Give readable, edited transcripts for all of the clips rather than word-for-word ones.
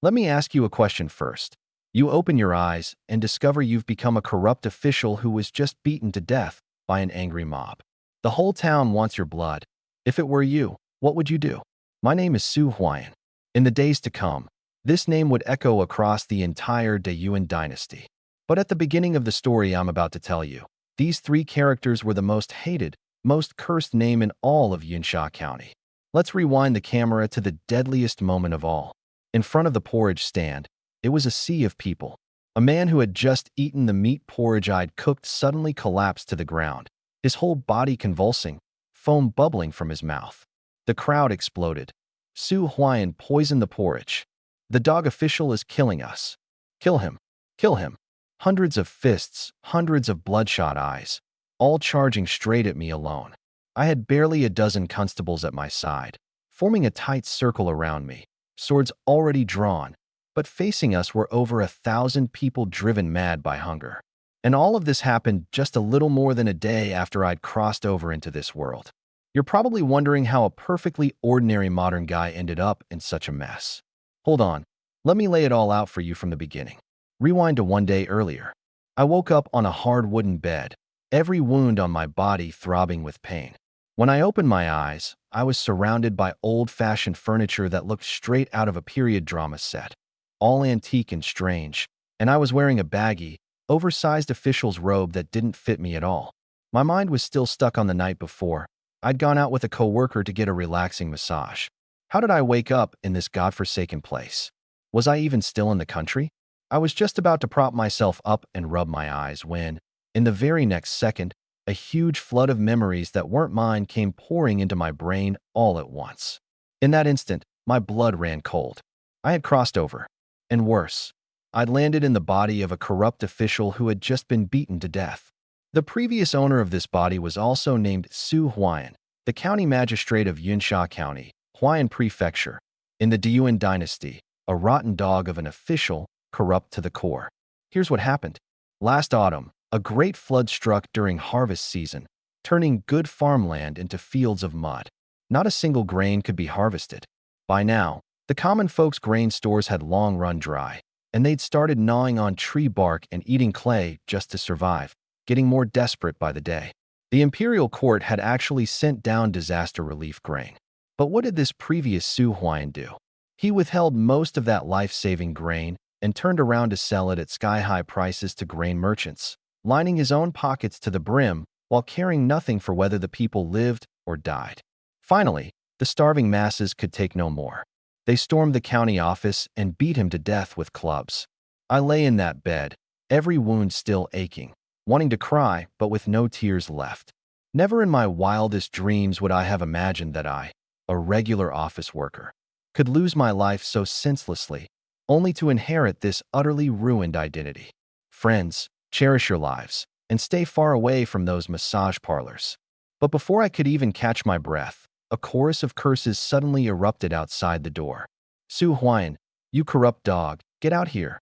Let me ask you a question first. You open your eyes and discover you've become a corrupt official who was just beaten to death by an angry mob. The whole town wants your blood. If it were you, what would you do? My name is Su Huayan. In the days to come, this name would echo across the entire Yuan dynasty. But at the beginning of the story I'm about to tell you, these three characters were the most hated, most cursed name in all of Yunsha County. Let's rewind the camera to the deadliest moment of all. In front of the porridge stand, it was a sea of people. A man who had just eaten the meat porridge I'd cooked suddenly collapsed to the ground, his whole body convulsing, foam bubbling from his mouth. The crowd exploded. Su Huayan poisoned the porridge. The dog official is killing us. Kill him. Kill him. Hundreds of fists, hundreds of bloodshot eyes, all charging straight at me alone. I had barely a dozen constables at my side, forming a tight circle around me, swords already drawn, but facing us were over 1,000 people driven mad by hunger. And all of this happened just a little more than a day after I'd crossed over into this world. You're probably wondering how a perfectly ordinary modern guy ended up in such a mess. Hold on, let me lay it all out for you from the beginning. Rewind to one day earlier. I woke up on a hard wooden bed, every wound on my body throbbing with pain. When I opened my eyes, I was surrounded by old-fashioned furniture that looked straight out of a period drama set, all antique and strange, and I was wearing a baggy, oversized official's robe that didn't fit me at all. My mind was still stuck on the night before. I'd gone out with a coworker to get a relaxing massage. How did I wake up in this godforsaken place? Was I even still in the country? I was just about to prop myself up and rub my eyes when, in the very next second, a huge flood of memories that weren't mine came pouring into my brain all at once. In that instant, my blood ran cold. I had crossed over. And worse, I'd landed in the body of a corrupt official who had just been beaten to death. The previous owner of this body was also named Su Huayan, the county magistrate of Yunsha County, Huayan Prefecture, in the Yuan dynasty, a rotten dog of an official, corrupt to the core. Here's what happened. Last autumn, a great flood struck during harvest season, turning good farmland into fields of mud. Not a single grain could be harvested. By now, the common folks' grain stores had long run dry, and they'd started gnawing on tree bark and eating clay just to survive, getting more desperate by the day. The imperial court had actually sent down disaster relief grain. But what did this previous Su Huayan do? He withheld most of that life-saving grain and turned around to sell it at sky-high prices to grain merchants, lining his own pockets to the brim while caring nothing for whether the people lived or died. Finally, the starving masses could take no more. They stormed the county office and beat him to death with clubs. I lay in that bed, every wound still aching, wanting to cry but with no tears left. Never in my wildest dreams would I have imagined that I, a regular office worker, could lose my life so senselessly, only to inherit this utterly ruined identity. Friends, cherish your lives, and stay far away from those massage parlors. But before I could even catch my breath, a chorus of curses suddenly erupted outside the door. Su Huayan, you corrupt dog, get out here.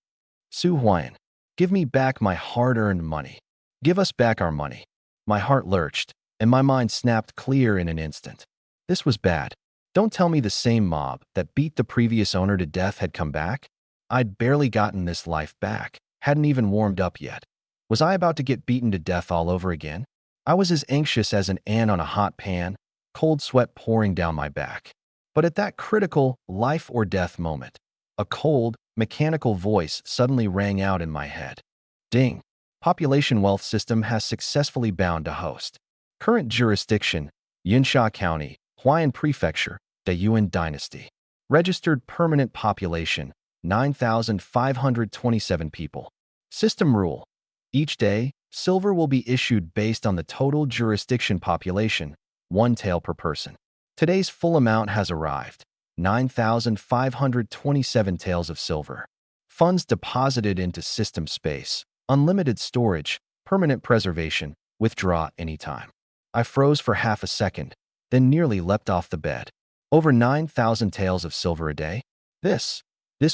Su Huayan, give me back my hard-earned money. Give us back our money. My heart lurched, and my mind snapped clear in an instant. This was bad. Don't tell me the same mob that beat the previous owner to death had come back. I'd barely gotten this life back, hadn't even warmed up yet. Was I about to get beaten to death all over again? I was as anxious as an ant on a hot pan, cold sweat pouring down my back. But at that critical life-or-death moment, a cold, mechanical voice suddenly rang out in my head. Ding! Population wealth system has successfully bound to host. Current jurisdiction, Yunsha County, Huayan Prefecture, the Yuan dynasty. Registered permanent population, 9,527 people. System rule. Each day, silver will be issued based on the total jurisdiction population, 1 tael per person. Today's full amount has arrived, 9,527 taels of silver. Funds deposited into system space, unlimited storage, permanent preservation, withdraw anytime. I froze for half a second, then nearly leapt off the bed. Over 9,000 taels of silver a day? This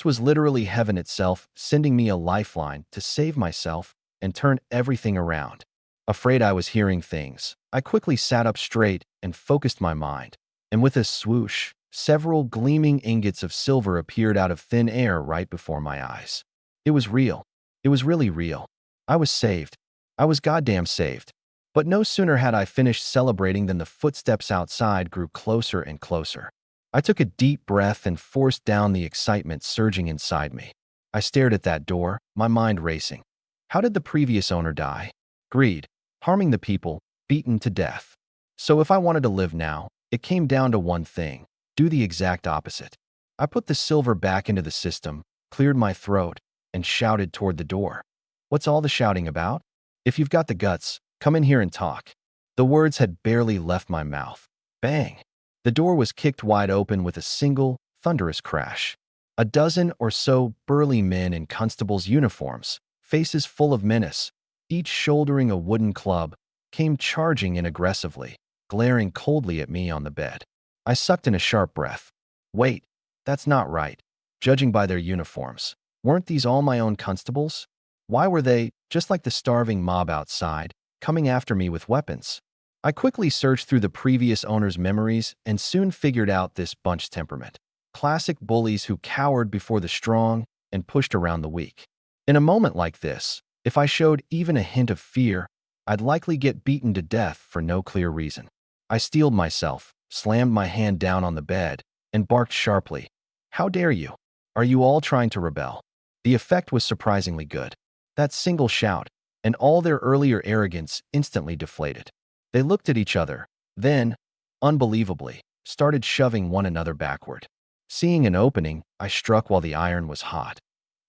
was literally heaven itself, sending me a lifeline to save myself and turn everything around. Afraid I was hearing things, I quickly sat up straight and focused my mind. And with a swoosh, Several gleaming ingots of silver appeared out of thin air right before my eyes. It was real. It was really real. I was saved. I was goddamn saved. But no sooner had I finished celebrating than the footsteps outside grew closer and closer. I took a deep breath and forced down the excitement surging inside me. I stared at that door, my mind racing. How did the previous owner die? Greed, harming the people, beaten to death. So if I wanted to live now, it came down to one thing: do the exact opposite. I put the silver back into the system, cleared my throat, and shouted toward the door. What's all the shouting about? If you've got the guts, come in here and talk. The words had barely left my mouth. Bang! The door was kicked wide open with a single, thunderous crash. A dozen or so burly men in constables' uniforms, faces full of menace, each shouldering a wooden club, came charging in aggressively, glaring coldly at me on the bed. I sucked in a sharp breath. Wait, that's not right. Judging by their uniforms, weren't these all my own constables? Why were they, just like the starving mob outside, coming after me with weapons? I quickly searched through the previous owner's memories and soon figured out this bunch's temperament. Classic bullies who cowered before the strong and pushed around the weak. In a moment like this, if I showed even a hint of fear, I'd likely get beaten to death for no clear reason. I steeled myself, slammed my hand down on the bed, and barked sharply. How dare you? Are you all trying to rebel? The effect was surprisingly good. That single shout, and all their earlier arrogance instantly deflated. They looked at each other, then, unbelievably, started shoving one another backward. Seeing an opening, I struck while the iron was hot.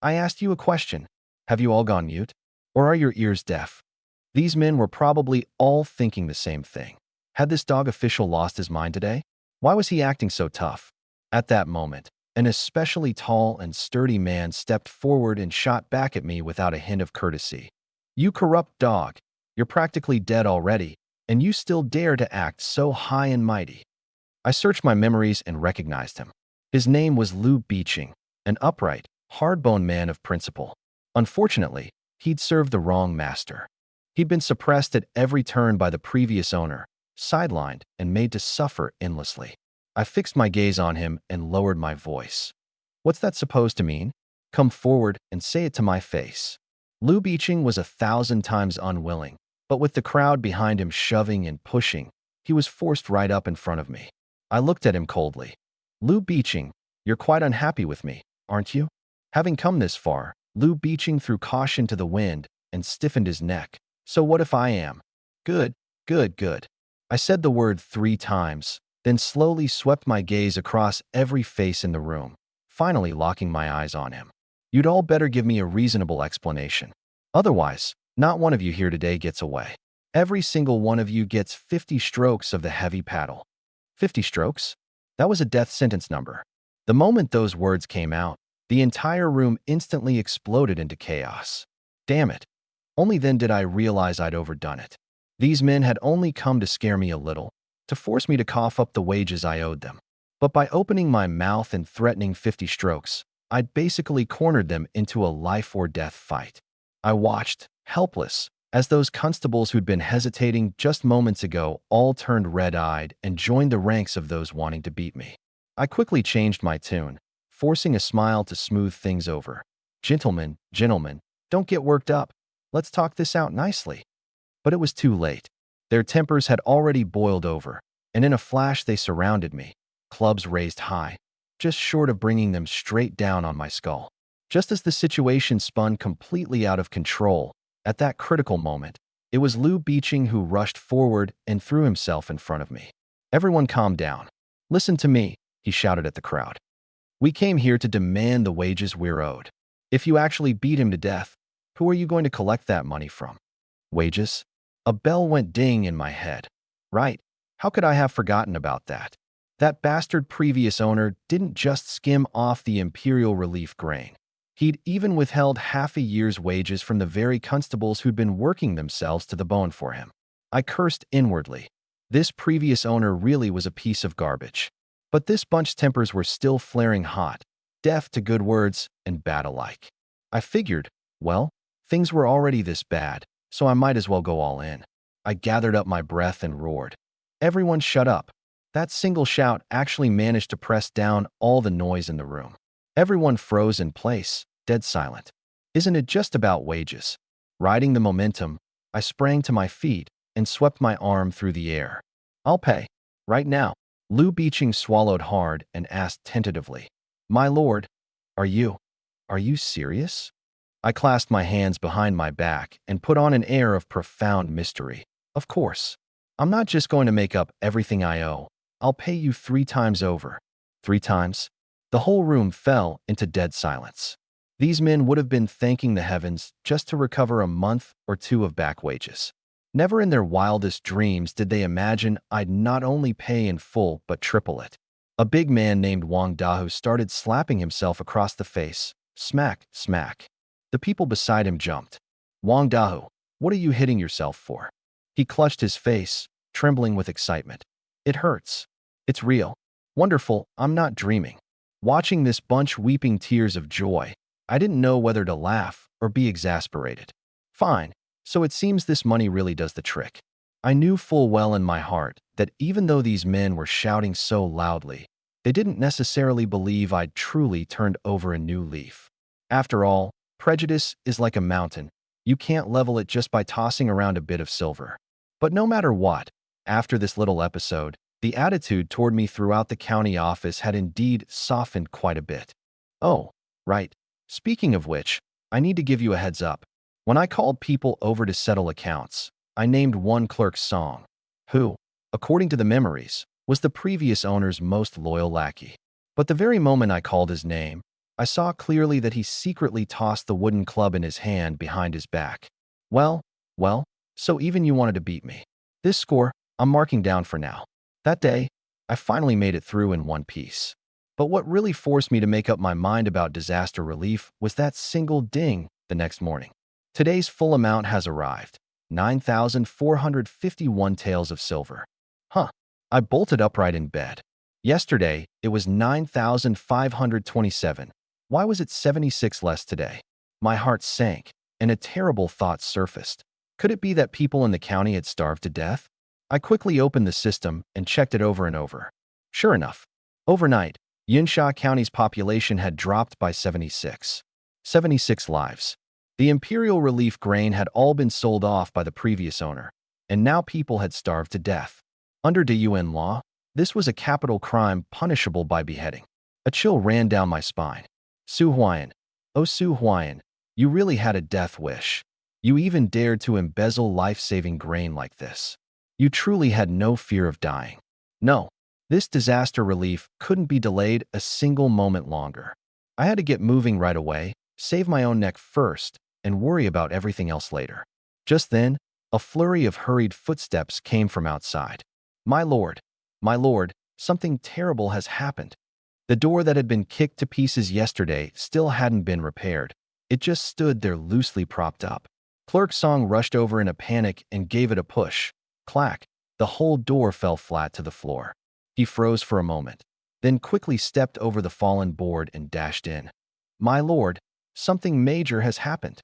I asked you a question. Have you all gone mute? Or are your ears deaf? These men were probably all thinking the same thing. Had this dog official lost his mind today? Why was he acting so tough? At that moment, an especially tall and sturdy man stepped forward and shot back at me without a hint of courtesy. You corrupt dog. You're practically dead already, and you still dare to act so high and mighty. I searched my memories and recognized him. His name was Lou Beeching, an upright, hard-boned man of principle. Unfortunately, he'd served the wrong master. He'd been suppressed at every turn by the previous owner, sidelined and made to suffer endlessly. I fixed my gaze on him and lowered my voice. What's that supposed to mean? Come forward and say it to my face. Lou Beeching was 1,000 times unwilling, but with the crowd behind him shoving and pushing, he was forced right up in front of me. I looked at him coldly. Lou Beeching, you're quite unhappy with me, aren't you? Having come this far, Lou Beeching threw caution to the wind and stiffened his neck. So what if I am? Good, good, good. I said the word 3 times, then slowly swept my gaze across every face in the room, finally locking my eyes on him. You'd all better give me a reasonable explanation. Otherwise, not one of you here today gets away. Every single one of you gets 50 strokes of the heavy paddle. 50 strokes? That was a death sentence number. The moment those words came out, the entire room instantly exploded into chaos. Damn it. Only then did I realize I'd overdone it. These men had only come to scare me a little, to force me to cough up the wages I owed them. But by opening my mouth and threatening 50 strokes, I'd basically cornered them into a life-or-death fight. I watched, helpless, as those constables who'd been hesitating just moments ago all turned red-eyed and joined the ranks of those wanting to beat me. I quickly changed my tune, forcing a smile to smooth things over. Gentlemen, don't get worked up. Let's talk this out nicely. But it was too late. Their tempers had already boiled over, and in a flash they surrounded me, clubs raised high, just short of bringing them straight down on my skull. Just as the situation spun completely out of control, at that critical moment, it was Lou Beeching who rushed forward and threw himself in front of me. Everyone calm down. Listen to me, he shouted at the crowd. We came here to demand the wages we're owed. If you actually beat him to death, who are you going to collect that money from? Wages? A bell went ding in my head. Right, how could I have forgotten about that? That bastard previous owner didn't just skim off the imperial relief grain. He'd even withheld half a year's wages from the very constables who'd been working themselves to the bone for him. I cursed inwardly. This previous owner really was a piece of garbage. But this bunch's tempers were still flaring hot, deaf to good words and bad alike. I figured, well, things were already this bad, so I might as well go all in. I gathered up my breath and roared. Everyone shut up. That single shout actually managed to press down all the noise in the room. Everyone froze in place, dead silent. Isn't it just about wages? Riding the momentum, I sprang to my feet and swept my arm through the air. I'll pay. Right now. Lou Beeching swallowed hard and asked tentatively, My lord, are you serious? I clasped my hands behind my back and put on an air of profound mystery. Of course. I'm not just going to make up everything I owe. I'll pay you 3 times over. 3 times? The whole room fell into dead silence. These men would have been thanking the heavens just to recover a month or 2 of back wages. Never in their wildest dreams did they imagine I'd not only pay in full but triple it. A big man named Wang Dahu started slapping himself across the face. Smack, smack. The people beside him jumped. Wang Dahu, what are you hitting yourself for? He clutched his face, trembling with excitement. It hurts. It's real. Wonderful, I'm not dreaming. Watching this bunch weeping tears of joy, I didn't know whether to laugh or be exasperated. Fine, so it seems this money really does the trick. I knew full well in my heart that even though these men were shouting so loudly, they didn't necessarily believe I'd truly turned over a new leaf. After all, prejudice is like a mountain. You can't level it just by tossing around a bit of silver. But no matter what, after this little episode, the attitude toward me throughout the county office had indeed softened quite a bit. Oh, right. Speaking of which, I need to give you a heads up. When I called people over to settle accounts, I named one clerk Song, who, according to the memories, was the previous owner's most loyal lackey. But the very moment I called his name, I saw clearly that he secretly tossed the wooden club in his hand behind his back. Well, so even you wanted to beat me. This score, I'm marking down for now. That day, I finally made it through in one piece. But what really forced me to make up my mind about disaster relief was that single ding the next morning. Today's full amount has arrived, 9,451 taels of silver. Huh, I bolted upright in bed. Yesterday, it was 9,527. Why was it 76 less today? My heart sank, and a terrible thought surfaced. Could it be that people in the county had starved to death? I quickly opened the system and checked it over and over. Sure enough, overnight, Yinsha County's population had dropped by 76 lives. The imperial relief grain had all been sold off by the previous owner, and now people had starved to death. Under the UN law, this was a capital crime punishable by beheading. A chill ran down my spine. Su Huayan, oh Su Huayan, you really had a death wish. You even dared to embezzle life-saving grain like this. You truly had no fear of dying. No, this disaster relief couldn't be delayed a single moment longer. I had to get moving right away, save my own neck first, and worry about everything else later. Just then, a flurry of hurried footsteps came from outside. My lord, something terrible has happened. The door that had been kicked to pieces yesterday still hadn't been repaired. It just stood there loosely propped up. Clerk Song rushed over in a panic and gave it a push. Clack, the whole door fell flat to the floor. He froze for a moment, then quickly stepped over the fallen board and dashed in. My lord, something major has happened.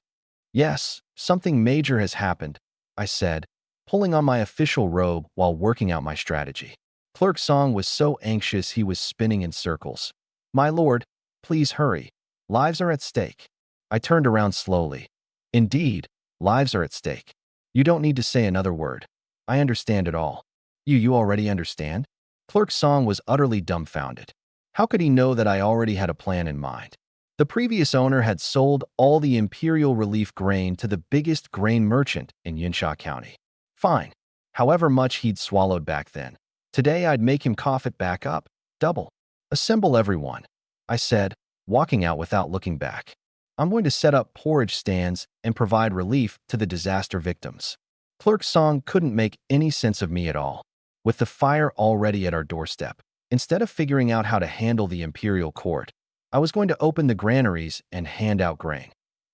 Yes, something major has happened, I said, pulling on my official robe while working out my strategy. Clerk Song was so anxious he was spinning in circles. My lord, please hurry. Lives are at stake. I turned around slowly. Indeed, lives are at stake. You don't need to say another word. I understand it all. You already understand? Clerk Song was utterly dumbfounded. How could he know that I already had a plan in mind? The previous owner had sold all the imperial relief grain to the biggest grain merchant in Yinsha County. Fine. However much he'd swallowed back then. Today I'd make him cough it back up. Double. Assemble everyone, I said, walking out without looking back. I'm going to set up porridge stands and provide relief to the disaster victims. Clerk Song couldn't make any sense of me at all. With the fire already at our doorstep, instead of figuring out how to handle the imperial court, I was going to open the granaries and hand out grain.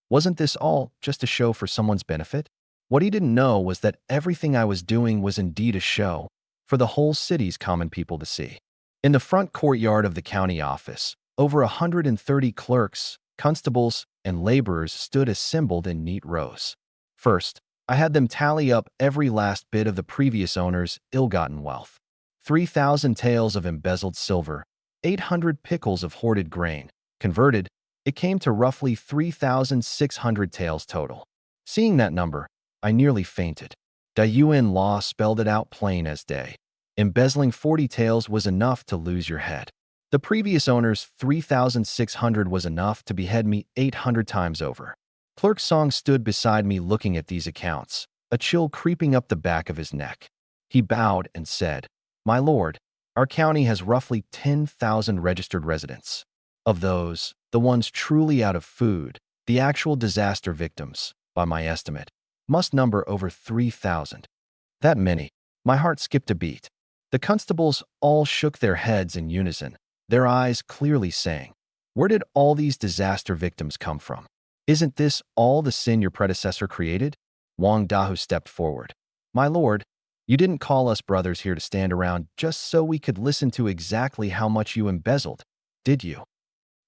Wasn't this all just a show for someone's benefit? What he didn't know was that everything I was doing was indeed a show for the whole city's common people to see. In the front courtyard of the county office, over 130 clerks, constables, and laborers stood assembled in neat rows. First, I had them tally up every last bit of the previous owner's ill-gotten wealth. 3,000 taels of embezzled silver, 800 pickles of hoarded grain. Converted, it came to roughly 3,600 taels total. Seeing that number, I nearly fainted. Da Yuan law spelled it out plain as day. Embezzling 40 taels was enough to lose your head. The previous owner's 3,600 was enough to behead me 800 times over. Clerk Song stood beside me looking at these accounts, a chill creeping up the back of his neck. He bowed and said, "My lord, our county has roughly 10,000 registered residents. Of those, the ones truly out of food, the actual disaster victims, by my estimate, must number over 3,000. That many. My heart skipped a beat. The constables all shook their heads in unison, their eyes clearly saying, "Where did all these disaster victims come from? Isn't this all the sin your predecessor created?" Wang Dahu stepped forward. "My lord, you didn't call us brothers here to stand around just so we could listen to exactly how much you embezzled, did you?"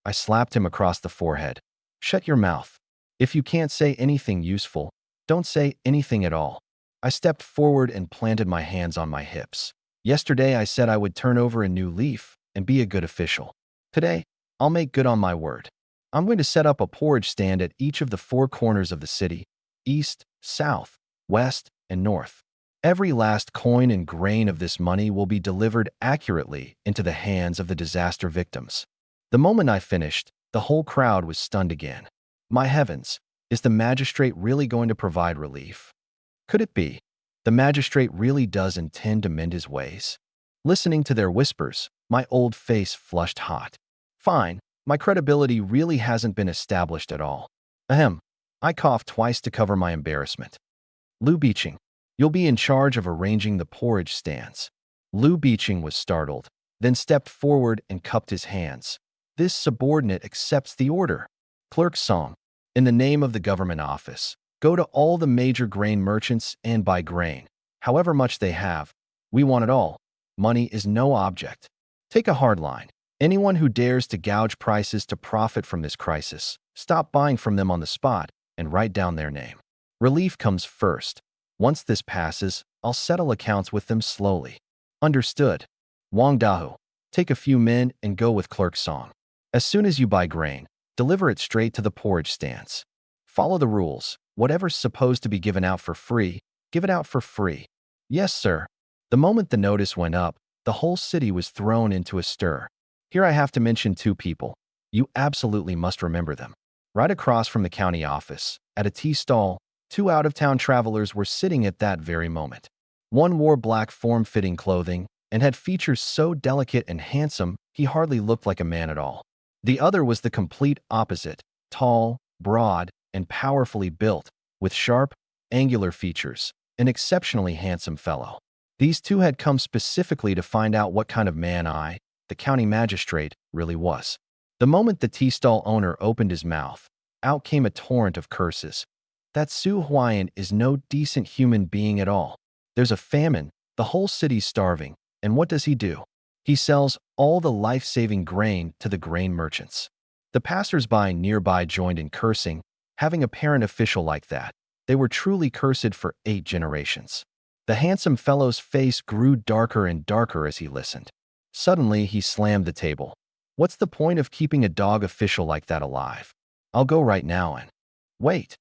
I slapped him across the forehead. "Shut your mouth. If you can't say anything useful, don't say anything at all." I stepped forward and planted my hands on my hips. Yesterday I said I would turn over a new leaf and be a good official. Today, I'll make good on my word. I'm going to set up a porridge stand at each of the 4 corners of the city, east, south, west, and north. Every last coin and grain of this money will be delivered accurately into the hands of the disaster victims. The moment I finished, the whole crowd was stunned again. My heavens, is the magistrate really going to provide relief? Could it be? The magistrate really does intend to mend his ways? Listening to their whispers, my old face flushed hot. Fine, my credibility really hasn't been established at all. Ahem. I coughed twice to cover my embarrassment. Liu Beeching, you'll be in charge of arranging the porridge stands. Liu Beeching was startled, then stepped forward and cupped his hands. This subordinate accepts the order. Clerk Song, in the name of the government office, go to all the major grain merchants and buy grain, however much they have. We want it all. Money is no object. Take a hard line. Anyone who dares to gouge prices to profit from this crisis, stop buying from them on the spot and write down their name. Relief comes first. Once this passes, I'll settle accounts with them slowly. Understood. Wang Dahu, take a few men and go with Clerk Song. As soon as you buy grain, deliver it straight to the porridge stands. Follow the rules. Whatever's supposed to be given out for free, give it out for free. Yes, sir. The moment the notice went up, the whole city was thrown into a stir. Here I have to mention 2 people. You absolutely must remember them. Right across from the county office, at a tea stall, 2 out-of-town travelers were sitting at that very moment. One wore black form-fitting clothing and had features so delicate and handsome he hardly looked like a man at all. The other was the complete opposite, tall, broad, and powerfully built, with sharp, angular features, an exceptionally handsome fellow. These 2 had come specifically to find out what kind of man I, the county magistrate, really was. The moment the tea stall owner opened his mouth, out came a torrent of curses. That Su Huayan is no decent human being at all. There's a famine, the whole city's starving, and what does he do? He sells all the life-saving grain to the grain merchants. The passers-by nearby joined in cursing. Having a parent official like that, they were truly cursed for 8 generations. The handsome fellow's face grew darker and darker as he listened. Suddenly, he slammed the table. What's the point of keeping a dog official like that alive? I'll go right now and... Wait.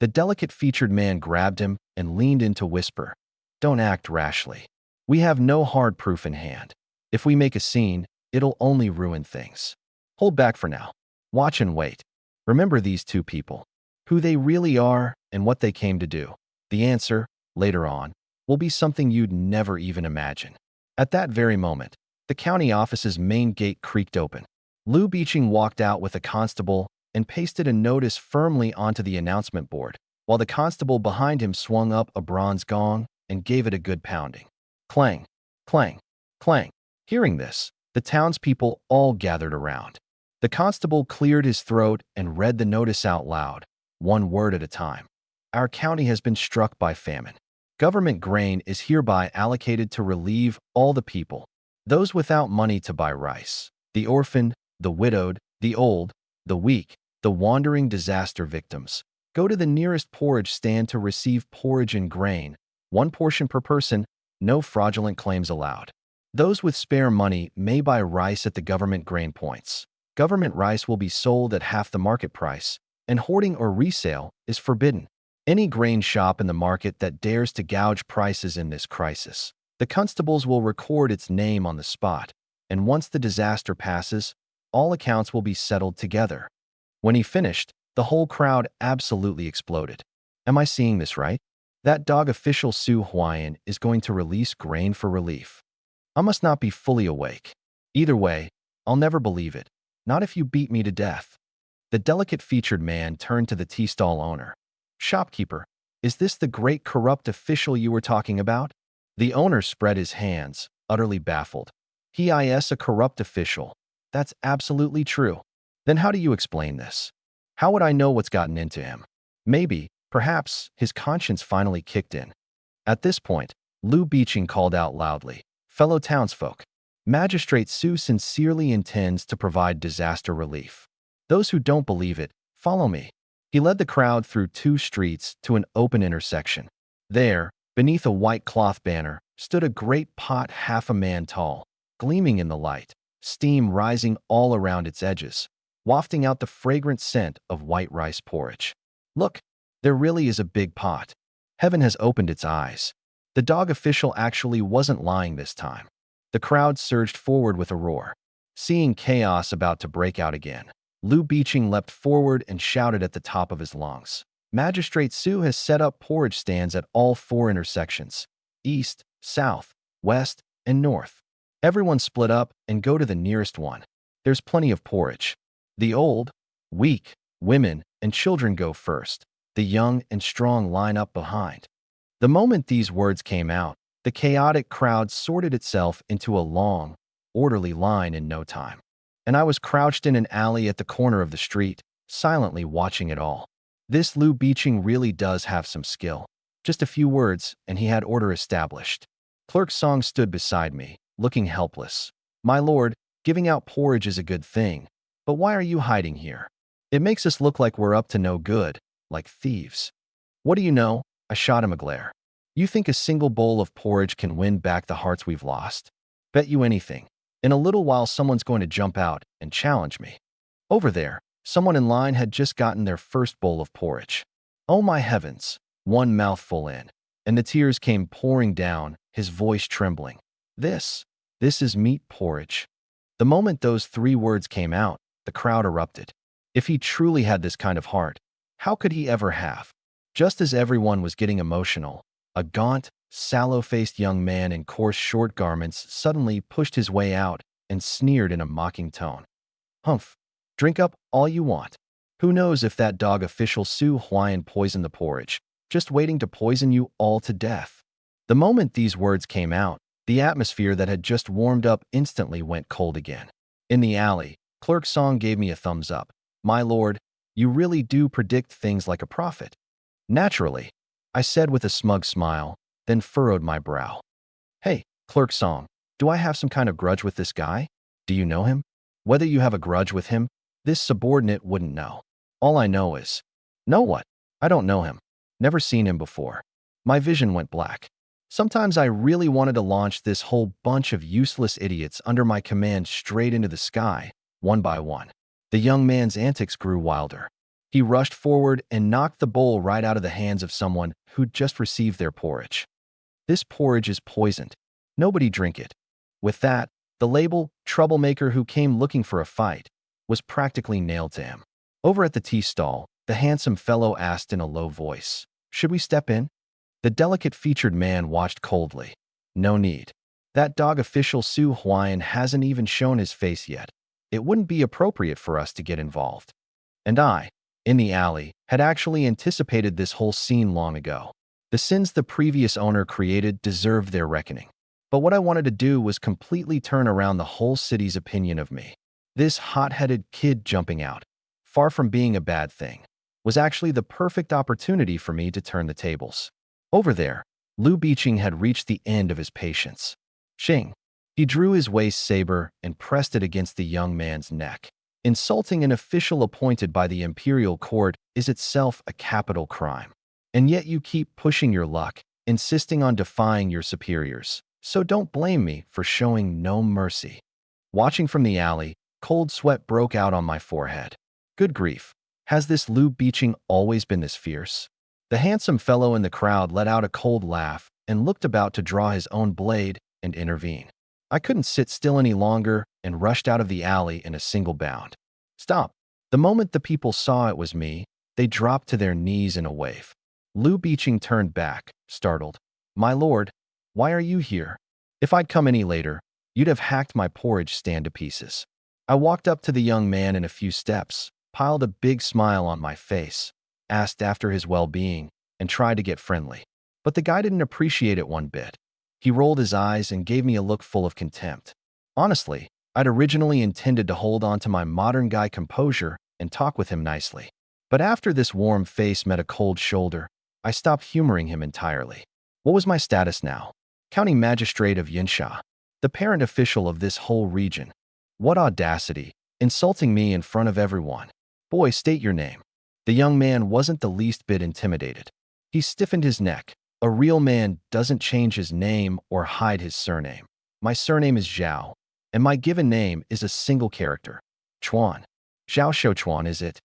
The delicate-featured man grabbed him and leaned in to whisper, "Don't act rashly. We have no hard proof in hand. If we make a scene, it'll only ruin things. Hold back for now. Watch and wait. Remember these 2 people. Who they really are and what they came to do. The answer, later on, will be something you'd never even imagine." At that very moment, the county office's main gate creaked open. Liu Beeching walked out with a constable and pasted a notice firmly onto the announcement board, while the constable behind him swung up a bronze gong and gave it a good pounding. Clang, clang, clang. Hearing this, the townspeople all gathered around. The constable cleared his throat and read the notice out loud, 1 word at a time. Our county has been struck by famine. Government grain is hereby allocated to relieve all the people, those without money to buy rice, the orphaned, the widowed, the old, the weak, the wandering disaster victims. Go to the nearest porridge stand to receive porridge and grain, 1 portion per person, no fraudulent claims allowed. Those with spare money may buy rice at the government grain points. Government rice will be sold at half the market price, and hoarding or resale is forbidden. Any grain shop in the market that dares to gouge prices in this crisis, the constables will record its name on the spot, and once the disaster passes, all accounts will be settled together. When he finished, the whole crowd absolutely exploded. Am I seeing this right? That dog official Su Huayan is going to release grain for relief. I must not be fully awake. Either way, I'll never believe it. Not if you beat me to death. The delicate-featured man turned to the tea stall owner. Shopkeeper, is this the great corrupt official you were talking about? The owner spread his hands, utterly baffled. He is a corrupt official. That's absolutely true. Then how do you explain this? How would I know what's gotten into him? Maybe, perhaps, his conscience finally kicked in. At this point, Lu Biqing called out loudly, "Fellow townsfolk, Magistrate Su sincerely intends to provide disaster relief. Those who don't believe it, follow me." He led the crowd through 2 streets to an open intersection. There, beneath a white cloth banner, stood a great pot half a man tall, gleaming in the light, steam rising all around its edges, wafting out the fragrant scent of white rice porridge. Look, there really is a big pot. Heaven has opened its eyes. The dog official actually wasn't lying this time. The crowd surged forward with a roar. Seeing chaos about to break out again, Lu Biqing leapt forward and shouted at the top of his lungs. Magistrate Su has set up porridge stands at all 4 intersections: east, south, west, and north. Everyone split up and go to the nearest one. There's plenty of porridge. The old, weak, women, and children go first. The young and strong line up behind. The moment these words came out, the chaotic crowd sorted itself into a long, orderly line in no time. And I was crouched in an alley at the corner of the street, silently watching it all. This Lu Biqing really does have some skill. Just a few words, and he had order established. Clerk Song stood beside me, looking helpless. "My lord, giving out porridge is a good thing, but why are you hiding here? It makes us look like we're up to no good, like thieves." "What do you know?" I shot him a glare. "You think a single bowl of porridge can win back the hearts we've lost? Bet you anything. In a little while someone's going to jump out and challenge me." Over there, someone in line had just gotten their first bowl of porridge. Oh my heavens, one mouthful in, and the tears came pouring down, his voice trembling. This is meat porridge." The moment those 3 words came out, the crowd erupted. If he truly had this kind of heart, how could he ever have? Just as everyone was getting emotional, a gaunt, sallow-faced young man in coarse short garments suddenly pushed his way out and sneered in a mocking tone. "Humph, drink up all you want. Who knows if that dog official Su Huayan poisoned the porridge, just waiting to poison you all to death." The moment these words came out, the atmosphere that had just warmed up instantly went cold again. In the alley, Clerk Song gave me a thumbs up. "My lord, you really do predict things like a prophet." "Naturally," I said with a smug smile, then furrowed my brow. "Hey, Clerk Song, do I have some kind of grudge with this guy? Do you know him? Whether you have a grudge with him, this subordinate wouldn't know. All I know is—" "Know what? I don't know him. Never seen him before." My vision went black. Sometimes I really wanted to launch this whole bunch of useless idiots under my command straight into the sky, one by one. The young man's antics grew wilder. He rushed forward and knocked the bowl right out of the hands of someone who'd just received their porridge. "This porridge is poisoned. Nobody drink it." With that, the label, "troublemaker who came looking for a fight," was practically nailed to him. Over at the tea stall, the handsome fellow asked in a low voice, "Should we step in?" The delicate-featured man watched coldly. "No need. That dog official Su Huayan hasn't even shown his face yet. It wouldn't be appropriate for us to get involved." And I, in the alley, had actually anticipated this whole scene long ago. The sins the previous owner created deserved their reckoning. But what I wanted to do was completely turn around the whole city's opinion of me. This hot-headed kid jumping out, far from being a bad thing, was actually the perfect opportunity for me to turn the tables. Over there, Lu Biqing had reached the end of his patience. "Xing." He drew his waist saber and pressed it against the young man's neck. Insulting an official appointed by the imperial court is itself a capital crime. And yet you keep pushing your luck, insisting on defying your superiors. so don't blame me for showing no mercy. Watching from the alley, cold sweat broke out on my forehead. Good grief, has this Lou Beeching always been this fierce? The handsome fellow in the crowd let out a cold laugh and looked about to draw his own blade and intervene. I couldn't sit still any longer and rushed out of the alley in a single bound. Stop! The moment the people saw it was me, they dropped to their knees in a wave. Lou Beeching turned back, startled. My lord, why are you here? If I'd come any later, you'd have hacked my porridge stand to pieces. I walked up to the young man in a few steps, piled a big smile on my face, asked after his well-being, and tried to get friendly. But the guy didn't appreciate it one bit. He rolled his eyes and gave me a look full of contempt. Honestly, I'd originally intended to hold on to my modern guy composure and talk with him nicely. But after this warm face met a cold shoulder, I stopped humoring him entirely. What was my status now? County Magistrate of Yinsha, the parent official of this whole region. What audacity, insulting me in front of everyone. Boy, state your name. The young man wasn't the least bit intimidated. He stiffened his neck. A real man doesn't change his name or hide his surname. My surname is Zhao, and my given name is a single character. Chuan. Zhao Shou Chuan, is it?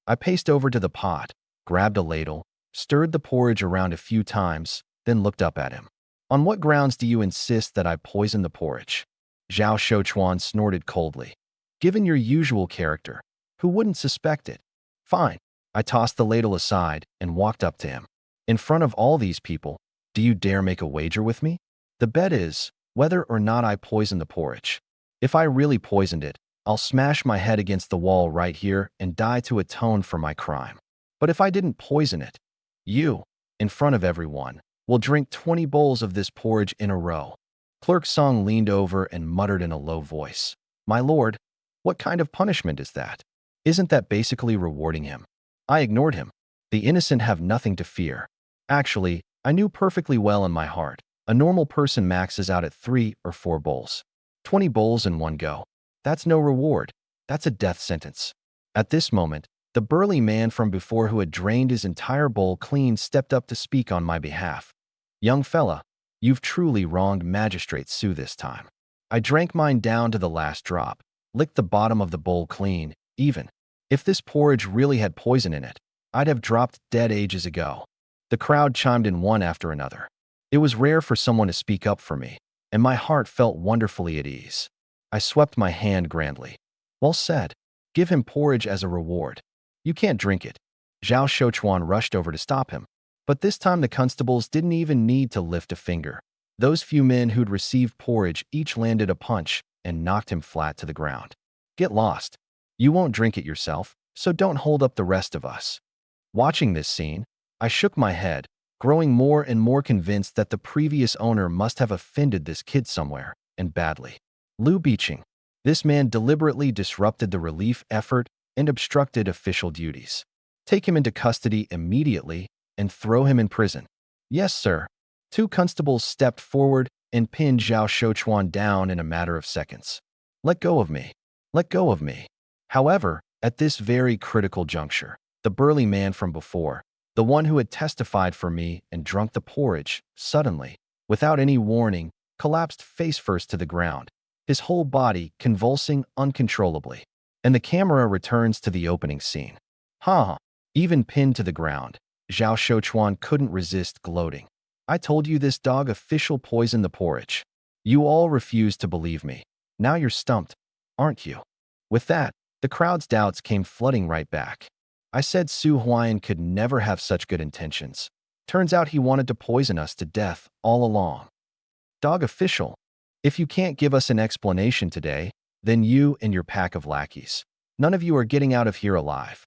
I paced over to the pot, grabbed a ladle, stirred the porridge around a few times, then looked up at him. On what grounds do you insist that I poison the porridge? Zhao Shou Chuan snorted coldly. Given your usual character, who wouldn't suspect it? Fine. I tossed the ladle aside and walked up to him. In front of all these people, do you dare make a wager with me? The bet is whether or not I poison the porridge. If I really poisoned it, I'll smash my head against the wall right here and die to atone for my crime. But if I didn't poison it, you, in front of everyone, will drink 20 bowls of this porridge in a row. Clerk Song leaned over and muttered in a low voice. My lord, what kind of punishment is that? Isn't that basically rewarding him? I ignored him. The innocent have nothing to fear. Actually, I knew perfectly well in my heart, a normal person maxes out at 3 or 4 bowls. 20 bowls in one go. That's no reward. That's a death sentence. At this moment, the burly man from before who had drained his entire bowl clean stepped up to speak on my behalf. Young fella, you've truly wronged Magistrate Sue this time. I drank mine down to the last drop, licked the bottom of the bowl clean, even. If this porridge really had poison in it, I'd have dropped dead ages ago. The crowd chimed in one after another. It was rare for someone to speak up for me, and my heart felt wonderfully at ease. I swept my hand grandly. Well said. Give him porridge as a reward. You can't drink it. Zhao Shouchuan rushed over to stop him. But this time the constables didn't even need to lift a finger. Those few men who'd received porridge each landed a punch and knocked him flat to the ground. Get lost. You won't drink it yourself, so don't hold up the rest of us. Watching this scene, I shook my head, growing more and more convinced that the previous owner must have offended this kid somewhere, and badly. Lou Beeching. This man deliberately disrupted the relief effort and obstructed official duties. Take him into custody immediately and throw him in prison. Yes, sir. 2 constables stepped forward and pinned Zhao Shouchuan down in a matter of seconds. Let go of me. Let go of me. However, at this very critical juncture, the burly man from before, the one who had testified for me and drunk the porridge, suddenly, without any warning, collapsed face first to the ground, his whole body convulsing uncontrollably. And the camera returns to the opening scene. Ha! Even pinned to the ground, Zhao Shouchuan couldn't resist gloating. I told you this dog official poisoned the porridge. You all refused to believe me. Now you're stumped, aren't you? With that, the crowd's doubts came flooding right back. I said Su Huayan could never have such good intentions. Turns out he wanted to poison us to death all along. Dog official, if you can't give us an explanation today, then you and your pack of lackeys, none of you are getting out of here alive.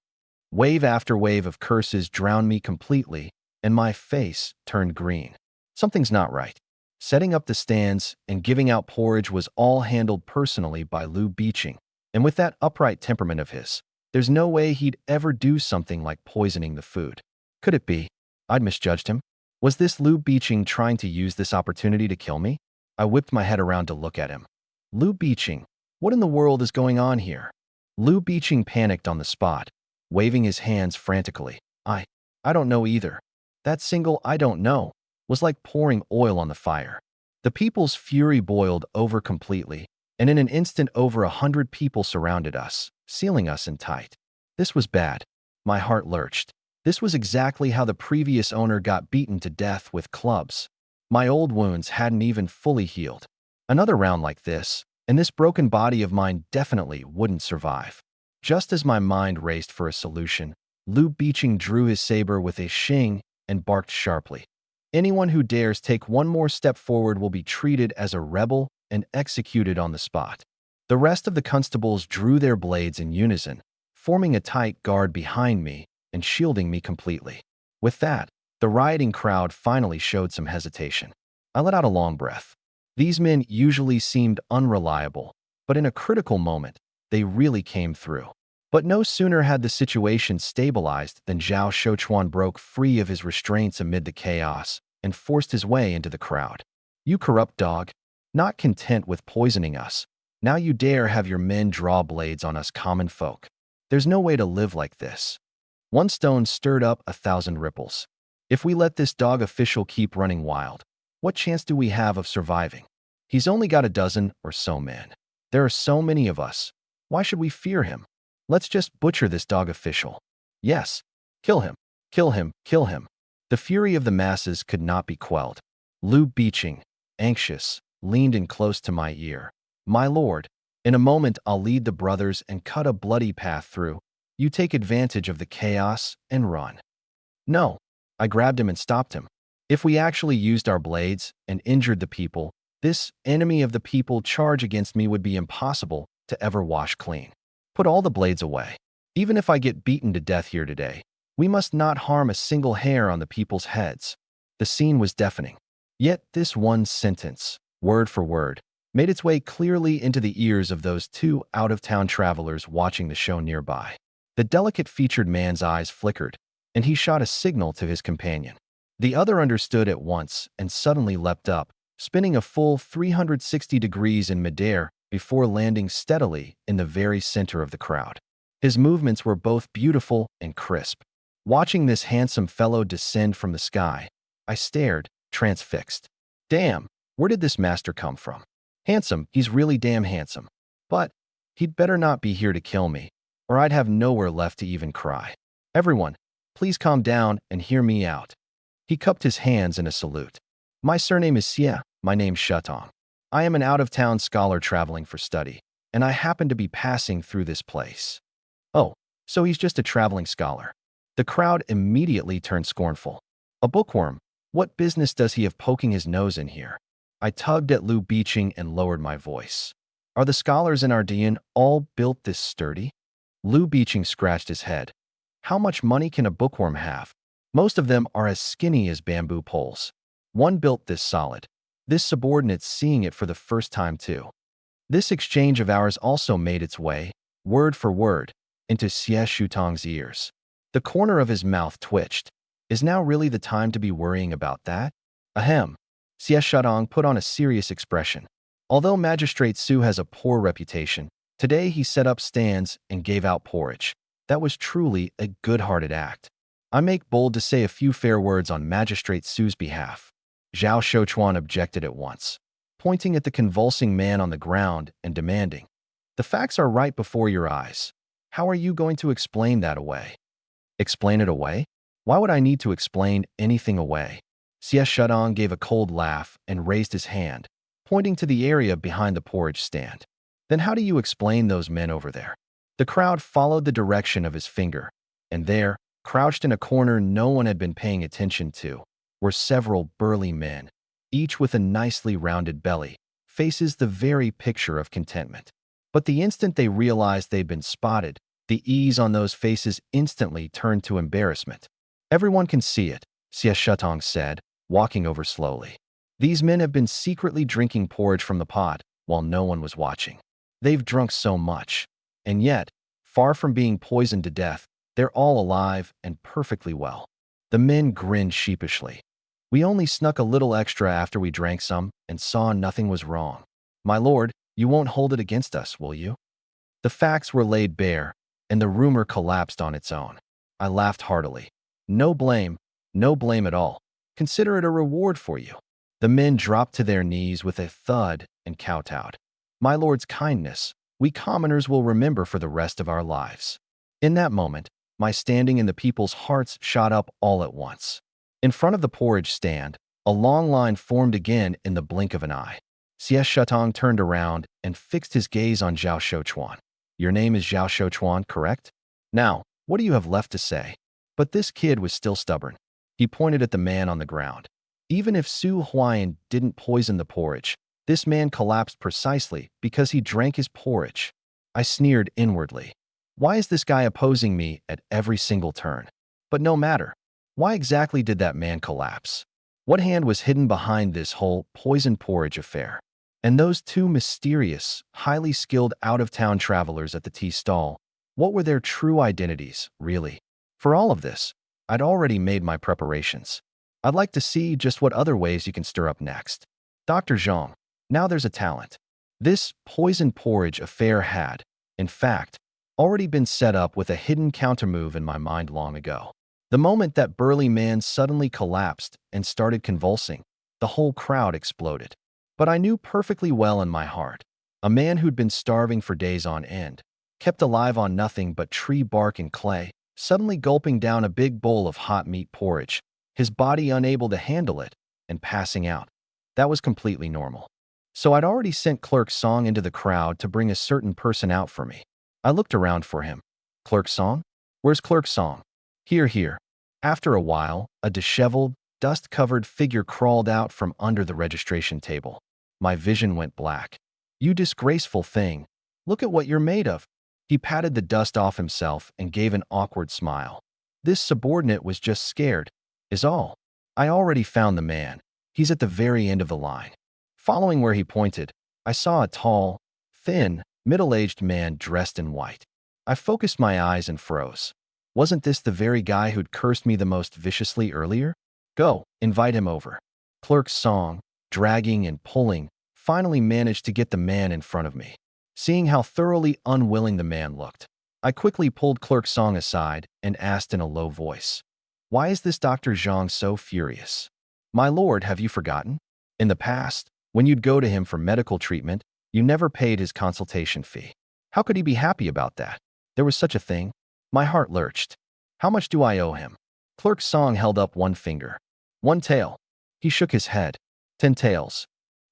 Wave after wave of curses drowned me completely, and my face turned green. Something's not right. Setting up the stands and giving out porridge was all handled personally by Lou Beeching, and with that upright temperament of his, there's no way he'd ever do something like poisoning the food. Could it be I'd misjudged him? Was this Lou Beeching trying to use this opportunity to kill me? I whipped my head around to look at him. Lou Beeching, what in the world is going on here? Lou Beeching panicked on the spot, waving his hands frantically. I don't know either. That single "I don't know" was like pouring oil on the fire. The people's fury boiled over completely, and in an instant over 100 people surrounded us, sealing us in tight. This was bad. My heart lurched. This was exactly how the previous owner got beaten to death with clubs. My old wounds hadn't even fully healed. Another round like this, and this broken body of mine definitely wouldn't survive. Just as my mind raced for a solution, Liu Beeching drew his saber with a shing and barked sharply. Anyone who dares take one more step forward will be treated as a rebel and executed on the spot. The rest of the constables drew their blades in unison, forming a tight guard behind me and shielding me completely. With that, the rioting crowd finally showed some hesitation. I let out a long breath. These men usually seemed unreliable, but in a critical moment, they really came through. But no sooner had the situation stabilized than Zhao Shouchuan broke free of his restraints amid the chaos and forced his way into the crowd. "You corrupt dog, not content with poisoning us, now you dare have your men draw blades on us common folk. There's no way to live like this." One stone stirred up 1,000 ripples. If we let this dog official keep running wild, what chance do we have of surviving? He's only got a dozen or so men. There are so many of us. Why should we fear him? Let's just butcher this dog official. Yes, kill him, kill him, kill him. The fury of the masses could not be quelled. Liu Beeching, anxious, leaned in close to my ear. "My lord, in a moment I'll lead the brothers and cut a bloody path through. You take advantage of the chaos and run." "No." I grabbed him and stopped him. "If we actually used our blades and injured the people, this enemy of the people charge against me would be impossible to ever wash clean. Put all the blades away. Even if I get beaten to death here today, we must not harm a single hair on the people's heads." The scene was deafening. Yet this one sentence, word for word, made its way clearly into the ears of those two out-of-town travelers watching the show nearby. The delicate-featured man's eyes flickered, and he shot a signal to his companion. The other understood at once and suddenly leapt up, spinning a full 360 degrees in midair before landing steadily in the very center of the crowd. His movements were both beautiful and crisp. Watching this handsome fellow descend from the sky, I stared, transfixed. Damn, where did this master come from? Handsome, he's really damn handsome. But he'd better not be here to kill me, or I'd have nowhere left to even cry. "Everyone, please calm down and hear me out." He cupped his hands in a salute. "My surname is Xie, my name's Shutong. I am an out-of-town scholar traveling for study, and I happen to be passing through this place." "Oh, so he's just a traveling scholar." The crowd immediately turned scornful. "A bookworm? What business does he have poking his nose in here?" I tugged at Liu Beeching and lowered my voice. "Are the scholars in Ardean all built this sturdy?" Liu Beeching scratched his head. "How much money can a bookworm have? Most of them are as skinny as bamboo poles. One built this solid. This subordinate's seeing it for the first time too." This exchange of ours also made its way, word for word, into Xie Shutong's ears. The corner of his mouth twitched. Is now really the time to be worrying about that? Ahem. Xie Shutong put on a serious expression. Although Magistrate Su has a poor reputation, today he set up stands and gave out porridge. That was truly a good-hearted act. I make bold to say a few fair words on Magistrate Su's behalf. Zhao Shouchuan objected at once, pointing at the convulsing man on the ground and demanding, "The facts are right before your eyes. How are you going to explain that away?" "Explain it away? Why would I need to explain anything away?" Xie Shutong gave a cold laugh and raised his hand, pointing to the area behind the porridge stand. "Then how do you explain those men over there?" The crowd followed the direction of his finger, and there, crouched in a corner no one had been paying attention to, were several burly men, each with a nicely rounded belly, faces the very picture of contentment. But the instant they realized they'd been spotted, the ease on those faces instantly turned to embarrassment. "Everyone can see it," Xie Shutong said, walking over slowly. "These men have been secretly drinking porridge from the pot while no one was watching. They've drunk so much, and yet, far from being poisoned to death, they're all alive and perfectly well." The men grinned sheepishly. "We only snuck a little extra after we drank some and saw nothing was wrong. My lord, you won't hold it against us, will you?" The facts were laid bare, and the rumor collapsed on its own. I laughed heartily. No blame at all. Consider it a reward for you." The men dropped to their knees with a thud and kowtowed. My lord's kindness, we commoners will remember for the rest of our lives. In that moment, my standing in the people's hearts shot up all at once. In front of the porridge stand, a long line formed again in the blink of an eye. Xie Shutong turned around and fixed his gaze on Zhao Shouchuan. Your name is Zhao Shouchuan, correct? Now, what do you have left to say? But this kid was still stubborn. He pointed at the man on the ground. Even if Su Huayan didn't poison the porridge, this man collapsed precisely because he drank his porridge. I sneered inwardly. Why is this guy opposing me at every single turn? But no matter. Why exactly did that man collapse? What hand was hidden behind this whole poison porridge affair? And those two mysterious, highly skilled out-of-town travelers at the tea stall, what were their true identities, really? For all of this, I'd already made my preparations. I'd like to see just what other ways you can stir up next. Dr. Zhang, now there's a talent. This poison porridge affair had, in fact, already been set up with a hidden countermove in my mind long ago. The moment that burly man suddenly collapsed and started convulsing, the whole crowd exploded. But I knew perfectly well in my heart, a man who'd been starving for days on end, kept alive on nothing but tree bark and clay, suddenly gulping down a big bowl of hot meat porridge, his body unable to handle it, and passing out. That was completely normal. So I'd already sent Clerk Song into the crowd to bring a certain person out for me. I looked around for him. Clerk Song? Where's Clerk Song? Here. After a while, a disheveled, dust-covered figure crawled out from under the registration table. My vision went black. You disgraceful thing. Look at what you're made of. He patted the dust off himself and gave an awkward smile. This subordinate was just scared, is all. I already found the man. He's at the very end of the line. Following where he pointed, I saw a tall, thin, middle-aged man dressed in white. I focused my eyes and froze. Wasn't this the very guy who'd cursed me the most viciously earlier? Go, invite him over. Clerk Song, dragging and pulling, finally managed to get the man in front of me. Seeing how thoroughly unwilling the man looked, I quickly pulled Clerk Song aside and asked in a low voice, "Why is this Dr. Zhang so furious? My lord, have you forgotten? In the past, when you'd go to him for medical treatment, you never paid his consultation fee. How could he be happy about that? There was such a thing." My heart lurched. How much do I owe him? Clerk Song held up one finger. 1 tael. He shook his head. 10 taels.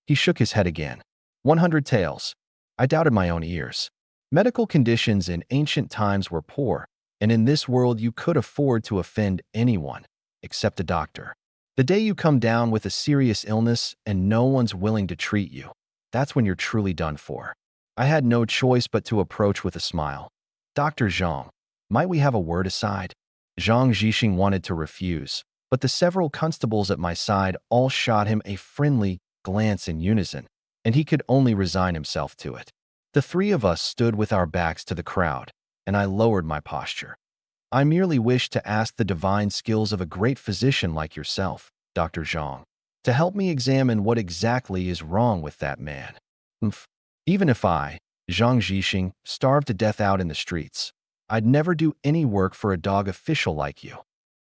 He shook his head again. 100 taels. I doubted my own ears. Medical conditions in ancient times were poor, and in this world you could afford to offend anyone, except a doctor. The day you come down with a serious illness and no one's willing to treat you, that's when you're truly done for. I had no choice but to approach with a smile. Dr. Zhang, might we have a word aside? Zhang Zhixing wanted to refuse, but the several constables at my side all shot him a friendly glance in unison, and he could only resign himself to it. The three of us stood with our backs to the crowd, and I lowered my posture. I merely wished to ask the divine skills of a great physician like yourself, Dr. Zhang, to help me examine what exactly is wrong with that man. Even if I, Zhang Zhixing, starved to death out in the streets, I'd never do any work for a dog official like you.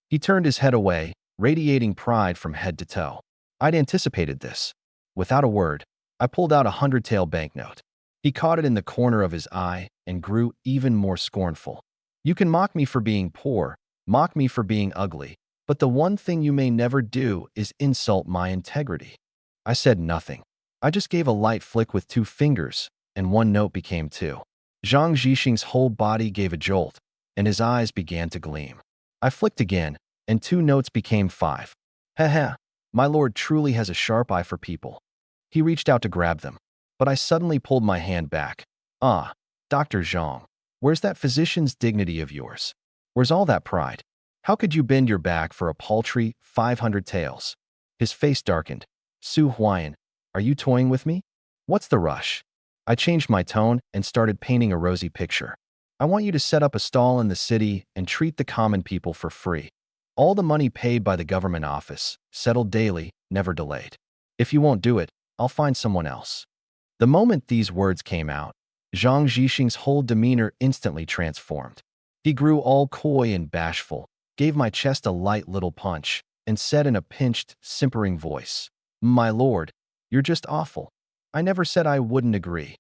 He turned his head away, radiating pride from head to toe. I'd anticipated this. Without a word, I pulled out a 100-tael banknote. He caught it in the corner of his eye and grew even more scornful. You can mock me for being poor, mock me for being ugly, but the one thing you may never do is insult my integrity. I said nothing. I just gave a light flick with 2 fingers, and 1 note became 2. Zhang Zhixing's whole body gave a jolt, and his eyes began to gleam. I flicked again, and 2 notes became 5. Heh, my lord truly has a sharp eye for people. He reached out to grab them, but I suddenly pulled my hand back. Ah, Dr. Zhang, where's that physician's dignity of yours? Where's all that pride? How could you bend your back for a paltry 500 taels? His face darkened. Su Huayan, are you toying with me? What's the rush? I changed my tone and started painting a rosy picture. I want you to set up a stall in the city and treat the common people for free. All the money paid by the government office, settled daily, never delayed. If you won't do it, I'll find someone else. The moment these words came out, Zhang Zhixing's whole demeanor instantly transformed. He grew all coy and bashful, gave my chest a light little punch, and said in a pinched, simpering voice, My lord, you're just awful. I never said I wouldn't agree.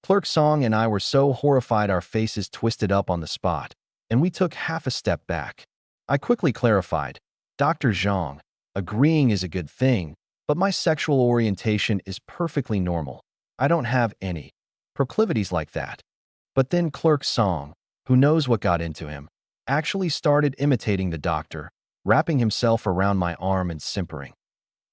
Clerk Song and I were so horrified our faces twisted up on the spot, and we took half a step back. I quickly clarified, Dr. Zhang, agreeing is a good thing, but my sexual orientation is perfectly normal. I don't have any proclivities like that. But then Clerk Song, who knows what got into him, actually started imitating the doctor, wrapping himself around my arm and simpering.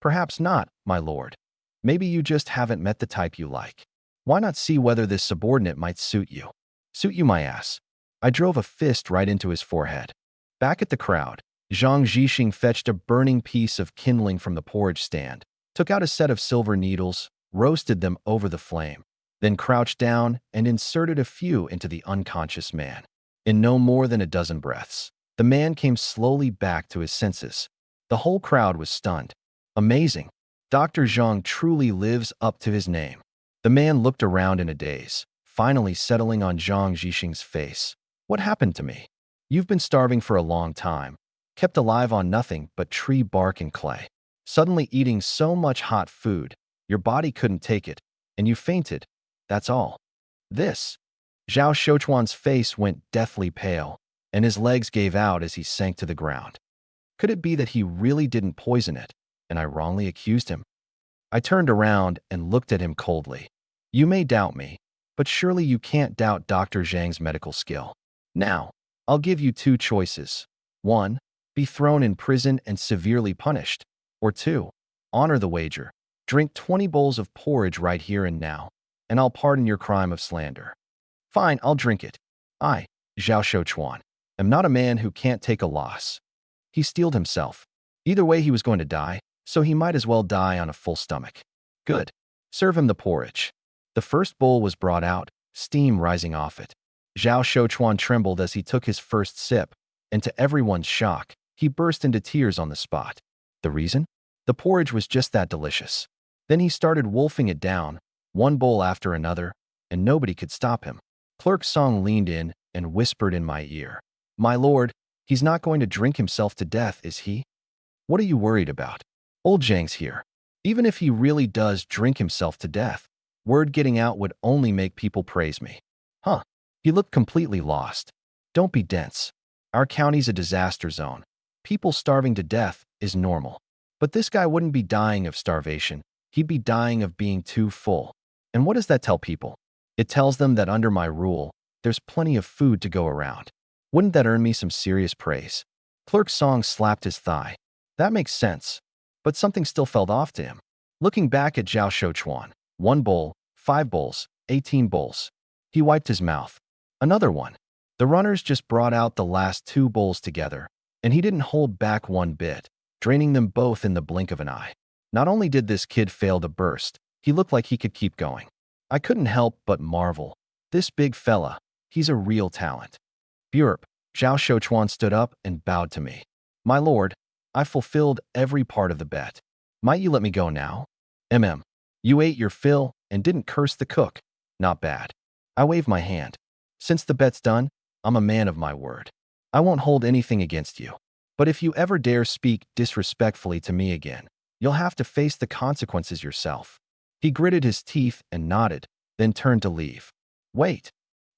Perhaps not, my lord. Maybe you just haven't met the type you like. Why not see whether this subordinate might suit you? Suit you, my ass. I drove a fist right into his forehead. Back at the crowd, Zhang Zhixing fetched a burning piece of kindling from the porridge stand, took out a set of silver needles, roasted them over the flame, then crouched down and inserted a few into the unconscious man. In no more than a dozen breaths, the man came slowly back to his senses. The whole crowd was stunned. Amazing. Dr. Zhang truly lives up to his name. The man looked around in a daze, finally settling on Zhang Zhixing's face. What happened to me? You've been starving for a long time, kept alive on nothing but tree bark and clay. Suddenly eating so much hot food, your body couldn't take it, and you fainted. That's all. This. Zhao Shouchuan's face went deathly pale, and his legs gave out as he sank to the ground. Could it be that he really didn't poison it, and I wrongly accused him? I turned around and looked at him coldly. You may doubt me, but surely you can't doubt Dr. Zhang's medical skill. Now, I'll give you two choices. 1. Be thrown in prison and severely punished. Or 2. Honor the wager. Drink 20 bowls of porridge right here and now, and I'll pardon your crime of slander. Fine, I'll drink it. I, Zhao Shouchuan, am not a man who can't take a loss. He steeled himself. Either way he was going to die, so he might as well die on a full stomach. Good. Serve him the porridge. The first bowl was brought out, steam rising off it. Zhao Shouchuan trembled as he took his first sip, and to everyone's shock, he burst into tears on the spot. The reason? The porridge was just that delicious. Then he started wolfing it down, one bowl after another, and nobody could stop him. Clerk Song leaned in and whispered in my ear, My lord, he's not going to drink himself to death, is he? What are you worried about? Old Zhang's here. Even if he really does drink himself to death, word getting out would only make people praise me. Huh. He looked completely lost. Don't be dense. Our county's a disaster zone. People starving to death is normal. But this guy wouldn't be dying of starvation. He'd be dying of being too full. And what does that tell people? It tells them that under my rule, there's plenty of food to go around. Wouldn't that earn me some serious praise? Clerk Song slapped his thigh. That makes sense. But something still felt off to him. Looking back at Zhao Shouchuan, 1 bowl, 5 bowls, 18 bowls. He wiped his mouth. Another one. The runners just brought out the last 2 bowls together, and he didn't hold back one bit, draining them both in the blink of an eye. Not only did this kid fail to burst, he looked like he could keep going. I couldn't help but marvel. This big fella, he's a real talent. Burp. Zhao Shouchuan stood up and bowed to me. My lord, I fulfilled every part of the bet. Might you let me go now? You ate your fill and didn't curse the cook. Not bad. I waved my hand. Since the bet's done, I'm a man of my word. I won't hold anything against you. But if you ever dare speak disrespectfully to me again, you'll have to face the consequences yourself. He gritted his teeth and nodded, then turned to leave. Wait.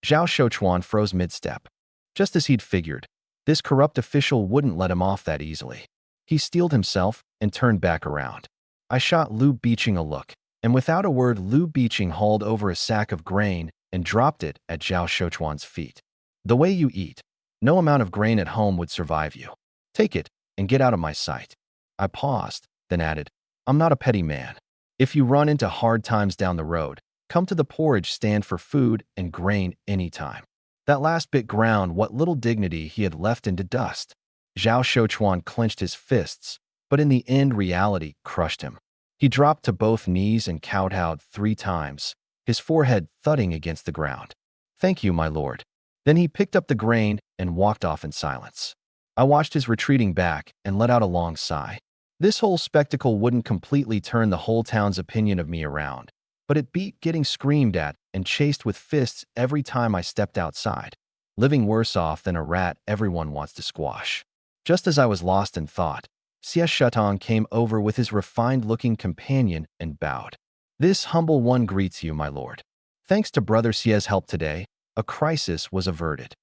Zhao Shouchuan froze mid-step. Just as he'd figured, this corrupt official wouldn't let him off that easily. He steeled himself and turned back around. I shot Liu Beeching a look, and without a word Liu Beeching hauled over a sack of grain and dropped it at Zhao Shouchuan's feet. The way you eat, no amount of grain at home would survive you. Take it and get out of my sight. I paused, then added, I'm not a petty man. If you run into hard times down the road, come to the porridge stand for food and grain anytime. That last bit ground what little dignity he had left into dust. Zhao Shouchuan clenched his fists, but in the end reality crushed him. He dropped to both knees and kowtowed 3 times, his forehead thudding against the ground. Thank you, my lord. Then he picked up the grain and walked off in silence. I watched his retreating back and let out a long sigh. This whole spectacle wouldn't completely turn the whole town's opinion of me around, but it beat getting screamed at and chased with fists every time I stepped outside, living worse off than a rat everyone wants to squash. Just as I was lost in thought, Xie Shutong came over with his refined-looking companion and bowed. This humble one greets you, my lord. Thanks to Brother Xie's help today, a crisis was averted.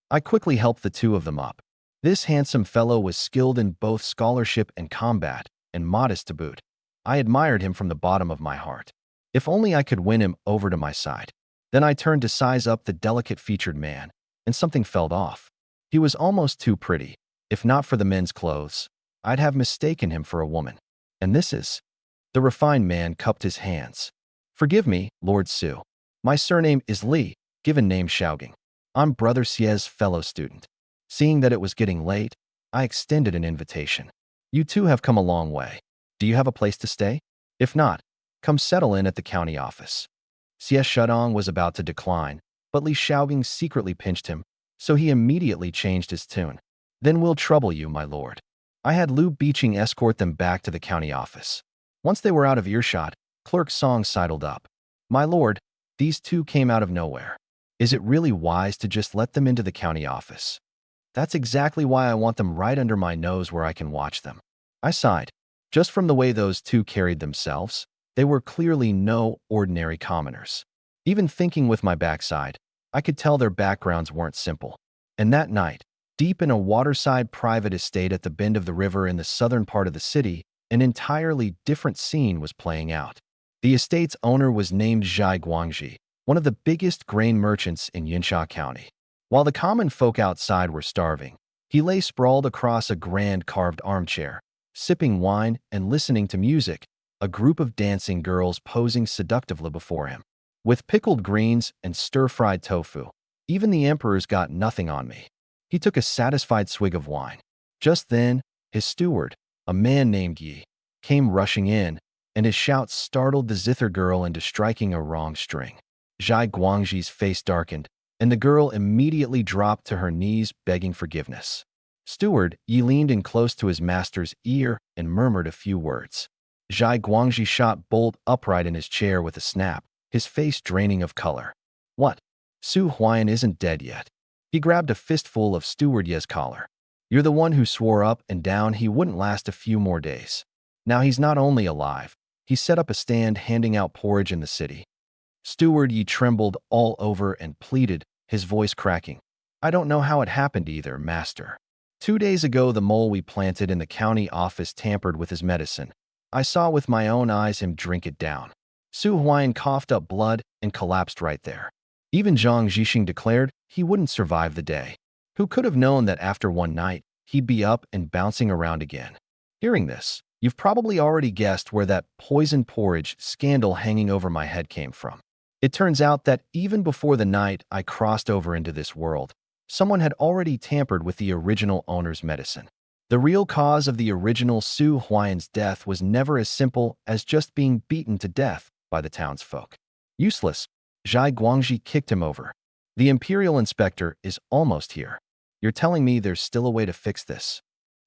I quickly helped the two of them up. This handsome fellow was skilled in both scholarship and combat, and modest to boot. I admired him from the bottom of my heart. If only I could win him over to my side. Then I turned to size up the delicate-featured man, and something fell off. He was almost too pretty. If not for the men's clothes, I'd have mistaken him for a woman. And this is... The refined man cupped his hands. Forgive me, Lord Su. My surname is Li, given name Xiaoging. I'm Brother Xie's fellow student. Seeing that it was getting late, I extended an invitation. You two have come a long way. Do you have a place to stay? If not, come settle in at the county office. Xie Shudong was about to decline, but Li Xiaoging secretly pinched him, so he immediately changed his tune. Then we'll trouble you, my lord. I had Lu Beeching escort them back to the county office. Once they were out of earshot, Clerk Song sidled up. My lord, these two came out of nowhere. Is it really wise to just let them into the county office? That's exactly why I want them right under my nose where I can watch them. I sighed. Just from the way those two carried themselves, they were clearly no ordinary commoners. Even thinking with my backside, I could tell their backgrounds weren't simple. And that night, deep in a waterside private estate at the bend of the river in the southern part of the city, an entirely different scene was playing out. The estate's owner was named Zhai Guangji, one of the biggest grain merchants in Yinsha County. While the common folk outside were starving, he lay sprawled across a grand carved armchair, sipping wine and listening to music, a group of dancing girls posing seductively before him. With pickled greens and stir-fried tofu, even the emperor's got nothing on me. He took a satisfied swig of wine. Just then, his steward, a man named Yi, came rushing in, and his shouts startled the zither girl into striking a wrong string. Zhai Guangji's face darkened, and the girl immediately dropped to her knees, begging forgiveness. Steward Yi leaned in close to his master's ear and murmured a few words. Zhai Guangji shot bolt upright in his chair with a snap, his face draining of color. What? Su Huayan isn't dead yet. He grabbed a fistful of Steward Ye's collar. You're the one who swore up and down he wouldn't last a few more days. Now he's not only alive, he set up a stand handing out porridge in the city. Steward Yi trembled all over and pleaded, his voice cracking. I don't know how it happened either, master. 2 days ago the mole we planted in the county office tampered with his medicine. I saw with my own eyes him drink it down. Su Huayan coughed up blood and collapsed right there. Even Zhang Zhixing declared he wouldn't survive the day. Who could have known that after one night, he'd be up and bouncing around again? Hearing this, you've probably already guessed where that poison porridge scandal hanging over my head came from. It turns out that even before the night I crossed over into this world, someone had already tampered with the original owner's medicine. The real cause of the original Su Huayan's death was never as simple as just being beaten to death by the townsfolk. Useless. Zhai Guangji kicked him over. The imperial inspector is almost here. You're telling me there's still a way to fix this?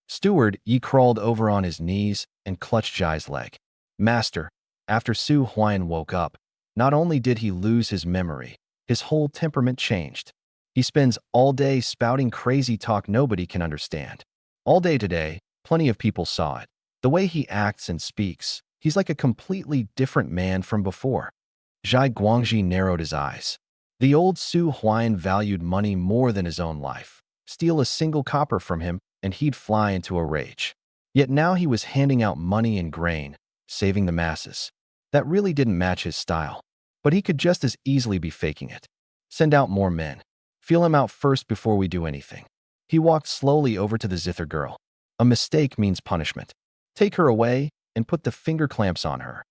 Steward Yi crawled over on his knees and clutched Zhai's leg. Master, after Su Huayan woke up, not only did he lose his memory, his whole temperament changed. He spends all day spouting crazy talk nobody can understand. All day today, plenty of people saw it. The way he acts and speaks, he's like a completely different man from before. Zhai Guangji narrowed his eyes. The old Su Huayan valued money more than his own life. Steal a single copper from him, and he'd fly into a rage. Yet now he was handing out money and grain, saving the masses. That really didn't match his style. But he could just as easily be faking it. Send out more men. Feel him out first before we do anything. He walked slowly over to the zither girl. A mistake means punishment. Take her away and put the finger clamps on her.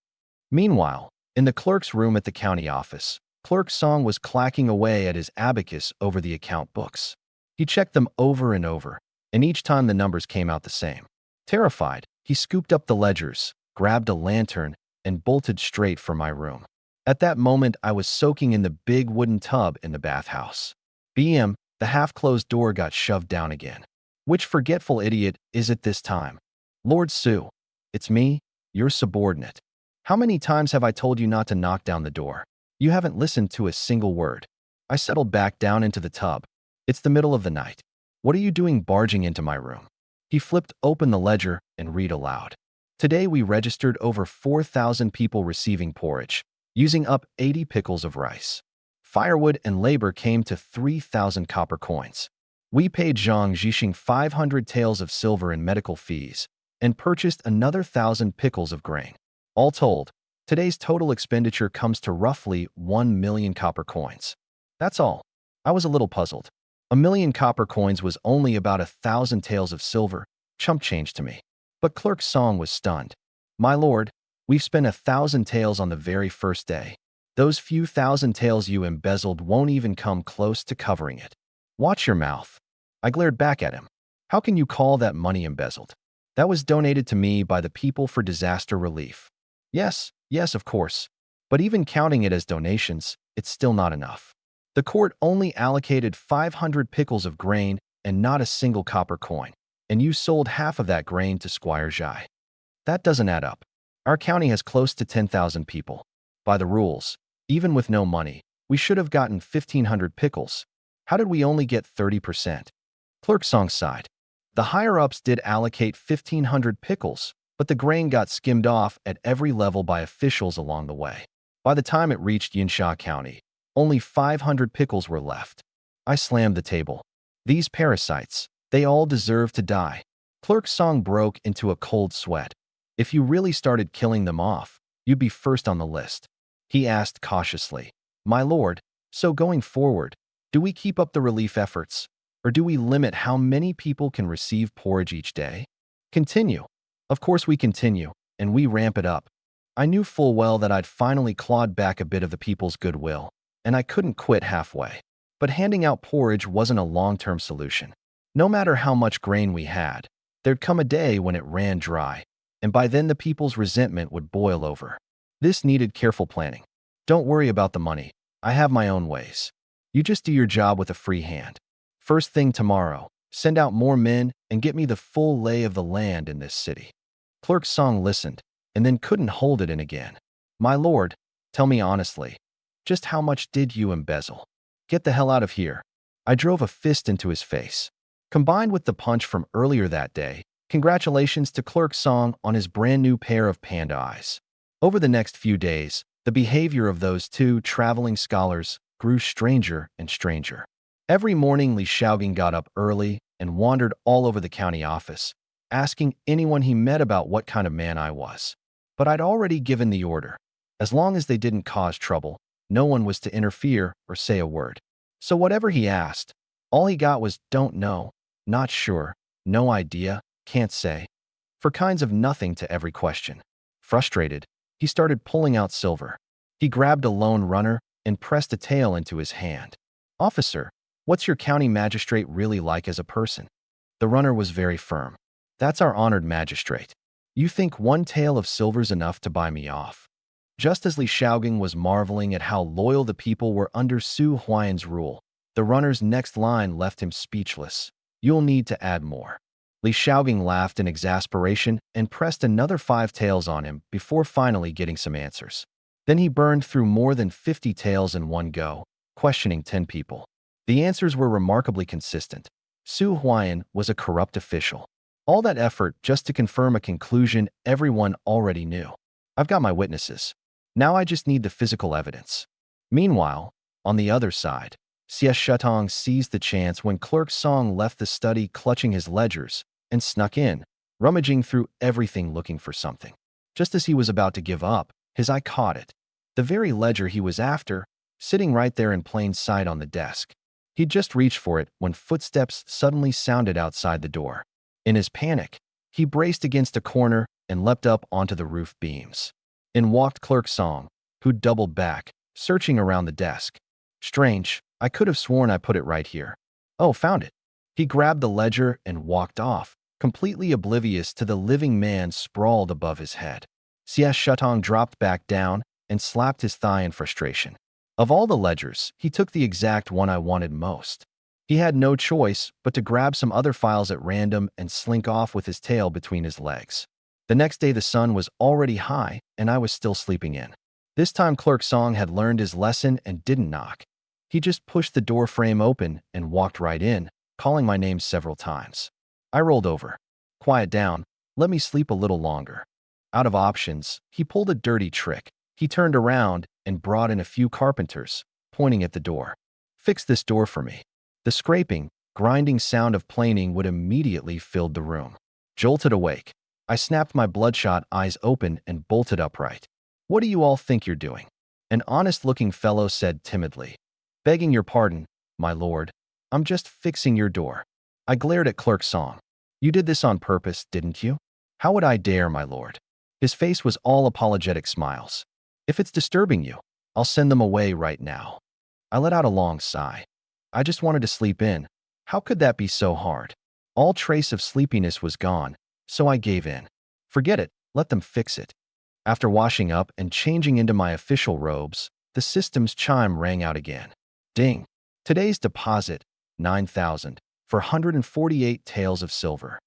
Meanwhile, in the clerk's room at the county office, Clerk Song was clacking away at his abacus over the account books. He checked them over and over, and each time the numbers came out the same. Terrified, he scooped up the ledgers, grabbed a lantern, and bolted straight for my room. At that moment, I was soaking in the big wooden tub in the bathhouse. BM, the half-closed door got shoved down again. Which forgetful idiot is it this time? Lord Su, it's me, your subordinate. How many times have I told you not to knock down the door? You haven't listened to a single word. I settled back down into the tub. It's the middle of the night. What are you doing barging into my room? He flipped open the ledger and read aloud. Today we registered over 4,000 people receiving porridge, using up 80 pickles of rice. Firewood and labor came to 3,000 copper coins. We paid Zhang Zhixing 500 taels of silver in medical fees and purchased another 1,000 pickles of grain. All told, today's total expenditure comes to roughly 1 million copper coins. That's all. I was a little puzzled. 1 million copper coins was only about 1,000 taels of silver, chump change to me. But Clerk Song was stunned. My lord, we've spent 1,000 taels on the very first day. Those few thousand taels you embezzled won't even come close to covering it. Watch your mouth. I glared back at him. How can you call that money embezzled? That was donated to me by the people for disaster relief. Yes, of course. But even counting it as donations, it's still not enough. The court only allocated 500 pickles of grain and not a single copper coin, and you sold half of that grain to Squire Zhai. That doesn't add up. Our county has close to 10,000 people. By the rules, even with no money, we should have gotten 1,500 pickles. How did we only get 30%? Clerk Song sighed. The higher-ups did allocate 1,500 pickles, but the grain got skimmed off at every level by officials along the way. By the time it reached Yinsha County, only 500 pickles were left. I slammed the table. These parasites, they all deserve to die. Clerk Song broke into a cold sweat. If you really started killing them off, you'd be first on the list. He asked cautiously, My lord, so going forward, do we keep up the relief efforts? Or do we limit how many people can receive porridge each day? Continue. Of course we continue, and we ramp it up. I knew full well that I'd finally clawed back a bit of the people's goodwill, and I couldn't quit halfway. But handing out porridge wasn't a long-term solution. No matter how much grain we had, there'd come a day when it ran dry, and by then the people's resentment would boil over. This needed careful planning. Don't worry about the money. I have my own ways. You just do your job with a free hand. First thing tomorrow, send out more men and get me the full lay of the land in this city. Clerk Song listened, and then couldn't hold it in again. My lord, tell me honestly, just how much did you embezzle? Get the hell out of here. I drove a fist into his face. Combined with the punch from earlier that day, congratulations to Clerk Song on his brand new pair of panda eyes. Over the next few days, the behavior of those two traveling scholars grew stranger and stranger. Every morning Li Shaoging got up early and wandered all over the county office, asking anyone he met about what kind of man I was. But I'd already given the order. As long as they didn't cause trouble, no one was to interfere or say a word. So whatever he asked, all he got was don't know, not sure, no idea, can't say. For kinds of nothing to every question. Frustrated, he started pulling out silver. He grabbed a lone runner and pressed a tael into his hand. Officer, what's your county magistrate really like as a person? The runner was very firm. That's our honored magistrate. You think 1 tael of silver's enough to buy me off? Just as Li Shaoging was marveling at how loyal the people were under Su Huayan's rule, the runner's next line left him speechless. You'll need to add more. Li Shaoging laughed in exasperation and pressed another 5 taels on him before finally getting some answers. Then he burned through more than 50 taels in one go, questioning 10 people. The answers were remarkably consistent. Su Huayan was a corrupt official. All that effort just to confirm a conclusion everyone already knew. I've got my witnesses. Now I just need the physical evidence. Meanwhile, on the other side, Xie Shutong seized the chance when Clerk Song left the study clutching his ledgers and snuck in, rummaging through everything looking for something. Just as he was about to give up, his eye caught it. The very ledger he was after, sitting right there in plain sight on the desk. He'd just reached for it when footsteps suddenly sounded outside the door. In his panic, he braced against a corner and leapt up onto the roof beams. In walked Clerk Song, who doubled back, searching around the desk. Strange, I could have sworn I put it right here. Oh, found it. He grabbed the ledger and walked off, completely oblivious to the living man sprawled above his head. Xie Shutong dropped back down and slapped his thigh in frustration. Of all the ledgers, he took the exact one I wanted most. He had no choice but to grab some other files at random and slink off with his tail between his legs. The next day the sun was already high and I was still sleeping in. This time Clerk Song had learned his lesson and didn't knock. He just pushed the door frame open and walked right in, calling my name several times. I rolled over. Quiet down. Let me sleep a little longer. Out of options, he pulled a dirty trick. He turned around and brought in a few carpenters, pointing at the door. Fix this door for me. The scraping, grinding sound of planing would immediately filled the room. Jolted awake, I snapped my bloodshot eyes open and bolted upright. What do you all think you're doing? An honest-looking fellow said timidly. Begging your pardon, my lord. I'm just fixing your door. I glared at Clerk Song. You did this on purpose, didn't you? How would I dare, my lord? His face was all apologetic smiles. If it's disturbing you, I'll send them away right now. I let out a long sigh. I just wanted to sleep in. How could that be so hard? All trace of sleepiness was gone, so I gave in. Forget it, let them fix it. After washing up and changing into my official robes, the system's chime rang out again. Ding! Today's deposit, 9,000, for 148 taels of silver.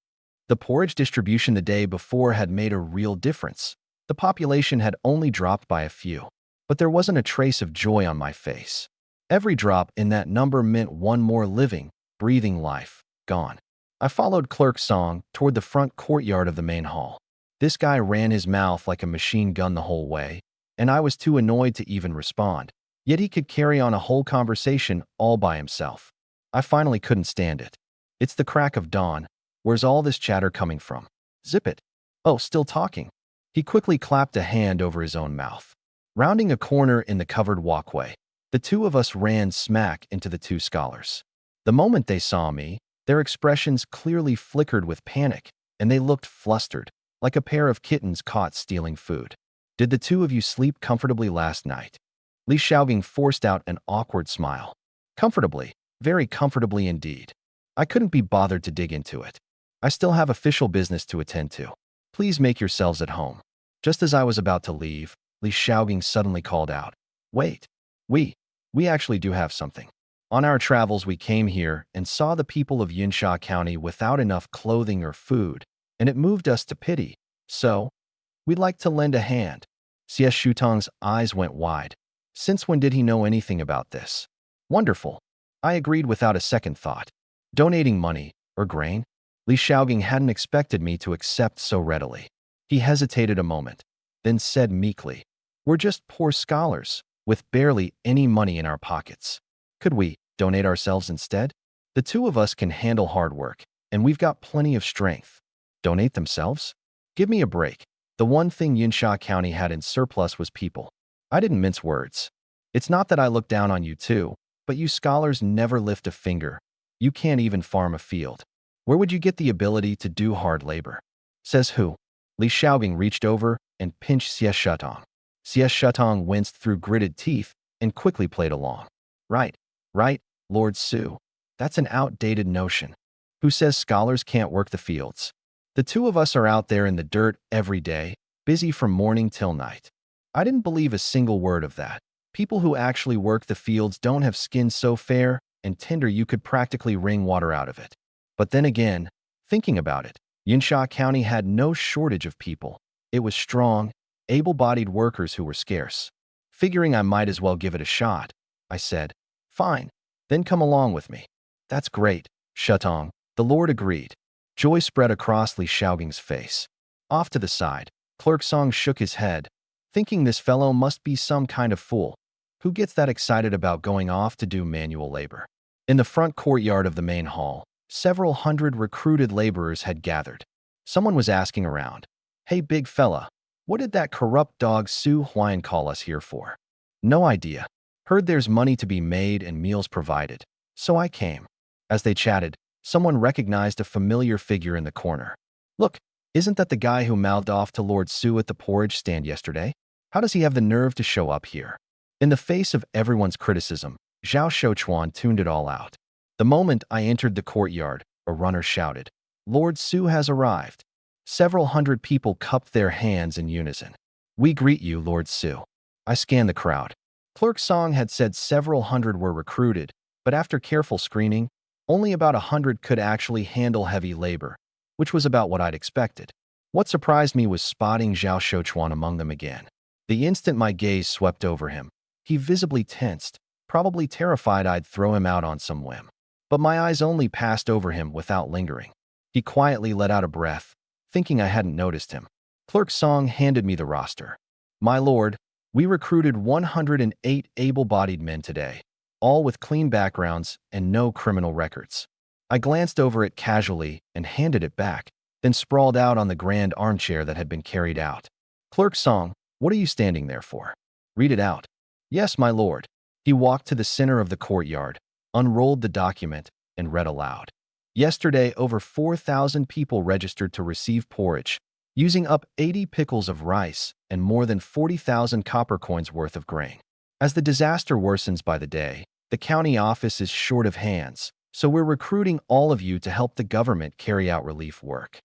The porridge distribution the day before had made a real difference. The population had only dropped by a few, but there wasn't a trace of joy on my face. Every drop in that number meant one more living, breathing life, gone. I followed Clerk Song toward the front courtyard of the main hall. This guy ran his mouth like a machine gun the whole way, and I was too annoyed to even respond. Yet he could carry on a whole conversation all by himself. I finally couldn't stand it. It's the crack of dawn. Where's all this chatter coming from? Zip it. Oh, still talking. He quickly clapped a hand over his own mouth. Rounding a corner in the covered walkway, the two of us ran smack into the two scholars. The moment they saw me, their expressions clearly flickered with panic, and they looked flustered, like a pair of kittens caught stealing food. Did the two of you sleep comfortably last night? Li Xiaogang forced out an awkward smile. Comfortably, very comfortably indeed. I couldn't be bothered to dig into it. I still have official business to attend to. Please make yourselves at home. Just as I was about to leave, Li Xiaogang suddenly called out. Wait. We actually do have something. On our travels we came here and saw the people of Yunsha County without enough clothing or food, and it moved us to pity. So, we'd like to lend a hand. Xie Shutong's eyes went wide. Since when did he know anything about this? Wonderful. I agreed without a second thought. Donating money, or grain? Li Xiaogang hadn't expected me to accept so readily. He hesitated a moment, then said meekly, We're just poor scholars, with barely any money in our pockets. Could we donate ourselves instead? The two of us can handle hard work, and we've got plenty of strength. Donate themselves? Give me a break. The one thing Yunsha County had in surplus was people. I didn't mince words. It's not that I look down on you too, but you scholars never lift a finger. You can't even farm a field. Where would you get the ability to do hard labor? Says who? Li Xiaogang reached over and pinched Xie Shutong. Xie Shutong winced through gritted teeth and quickly played along. Right, Lord Su. That's an outdated notion. Who says scholars can't work the fields? The two of us are out there in the dirt every day, busy from morning till night. I didn't believe a single word of that. People who actually work the fields don't have skin so fair and tender you could practically wring water out of it. But then again, thinking about it, Yunsha County had no shortage of people. It was strong, able-bodied workers who were scarce. Figuring I might as well give it a shot, I said, Fine, then come along with me. That's great, Shutong, the Lord agreed. Joy spread across Li Xiaogang's face. Off to the side, Clerk Song shook his head, thinking this fellow must be some kind of fool. Who gets that excited about going off to do manual labor? In the front courtyard of the main hall, several hundred recruited laborers had gathered. Someone was asking around, Hey big fella, what did that corrupt dog Su Huan call us here for? No idea. Heard there's money to be made and meals provided, so I came. As they chatted, someone recognized a familiar figure in the corner. Look, isn't that the guy who mouthed off to Lord Su at the porridge stand yesterday? How does he have the nerve to show up here? In the face of everyone's criticism, Zhao Shouchuan tuned it all out. The moment I entered the courtyard, a runner shouted, Lord Su has arrived. Several hundred people cupped their hands in unison. We greet you, Lord Su. I scanned the crowd. Clerk Song had said several hundred were recruited, but after careful screening, only about 100 could actually handle heavy labor, which was about what I'd expected. What surprised me was spotting Zhao Shouchuan among them again. The instant my gaze swept over him, he visibly tensed, probably terrified I'd throw him out on some whim. But my eyes only passed over him without lingering. He quietly let out a breath, thinking I hadn't noticed him. Clerk Song handed me the roster. My lord, we recruited 108 able-bodied men today, all with clean backgrounds and no criminal records. I glanced over it casually and handed it back, then sprawled out on the grand armchair that had been carried out. Clerk Song, what are you standing there for? Read it out. Yes, my lord. He walked to the center of the courtyard, unrolled the document, and read aloud. Yesterday, over 4,000 people registered to receive porridge, using up 80 pickles of rice and more than 40,000 copper coins worth of grain. As the disaster worsens by the day, the county office is short of hands, so we're recruiting all of you to help the government carry out relief work.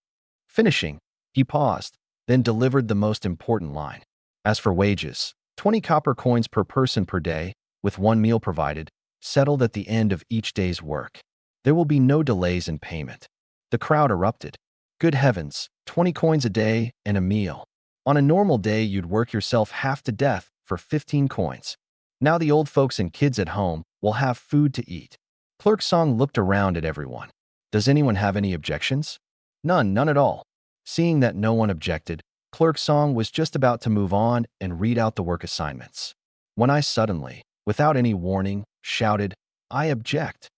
Finishing, he paused, then delivered the most important line. As for wages, 20 copper coins per person per day, with one meal provided, settled at the end of each day's work. There will be no delays in payment. The crowd erupted. Good heavens, 20 coins a day and a meal. On a normal day, you'd work yourself half to death for 15 coins. Now the old folks and kids at home will have food to eat. Clerk Song looked around at everyone. Does anyone have any objections? None at all. Seeing that no one objected, Clerk Song was just about to move on and read out the work assignments, when I suddenly, without any warning, shouted, I object.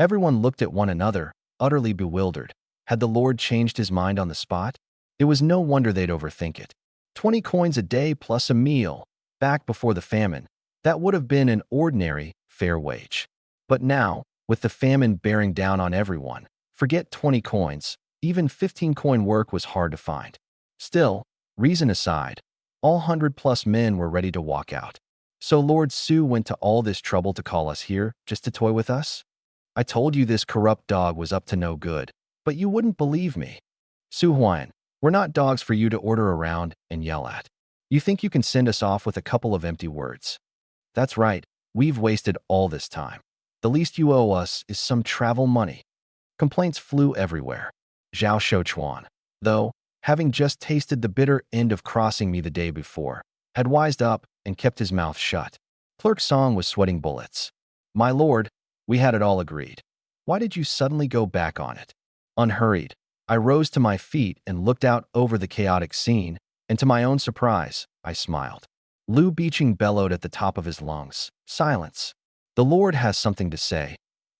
Everyone looked at one another, utterly bewildered. Had the Lord changed his mind on the spot? It was no wonder they'd overthink it. 20 coins a day plus a meal, back before the famine, that would have been an ordinary, fair wage. But now, with the famine bearing down on everyone, forget 20 coins, even 15-coin work was hard to find. Still, reason aside, all 100-plus men were ready to walk out. So Lord Su went to all this trouble to call us here, just to toy with us? I told you this corrupt dog was up to no good, but you wouldn't believe me. Su Huan, we're not dogs for you to order around and yell at. You think you can send us off with a couple of empty words? That's right, we've wasted all this time. The least you owe us is some travel money. Complaints flew everywhere. Zhao Shouchuan, though, having just tasted the bitter end of crossing me the day before, had wised up and kept his mouth shut. Clerk Song was sweating bullets. My lord, we had it all agreed. Why did you suddenly go back on it? Unhurried, I rose to my feet and looked out over the chaotic scene, and to my own surprise, I smiled. Liu Beeching bellowed at the top of his lungs. Silence. The Lord has something to say.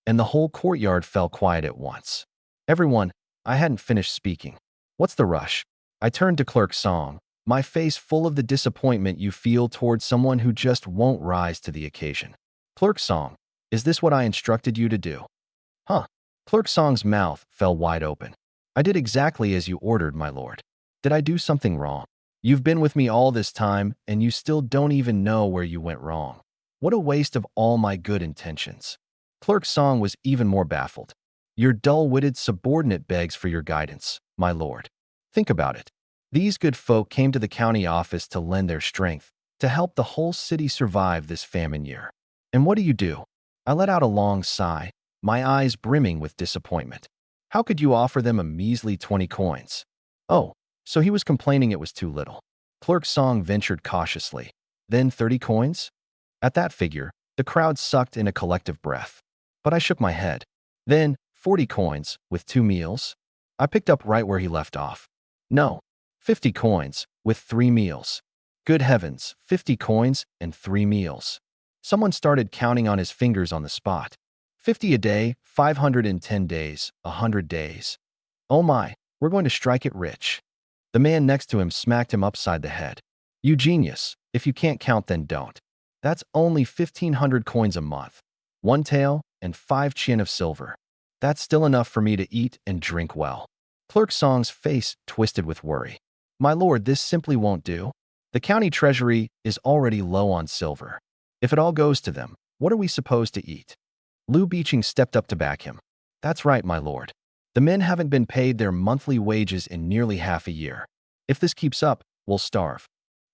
And the whole courtyard fell quiet at once. Everyone, I hadn't finished speaking. What's the rush? I turned to Clerk Song, my face full of the disappointment you feel towards someone who just won't rise to the occasion. Clerk Song, is this what I instructed you to do? Huh. Clerk Song's mouth fell wide open. I did exactly as you ordered, my lord. Did I do something wrong? You've been with me all this time, and you still don't even know where you went wrong. What a waste of all my good intentions. Clerk Song was even more baffled. Your dull-witted subordinate begs for your guidance, my lord. Think about it. These good folk came to the county office to lend their strength, to help the whole city survive this famine year. And what do? I let out a long sigh, my eyes brimming with disappointment. How could you offer them a measly 20 coins? Oh, so he was complaining it was too little. Clerk Song ventured cautiously. Then 30 coins? At that figure, the crowd sucked in a collective breath. But I shook my head. Then, 40 coins, with 2 meals? I picked up right where he left off. No, 50 coins, with 3 meals. Good heavens, 50 coins and 3 meals. Someone started counting on his fingers on the spot. 50 a day, 510 days, 100 days. Oh my, we're going to strike it rich. The man next to him smacked him upside the head. You genius, if you can't count then don't. That's only 1,500 coins a month. 1 tael and 5 chin of silver. That's still enough for me to eat and drink well. Clerk Song's face twisted with worry. My lord, this simply won't do. The county treasury is already low on silver. If it all goes to them, what are we supposed to eat? Liu Beeching stepped up to back him. That's right, my lord. The men haven't been paid their monthly wages in nearly half a year. If this keeps up, we'll starve.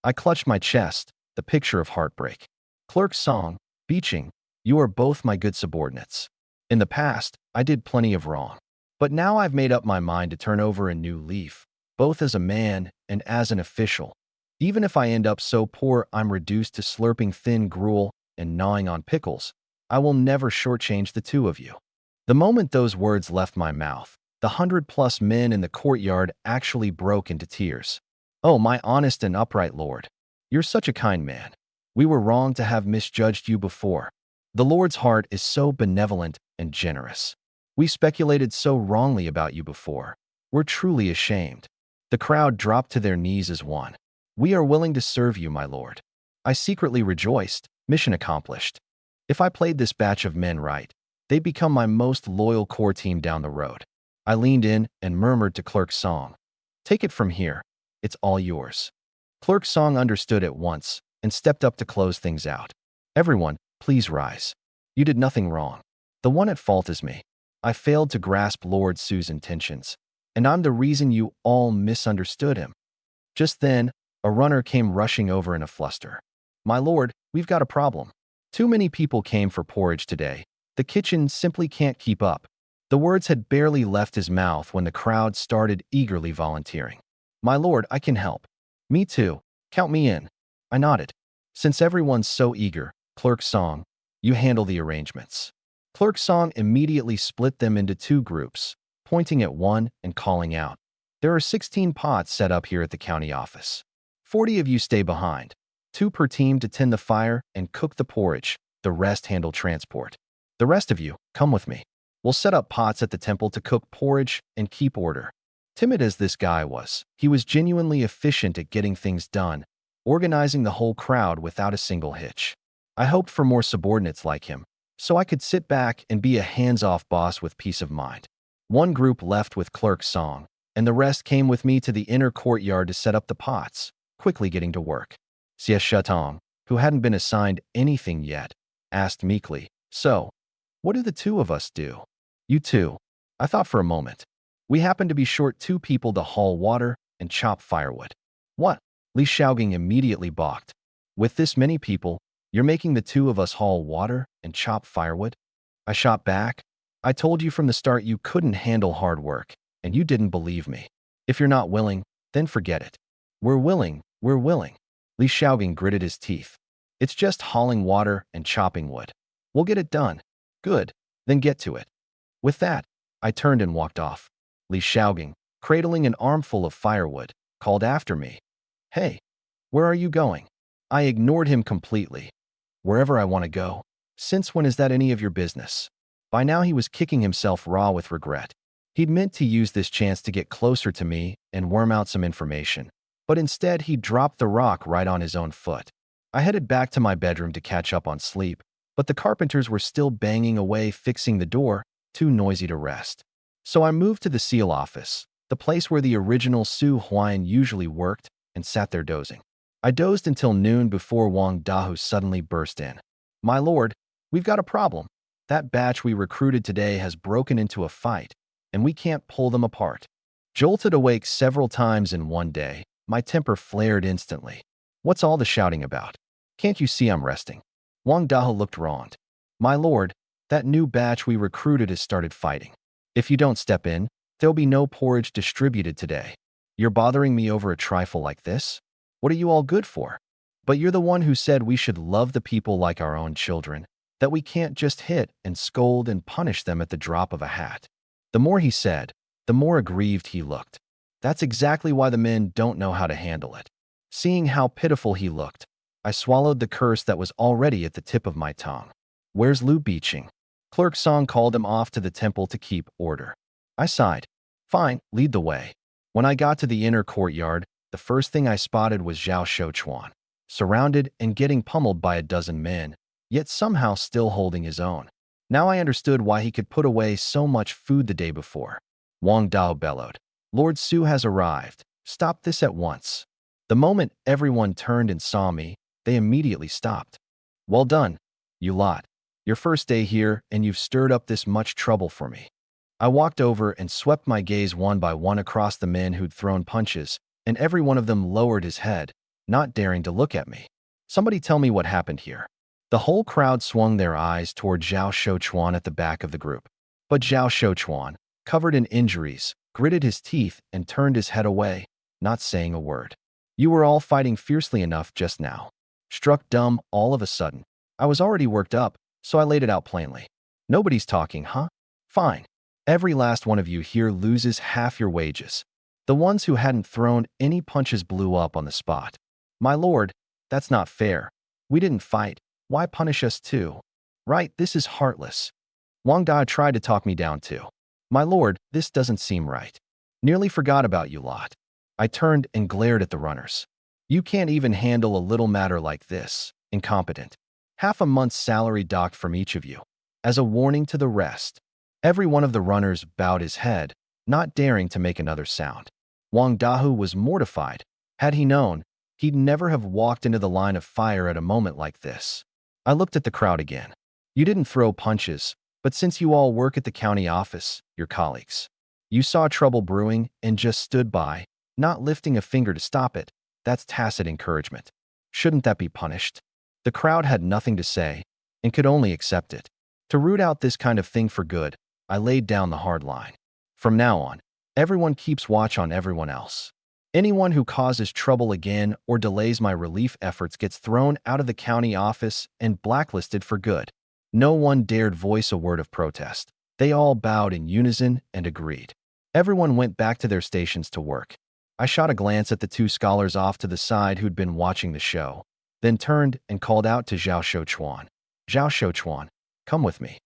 I clutched my chest, the picture of heartbreak. Clerk Song, Beeching, you are both my good subordinates. In the past, I did plenty of wrong. But now I've made up my mind to turn over a new leaf, both as a man and as an official. Even if I end up so poor I'm reduced to slurping thin gruel and gnawing on pickles, I will never shortchange the two of you. The moment those words left my mouth, The 100+ men in the courtyard actually broke into tears. "Oh, my honest and upright lord. You're such a kind man. We were wrong to have misjudged you before. The Lord's heart is so benevolent and generous. We speculated so wrongly about you before. We're truly ashamed." The crowd dropped to their knees as one. "We are willing to serve you, my lord." I secretly rejoiced. Mission accomplished. If I played this batch of men right, they'd become my most loyal core team down the road. I leaned in and murmured to Clerk Song, "Take it from here. It's all yours." Clerk Song understood at once and stepped up to close things out. "Everyone, please rise. You did nothing wrong. The one at fault is me. I failed to grasp Lord Su's intentions, and I'm the reason you all misunderstood him." Just then, a runner came rushing over in a fluster. "My lord, we've got a problem. Too many people came for porridge today. The kitchen simply can't keep up." The words had barely left his mouth when the crowd started eagerly volunteering. "My lord, I can help." "Me too. Count me in." I nodded. "Since everyone's so eager, Clerk Song, you handle the arrangements." Clerk Song immediately split them into two groups, pointing at one and calling out, "There are 16 pots set up here at the county office. 40 of you stay behind, 2 per team to tend the fire and cook the porridge. The rest handle transport. The rest of you, come with me. We'll set up pots at the temple to cook porridge and keep order." Timid as this guy was, he was genuinely efficient at getting things done, organizing the whole crowd without a single hitch. I hoped for more subordinates like him, so I could sit back and be a hands-off boss with peace of mind. One group left with Clerk Song, and the rest came with me to the inner courtyard to set up the pots, quickly getting to work. Xie Shutong, who hadn't been assigned anything yet, asked meekly, "So, what do the two of us do?" "You two." I thought for a moment. "We happen to be short 2 people to haul water and chop firewood." "What?" Li Xiaoging immediately balked. "With this many people, you're making the 2 of us haul water and chop firewood?" I shot back. "I told you from the start you couldn't handle hard work, and you didn't believe me. If you're not willing, then forget it." We're willing. Li Xiaoging gritted his teeth. "It's just hauling water and chopping wood. We'll get it done." "Good. Then get to it." With that, I turned and walked off. Li Xiaoging, cradling an armful of firewood, called after me, "Hey, where are you going?" I ignored him completely. "Wherever I want to go. Since when is that any of your business?" By now he was kicking himself raw with regret. He'd meant to use this chance to get closer to me and worm out some information, but instead he dropped the rock right on his own foot. I headed back to my bedroom to catch up on sleep, but the carpenters were still banging away fixing the door, too noisy to rest. So I moved to the seal office, the place where the original Su Huan usually worked, and sat there dozing. I dozed until noon before Wang Dahu suddenly burst in. "My lord, we've got a problem. That batch we recruited today has broken into a fight, and we can't pull them apart." Jolted awake several times in one day, my temper flared instantly. "What's all the shouting about? Can't you see I'm resting?" Wang Dahu looked wronged. "My lord, that new batch we recruited has started fighting. If you don't step in, there'll be no porridge distributed today. You're bothering me over a trifle like this? What are you all good for? But you're the one who said we should love the people like our own children, that we can't just hit and scold and punish them at the drop of a hat." The more he said, the more aggrieved he looked. That's exactly why the men don't know how to handle it. Seeing how pitiful he looked, I swallowed the curse that was already at the tip of my tongue. "Where's Lu Biqing?" Clerk Song called him off to the temple to keep order. I sighed. "Fine, lead the way." When I got to the inner courtyard, the first thing I spotted was Zhao Shouchuan, surrounded and getting pummeled by a dozen men, yet somehow still holding his own. Now I understood why he could put away so much food the day before. Wang Dao bellowed, "Lord Su has arrived. Stop this at once." The moment everyone turned and saw me, they immediately stopped. "Well done, you lot. Your first day here, and you've stirred up this much trouble for me." I walked over and swept my gaze one by one across the men who'd thrown punches, and every one of them lowered his head, not daring to look at me. "Somebody tell me what happened here." The whole crowd swung their eyes toward Zhao Shouchuan at the back of the group. But Zhao Shouchuan, covered in injuries, gritted his teeth and turned his head away, not saying a word. "You were all fighting fiercely enough just now." Struck dumb all of a sudden. I was already worked up, so I laid it out plainly. "Nobody's talking, huh? Fine. Every last one of you here loses half your wages. The ones who hadn't thrown any punches blew up on the spot. My lord, that's not fair. We didn't fight. Why punish us too? Right, this is heartless. Wang Da tried to talk me down too. My lord, this doesn't seem right. Nearly forgot about you lot. I turned and glared at the runners. You can't even handle a little matter like this. Incompetent. Half a month's salary docked from each of you. As a warning to the rest. Every one of the runners bowed his head, not daring to make another sound. Wang Dahu was mortified. Had he known, he'd never have walked into the line of fire at a moment like this. I looked at the crowd again. You didn't throw punches, but since you all work at the county office, your colleagues, you saw trouble brewing and just stood by, not lifting a finger to stop it. That's tacit encouragement. Shouldn't that be punished? The crowd had nothing to say and could only accept it. To root out this kind of thing for good, I laid down the hard line. From now on, everyone keeps watch on everyone else. Anyone who causes trouble again or delays my relief efforts gets thrown out of the county office and blacklisted for good. No one dared voice a word of protest. They all bowed in unison and agreed. Everyone went back to their stations to work. I shot a glance at the two scholars off to the side who'd been watching the show, then turned and called out to Zhao Shouchuan. Zhao Shouchuan, come with me.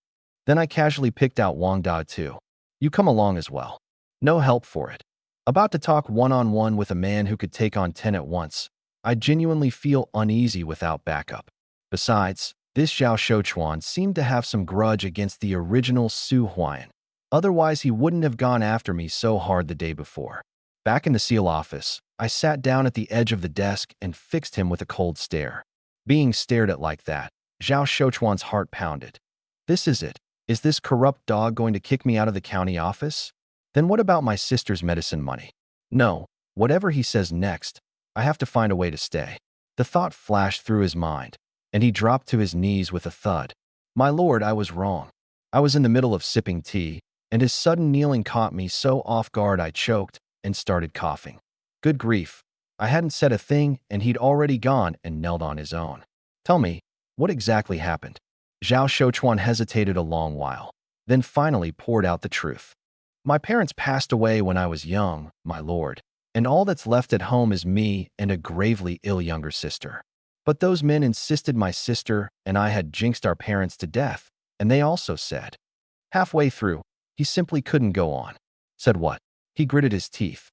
Then I casually picked out Wang Da too. You come along as well. No help for it. About to talk one-on-one with a man who could take on 10 at once, I genuinely feel uneasy without backup. Besides, this Zhao Shouchuan seemed to have some grudge against the original Su Huayan. Otherwise, he wouldn't have gone after me so hard the day before. Back in the seal office, I sat down at the edge of the desk and fixed him with a cold stare. Being stared at like that, Zhao Shouchuan's heart pounded. This is it. Is this corrupt dog going to kick me out of the county office? Then what about my sister's medicine money? No, whatever he says next, I have to find a way to stay. The thought flashed through his mind, and he dropped to his knees with a thud. My lord, I was wrong. I was in the middle of sipping tea, and his sudden kneeling caught me so off guard I choked and started coughing. Good grief. I hadn't said a thing, and he'd already gone and knelt on his own. Tell me, what exactly happened? Zhao Shouchuan hesitated a long while, then finally poured out the truth. My parents passed away when I was young, my lord, and all that's left at home is me and a gravely ill younger sister. But those men insisted my sister and I had jinxed our parents to death, and they also said. Halfway through, he simply couldn't go on. Said what? He gritted his teeth.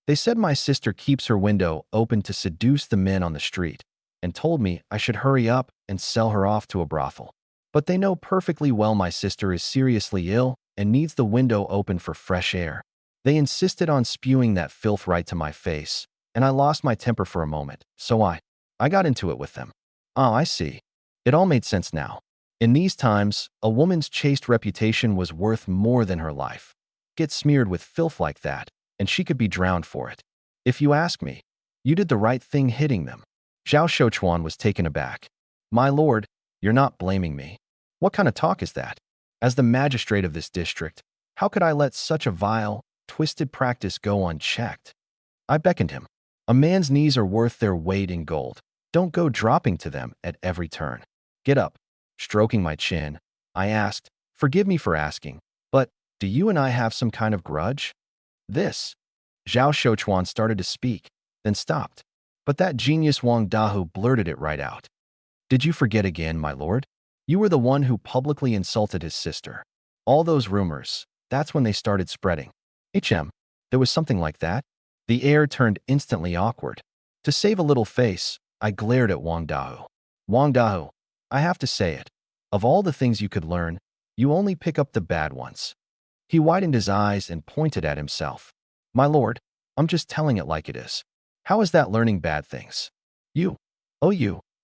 They said my sister keeps her window open to seduce the men on the street, and told me I should hurry up and sell her off to a brothel. But they know perfectly well my sister is seriously ill and needs the window open for fresh air. They insisted on spewing that filth right to my face, and I lost my temper for a moment, so I got into it with them. Ah, I see. It all made sense now. In these times, a woman's chaste reputation was worth more than her life. Get smeared with filth like that, and she could be drowned for it. If you ask me, you did the right thing hitting them. Zhao Shouchuan was taken aback. My lord, you're not blaming me. What kind of talk is that? As the magistrate of this district, how could I let such a vile, twisted practice go unchecked? I beckoned him. A man's knees are worth their weight in gold. Don't go dropping to them at every turn. Get up. Stroking my chin, I asked, forgive me for asking, but do you and I have some kind of grudge? This. Zhao Shouchuan started to speak, then stopped. But that genius Wang Dahu blurted it right out. Did you forget again, my lord? You were the one who publicly insulted his sister. All those rumors, that's when they started spreading. There was something like that? The air turned instantly awkward. To save a little face, I glared at Wang Dahu. Wang Dahu, I have to say it. Of all the things you could learn, you only pick up the bad ones. He widened his eyes and pointed at himself. My lord, I'm just telling it like it is. How is that learning bad things? You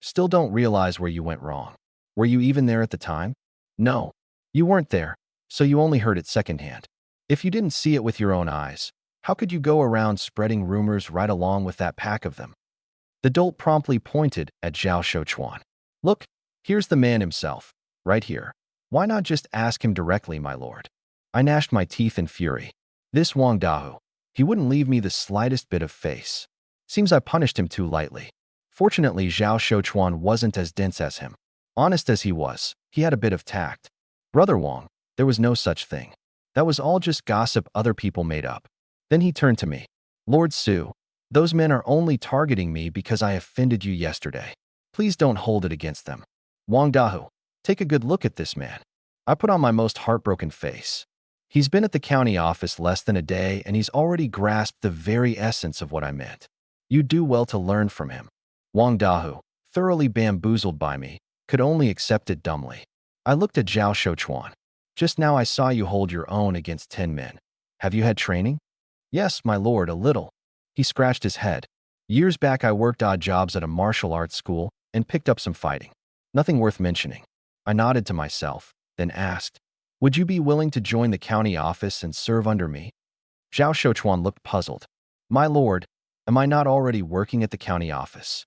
still don't realize where you went wrong. Were you even there at the time? No, you weren't there, so you only heard it secondhand. If you didn't see it with your own eyes, how could you go around spreading rumors right along with that pack of them? The dolt promptly pointed at Zhao Shouchuan. Look, here's the man himself, right here. Why not just ask him directly, my lord? I gnashed my teeth in fury. This Wang Dahu, he wouldn't leave me the slightest bit of face. Seems I punished him too lightly. Fortunately, Zhao Shouchuan wasn't as dense as him. Honest as he was, he had a bit of tact. Brother Wang, there was no such thing. That was all just gossip other people made up. Then he turned to me. Lord Su, those men are only targeting me because I offended you yesterday. Please don't hold it against them. Wang Dahu, take a good look at this man. I put on my most heartbroken face. He's been at the county office less than a day and he's already grasped the very essence of what I meant. You do well to learn from him. Wang Dahu, thoroughly bamboozled by me, could only accept it dumbly. I looked at Zhao Shouchuan. Just now I saw you hold your own against 10 men. Have you had training? Yes, my lord, a little. He scratched his head. Years back I worked odd jobs at a martial arts school and picked up some fighting. Nothing worth mentioning. I nodded to myself, then asked, would you be willing to join the county office and serve under me? Zhao Shouchuan looked puzzled. My lord, am I not already working at the county office?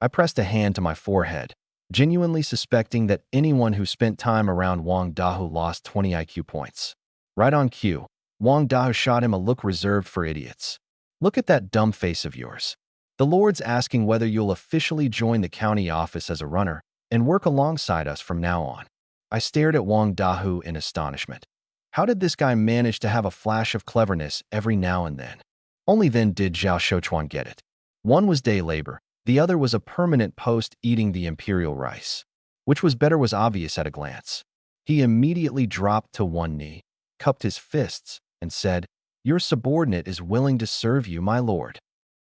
I pressed a hand to my forehead, genuinely suspecting that anyone who spent time around Wang Dahu lost 20 IQ points. Right on cue, Wang Dahu shot him a look reserved for idiots. Look at that dumb face of yours. The Lord's asking whether you'll officially join the county office as a runner and work alongside us from now on. I stared at Wang Dahu in astonishment. How did this guy manage to have a flash of cleverness every now and then? Only then did Zhao Shouchuan get it. One was day labor, the other was a permanent post eating the imperial rice. Which was better was obvious at a glance. He immediately dropped to one knee, cupped his fists, and said, your subordinate is willing to serve you, my lord.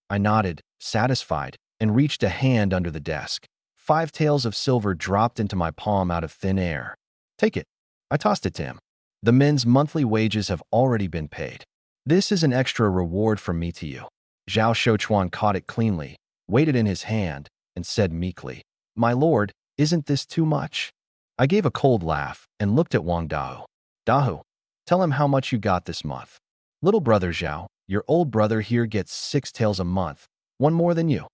I nodded, satisfied, and reached a hand under the desk. 5 taels of silver dropped into my palm out of thin air. Take it. I tossed it to him. The men's monthly wages have already been paid. This is an extra reward from me to you. Zhao Shouchuan caught it cleanly, weighed it in his hand, and said meekly, my lord, isn't this too much? I gave a cold laugh and looked at Wang Dahu. Dahu, tell him how much you got this month. Little brother Zhao, your old brother here gets 6 taels a month, one more than you.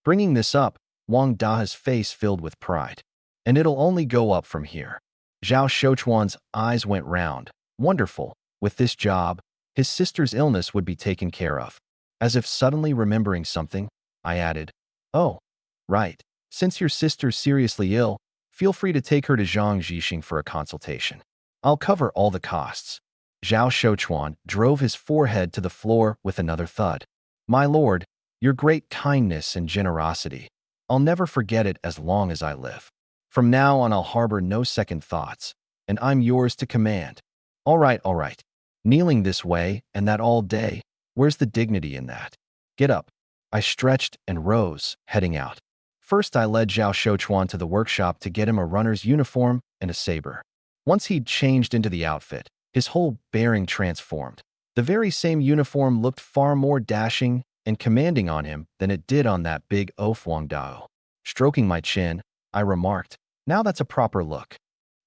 Bringing this up, Wang Dahu's face filled with pride. And it'll only go up from here. Zhao Shouchuan's eyes went round. Wonderful. With this job, his sister's illness would be taken care of. As if suddenly remembering something, I added, oh, right. Since your sister's seriously ill, feel free to take her to Zhang Zhixing for a consultation. I'll cover all the costs. Zhao Shouchuan drove his forehead to the floor with another thud. My lord, your great kindness and generosity. I'll never forget it as long as I live. From now on I'll harbor no second thoughts, and I'm yours to command. All right. Kneeling this way and that all day, where's the dignity in that? Get up. I stretched and rose, heading out. First I led Zhao Shouchuan to the workshop to get him a runner's uniform and a saber. Once he'd changed into the outfit, his whole bearing transformed. The very same uniform looked far more dashing and commanding on him than it did on that big oaf Wang Dao. Stroking my chin, I remarked, now that's a proper look.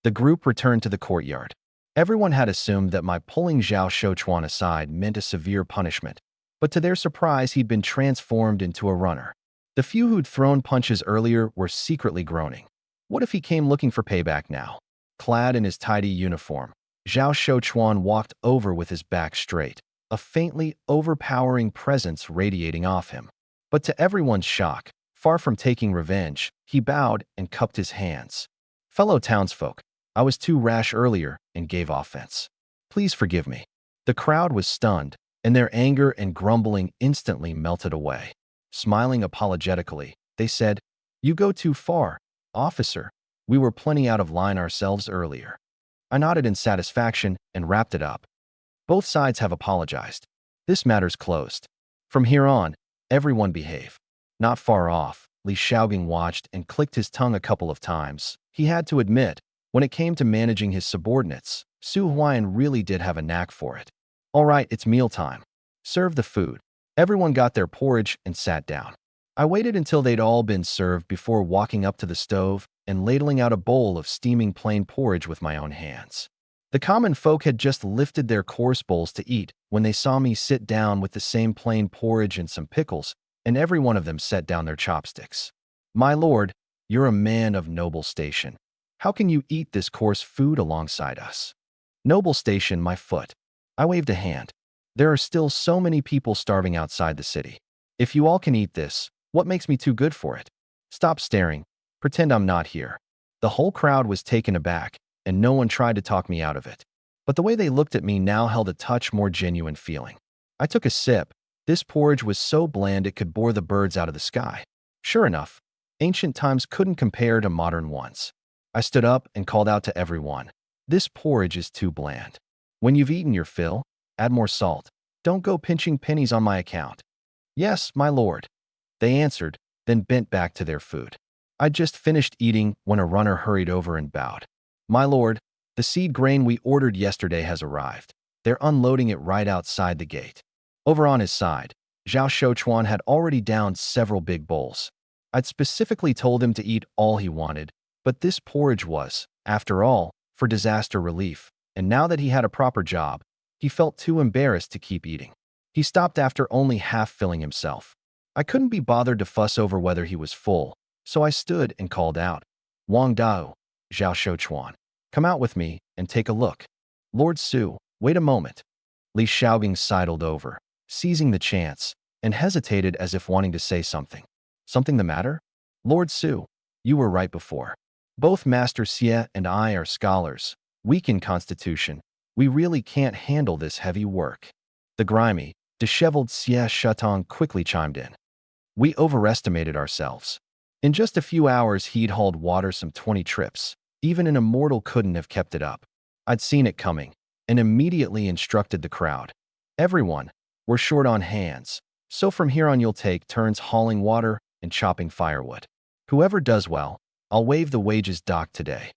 The group returned to the courtyard. Everyone had assumed that my pulling Zhao Shouchuan aside meant a severe punishment, but to their surprise he'd been transformed into a runner. The few who'd thrown punches earlier were secretly groaning. What if he came looking for payback now? Clad in his tidy uniform, Zhao Shouchuan walked over with his back straight, a faintly overpowering presence radiating off him. But to everyone's shock, far from taking revenge, he bowed and cupped his hands. Fellow townsfolk, I was too rash earlier and gave offense. Please forgive me. The crowd was stunned, and their anger and grumbling instantly melted away. Smiling apologetically, they said, you go too far, officer. We were plenty out of line ourselves earlier. I nodded in satisfaction and wrapped it up. Both sides have apologized. This matter's closed. From here on, everyone behave. Not far off, Li Shaogang watched and clicked his tongue a couple of times. He had to admit, when it came to managing his subordinates, Su Huayan really did have a knack for it. All right, it's mealtime. Serve the food. Everyone got their porridge and sat down. I waited until they'd all been served before walking up to the stove and ladling out a bowl of steaming plain porridge with my own hands. The common folk had just lifted their coarse bowls to eat when they saw me sit down with the same plain porridge and some pickles, and every one of them set down their chopsticks. My lord, you're a man of noble station. How can you eat this coarse food alongside us? Noble station, my foot. I waved a hand. There are still so many people starving outside the city. If you all can eat this, what makes me too good for it? Stop staring. Pretend I'm not here. The whole crowd was taken aback, and no one tried to talk me out of it. but the way they looked at me now held a touch more genuine feeling. I took a sip. This porridge was so bland it could bore the birds out of the sky. Sure enough, ancient times couldn't compare to modern ones. I stood up and called out to everyone, "This porridge is too bland. When you've eaten your fill, add more salt. Don't go pinching pennies on my account." "Yes, my lord," they answered, then bent back to their food. I'd just finished eating when a runner hurried over and bowed. "My lord, the seed grain we ordered yesterday has arrived. They're unloading it right outside the gate." Over on his side, Zhao Shouchuan had already downed several big bowls. I'd specifically told him to eat all he wanted, but this porridge was, after all, for disaster relief, and now that he had a proper job, he felt too embarrassed to keep eating. He stopped after only half filling himself. I couldn't be bothered to fuss over whether he was full, so I stood and called out, "Wang Dao, Zhao Shouchuan, come out with me and take a look." "Lord Su, wait a moment." Li Xiaogang sidled over, seizing the chance, and hesitated as if wanting to say something. "Something the matter?" "Lord Su, you were right before. Both Master Xie and I are scholars, weak in constitution. We really can't handle this heavy work." The grimy, disheveled Xie Shutong quickly chimed in. "We overestimated ourselves. In just a few hours he'd hauled water some 20 trips. Even an immortal couldn't have kept it up." I'd seen it coming, and immediately instructed the crowd. "Everyone, we're short on hands, so from here on you'll take turns hauling water and chopping firewood. Whoever does well, I'll waive the wages docked today."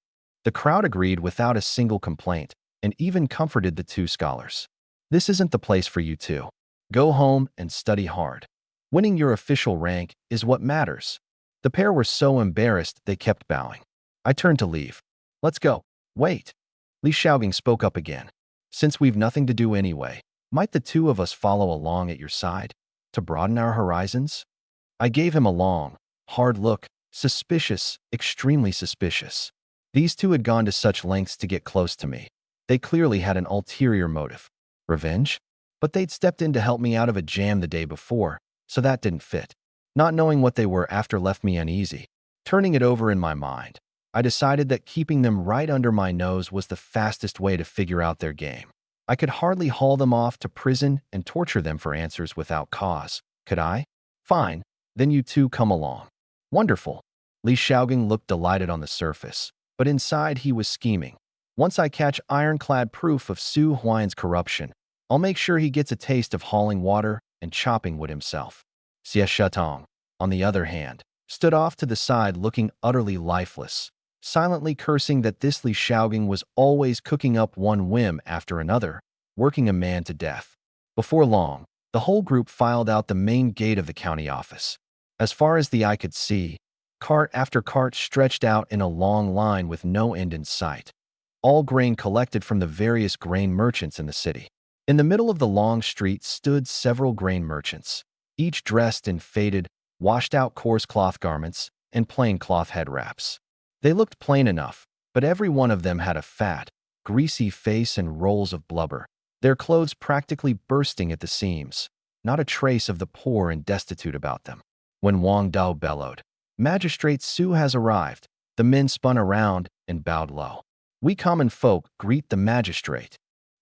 The crowd agreed without a single complaint, and even comforted the two scholars. "This isn't the place for you two. Go home and study hard. Winning your official rank is what matters." The pair were so embarrassed they kept bowing. I turned to leave. "Let's go." "Wait." Li Xiaogang spoke up again. "Since we've nothing to do anyway, might the two of us follow along at your side to broaden our horizons?" I gave him a long, hard look, suspicious, extremely suspicious. These two had gone to such lengths to get close to me. They clearly had an ulterior motive. Revenge? But they'd stepped in to help me out of a jam the day before, so that didn't fit. Not knowing what they were after left me uneasy. Turning it over in my mind, I decided that keeping them right under my nose was the fastest way to figure out their game. I could hardly haul them off to prison and torture them for answers without cause, could I? "Fine, then you two come along." "Wonderful." Li Xiaogang looked delighted on the surface, but inside he was scheming. "Once I catch ironclad proof of Su Huaiyan's corruption, I'll make sure he gets a taste of hauling water and chopping wood himself." Xie Shutong, on the other hand, stood off to the side looking utterly lifeless, silently cursing that this Li Xiaogang was always cooking up one whim after another, working a man to death. Before long, the whole group filed out the main gate of the county office. As far as the eye could see, cart after cart stretched out in a long line with no end in sight. All grain collected from the various grain merchants in the city. In the middle of the long street stood several grain merchants, each dressed in faded, washed-out coarse cloth garments and plain cloth head wraps. They looked plain enough, but every one of them had a fat, greasy face and rolls of blubber, their clothes practically bursting at the seams, not a trace of the poor and destitute about them. When Wang Dao bellowed, "Magistrate Su has arrived," the men spun around and bowed low. "We common folk greet the magistrate."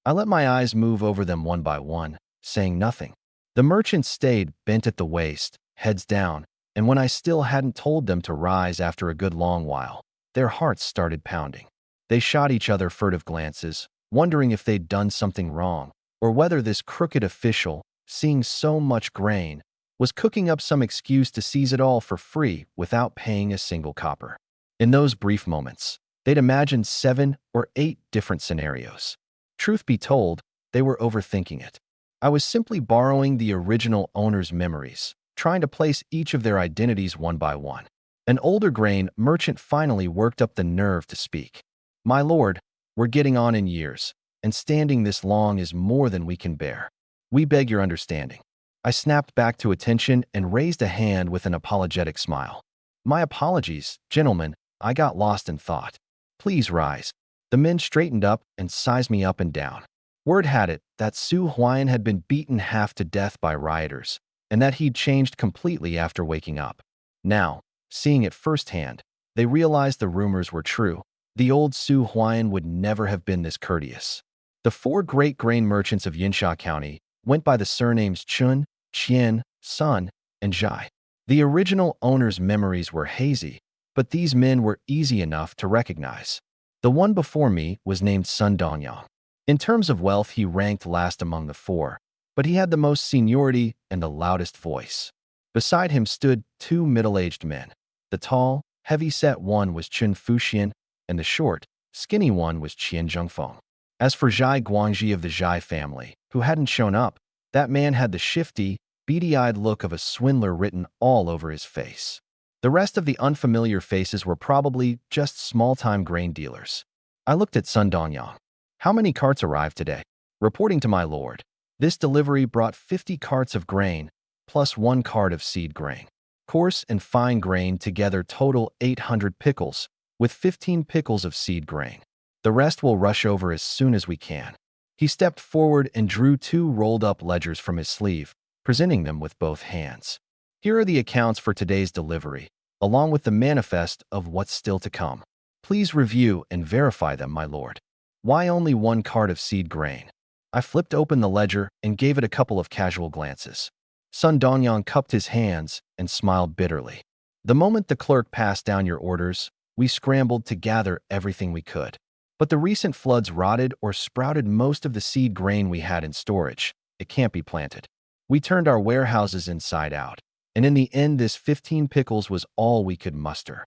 I let my eyes move over them one by one, saying nothing. The merchants stayed bent at the waist, heads down, and when I still hadn't told them to rise after a good long while, their hearts started pounding. They shot each other furtive glances, wondering if they'd done something wrong, or whether this crooked official, seeing so much grain, was cooking up some excuse to seize it all for free without paying a single copper. In those brief moments, they'd imagined 7 or 8 different scenarios. Truth be told, they were overthinking it. I was simply borrowing the original owner's memories, trying to place each of their identities one by one. An older grain merchant finally worked up the nerve to speak. "My lord, we're getting on in years, and standing this long is more than we can bear. We beg your understanding." I snapped back to attention and raised a hand with an apologetic smile. "My apologies, gentlemen, I got lost in thought. Please rise." The men straightened up and sized me up and down. Word had it that Su Huaiyan had been beaten half to death by rioters, and that he'd changed completely after waking up. Now, seeing it firsthand, they realized the rumors were true. The old Su Huaiyan would never have been this courteous. The four great grain merchants of Yinsha County went by the surnames Chun, Qian, Sun, and Zhai. The original owners' memories were hazy, but these men were easy enough to recognize. The one before me was named Sun Dongyang. In terms of wealth, he ranked last among the four, but he had the most seniority and the loudest voice. Beside him stood two middle-aged men. The tall, heavy-set one was Chun Fuxian, and the short, skinny one was Qian Zhengfeng. As for Zhai Guangji of the Zhai family, who hadn't shown up, that man had the shifty, beady-eyed look of a swindler written all over his face. The rest of the unfamiliar faces were probably just small-time grain dealers. I looked at Sun Dongyang. How many carts arrived today? Reporting to my lord, this delivery brought 50 carts of grain, plus 1 cart of seed grain. Coarse and fine grain together total 800 pickles, with 15 pickles of seed grain. The rest will rush over as soon as we can. He stepped forward and drew 2 rolled-up ledgers from his sleeve, presenting them with both hands. Here are the accounts for today's delivery, along with the manifest of what's still to come. Please review and verify them, my lord. Why only 1 cart of seed grain? I flipped open the ledger and gave it a couple of casual glances. Sun Dongyang cupped his hands and smiled bitterly. The moment the clerk passed down your orders, we scrambled to gather everything we could. But the recent floods rotted or sprouted most of the seed grain we had in storage. It can't be planted. We turned our warehouses inside out, and in the end this 15 pickles was all we could muster.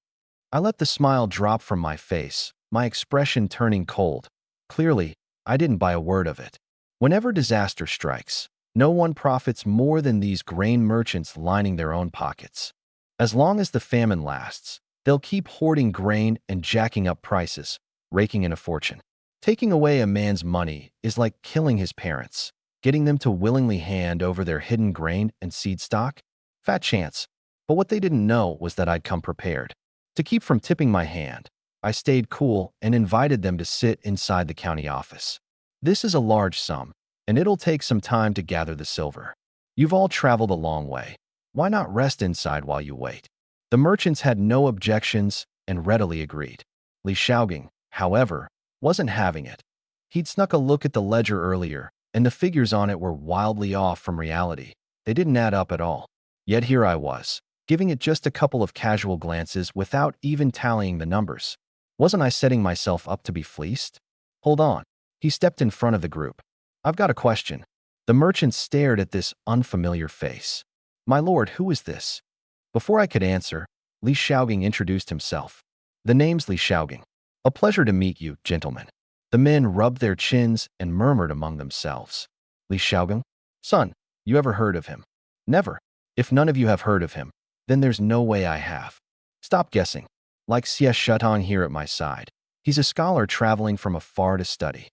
I let the smile drop from my face, my expression turning cold. Clearly, I didn't buy a word of it. Whenever disaster strikes, no one profits more than these grain merchants lining their own pockets. As long as the famine lasts, they'll keep hoarding grain and jacking up prices, raking in a fortune. Taking away a man's money is like killing his parents. Getting them to willingly hand over their hidden grain and seed stock? Fat chance. But what they didn't know was that I'd come prepared. To keep from tipping my hand, I stayed cool and invited them to sit inside the county office. This is a large sum, and it'll take some time to gather the silver. You've all traveled a long way. Why not rest inside while you wait? The merchants had no objections and readily agreed. Li Shaogang, however, wasn't having it. He'd snuck a look at the ledger earlier, and the figures on it were wildly off from reality. They didn't add up at all. Yet here I was, giving it just a couple of casual glances without even tallying the numbers. Wasn't I setting myself up to be fleeced? Hold on. He stepped in front of the group. I've got a question. The merchant stared at this unfamiliar face. My lord, who is this? Before I could answer, Li Shaogang introduced himself. The name's Li Shaogang. A pleasure to meet you, gentlemen. The men rubbed their chins and murmured among themselves. Li Shaogang? Son, you ever heard of him? Never. If none of you have heard of him, then there's no way I have. Stop guessing. Like Xie Shutong here at my side. He's a scholar traveling from afar to study.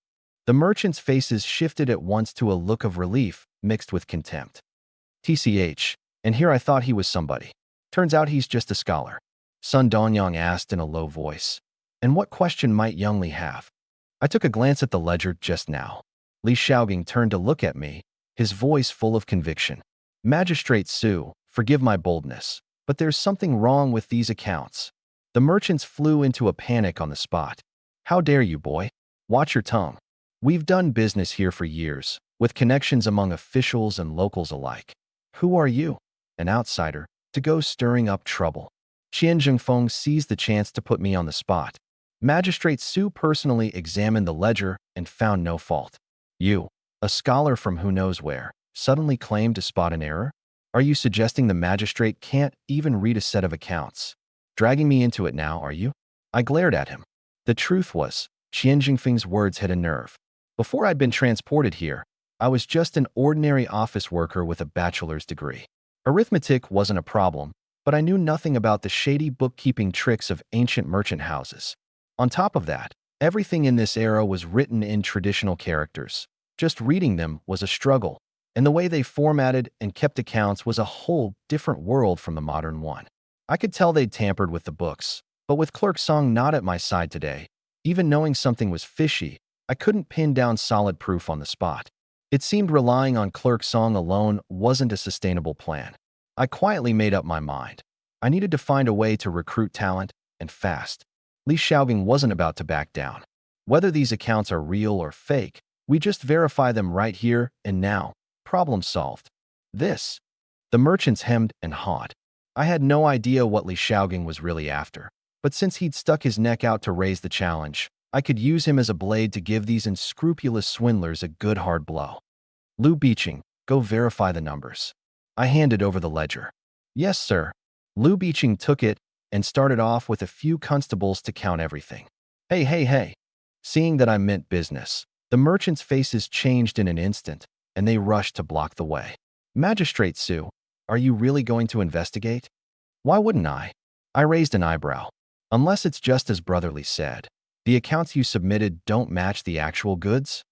The merchants' faces shifted at once to a look of relief mixed with contempt. TCH, and here I thought he was somebody. Turns out he's just a scholar. Sun Dongyang asked in a low voice. And what question might young Li have? I took a glance at the ledger just now. Li Shaogang turned to look at me, his voice full of conviction. Magistrate Su, forgive my boldness, but there's something wrong with these accounts. The merchants flew into a panic on the spot. How dare you, boy? Watch your tongue. We've done business here for years, with connections among officials and locals alike. Who are you, an outsider, to go stirring up trouble? Qian Zhengfeng seized the chance to put me on the spot. Magistrate Su personally examined the ledger and found no fault. You, a scholar from who knows where, suddenly claimed to spot an error? Are you suggesting the magistrate can't even read a set of accounts? Dragging me into it now, are you? I glared at him. The truth was, Qian Zhengfeng's words hit a nerve. Before I'd been transported here, I was just an ordinary office worker with a bachelor's degree. Arithmetic wasn't a problem, but I knew nothing about the shady bookkeeping tricks of ancient merchant houses. On top of that, everything in this era was written in traditional characters. Just reading them was a struggle, and the way they formatted and kept accounts was a whole different world from the modern one. I could tell they'd tampered with the books, but with Clerk Song not at my side today, even knowing something was fishy, I couldn't pin down solid proof on the spot. It seemed relying on Clerk Song alone wasn't a sustainable plan. I quietly made up my mind. I needed to find a way to recruit talent, and fast. Li Shaogang wasn't about to back down. Whether these accounts are real or fake, We just verify them right here and now. Problem solved. This. The merchants hemmed and hawed. I had no idea what Li Shaogang was really after, but since he'd stuck his neck out to raise the challenge, I could use him as a blade to give these unscrupulous swindlers a good hard blow. Lu Biqing, go verify the numbers. I handed over the ledger. Yes, sir. Lu Biqing took it and started off with a few constables to count everything. Hey, hey, hey. Seeing that I meant business, the merchants' faces changed in an instant, and they rushed to block the way. Magistrate Su, are you really going to investigate? Why wouldn't I? I raised an eyebrow. Unless it's just as Brotherly said, the accounts you submitted don't match the actual goods?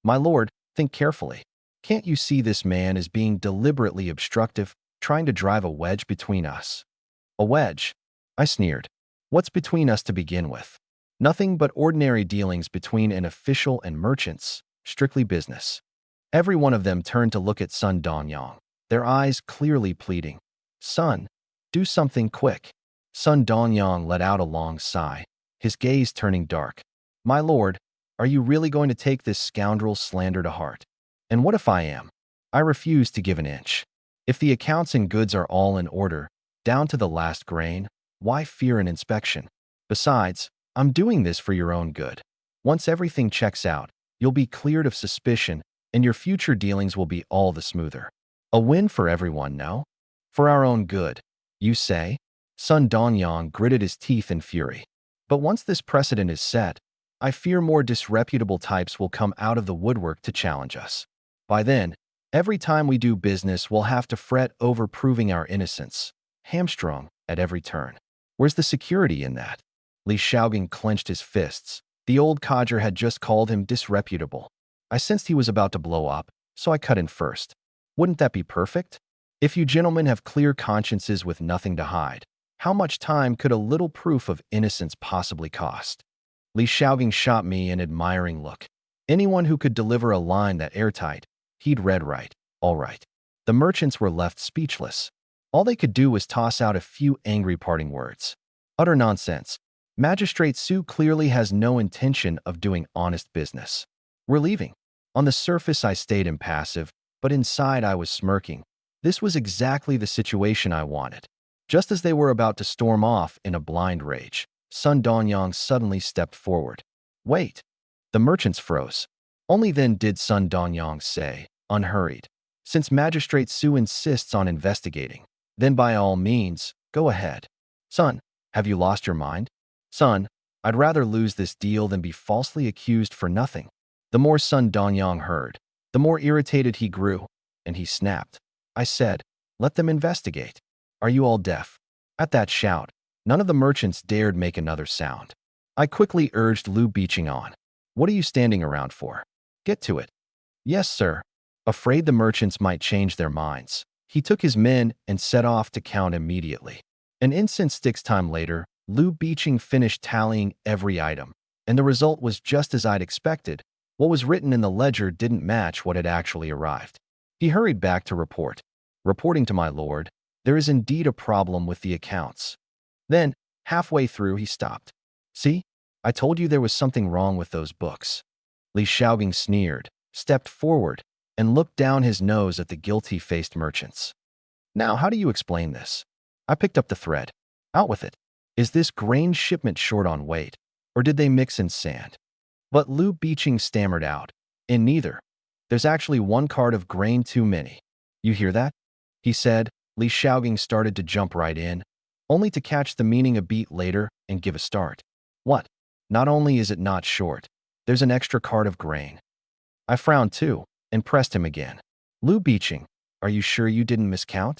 My lord, think carefully. Can't you see this man is being deliberately obstructive, trying to drive a wedge between us? A wedge? I sneered. What's between us to begin with? Nothing but ordinary dealings between an official and merchants, strictly business. Every one of them turned to look at Sun Donyang, their eyes clearly pleading. Son, do something quick. Sun Donyang let out a long sigh, his gaze turning dark. My lord, are you really going to take this scoundrel's slander to heart? And what if I am? I refuse to give an inch. If the accounts and goods are all in order, down to the last grain, why fear an inspection? Besides, I'm doing this for your own good. Once everything checks out, you'll be cleared of suspicion, and your future dealings will be all the smoother. A win for everyone, no? For our own good, you say? Sun Donyang gritted his teeth in fury. But once this precedent is set, I fear more disreputable types will come out of the woodwork to challenge us. By then, every time we do business, we'll have to fret over proving our innocence, hamstrung at every turn. Where's the security in that? Li Shaogang clenched his fists. The old codger had just called him disreputable. I sensed he was about to blow up, so I cut in first. Wouldn't that be perfect? If you gentlemen have clear consciences with nothing to hide, how much time could a little proof of innocence possibly cost? Li Shaogang shot me an admiring look. Anyone who could deliver a line that airtight, he'd read right, all right. The merchants were left speechless. All they could do was toss out a few angry parting words. Utter nonsense. Magistrate Su clearly has no intention of doing honest business. We're leaving. On the surface, I stayed impassive, but inside I was smirking. This was exactly the situation I wanted. Just as they were about to storm off in a blind rage, Sun Donyang suddenly stepped forward. Wait. The merchants froze. Only then did Sun Donyang say, unhurried, since Magistrate Su insists on investigating, then by all means, go ahead. Son, have you lost your mind? Son, I'd rather lose this deal than be falsely accused for nothing. The more Sun Donyang heard, the more irritated he grew, and he snapped. I said, let them investigate. Are you all deaf? At that shout, none of the merchants dared make another sound. I quickly urged Lu Biqing on. What are you standing around for? Get to it. Yes, sir. Afraid the merchants might change their minds, he took his men and set off to count immediately. An instant's time later, Lu Biqing finished tallying every item, and the result was just as I'd expected. What was written in the ledger didn't match what had actually arrived. He hurried back to report. Reporting to my lord, there is indeed a problem with the accounts. Then, halfway through, he stopped. See? I told you there was something wrong with those books. Li Shaogang sneered, stepped forward, and looked down his nose at the guilty-faced merchants. Now, how do you explain this? I picked up the thread. Out with it. Is this grain shipment short on weight, or did they mix in sand? But Lu Biqing stammered out. In neither. There's actually one cart of grain too many. You hear that? He said. Li Shaogang started to jump right in, only to catch the meaning a beat later and give a start. What? Not only is it not short, there's an extra cart of grain. I frowned too, and pressed him again. Lu Biqing, are you sure you didn't miscount?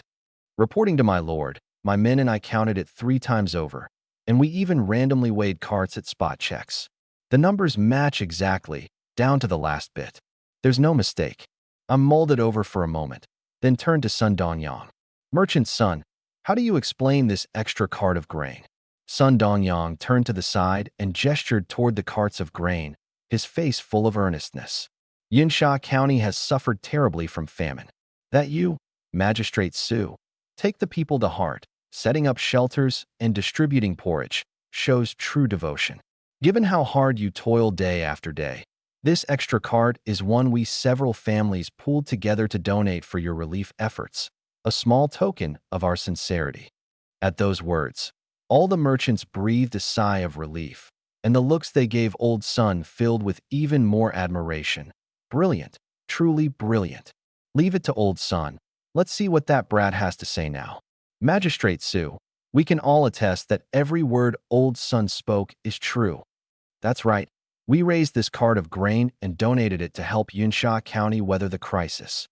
Reporting to my lord, my men and I counted it 3 times over, and we even randomly weighed carts at spot checks. The numbers match exactly, down to the last bit. There's no mistake. I mulled it over for a moment, then turned to Sun Donyang. Merchant's son, how do you explain this extra cart of grain? Sun Donyang turned to the side and gestured toward the carts of grain, his face full of earnestness. Yinsha County has suffered terribly from famine. That you, Magistrate Su, take the people to heart, setting up shelters and distributing porridge, shows true devotion. Given how hard you toil day after day, This extra cart is one we several families pooled together to donate for your relief efforts, a small token of our sincerity." At those words, all the merchants breathed a sigh of relief, and the looks they gave Old Sun filled with even more admiration. Brilliant, truly brilliant. Leave it to Old Sun. Let's see what that brat has to say now. Magistrate Sue, we can all attest that every word Old Sun spoke is true. That's right. We raised this cart of grain and donated it to help Yunsha County weather the crisis.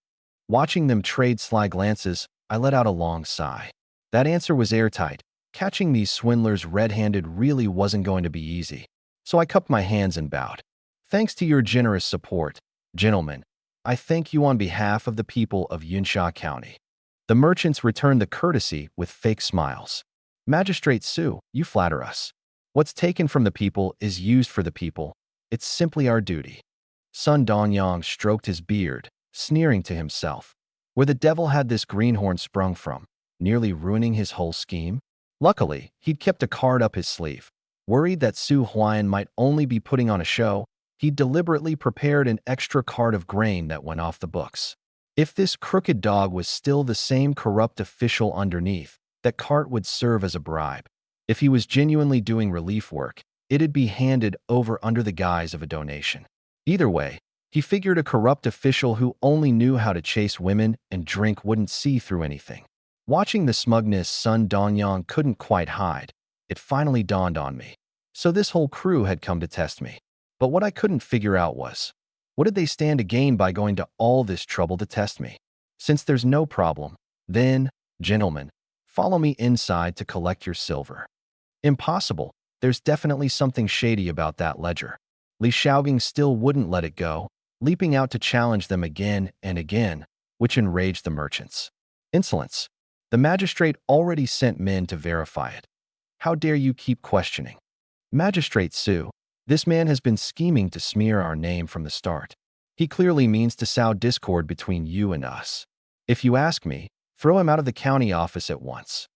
Watching them trade sly glances, I let out a long sigh. That answer was airtight. Catching these swindlers red-handed really wasn't going to be easy, so I cupped my hands and bowed. Thanks to your generous support, gentlemen, I thank you on behalf of the people of Yunsha County. The merchants returned the courtesy with fake smiles. Magistrate Sue, you flatter us. What's taken from the people is used for the people. It's simply our duty. Sun Dongyang stroked his beard, sneering to himself. Where the devil had this greenhorn sprung from, nearly ruining his whole scheme? Luckily, he'd kept a card up his sleeve. Worried that Su Huan might only be putting on a show, he deliberately prepared an extra cart of grain that went off the books. If this crooked dog was still the same corrupt official underneath, that cart would serve as a bribe. If he was genuinely doing relief work, it'd be handed over under the guise of a donation. Either way, he figured a corrupt official who only knew how to chase women and drink wouldn't see through anything. Watching the smugness Sun Dongyang couldn't quite hide, it finally dawned on me. So this whole crew had come to test me. But what I couldn't figure out was, what did they stand to gain by going to all this trouble to test me? Since there's no problem, then, gentlemen, follow me inside to collect your silver. Impossible. There's definitely something shady about that ledger. Li Shaogang still wouldn't let it go, leaping out to challenge them again and again, which enraged the merchants. Insolence. The magistrate already sent men to verify it. How dare you keep questioning? Magistrate Sue, this man has been scheming to smear our name from the start. He clearly means to sow discord between you and us. If you ask me, throw him out of the county office at once.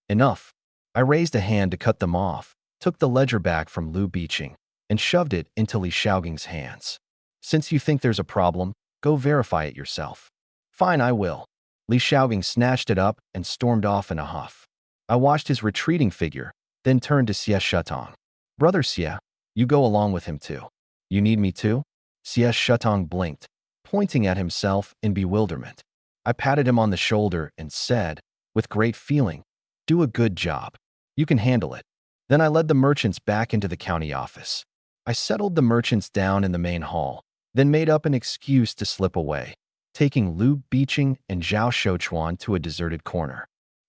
Enough. I raised a hand to cut them off, took the ledger back from Lu Biqing, and shoved it into Li Shaogang's hands. Since you think there's a problem, go verify it yourself. Fine, I will. Li Shaogang snatched it up and stormed off in a huff. I watched his retreating figure, then turned to Xie Shutong. Brother Xie, you go along with him too. You need me too? Xie Shutong blinked, pointing at himself in bewilderment. I patted him on the shoulder and said, with great feeling, do a good job. You can handle it. Then I led the merchants back into the county office. I settled the merchants down in the main hall, then made up an excuse to slip away, taking Lu Biqing and Zhao Shouchuan to a deserted corner.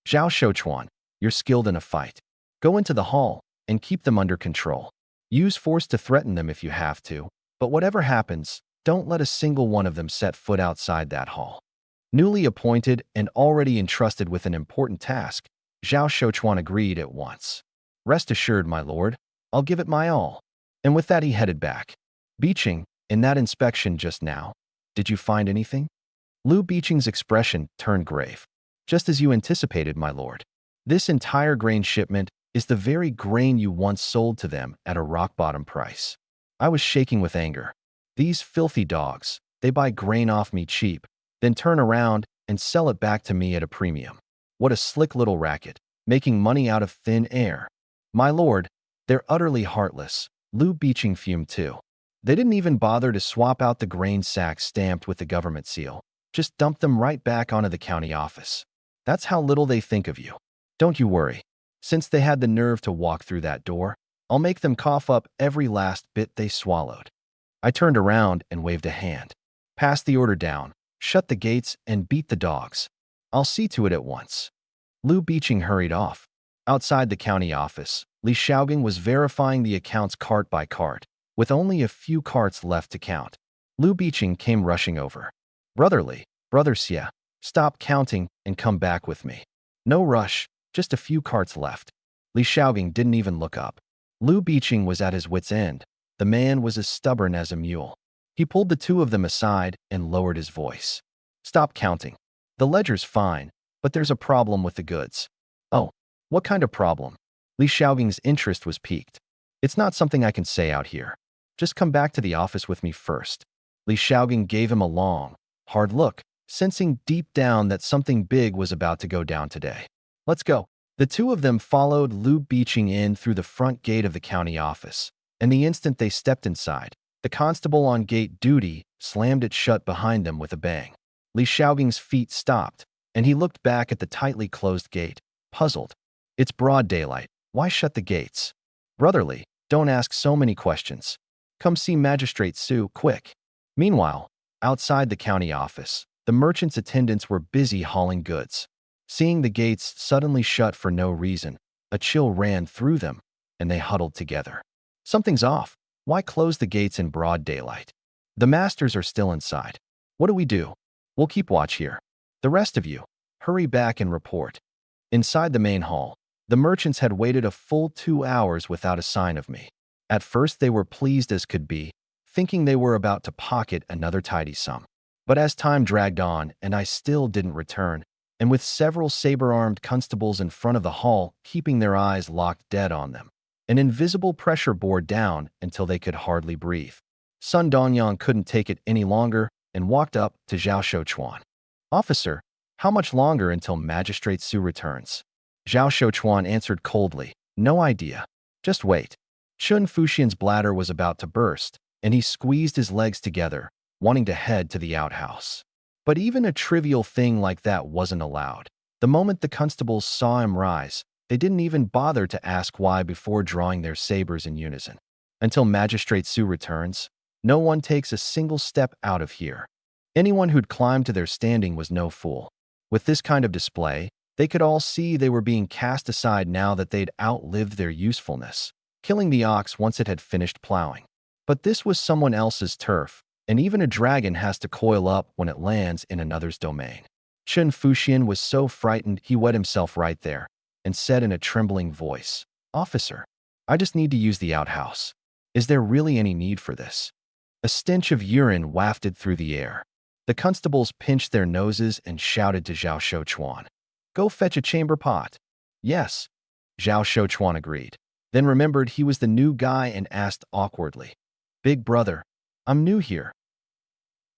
Zhao Shouchuan, you're skilled in a fight. Go into the hall and keep them under control. Use force to threaten them if you have to, but whatever happens, don't let a single one of them set foot outside that hall. Newly appointed and already entrusted with an important task, Zhao Shouchuan agreed at once. Rest assured, my lord, I'll give it my all. And with that he headed back. Biqing, in that inspection just now, did you find anything? Lu Biqing's expression turned grave. Just as you anticipated, my lord. This entire grain shipment is the very grain you once sold to them at a rock-bottom price. I was shaking with anger. These filthy dogs, they buy grain off me cheap, then turn around and sell it back to me at a premium. What a slick little racket, making money out of thin air. My lord, they're utterly heartless. Lu Biqing fumed too. They didn't even bother to swap out the grain sacks stamped with the government seal. Just dumped them right back onto the county office. That's how little they think of you. Don't you worry. Since they had the nerve to walk through that door, I'll make them cough up every last bit they swallowed. I turned around and waved a hand. Pass the order down, shut the gates, and beat the dogs. I'll see to it at once. Lu Biqing hurried off. Outside the county office, Li Shaogang was verifying the accounts cart by cart, with only a few carts left to count. Lu Biqing came rushing over. Brother Xie, stop counting and come back with me. No rush, just a few carts left. Li Shaogang didn't even look up. Lu Biqing was at his wit's end. The man was as stubborn as a mule. He pulled the two of them aside and lowered his voice. Stop counting. The ledger's fine, but there's a problem with the goods. Oh, what kind of problem? Li Shaogang's interest was piqued. It's not something I can say out here. Just come back to the office with me first. Li Xiaogang gave him a long, hard look, sensing deep down that something big was about to go down today. Let's go. The two of them followed Lu Biqing in through the front gate of the county office, and the instant they stepped inside, the constable on gate duty slammed it shut behind them with a bang. Li Xiaogang's feet stopped, and he looked back at the tightly closed gate, puzzled. It's broad daylight. Why shut the gates? Brotherly, don't ask so many questions. Come see Magistrate Su, quick. Meanwhile, outside the county office, the merchant's attendants were busy hauling goods. Seeing the gates suddenly shut for no reason, a chill ran through them, and they huddled together. Something's off. Why close the gates in broad daylight? The masters are still inside. What do we do? We'll keep watch here. The rest of you, hurry back and report. Inside the main hall, the merchants had waited a full 2 hours without a sign of me. At first they were pleased as could be, thinking they were about to pocket another tidy sum. But as time dragged on and I still didn't return, and with several saber-armed constables in front of the hall keeping their eyes locked dead on them, an invisible pressure bore down until they could hardly breathe. Sun Dongyang couldn't take it any longer and walked up to Zhao Shouchuan. Officer, how much longer until Magistrate Su returns? Zhao Shouchuan answered coldly, no idea. Just wait. Chun Fuxian's bladder was about to burst, and he squeezed his legs together, wanting to head to the outhouse. But even a trivial thing like that wasn't allowed. The moment the constables saw him rise, they didn't even bother to ask why before drawing their sabers in unison. Until Magistrate Su returns, no one takes a single step out of here. Anyone who'd climbed to their standing was no fool. With this kind of display, they could all see they were being cast aside now that they'd outlived their usefulness, killing the ox once it had finished plowing. But this was someone else's turf, and even a dragon has to coil up when it lands in another's domain. Chun Fuxian was so frightened he wet himself right there, and said in a trembling voice, Officer, I just need to use the outhouse. Is there really any need for this? A stench of urine wafted through the air. The constables pinched their noses and shouted to Zhao Shouchuan, Go fetch a chamber pot. Yes, Zhao Shouchuan agreed, then remembered he was the new guy and asked awkwardly, Big brother, I'm new here.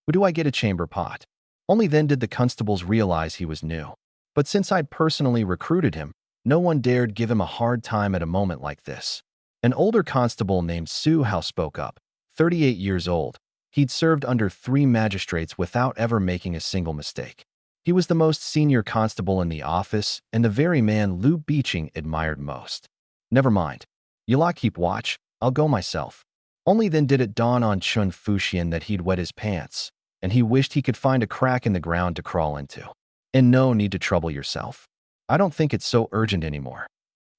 Who do I get a chamber pot? Only then did the constables realize he was new. But since I'd personally recruited him, no one dared give him a hard time at a moment like this. An older constable named Su Hao spoke up, 38 years old. He'd served under 3 magistrates without ever making a single mistake. He was the most senior constable in the office and the very man Lu Biqing admired most. Never mind. You lot keep watch, I'll go myself. Only then did it dawn on Chun Fuxian that he'd wet his pants, and he wished he could find a crack in the ground to crawl into. And no need to trouble yourself. I don't think it's so urgent anymore.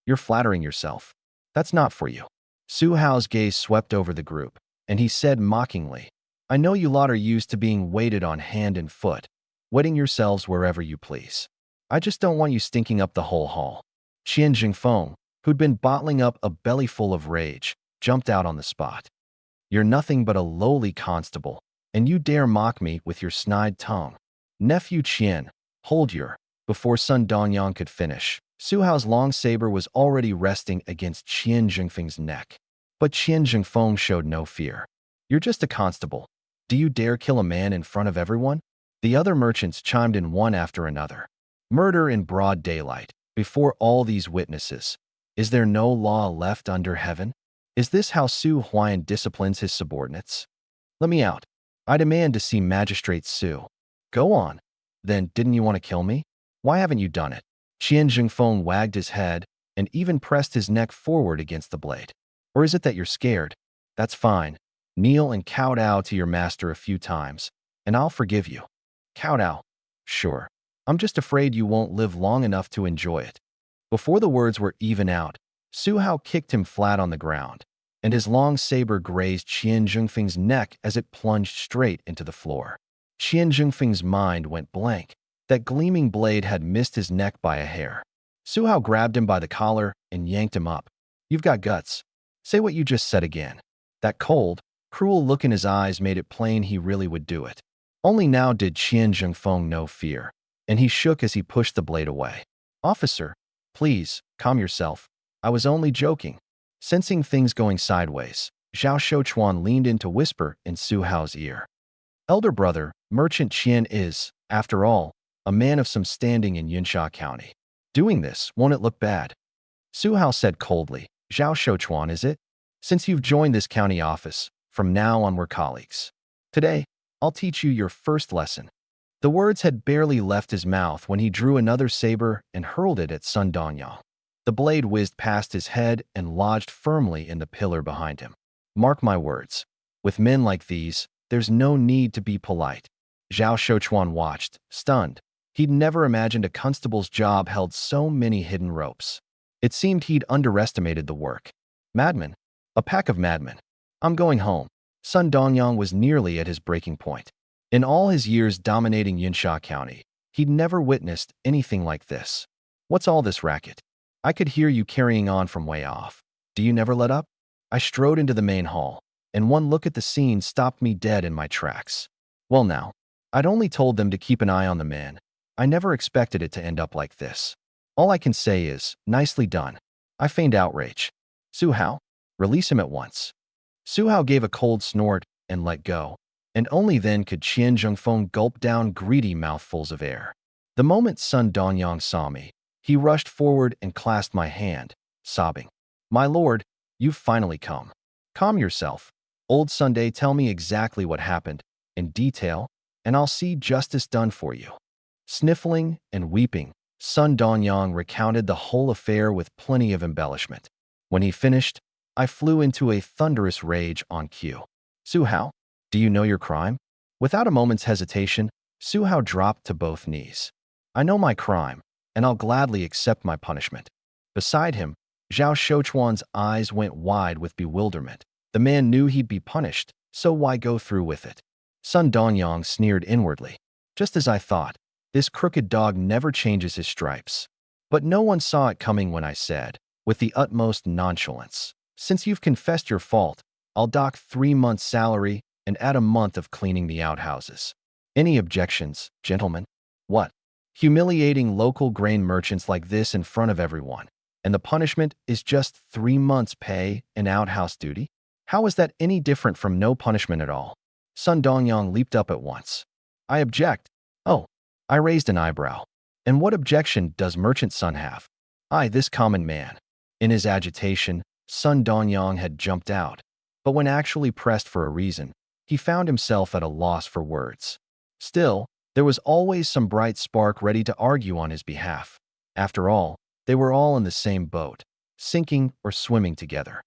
You're flattering yourself. That's not for you. Su Hao's gaze swept over the group, and he said mockingly, I know you lot are used to being waited on hand and foot, wetting yourselves wherever you please. I just don't want you stinking up the whole hall. Qian Jingfeng, who'd been bottling up a bellyful of rage, jumped out on the spot. You're nothing but a lowly constable, and you dare mock me with your snide tongue. Nephew Qian, hold your. Before Sun Dongyang could finish, Su Hao's long saber was already resting against Qian Jingfeng's neck. But Qian Jingfeng showed no fear. You're just a constable. Do you dare kill a man in front of everyone? The other merchants chimed in one after another. Murder in broad daylight, before all these witnesses. Is there no law left under heaven? Is this how Su Huan disciplines his subordinates? Let me out. I demand to see Magistrate Su. Go on. Then, didn't you want to kill me? Why haven't you done it? Qian Jingfeng wagged his head and even pressed his neck forward against the blade. Or is it that you're scared? That's fine. Kneel and kowtow to your master a few times, and I'll forgive you. Kowtow? Sure. I'm just afraid you won't live long enough to enjoy it. Before the words were even out, Su Hao kicked him flat on the ground, and his long saber grazed Qian Jingfeng's neck as it plunged straight into the floor. Qian Jingfeng's mind went blank. That gleaming blade had missed his neck by a hair. Su Hao grabbed him by the collar and yanked him up. You've got guts. Say what you just said again. That cold, cruel look in his eyes made it plain he really would do it. Only now did Qian Jingfeng know fear, and he shook as he pushed the blade away. Officer, please, calm yourself. I was only joking. Sensing things going sideways, Zhao Shouchuan leaned in to whisper in Su Hao's ear. Elder brother, Merchant Qian is, after all, a man of some standing in Yunsha County. Doing this, won't it look bad? Su Hao said coldly. Zhao Shouchuan, is it? Since you've joined this county office, from now on we're colleagues. Today, I'll teach you your first lesson. The words had barely left his mouth when he drew another saber and hurled it at Sun Danyang. The blade whizzed past his head and lodged firmly in the pillar behind him. Mark my words. With men like these, there's no need to be polite. Zhao Shouchuan watched, stunned. He'd never imagined a constable's job held so many hidden ropes. It seemed he'd underestimated the work. Madmen. A pack of madmen. I'm going home. Sun Donyang was nearly at his breaking point. In all his years dominating Yunsha County, he'd never witnessed anything like this. What's all this racket? I could hear you carrying on from way off. Do you never let up? I strode into the main hall, and one look at the scene stopped me dead in my tracks. Well now, I'd only told them to keep an eye on the man. I never expected it to end up like this. All I can say is, nicely done. I feigned outrage. Su Hao, release him at once. Su Hao gave a cold snort and let go, and only then could Qian Zhengfeng gulp down greedy mouthfuls of air. The moment Sun Donyang saw me, he rushed forward and clasped my hand, sobbing. My lord, you've finally come. Calm yourself. Old Sunday, tell me exactly what happened, in detail, and I'll see justice done for you. Sniffling and weeping, Sun Donyang recounted the whole affair with plenty of embellishment. When he finished, I flew into a thunderous rage on cue. Su Hao, do you know your crime? Without a moment's hesitation, Su Hao dropped to both knees. I know my crime, and I'll gladly accept my punishment. Beside him, Zhao Shouchuan's eyes went wide with bewilderment. The man knew he'd be punished, so why go through with it? Sun Donyang sneered inwardly. Just as I thought, this crooked dog never changes his stripes. But no one saw it coming when I said, with the utmost nonchalance, since you've confessed your fault, I'll dock 3 months' salary and add a month of cleaning the outhouses. Any objections, gentlemen? What? Humiliating local grain merchants like this in front of everyone, and the punishment is just 3 months' pay and outhouse duty? How is that any different from no punishment at all? Sun Donyang leaped up at once. I object. Oh, I raised an eyebrow. And what objection does Merchant Sun have? I, this common man. In his agitation, Sun Donyang had jumped out, but when actually pressed for a reason, he found himself at a loss for words. Still, there was always some bright spark ready to argue on his behalf. After all, they were all in the same boat, sinking or swimming together.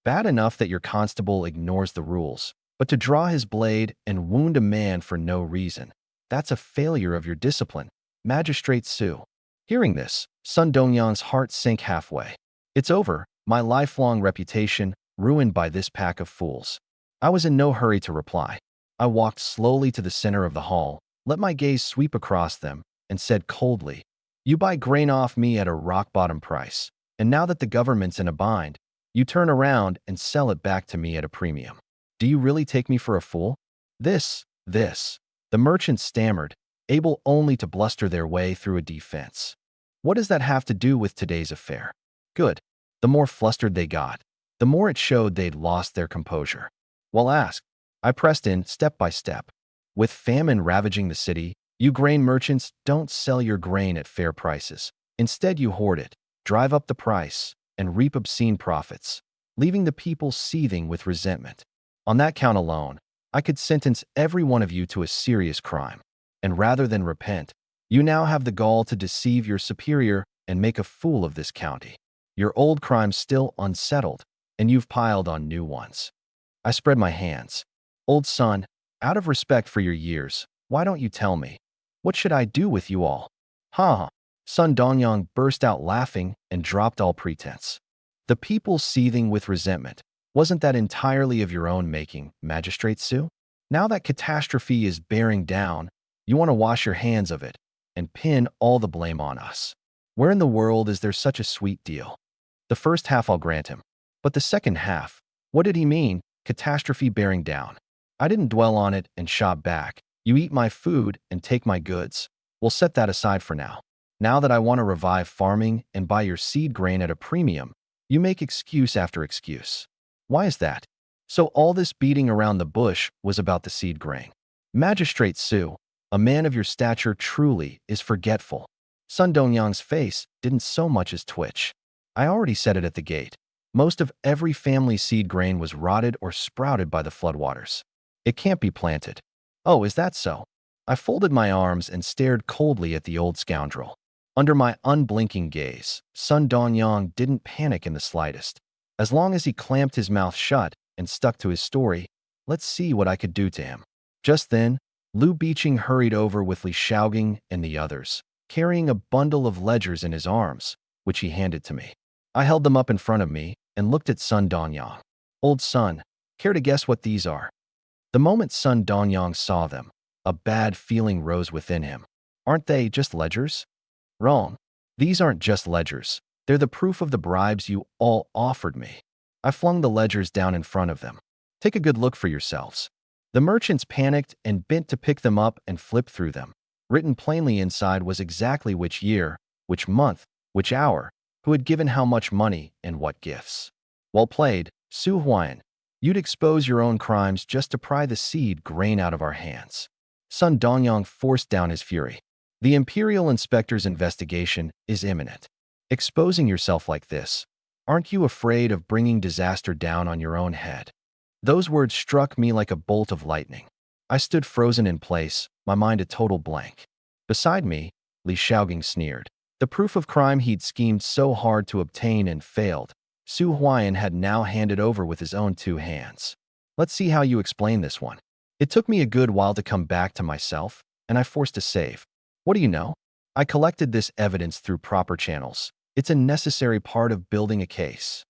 Bad enough that your constable ignores the rules, but to draw his blade and wound a man for no reason, that's a failure of your discipline, Magistrate Su. Hearing this, Sun Dongyang's heart sank halfway. It's over, my lifelong reputation, ruined by this pack of fools. I was in no hurry to reply. I walked slowly to the center of the hall, let my gaze sweep across them, and said coldly, you buy grain off me at a rock-bottom price, and now that the government's in a bind, you turn around and sell it back to me at a premium. Do you really take me for a fool? This. The merchants stammered, able only to bluster their way through a defense. What does that have to do with today's affair? Good. The more flustered they got, the more it showed they'd lost their composure. Well, ask. I pressed in step by step. With famine ravaging the city, you grain merchants don't sell your grain at fair prices. Instead, you hoard it, drive up the price, and reap obscene profits, leaving the people seething with resentment. On that count alone, I could sentence every one of you to a serious crime. And rather than repent, you now have the gall to deceive your superior and make a fool of this county. Your old crime's still unsettled, and you've piled on new ones. I spread my hands. Old son, out of respect for your years, why don't you tell me? What should I do with you all? Ha! Sun Donyang burst out laughing and dropped all pretense. The people seething with resentment. Wasn't that entirely of your own making, Magistrate Su? Now that catastrophe is bearing down, you want to wash your hands of it and pin all the blame on us. Where in the world is there such a sweet deal? The first half I'll grant him. But the second half, what did he mean, catastrophe bearing down? I didn't dwell on it and shot back. You eat my food and take my goods. We'll set that aside for now. Now that I want to revive farming and buy your seed grain at a premium, you make excuse after excuse. Why is that? So all this beating around the bush was about the seed grain. Magistrate Su, a man of your stature truly is forgetful. Sun Dongyang's face didn't so much as twitch. I already said it at the gate. Most of every family's seed grain was rotted or sprouted by the floodwaters. It can't be planted. Oh, is that so? I folded my arms and stared coldly at the old scoundrel. Under my unblinking gaze, Sun Dongyang didn't panic in the slightest. As long as he clamped his mouth shut and stuck to his story, let's see what I could do to him. Just then, Lu Biqing hurried over with Li Shaogang and the others, carrying a bundle of ledgers in his arms, which he handed to me. I held them up in front of me and looked at Sun Dongyang. Old Sun, care to guess what these are? The moment Sun Dongyang saw them, a bad feeling rose within him. Aren't they just ledgers? Wrong. These aren't just ledgers. They're the proof of the bribes you all offered me. I flung the ledgers down in front of them. Take a good look for yourselves. The merchants panicked and bent to pick them up and flip through them. Written plainly inside was exactly which year, which month, which hour, who had given how much money and what gifts. Well played, Su Huan. You'd expose your own crimes just to pry the seed grain out of our hands. Sun Dongyang forced down his fury. The Imperial Inspector's investigation is imminent. Exposing yourself like this, aren't you afraid of bringing disaster down on your own head? Those words struck me like a bolt of lightning. I stood frozen in place, my mind a total blank. Beside me, Li Shaogang sneered. The proof of crime he'd schemed so hard to obtain and failed, Su Huan had now handed over with his own 2 hands. Let's see how you explain this one. It took me a good while to come back to myself, and I forced a save. What do you know? I collected this evidence through proper channels. It's a necessary part of building a case.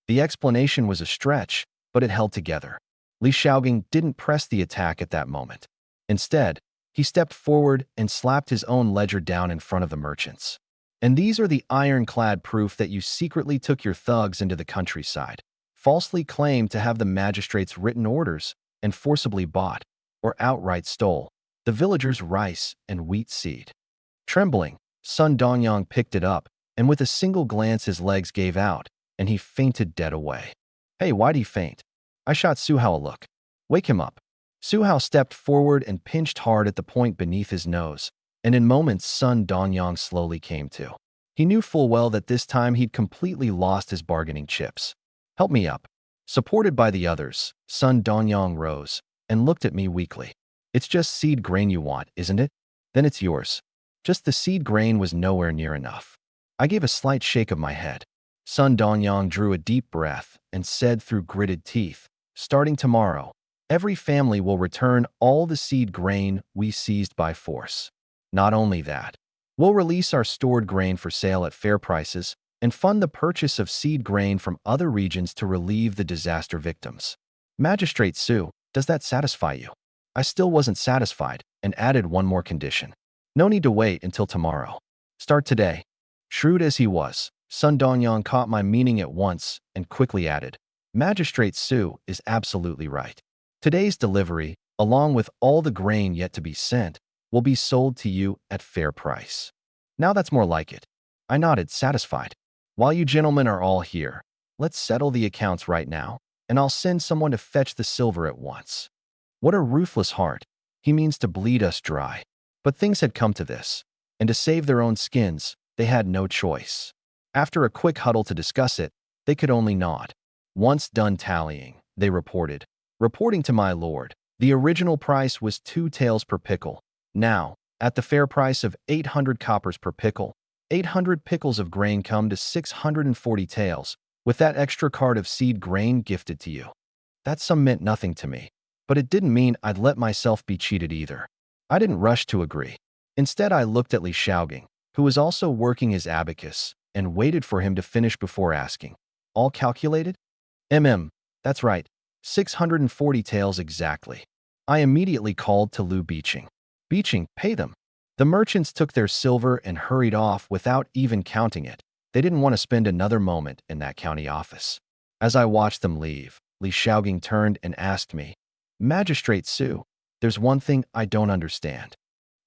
The explanation was a stretch, but it held together. Li Shaogang didn't press the attack at that moment. Instead, he stepped forward and slapped his own ledger down in front of the merchants. And these are the ironclad proof that you secretly took your thugs into the countryside, falsely claimed to have the magistrate's written orders, and forcibly bought, or outright stole, the villagers' rice and wheat seed. Trembling, Sun Dongyang picked it up, and with a single glance his legs gave out, and he fainted dead away. Hey, why'd he faint? I shot Su Hao a look. Wake him up. Su Hao stepped forward and pinched hard at the point beneath his nose, and in moments Sun Dongyang slowly came to. He knew full well that this time he'd completely lost his bargaining chips. Help me up. Supported by the others, Sun Dongyang rose and looked at me weakly. It's just seed grain you want, isn't it? Then it's yours. Just the seed grain was nowhere near enough. I gave a slight shake of my head. Sun Dongyang drew a deep breath and said through gritted teeth, starting tomorrow, every family will return all the seed grain we seized by force. Not only that, we'll release our stored grain for sale at fair prices and fund the purchase of seed grain from other regions to relieve the disaster victims. Magistrate Su, does that satisfy you? I still wasn't satisfied and added one more condition. No need to wait until tomorrow. Start today. Shrewd as he was, Sun Dongyang caught my meaning at once and quickly added, Magistrate Su is absolutely right. Today's delivery, along with all the grain yet to be sent, will be sold to you at fair price. Now that's more like it. I nodded, satisfied. While you gentlemen are all here, let's settle the accounts right now, and I'll send someone to fetch the silver at once. What a ruthless heart. He means to bleed us dry. But things had come to this, and to save their own skins, they had no choice. After a quick huddle to discuss it, they could only nod. Once done tallying, they reported. Reporting to my lord, the original price was 2 taels per pickle. Now, at the fair price of 800 coppers per pickle, 800 pickles of grain come to 640 taels, with that extra cart of seed grain gifted to you. That sum meant nothing to me, but it didn't mean I'd let myself be cheated either. I didn't rush to agree. Instead, I looked at Li Shaogang, who was also working his abacus, and waited for him to finish before asking. All calculated? That's right. 640 taels exactly. I immediately called to Lu Biqing. Biqing, pay them. The merchants took their silver and hurried off without even counting it. They didn't want to spend another moment in that county office. As I watched them leave, Li Shaogang turned and asked me, Magistrate Su, there's one thing I don't understand.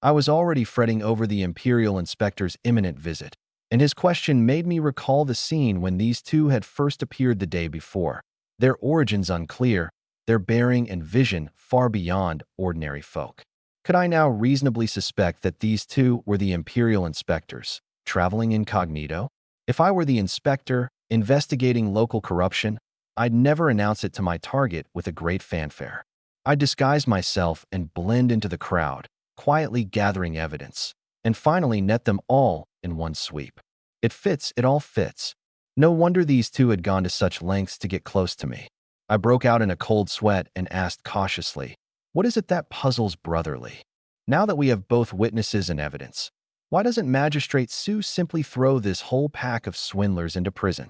I was already fretting over the Imperial Inspector's imminent visit, and his question made me recall the scene when these two had first appeared the day before. Their origins unclear, their bearing and vision far beyond ordinary folk. Could I now reasonably suspect that these two were the imperial inspectors, traveling incognito? If I were the inspector, investigating local corruption, I'd never announce it to my target with a great fanfare. I'd disguise myself and blend into the crowd, quietly gathering evidence, and finally net them all in one sweep. It all fits. No wonder these two had gone to such lengths to get close to me. I broke out in a cold sweat and asked cautiously, "What is it that puzzles Brotherly? Now that we have both witnesses and evidence, why doesn't Magistrate Sue simply throw this whole pack of swindlers into prison?"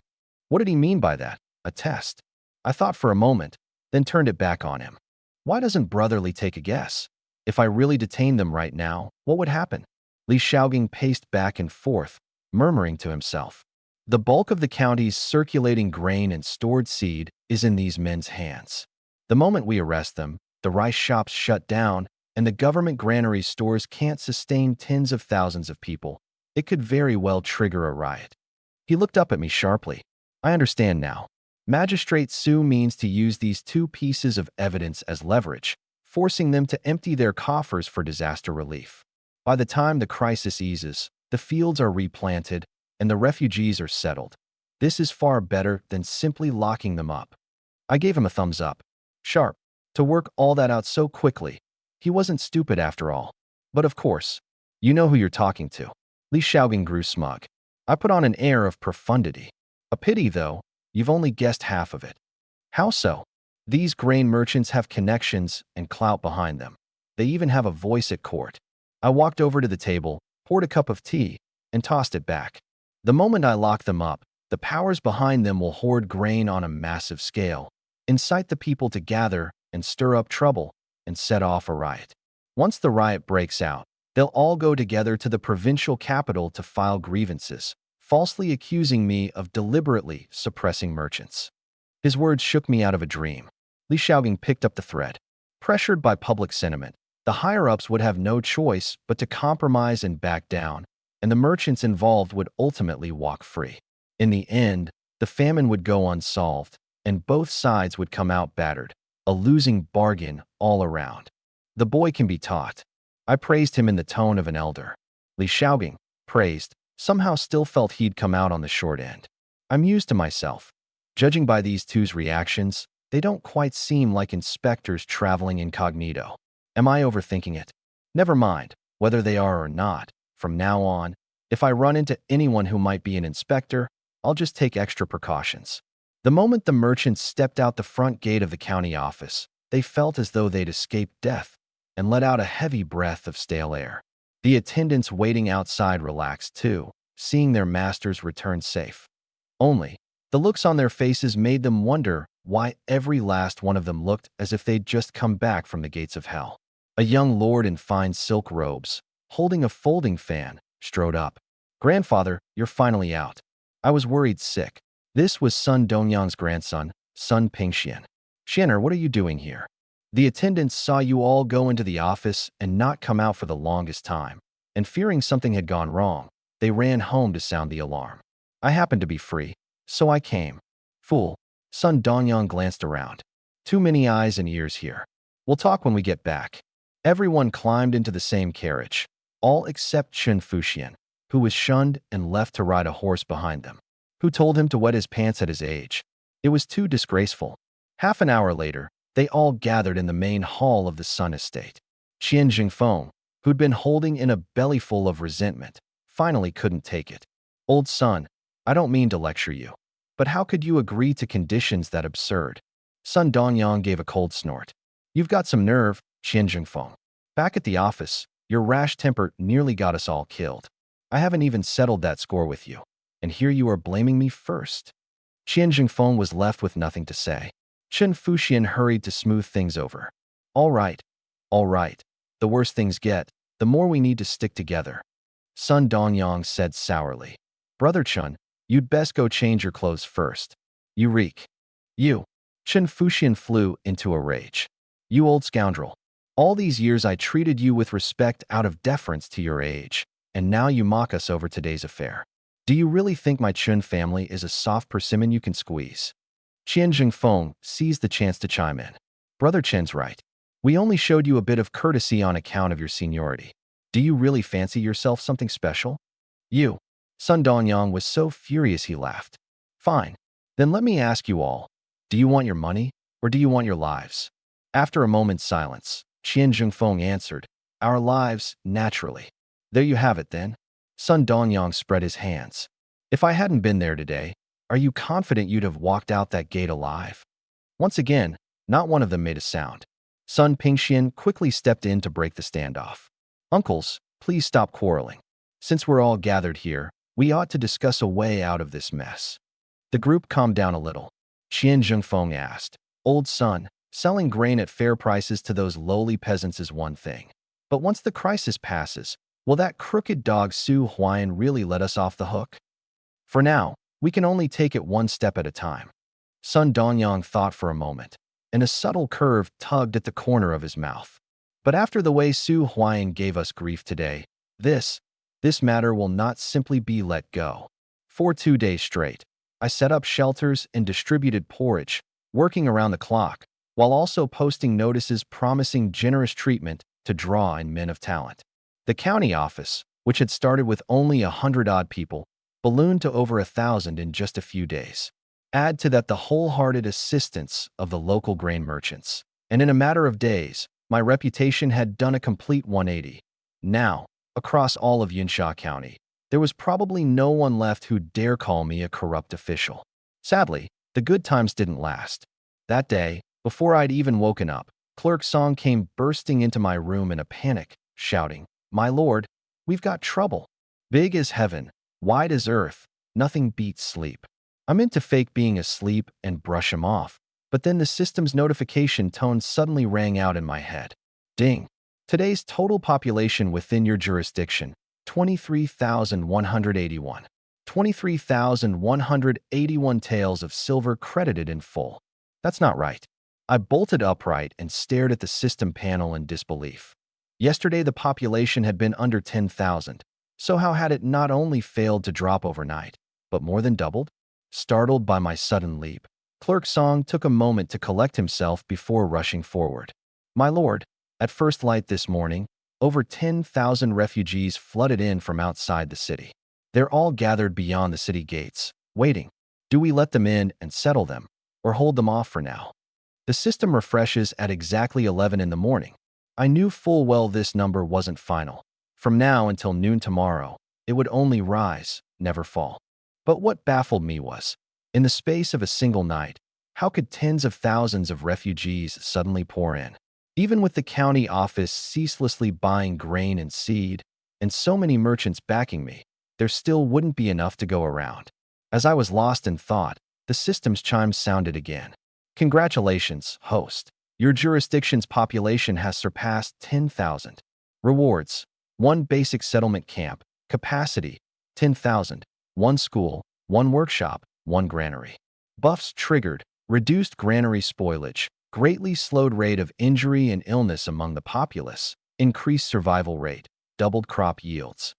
What did he mean by that? A test? I thought for a moment, then turned it back on him. Why doesn't Brotherly take a guess? If I really detained them right now, what would happen? Li Xiaoging paced back and forth, murmuring to himself. The bulk of the county's circulating grain and stored seed is in these men's hands. The moment we arrest them, the rice shops shut down, and the government granary stores can't sustain tens of thousands of people. It could very well trigger a riot. He looked up at me sharply. I understand now. Magistrate Sue means to use these two pieces of evidence as leverage, forcing them to empty their coffers for disaster relief. By the time the crisis eases, the fields are replanted, and the refugees are settled. This is far better than simply locking them up. I gave him a thumbs up. Sharp. To work all that out so quickly. He wasn't stupid after all. But of course, you know who you're talking to. Li Xiaoging grew smug. I put on an air of profundity. A pity, though, you've only guessed half of it. How so? These grain merchants have connections and clout behind them. They even have a voice at court. I walked over to the table, poured a cup of tea, and tossed it back. The moment I lock them up, the powers behind them will hoard grain on a massive scale, incite the people to gather and stir up trouble, and set off a riot. Once the riot breaks out, they'll all go together to the provincial capital to file grievances, falsely accusing me of deliberately suppressing merchants. His words shook me out of a dream. Li Xiaoging picked up the thread. Pressured by public sentiment, the higher-ups would have no choice but to compromise and back down, and the merchants involved would ultimately walk free. In the end, the famine would go unsolved, and both sides would come out battered, a losing bargain all around. The boy can be taught. I praised him in the tone of an elder. Li Xiaoging, praised, somehow still felt he'd come out on the short end. I mused to myself. Judging by these two's reactions, they don't quite seem like inspectors traveling incognito. Am I overthinking it? Never mind, whether they are or not. From now on, if I run into anyone who might be an inspector, I'll just take extra precautions. The moment the merchants stepped out the front gate of the county office, they felt as though they'd escaped death and let out a heavy breath of stale air. The attendants waiting outside relaxed too, seeing their masters return safe. Only, the looks on their faces made them wonder why every last one of them looked as if they'd just come back from the gates of hell. A young lord in fine silk robes, holding a folding fan, strode up. "Grandfather, you're finally out." I was worried sick. This was Sun Dongyang's grandson, Sun Pingxian. "Xianer, what are you doing here?" "The attendants saw you all go into the office and not come out for the longest time, and fearing something had gone wrong, they ran home to sound the alarm. I happened to be free, so I came." "Fool." Sun Dongyang glanced around. "Too many eyes and ears here. We'll talk when we get back." Everyone climbed into the same carriage, all except Chen Fuxian, who was shunned and left to ride a horse behind them. Who told him to wet his pants at his age? It was too disgraceful. Half an hour later, they all gathered in the main hall of the Sun Estate. Qian Jingfeng, who'd been holding in a bellyful of resentment, finally couldn't take it. "Old Sun, I don't mean to lecture you, but how could you agree to conditions that absurd?" Sun Dongyang gave a cold snort. "You've got some nerve, Qian Jingfeng. Back at the office, your rash temper nearly got us all killed. I haven't even settled that score with you, and here you are blaming me first." Qian Jingfeng was left with nothing to say. Chen Fuxian hurried to smooth things over. All right. The worse things get, the more we need to stick together." Sun Dongyang said sourly. "Brother Chen, you'd best go change your clothes first. You reek." "You." Chen Fuxian flew into a rage. "You old scoundrel. All these years I treated you with respect out of deference to your age, and now you mock us over today's affair. Do you really think my Chen family is a soft persimmon you can squeeze?" Qian Jingfeng seized the chance to chime in. Brother Chen's right. We only showed you a bit of courtesy on account of your seniority. Do you really fancy yourself something special? You. Sun Dongyang was so furious he laughed. Fine. Then let me ask you all. Do you want your money, or do you want your lives? After a moment's silence, Qian Zhengfeng answered, Our lives, naturally. There you have it then. Sun Dongyang spread his hands. If I hadn't been there today, are you confident you'd have walked out that gate alive? Once again, not one of them made a sound. Sun Pingxian quickly stepped in to break the standoff. Uncles, please stop quarreling. Since we're all gathered here, we ought to discuss a way out of this mess. The group calmed down a little. Qian Zhengfeng asked, Old Sun, selling grain at fair prices to those lowly peasants is one thing. But once the crisis passes, will that crooked dog Su Huayan really let us off the hook? For now, we can only take it one step at a time. Sun Dongyang thought for a moment, and a subtle curve tugged at the corner of his mouth. But after the way Su Huayan gave us grief today, this matter will not simply be let go. For 2 days straight, I set up shelters and distributed porridge, working around the clock, while also posting notices promising generous treatment to draw in men of talent. The county office, which had started with only 100-odd people, ballooned to over 1,000 in just a few days. Add to that the wholehearted assistance of the local grain merchants, and in a matter of days, my reputation had done a complete 180. Now, across all of Yunsha County, there was probably no one left who'd dare call me a corrupt official. Sadly, the good times didn't last. That day, before I'd even woken up, Clerk Song came bursting into my room in a panic, shouting, My lord, we've got trouble. Big as heaven, wide as earth, nothing beats sleep. I meant to fake being asleep and brush him off, but then the system's notification tone suddenly rang out in my head. Ding! Today's total population within your jurisdiction, 23,181. 23,181 taels of silver credited in full. That's not right. I bolted upright and stared at the system panel in disbelief. Yesterday the population had been under 10,000, so how had it not only failed to drop overnight, but more than doubled? Startled by my sudden leap, Clerk Song took a moment to collect himself before rushing forward. My lord, at first light this morning, over 10,000 refugees flooded in from outside the city. They're all gathered beyond the city gates, waiting. Do we let them in and settle them, or hold them off for now? The system refreshes at exactly 11 in the morning. I knew full well this number wasn't final. From now until noon tomorrow, it would only rise, never fall. But what baffled me was, in the space of a single night, how could tens of thousands of refugees suddenly pour in? Even with the county office ceaselessly buying grain and seed, and so many merchants backing me, there still wouldn't be enough to go around. As I was lost in thought, the system's chimes sounded again. Congratulations, host. Your jurisdiction's population has surpassed 10,000. Rewards: 1 basic settlement camp. Capacity: 10,000. 1 school, 1 workshop, 1 granary. Buffs triggered: reduced granary spoilage, greatly slowed rate of injury and illness among the populace, increased survival rate, doubled crop yields.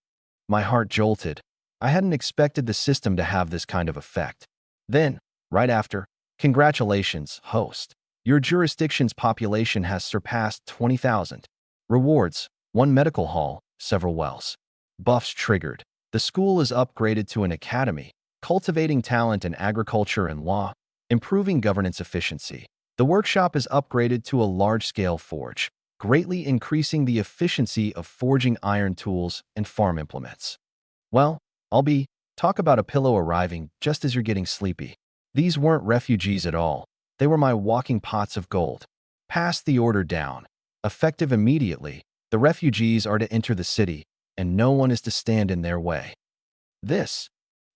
My heart jolted. I hadn't expected the system to have this kind of effect. Then, right after, congratulations, host. Your jurisdiction's population has surpassed 20,000. Rewards: 1 medical hall, several wells. Buffs triggered: the school is upgraded to an academy, cultivating talent in agriculture and law, improving governance efficiency. The workshop is upgraded to a large-scale forge, greatly increasing the efficiency of forging iron tools and farm implements. Well, talk about a pillow arriving just as you're getting sleepy. These weren't refugees at all. They were my walking pots of gold. Pass the order down. Effective immediately, the refugees are to enter the city, and no one is to stand in their way. This.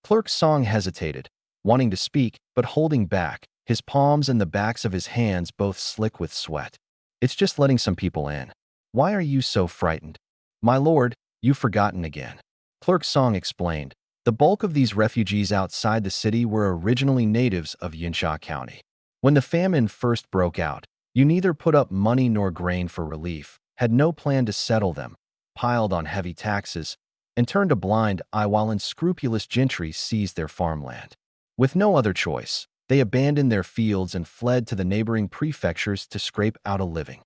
Clerk Song hesitated, wanting to speak, but holding back, his palms and the backs of his hands both slick with sweat. It's just letting some people in. Why are you so frightened? My lord, you've forgotten again. Clerk Song explained. The bulk of these refugees outside the city were originally natives of Yunsha County. When the famine first broke out, you neither put up money nor grain for relief, had no plan to settle them, piled on heavy taxes, and turned a blind eye while unscrupulous gentry seized their farmland. With no other choice, They abandoned their fields and fled to the neighboring prefectures to scrape out a living.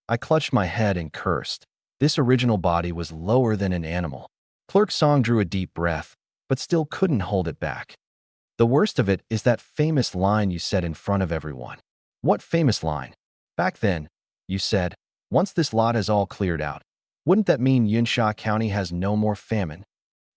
I clutched my head and cursed. This original body was lower than an animal. Clerk Song drew a deep breath, but still couldn't hold it back. The worst of it is that famous line you said in front of everyone. What famous line? Back then, you said, once this lot is all cleared out, wouldn't that mean Yunsha County has no more famine?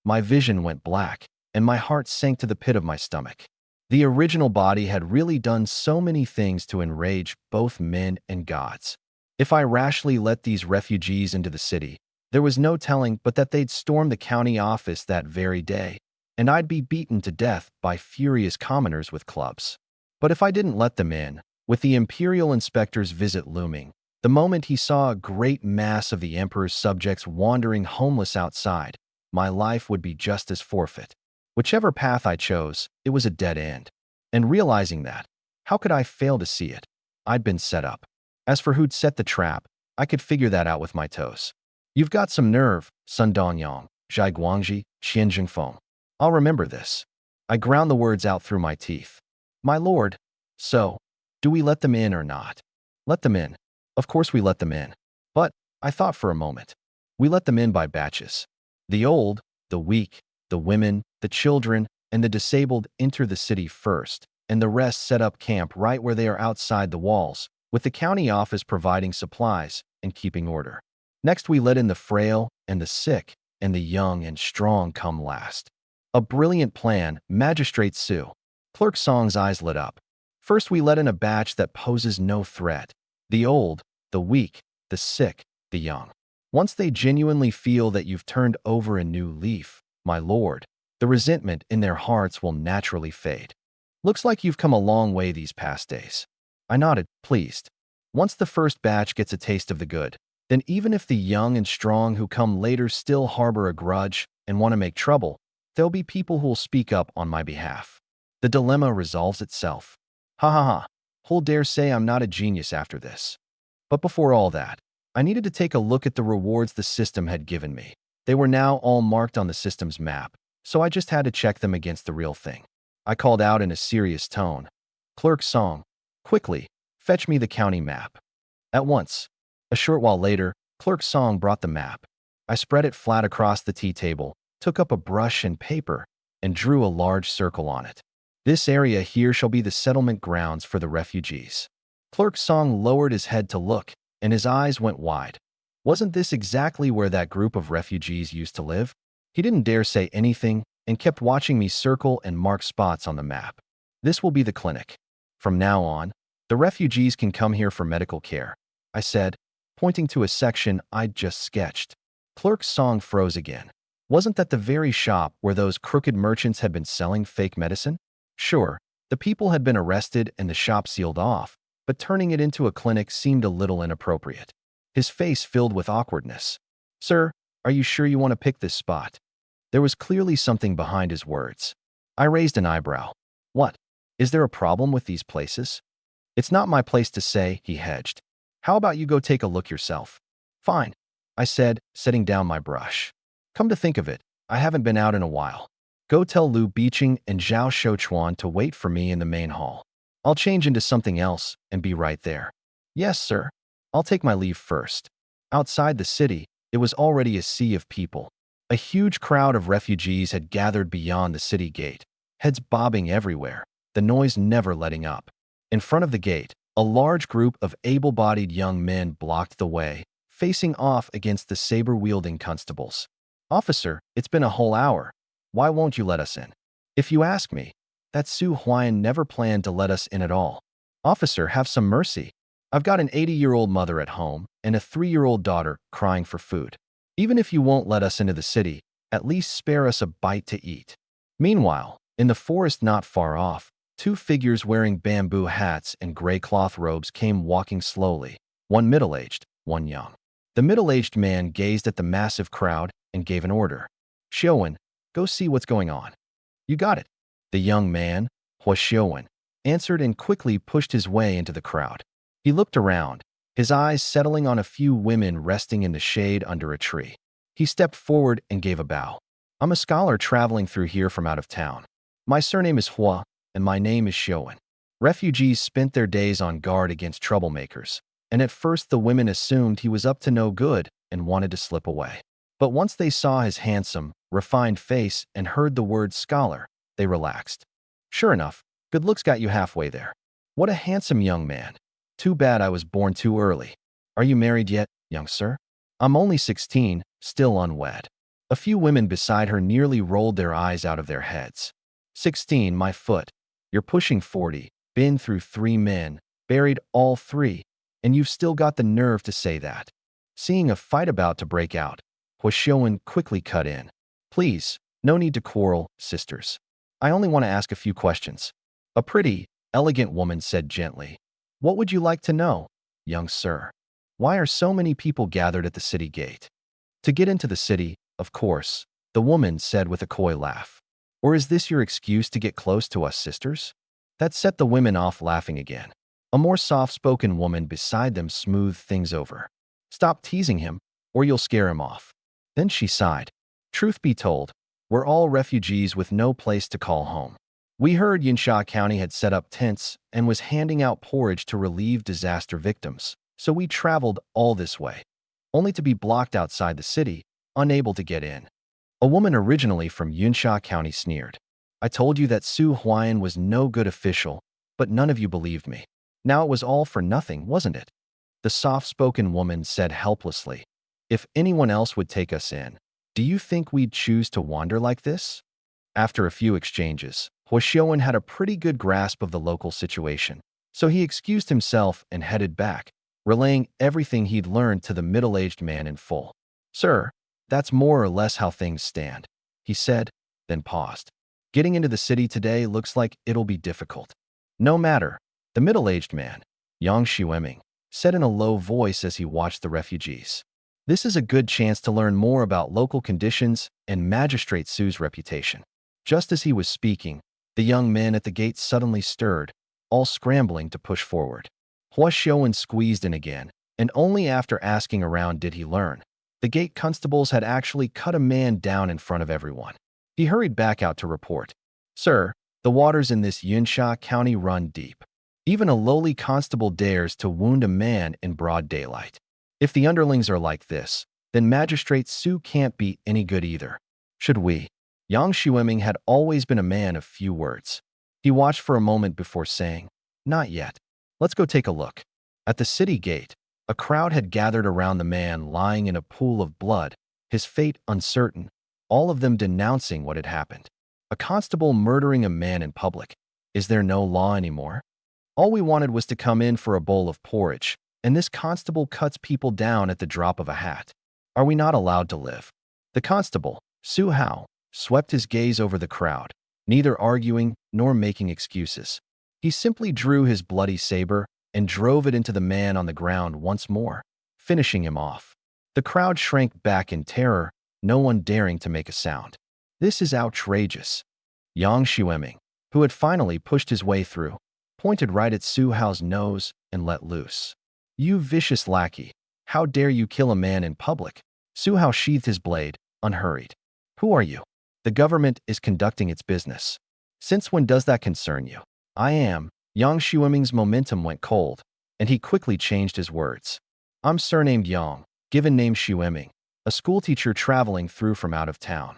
My vision went black, and my heart sank to the pit of my stomach. The original body had really done so many things to enrage both men and gods. If I rashly let these refugees into the city, there was no telling but that they'd storm the county office that very day, and I'd be beaten to death by furious commoners with clubs. But if I didn't let them in, with the imperial inspector's visit looming, the moment he saw a great mass of the emperor's subjects wandering homeless outside, my life would be just as forfeit. Whichever path I chose, it was a dead end. And realizing that, how could I fail to see it? I'd been set up. As for who'd set the trap, I could figure that out with my toes. You've got some nerve, Sun Dongyong, Zhai Guangji, Qian Jingfeng. I'll remember this. I ground the words out through my teeth. My lord, so, do we let them in or not? Let them in. Of course we let them in. But, I thought for a moment. We let them in by batches. The old, the weak, the women, the children, and the disabled enter the city first, and the rest set up camp right where they are outside the walls, with the county office providing supplies and keeping order. Next we let in the frail and the sick, and the young and strong come last. A brilliant plan, Magistrate Su. Clerk Song's eyes lit up. First we let in a batch that poses no threat. The old, the weak, the sick, the young. Once they genuinely feel that you've turned over a new leaf, my lord, the resentment in their hearts will naturally fade. Looks like you've come a long way these past days. I nodded, pleased. Once the first batch gets a taste of the good, then even if the young and strong who come later still harbor a grudge and want to make trouble, there'll be people who'll speak up on my behalf. The dilemma resolves itself. Ha ha ha. Who'll dare say I'm not a genius after this? But before all that, I needed to take a look at the rewards the system had given me. They were now all marked on the system's map, so I just had to check them against the real thing. I called out in a serious tone, Clerk Song, quickly, fetch me the county map. At once. A short while later, Clerk Song brought the map. I spread it flat across the tea table, took up a brush and paper, and drew a large circle on it. This area here shall be the settlement grounds for the refugees. Clerk Song lowered his head to look, and his eyes went wide. Wasn't this exactly where that group of refugees used to live? He didn't dare say anything and kept watching me circle and mark spots on the map. This will be the clinic. From now on, the refugees can come here for medical care, I said, pointing to a section I'd just sketched. Clerk Song froze again. Wasn't that the very shop where those crooked merchants had been selling fake medicine? Sure, the people had been arrested and the shop sealed off, but turning it into a clinic seemed a little inappropriate. His face filled with awkwardness. Sir, are you sure you want to pick this spot? There was clearly something behind his words. I raised an eyebrow. What? Is there a problem with these places? It's not my place to say, he hedged. How about you go take a look yourself? Fine, I said, setting down my brush. Come to think of it, I haven't been out in a while. Go tell Lu Biqing and Zhao Shouchuan to wait for me in the main hall. I'll change into something else and be right there. Yes, sir. I'll take my leave first. Outside the city, it was already a sea of people. A huge crowd of refugees had gathered beyond the city gate, heads bobbing everywhere, the noise never letting up. In front of the gate, a large group of able-bodied young men blocked the way, facing off against the saber-wielding constables. Officer, it's been a whole hour. Why won't you let us in? If you ask me, that Su Huan never planned to let us in at all. Officer, have some mercy. I've got an 80-year-old mother at home and a 3-year-old daughter crying for food. Even if you won't let us into the city, at least spare us a bite to eat. Meanwhile, in the forest not far off, 2 figures wearing bamboo hats and gray cloth robes came walking slowly, one middle-aged, one young. The middle-aged man gazed at the massive crowd and gave an order. Xiuwen, go see what's going on. You got it. The young man, Hua Xiuwen, answered and quickly pushed his way into the crowd. He looked around, his eyes settling on a few women resting in the shade under a tree. He stepped forward and gave a bow. I'm a scholar traveling through here from out of town. My surname is Hua, and my name is Xiuwen. Refugees spent their days on guard against troublemakers, and at first the women assumed he was up to no good and wanted to slip away. But once they saw his handsome, refined face and heard the word scholar, they relaxed. Sure enough, good looks got you halfway there. What a handsome young man. Too bad I was born too early. Are you married yet, young sir? I'm only 16, still unwed. A few women beside her nearly rolled their eyes out of their heads. 16, my foot. You're pushing 40, been through 3 men, buried all 3, and you've still got the nerve to say that. Seeing a fight about to break out, Hwasyoan quickly cut in. Please, no need to quarrel, sisters. I only want to ask a few questions. A pretty, elegant woman said gently. What would you like to know, young sir? Why are so many people gathered at the city gate? To get into the city, of course, the woman said with a coy laugh. Or is this your excuse to get close to us, sisters? That set the women off laughing again. A more soft-spoken woman beside them smoothed things over. Stop teasing him, or you'll scare him off. Then she sighed. Truth be told, we're all refugees with no place to call home. We heard Yunsha County had set up tents and was handing out porridge to relieve disaster victims, so we traveled all this way, only to be blocked outside the city, unable to get in. A woman originally from Yunsha County sneered. I told you that Su Huayan was no good official, but none of you believed me. Now it was all for nothing, wasn't it? The soft-spoken woman said helplessly. If anyone else would take us in, do you think we'd choose to wander like this? After a few exchanges, Hwasyoan had a pretty good grasp of the local situation, so he excused himself and headed back, relaying everything he'd learned to the middle-aged man in full. Sir, that's more or less how things stand, he said, then paused. Getting into the city today looks like it'll be difficult. No matter, the middle-aged man, Yang Xueming, said in a low voice as he watched the refugees. This is a good chance to learn more about local conditions and Magistrate Su's reputation. Just as he was speaking, the young men at the gate suddenly stirred, all scrambling to push forward. Hwasyoan squeezed in again, and only after asking around did he learn. The gate constables had actually cut a man down in front of everyone. He hurried back out to report. Sir, the waters in this Yunsha County run deep. Even a lowly constable dares to wound a man in broad daylight. If the underlings are like this, then Magistrate Su can't be any good either. Should we? Yang Xueming had always been a man of few words. He watched for a moment before saying, Not yet. Let's go take a look. At the city gate, a crowd had gathered around the man lying in a pool of blood, his fate uncertain, all of them denouncing what had happened. A constable murdering a man in public. Is there no law anymore? All we wanted was to come in for a bowl of porridge, and this constable cuts people down at the drop of a hat. Are we not allowed to live? The constable, Su Hao, swept his gaze over the crowd, neither arguing nor making excuses. He simply drew his bloody saber and drove it into the man on the ground once more, finishing him off. The crowd shrank back in terror, no one daring to make a sound. This is outrageous. Yang Xueming, who had finally pushed his way through, pointed right at Su Hao's nose and let loose. You vicious lackey, how dare you kill a man in public? Su Hao sheathed his blade, unhurried. Who are you? The government is conducting its business. Since when does that concern you? I am. Yang Xueming's momentum went cold, and he quickly changed his words. I'm surnamed Yang, given name Xueming, a schoolteacher traveling through from out of town.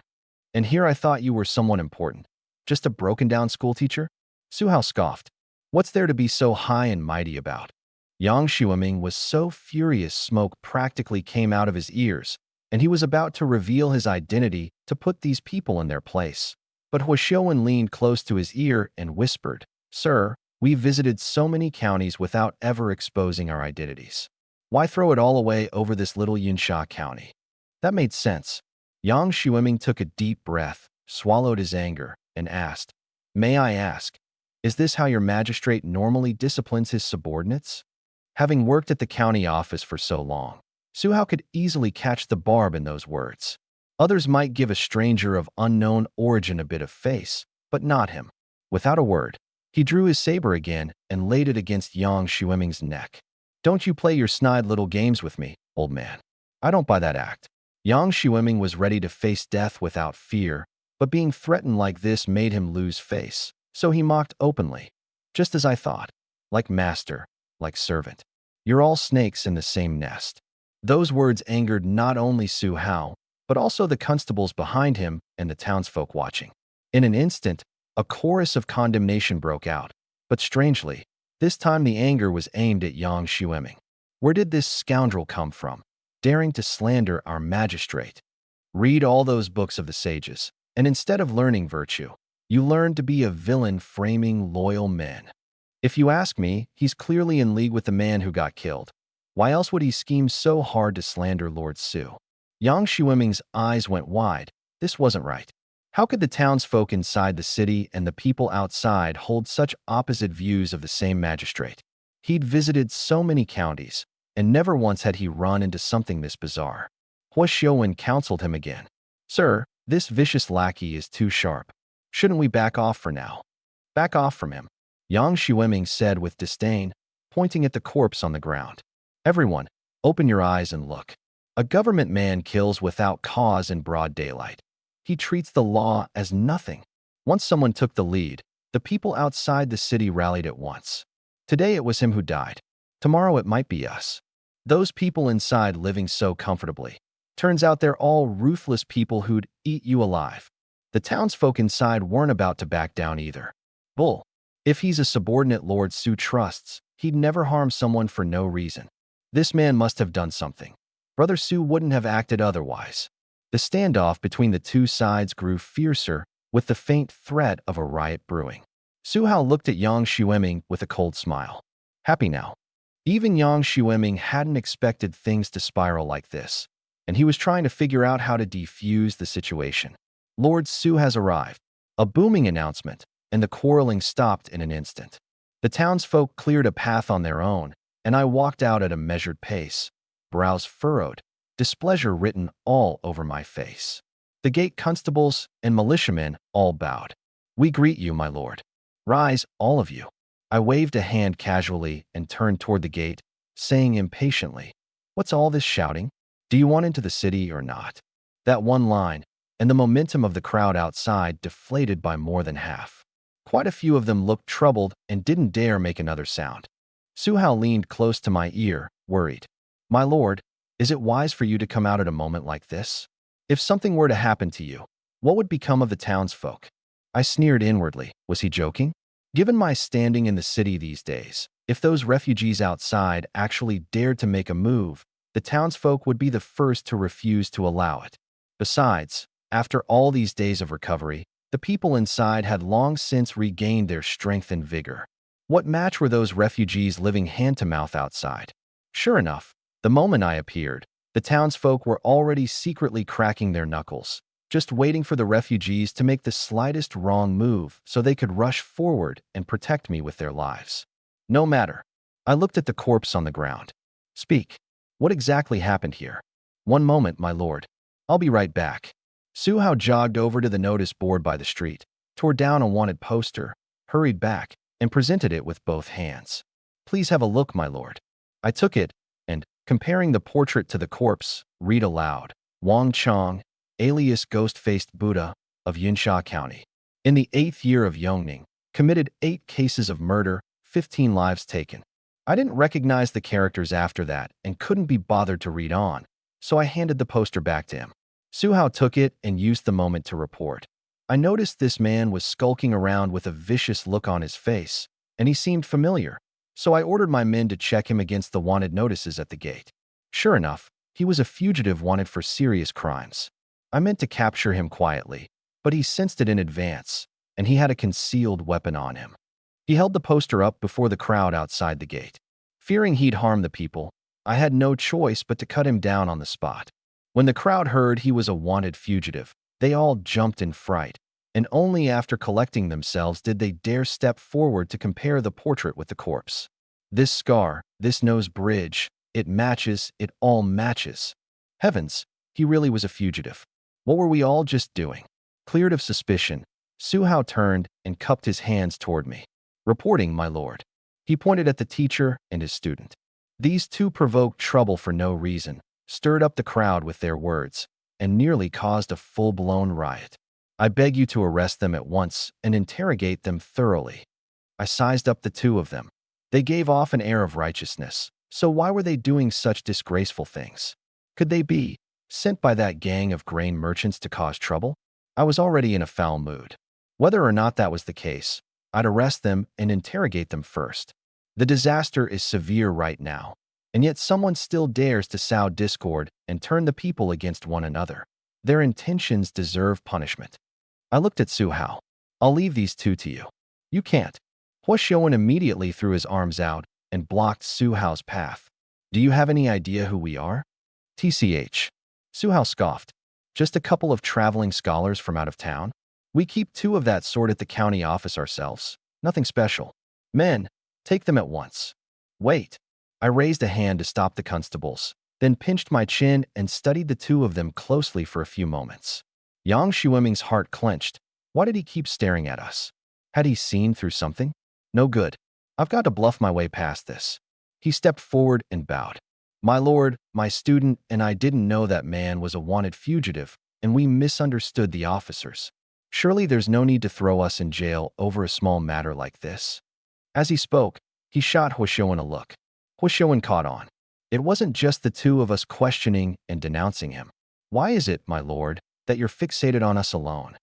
And here I thought you were someone important. Just a broken-down schoolteacher? Su Hao scoffed. What's there to be so high and mighty about? Yang Xueming was so furious smoke practically came out of his ears, and he was about to reveal his identity to put these people in their place. But Hwasyoan leaned close to his ear and whispered, Sir, we visited so many counties without ever exposing our identities. Why throw it all away over this little Yunsha County? That made sense. Yang Xueming took a deep breath, swallowed his anger, and asked, May I ask, is this how your magistrate normally disciplines his subordinates? Having worked at the county office for so long, Su Hao could easily catch the barb in those words. Others might give a stranger of unknown origin a bit of face, but not him. Without a word, he drew his saber again and laid it against Yang Xueming's neck. Don't you play your snide little games with me, old man. I don't buy that act. Yang Xueming was ready to face death without fear, but being threatened like this made him lose face, so he mocked openly. Just as I thought. Like master, like servant. You're all snakes in the same nest. Those words angered not only Su Hao, but also the constables behind him and the townsfolk watching. In an instant, a chorus of condemnation broke out. But strangely, this time the anger was aimed at Yang Xueming. Where did this scoundrel come from, daring to slander our magistrate? Read all those books of the sages, and instead of learning virtue, you learn to be a villain framing loyal men. If you ask me, he's clearly in league with the man who got killed. Why else would he scheme so hard to slander Lord Su? Yang Xueming's eyes went wide. This wasn't right. How could the townsfolk inside the city and the people outside hold such opposite views of the same magistrate? He'd visited so many counties, and never once had he run into something this bizarre. Hua Xiuwen counseled him again. Sir, this vicious lackey is too sharp. Shouldn't we back off for now? Back off from him, Yang Xueming said with disdain, pointing at the corpse on the ground. Everyone, open your eyes and look. A government man kills without cause in broad daylight. He treats the law as nothing. Once someone took the lead, the people outside the city rallied at once. Today it was him who died. Tomorrow it might be us. Those people inside living so comfortably. Turns out they're all ruthless people who'd eat you alive. The townsfolk inside weren't about to back down either. Bull. If he's a subordinate Lord Su trusts, he'd never harm someone for no reason. This man must have done something. Brother Su wouldn't have acted otherwise. The standoff between the two sides grew fiercer, with the faint threat of a riot brewing. Su Hao looked at Yang Xueming with a cold smile. Happy now. Even Yang Xueming hadn't expected things to spiral like this, and he was trying to figure out how to defuse the situation. Lord Su has arrived. A booming announcement, and the quarreling stopped in an instant. The townsfolk cleared a path on their own, and I walked out at a measured pace, brows furrowed, displeasure written all over my face. The gate constables and militiamen all bowed. We greet you, my lord. Rise, all of you. I waved a hand casually and turned toward the gate, saying impatiently, What's all this shouting? Do you want into the city or not? That one line, and the momentum of the crowd outside deflated by more than half. Quite a few of them looked troubled and didn't dare make another sound. Su Hao leaned close to my ear, worried. My lord, is it wise for you to come out at a moment like this? If something were to happen to you, what would become of the townsfolk? I sneered inwardly. Was he joking? Given my standing in the city these days, if those refugees outside actually dared to make a move, the townsfolk would be the first to refuse to allow it. Besides, after all these days of recovery, the people inside had long since regained their strength and vigor. What match were those refugees living hand-to-mouth outside? Sure enough, the moment I appeared, the townsfolk were already secretly cracking their knuckles, just waiting for the refugees to make the slightest wrong move so they could rush forward and protect me with their lives. No matter. I looked at the corpse on the ground. Speak. What exactly happened here? One moment, my lord. I'll be right back. Su Hao jogged over to the notice board by the street, tore down a wanted poster, hurried back, and presented it with both hands. Please have a look, my lord. I took it, and, comparing the portrait to the corpse, read aloud. Wang Chong, alias Ghost-Faced Buddha, of Yunsha County. In the 8th year of Yongning, committed 8 cases of murder, 15 lives taken. I didn't recognize the characters after that and couldn't be bothered to read on, so I handed the poster back to him. Su Hao took it and used the moment to report. I noticed this man was skulking around with a vicious look on his face, and he seemed familiar, so I ordered my men to check him against the wanted notices at the gate. Sure enough, he was a fugitive wanted for serious crimes. I meant to capture him quietly, but he sensed it in advance, and he had a concealed weapon on him. He held the poster up before the crowd outside the gate. Fearing he'd harm the people, I had no choice but to cut him down on the spot. When the crowd heard he was a wanted fugitive, they all jumped in fright, and only after collecting themselves did they dare step forward to compare the portrait with the corpse. This scar, this nose bridge, it all matches. Heavens, he really was a fugitive. What were we all just doing? Cleared of suspicion, Su Hao turned and cupped his hands toward me. Reporting, my lord. He pointed at the teacher and his student. These two provoked trouble for no reason, stirred up the crowd with their words, and nearly caused a full-blown riot. I beg you to arrest them at once and interrogate them thoroughly. I sized up the two of them. They gave off an air of righteousness, so why were they doing such disgraceful things? Could they be sent by that gang of grain merchants to cause trouble? I was already in a foul mood. Whether or not that was the case, I'd arrest them and interrogate them first. The disaster is severe right now, and yet someone still dares to sow discord and turn the people against one another. Their intentions deserve punishment. I looked at Su Hao. I'll leave these two to you. You can't. Hua Xiaowen immediately threw his arms out and blocked Su Hao's path. Do you have any idea who we are? TCH. Su Hao scoffed. Just a couple of traveling scholars from out of town? We keep two of that sort at the county office ourselves. Nothing special. Men, take them at once. Wait. I raised a hand to stop the constables, then pinched my chin and studied the two of them closely for a few moments. Yang Xueming's heart clenched. Why did he keep staring at us? Had he seen through something? No good. I've got to bluff my way past this. He stepped forward and bowed. My lord, my student and I didn't know that man was a wanted fugitive, and we misunderstood the officers. Surely there's no need to throw us in jail over a small matter like this. As he spoke, he shot Hua Xiaowen a look. Hua Xiaowen caught on. It wasn't just the two of us questioning and denouncing him. Why is it, my lord, that you're fixated on us alone?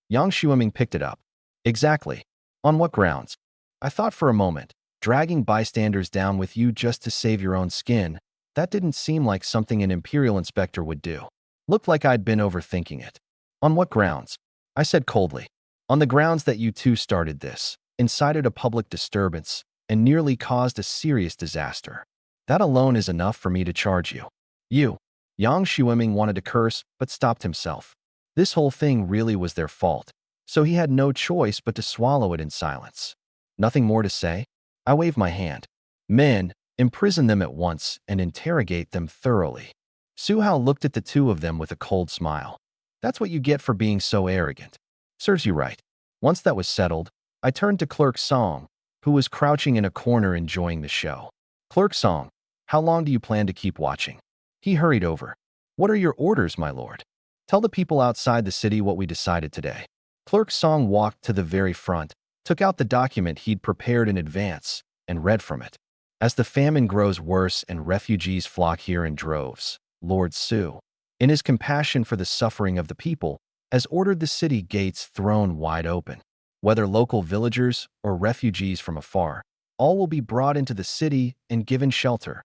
Yang Xueming picked it up. Exactly. On what grounds? I thought for a moment, dragging bystanders down with you just to save your own skin, that didn't seem like something an imperial inspector would do. Looked like I'd been overthinking it. On what grounds? I said coldly. On the grounds that you two started this, incited a public disturbance, and nearly caused a serious disaster. That alone is enough for me to charge you. You. Yang Xueming wanted to curse, but stopped himself. This whole thing really was their fault, so he had no choice but to swallow it in silence. Nothing more to say? I waved my hand. Men, imprison them at once and interrogate them thoroughly. Su Hao looked at the two of them with a cold smile. That's what you get for being so arrogant. Serves you right. Once that was settled, I turned to Clerk Song, who was crouching in a corner enjoying the show. Clerk Song, how long do you plan to keep watching? He hurried over. What are your orders, my lord? Tell the people outside the city what we decided today. Clerk Song walked to the very front, took out the document he'd prepared in advance, and read from it. As the famine grows worse and refugees flock here in droves, Lord Su, in his compassion for the suffering of the people, has ordered the city gates thrown wide open. Whether local villagers or refugees from afar, all will be brought into the city and given shelter.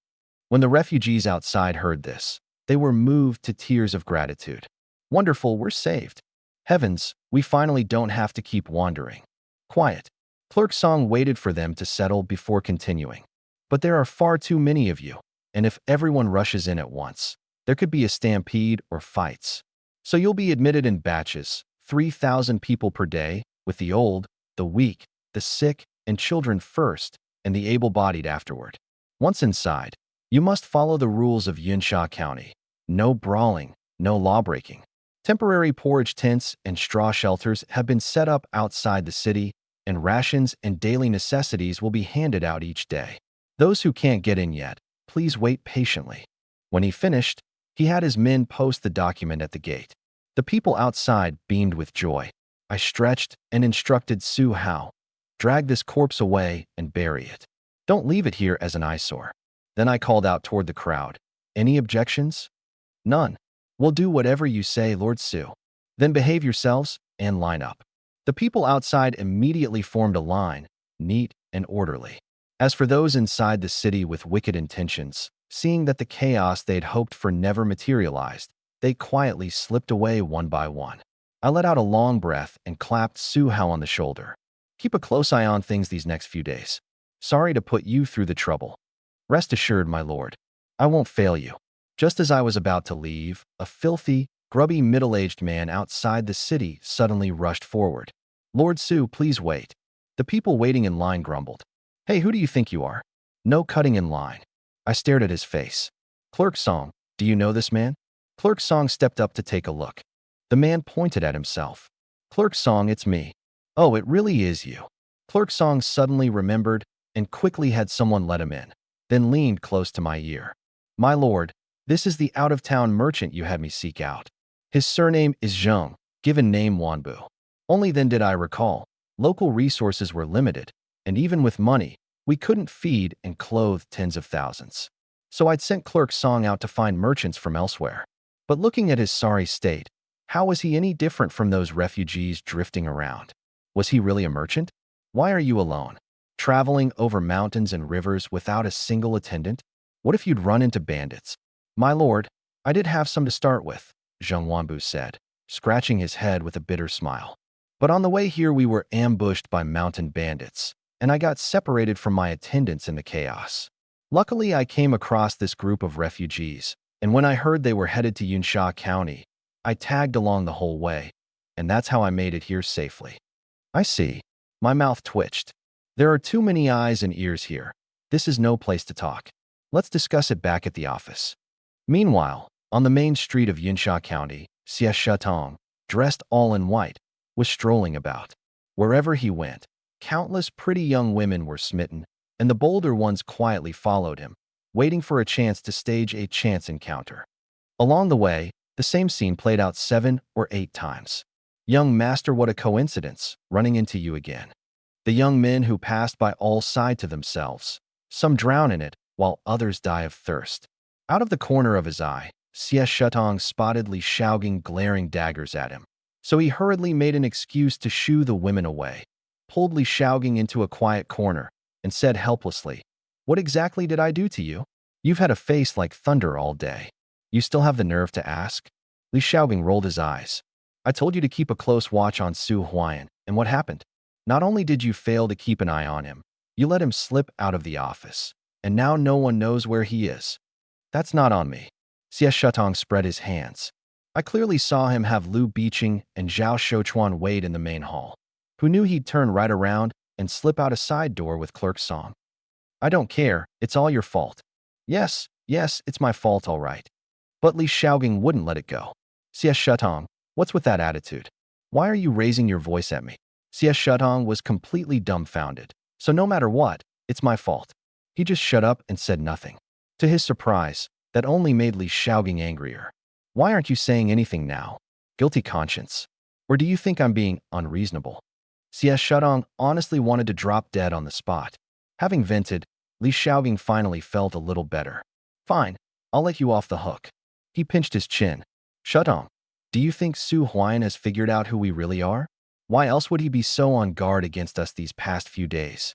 When the refugees outside heard this, they were moved to tears of gratitude. Wonderful, we're saved. Heavens, we finally don't have to keep wandering. Quiet. Clerk Song waited for them to settle before continuing. But there are far too many of you, and if everyone rushes in at once, there could be a stampede or fights. So you'll be admitted in batches, 3,000 people per day, with the old, the weak, the sick, and children first, and the able-bodied afterward. Once inside, you must follow the rules of Yunsha County. No brawling, no lawbreaking. Temporary porridge tents and straw shelters have been set up outside the city, and rations and daily necessities will be handed out each day. Those who can't get in yet, please wait patiently. When he finished, he had his men post the document at the gate. The people outside beamed with joy. I stretched and instructed Su Hao. Drag this corpse away and bury it. Don't leave it here as an eyesore. Then I called out toward the crowd. Any objections? None. We'll do whatever you say, Lord Su. Then behave yourselves and line up. The people outside immediately formed a line, neat and orderly. As for those inside the city with wicked intentions, seeing that the chaos they'd hoped for never materialized, they quietly slipped away one by one. I let out a long breath and clapped Su Hao on the shoulder. Keep a close eye on things these next few days. Sorry to put you through the trouble. Rest assured, my lord, I won't fail you. Just as I was about to leave, a filthy, grubby middle-aged man outside the city suddenly rushed forward. Lord Su, please wait. The people waiting in line grumbled. Hey, who do you think you are? No cutting in line. I stared at his face. Clerk Song, do you know this man? Clerk Song stepped up to take a look. The man pointed at himself. Clerk Song, it's me. Oh, it really is you. Clerk Song suddenly remembered and quickly had someone let him in, then leaned close to my ear. My lord, this is the out-of-town merchant you had me seek out. His surname is Zheng, given name Wanbu. Only then did I recall, local resources were limited, And even with money, we couldn't feed and clothe tens of thousands. So I'd sent Clerk Song out to find merchants from elsewhere. But looking at his sorry state, how was he any different from those refugees drifting around? Was he really a merchant? Why are you alone, traveling over mountains and rivers without a single attendant? What if you'd run into bandits? My lord, I did have some to start with, Zheng Wanbu said, scratching his head with a bitter smile. But on the way here we were ambushed by mountain bandits, and I got separated from my attendants in the chaos. Luckily, I came across this group of refugees, and when I heard they were headed to Yunsha County, I tagged along the whole way, and that's how I made it here safely. I see. My mouth twitched. There are too many eyes and ears here. This is no place to talk. Let's discuss it back at the office. Meanwhile, on the main street of Yunsha County, Xie Shetong, dressed all in white, was strolling about. Wherever he went, countless pretty young women were smitten, and the bolder ones quietly followed him, waiting for a chance to stage a chance encounter. Along the way, the same scene played out 7 or 8 times. Young master, what a coincidence, running into you again. The young men who passed by all sighed to themselves. Some drown in it, while others die of thirst. Out of the corner of his eye, Xie Shetong spotted Li Shaogang glaring daggers at him. So he hurriedly made an excuse to shoo the women away, pulled Li Shaogang into a quiet corner, and said helplessly, "What exactly did I do to you? You've had a face like thunder all day. You still have the nerve to ask?" Li Shaogang rolled his eyes. "I told you to keep a close watch on Su Huayan, and what happened? Not only did you fail to keep an eye on him, you let him slip out of the office, and now no one knows where he is." "That's not on me." Xie Shetong spread his hands. "I clearly saw him have Liu Biqing and Zhao Shouchuan wait in the main hall. Who knew he'd turn right around and slip out a side door with Clerk Song? I don't care, it's all your fault." Yes, it's my fault, all right." But Li Shaogang wouldn't let it go. "Xie Shetong, what's with that attitude? Why are you raising your voice at me?" Xie Shetong was completely dumbfounded. "So no matter what, it's my fault." He just shut up and said nothing. To his surprise, that only made Li Shaogang angrier. "Why aren't you saying anything now? Guilty conscience. Or do you think I'm being unreasonable?" Xie Shetong honestly wanted to drop dead on the spot. Having vented, Li Shaogang finally felt a little better. "Fine, I'll let you off the hook." He pinched his chin. "Shetong, do you think Su Huayan has figured out who we really are? Why else would he be so on guard against us these past few days?"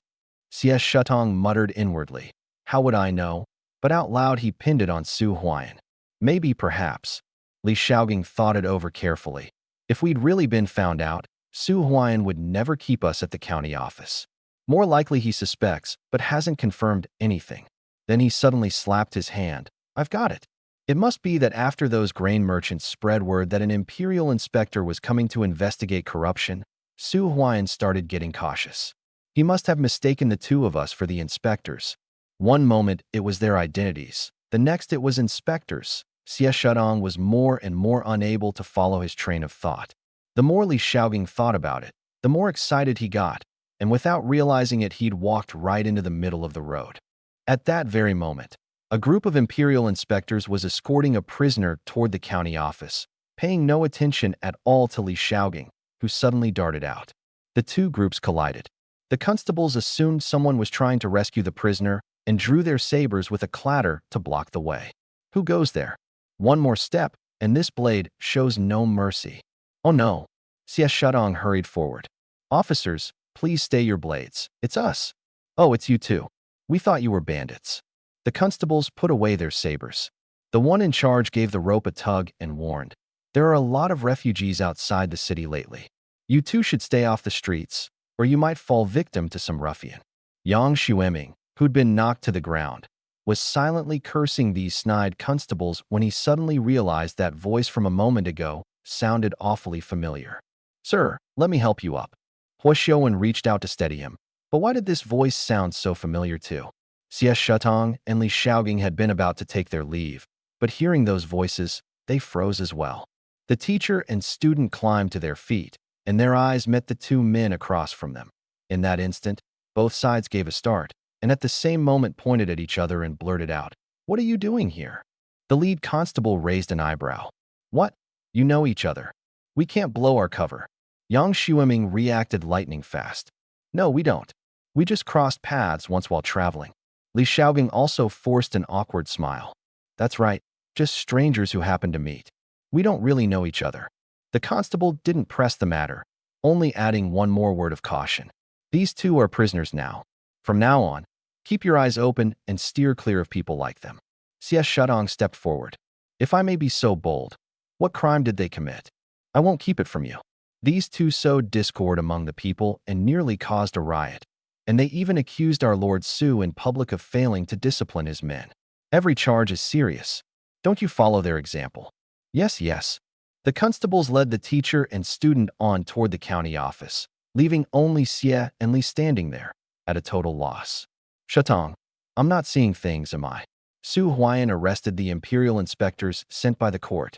Xie Shetong muttered inwardly. "How would I know?" But out loud he pinned it on Su Huayan. Maybe, perhaps. Li Shaogang thought it over carefully. If we'd really been found out, Su Huayan would never keep us at the county office. More likely he suspects, but hasn't confirmed anything. Then he suddenly slapped his hand. "I've got it. It must be that after those grain merchants spread word that an imperial inspector was coming to investigate corruption, Su Huayan started getting cautious. He must have mistaken the two of us for the inspectors. One moment it was their identities, the next it was inspectors." Xie Shetong was more and more unable to follow his train of thought. The more Li Shaogang thought about it, the more excited he got, and without realizing it, he'd walked right into the middle of the road. At that very moment, a group of imperial inspectors was escorting a prisoner toward the county office, paying no attention at all to Li Shaogang, who suddenly darted out. The two groups collided. The constables assumed someone was trying to rescue the prisoner and drew their sabers with a clatter to block the way. Who goes there? One more step, and this blade shows no mercy. "Oh no." Xie Shetong hurried forward. "Officers, please stay your blades. It's us." "Oh, it's you too. We thought you were bandits." The constables put away their sabers. The one in charge gave the rope a tug and warned, "There are a lot of refugees outside the city lately. You two should stay off the streets, or you might fall victim to some ruffian." Yang Xueming, who'd been knocked to the ground, was silently cursing these snide constables when he suddenly realized that voice from a moment ago sounded awfully familiar. "Sir, let me help you up." Hua Xiuwen reached out to steady him. But why did this voice sound so familiar too? Xie Shetong and Li Shaogang had been about to take their leave, but hearing those voices, they froze as well. The teacher and student climbed to their feet, and their eyes met the two men across from them. In that instant, both sides gave a start, and at the same moment pointed at each other and blurted out, "What are you doing here?" The lead constable raised an eyebrow. "What? You know each other. We can't blow our cover." Yang Xueming reacted lightning fast. "No, we don't. We just crossed paths once while traveling. Li Xiaogang also forced an awkward smile. That's right, just strangers who happened to meet. We don't really know each other. The constable didn't press the matter, only adding one more word of caution. These two are prisoners now. From now on, keep your eyes open and steer clear of people like them. Xie Shutong stepped forward. If I may be so bold, what crime did they commit? I won't keep it from you. These two sowed discord among the people and nearly caused a riot. And they even accused our Lord Su in public of failing to discipline his men. Every charge is serious. Don't you follow their example? Yes, yes. The constables led the teacher and student on toward the county office, leaving only Xie and Li standing there, at a total loss. Shutong, I'm not seeing things, am I? Su Huayan arrested the imperial inspectors sent by the court.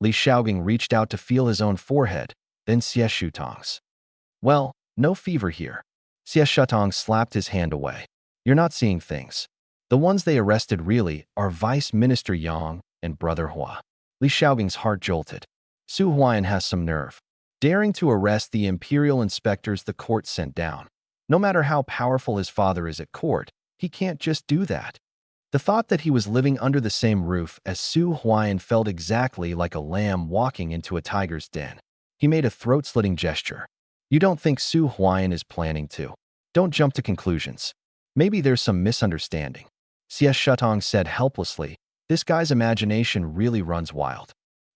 Li Xiaogang reached out to feel his own forehead, then Xie Shutong's. Well, no fever here. Xie Shutong slapped his hand away. You're not seeing things. The ones they arrested really are Vice Minister Yang and Brother Hua. Li Xiaogang's heart jolted. Su Huayan has some nerve, daring to arrest the imperial inspectors the court sent down. No matter how powerful his father is at court, he can't just do that. The thought that he was living under the same roof as Su Huayan felt exactly like a lamb walking into a tiger's den. He made a throat-slitting gesture. You don't think Su Huayan is planning to? Don't jump to conclusions. Maybe there's some misunderstanding. Xie Shutong said helplessly, this guy's imagination really runs wild.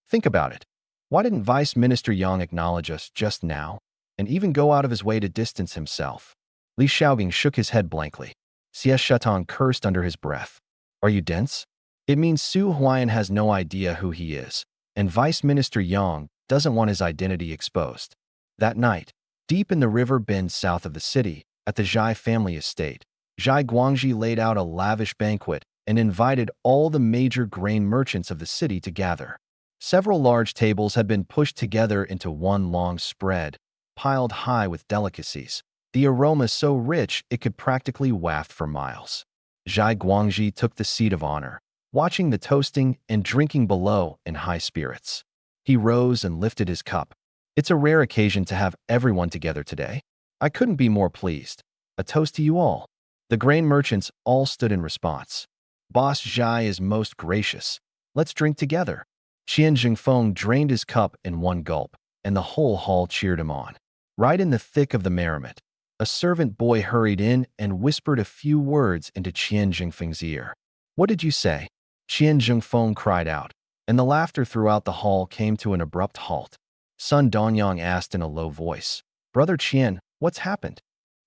Think about it. Why didn't Vice Minister Yang acknowledge us just now, and even go out of his way to distance himself? Li Xiaogang shook his head blankly. Xie Shutong cursed under his breath. Are you dense? It means Su Huayan has no idea who he is, and Vice Minister Yang doesn't want his identity exposed. That night, deep in the river bend south of the city, at the Zhai family estate, Zhai Guangji laid out a lavish banquet and invited all the major grain merchants of the city to gather. Several large tables had been pushed together into one long spread, piled high with delicacies, the aroma so rich it could practically waft for miles. Zhai Guangji took the seat of honor, watching the toasting and drinking below in high spirits. He rose and lifted his cup. It's a rare occasion to have everyone together today. I couldn't be more pleased. A toast to you all. The grain merchants all stood in response. Boss Zhai is most gracious. Let's drink together. Qian Jingfeng drained his cup in one gulp, and the whole hall cheered him on. Right in the thick of the merriment, a servant boy hurried in and whispered a few words into Qian Jingfeng's ear. What did you say? Qian Jingfeng cried out, and the laughter throughout the hall came to an abrupt halt. Sun Donyang asked in a low voice, Brother Qian, what's happened?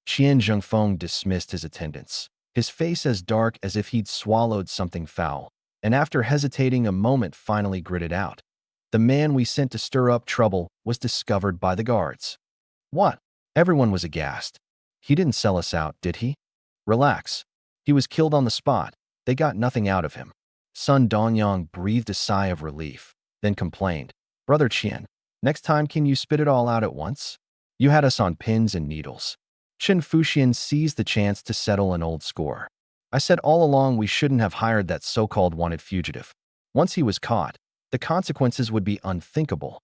Qian Jingfeng dismissed his attendants, his face as dark as if he'd swallowed something foul, and after hesitating a moment finally gritted out. The man we sent to stir up trouble was discovered by the guards. What? Everyone was aghast. He didn't sell us out, did he? Relax. He was killed on the spot. They got nothing out of him. Sun Donyang breathed a sigh of relief, then complained, Brother Qian, next time can you spit it all out at once? You had us on pins and needles. Chen Fuxian seized the chance to settle an old score. I said all along we shouldn't have hired that so-called wanted fugitive. Once he was caught, the consequences would be unthinkable.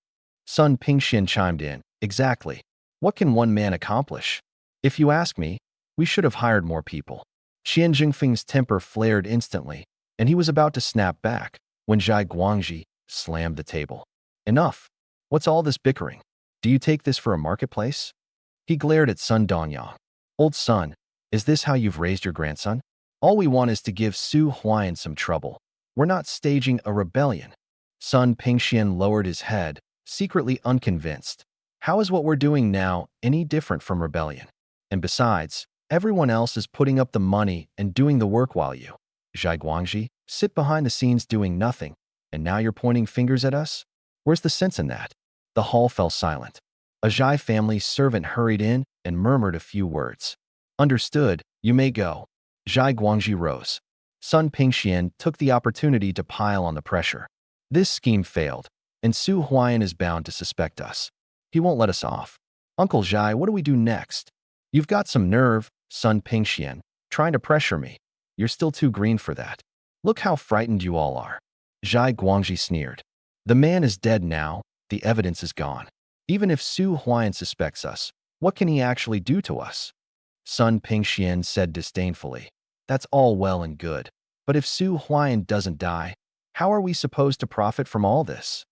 Sun Pingxian chimed in, exactly. What can one man accomplish? If you ask me, we should have hired more people. Qian Jingfeng's temper flared instantly, and he was about to snap back when Zhai Guangji slammed the table. Enough. What's all this bickering? Do you take this for a marketplace? He glared at Sun Donyang. Old son, is this how you've raised your grandson? All we want is to give Su Huayan some trouble. We're not staging a rebellion. Sun Pingxian lowered his head, secretly unconvinced. How is what we're doing now any different from rebellion? And besides, everyone else is putting up the money and doing the work while you, Zhai Guangji, sit behind the scenes doing nothing, and now you're pointing fingers at us? Where's the sense in that? The hall fell silent. A Zhai family servant hurried in and murmured a few words. Understood, you may go. Zhai Guangji rose. Sun Pingxian took the opportunity to pile on the pressure. This scheme failed, and Su Huayan is bound to suspect us. He won't let us off. Uncle Zhai, what do we do next? You've got some nerve, Sun Pingxian, trying to pressure me. You're still too green for that. Look how frightened you all are. Zhai Guangji sneered. The man is dead now, the evidence is gone. Even if Su Huayan suspects us, what can he actually do to us? Sun Pingxian said disdainfully. That's all well and good. But if Su Huayan doesn't die, how are we supposed to profit from all this?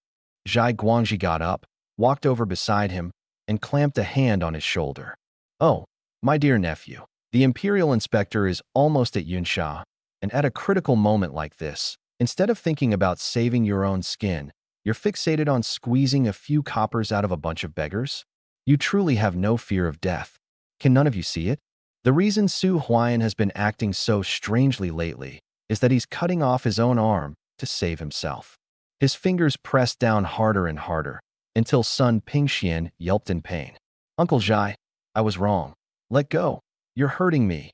Zhai Guangji got up, walked over beside him, and clamped a hand on his shoulder. Oh, my dear nephew, the Imperial Inspector is almost at Yunsha, and at a critical moment like this, instead of thinking about saving your own skin, you're fixated on squeezing a few coppers out of a bunch of beggars? You truly have no fear of death. Can none of you see it? The reason Su Huayan has been acting so strangely lately is that he's cutting off his own arm to save himself. His fingers pressed down harder and harder until Sun Pingxian yelped in pain. Uncle Zhai, I was wrong. Let go. You're hurting me.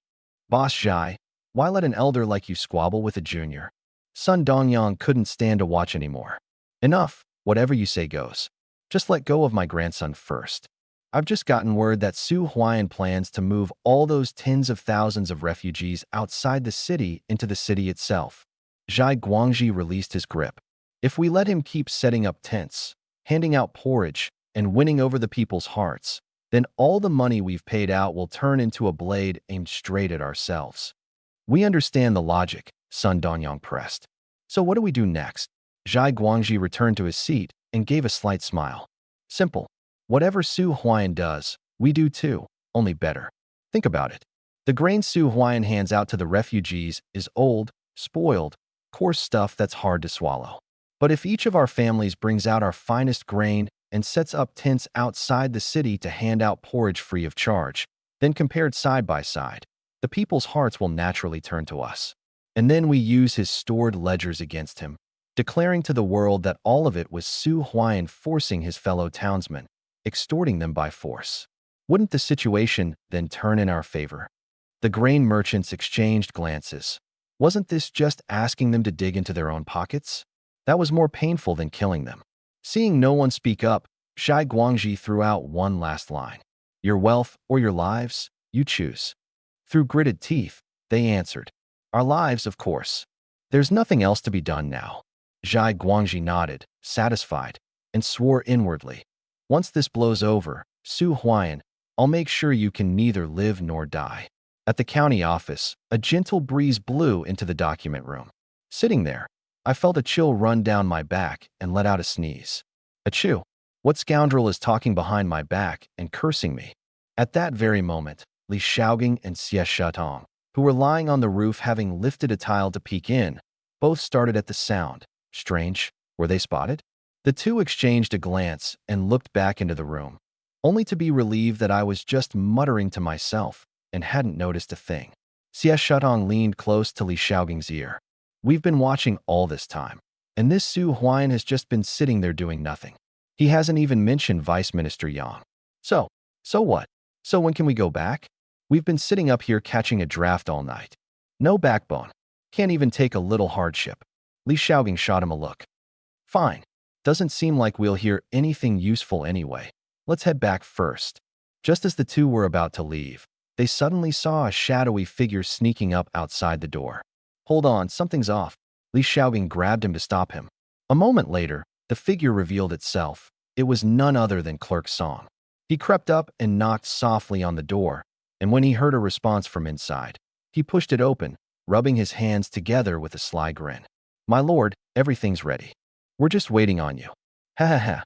Boss Zhai, why let an elder like you squabble with a junior? Sun Dongyang couldn't stand to watch anymore. Enough. Whatever you say goes. Just let go of my grandson first. I've just gotten word that Su Huayan plans to move all those tens of thousands of refugees outside the city into the city itself. Zhai Guangji released his grip. If we let him keep setting up tents, handing out porridge, and winning over the people's hearts, then all the money we've paid out will turn into a blade aimed straight at ourselves. We understand the logic, Sun Donyang pressed. So what do we do next? Zhai Guangji returned to his seat and gave a slight smile. Simple. Whatever Su Huayan does, we do too, only better. Think about it. The grain Su Huayan hands out to the refugees is old, spoiled, coarse stuff that's hard to swallow. But if each of our families brings out our finest grain and sets up tents outside the city to hand out porridge free of charge, then compared side by side, the people's hearts will naturally turn to us. And then we use his stored ledgers against him, declaring to the world that all of it was Su Huayan forcing his fellow townsmen, extorting them by force. Wouldn't the situation then turn in our favor? The grain merchants exchanged glances. Wasn't this just asking them to dig into their own pockets? That was more painful than killing them. Seeing no one speak up, Zhai Guangji threw out one last line. Your wealth or your lives, you choose. Through gritted teeth, they answered. Our lives, of course. There's nothing else to be done now. Zhai Guangji nodded, satisfied, and swore inwardly. Once this blows over, Su Huayan, I'll make sure you can neither live nor die. At the county office, a gentle breeze blew into the document room. Sitting there, I felt a chill run down my back and let out a sneeze. Achoo! What scoundrel is talking behind my back and cursing me? At that very moment, Li Xiaogang and Xie Shatong, who were lying on the roof having lifted a tile to peek in, both started at the sound. Strange, were they spotted? The two exchanged a glance and looked back into the room, only to be relieved that I was just muttering to myself and hadn't noticed a thing. Xie Shatong leaned close to Li Xiaogang's ear. We've been watching all this time, and this Su Huayan has just been sitting there doing nothing. He hasn't even mentioned Vice Minister Yang. So what? So when can we go back? We've been sitting up here catching a draft all night. No backbone. Can't even take a little hardship. Li Xiaogang shot him a look. Fine. Doesn't seem like we'll hear anything useful anyway. Let's head back first. Just as the two were about to leave, they suddenly saw a shadowy figure sneaking up outside the door. Hold on, something's off. Li Xiaogang grabbed him to stop him. A moment later, the figure revealed itself. It was none other than Clerk Song. He crept up and knocked softly on the door, and when he heard a response from inside, he pushed it open, rubbing his hands together with a sly grin. My lord, everything's ready. We're just waiting on you. Ha ha ha.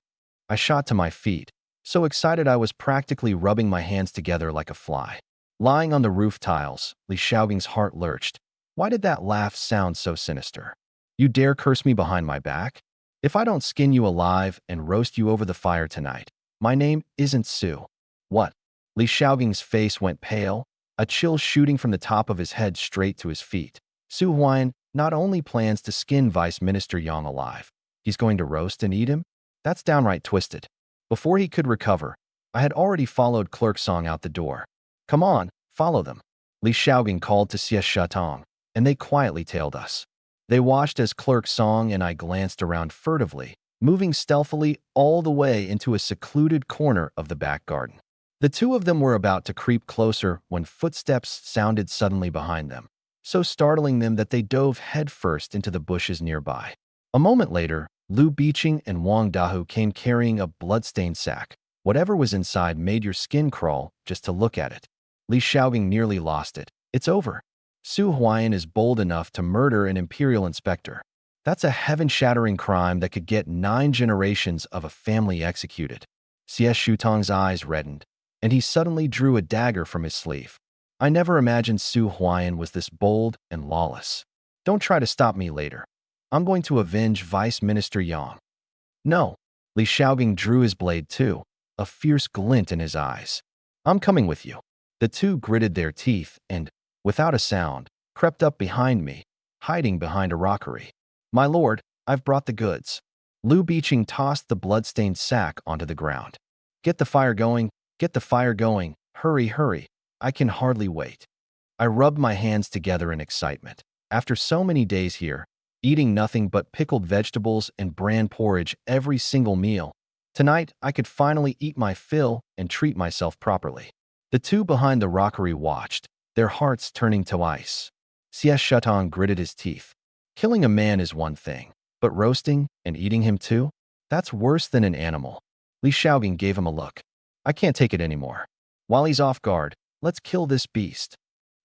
I shot to my feet, so excited I was practically rubbing my hands together like a fly. Lying on the roof tiles, Li Xiaogang's heart lurched. Why did that laugh sound so sinister? You dare curse me behind my back? If I don't skin you alive and roast you over the fire tonight, my name isn't Su. What? Li Xiaogang's face went pale, a chill shooting from the top of his head straight to his feet. Su Huayan not only plans to skin Vice Minister Yang alive, he's going to roast and eat him? That's downright twisted. Before he could recover, I had already followed Clerk Song out the door. Come on, follow them. Li Xiaogang called to Xie Shatong, and they quietly tailed us. They watched as Clerk Song and I glanced around furtively, moving stealthily all the way into a secluded corner of the back garden. The two of them were about to creep closer when footsteps sounded suddenly behind them, so startling them that they dove headfirst into the bushes nearby. A moment later, Lu Biqing and Wang Dahu came carrying a blood-stained sack. Whatever was inside made your skin crawl just to look at it. Li Xiaogang nearly lost it. It's over. Su Huayan is bold enough to murder an imperial inspector. That's a heaven-shattering crime that could get 9 generations of a family executed. Xie Shutong's eyes reddened, and he suddenly drew a dagger from his sleeve. I never imagined Su Huayan was this bold and lawless. Don't try to stop me later. I'm going to avenge Vice Minister Yang. No. Li Xiaogang drew his blade too, a fierce glint in his eyes. I'm coming with you. The two gritted their teeth and, without a sound, crept up behind me, hiding behind a rockery. My lord, I've brought the goods. Lu Biqing tossed the blood-stained sack onto the ground. Get the fire going, get the fire going, hurry, hurry. I can hardly wait. I rubbed my hands together in excitement. After so many days here, eating nothing but pickled vegetables and bran porridge every single meal, tonight I could finally eat my fill and treat myself properly. The two behind the rockery watched, their hearts turning to ice. Xie Shutong gritted his teeth. Killing a man is one thing, but roasting and eating him too? That's worse than an animal. Li Xiaogang gave him a look. I can't take it anymore. While he's off guard, let's kill this beast.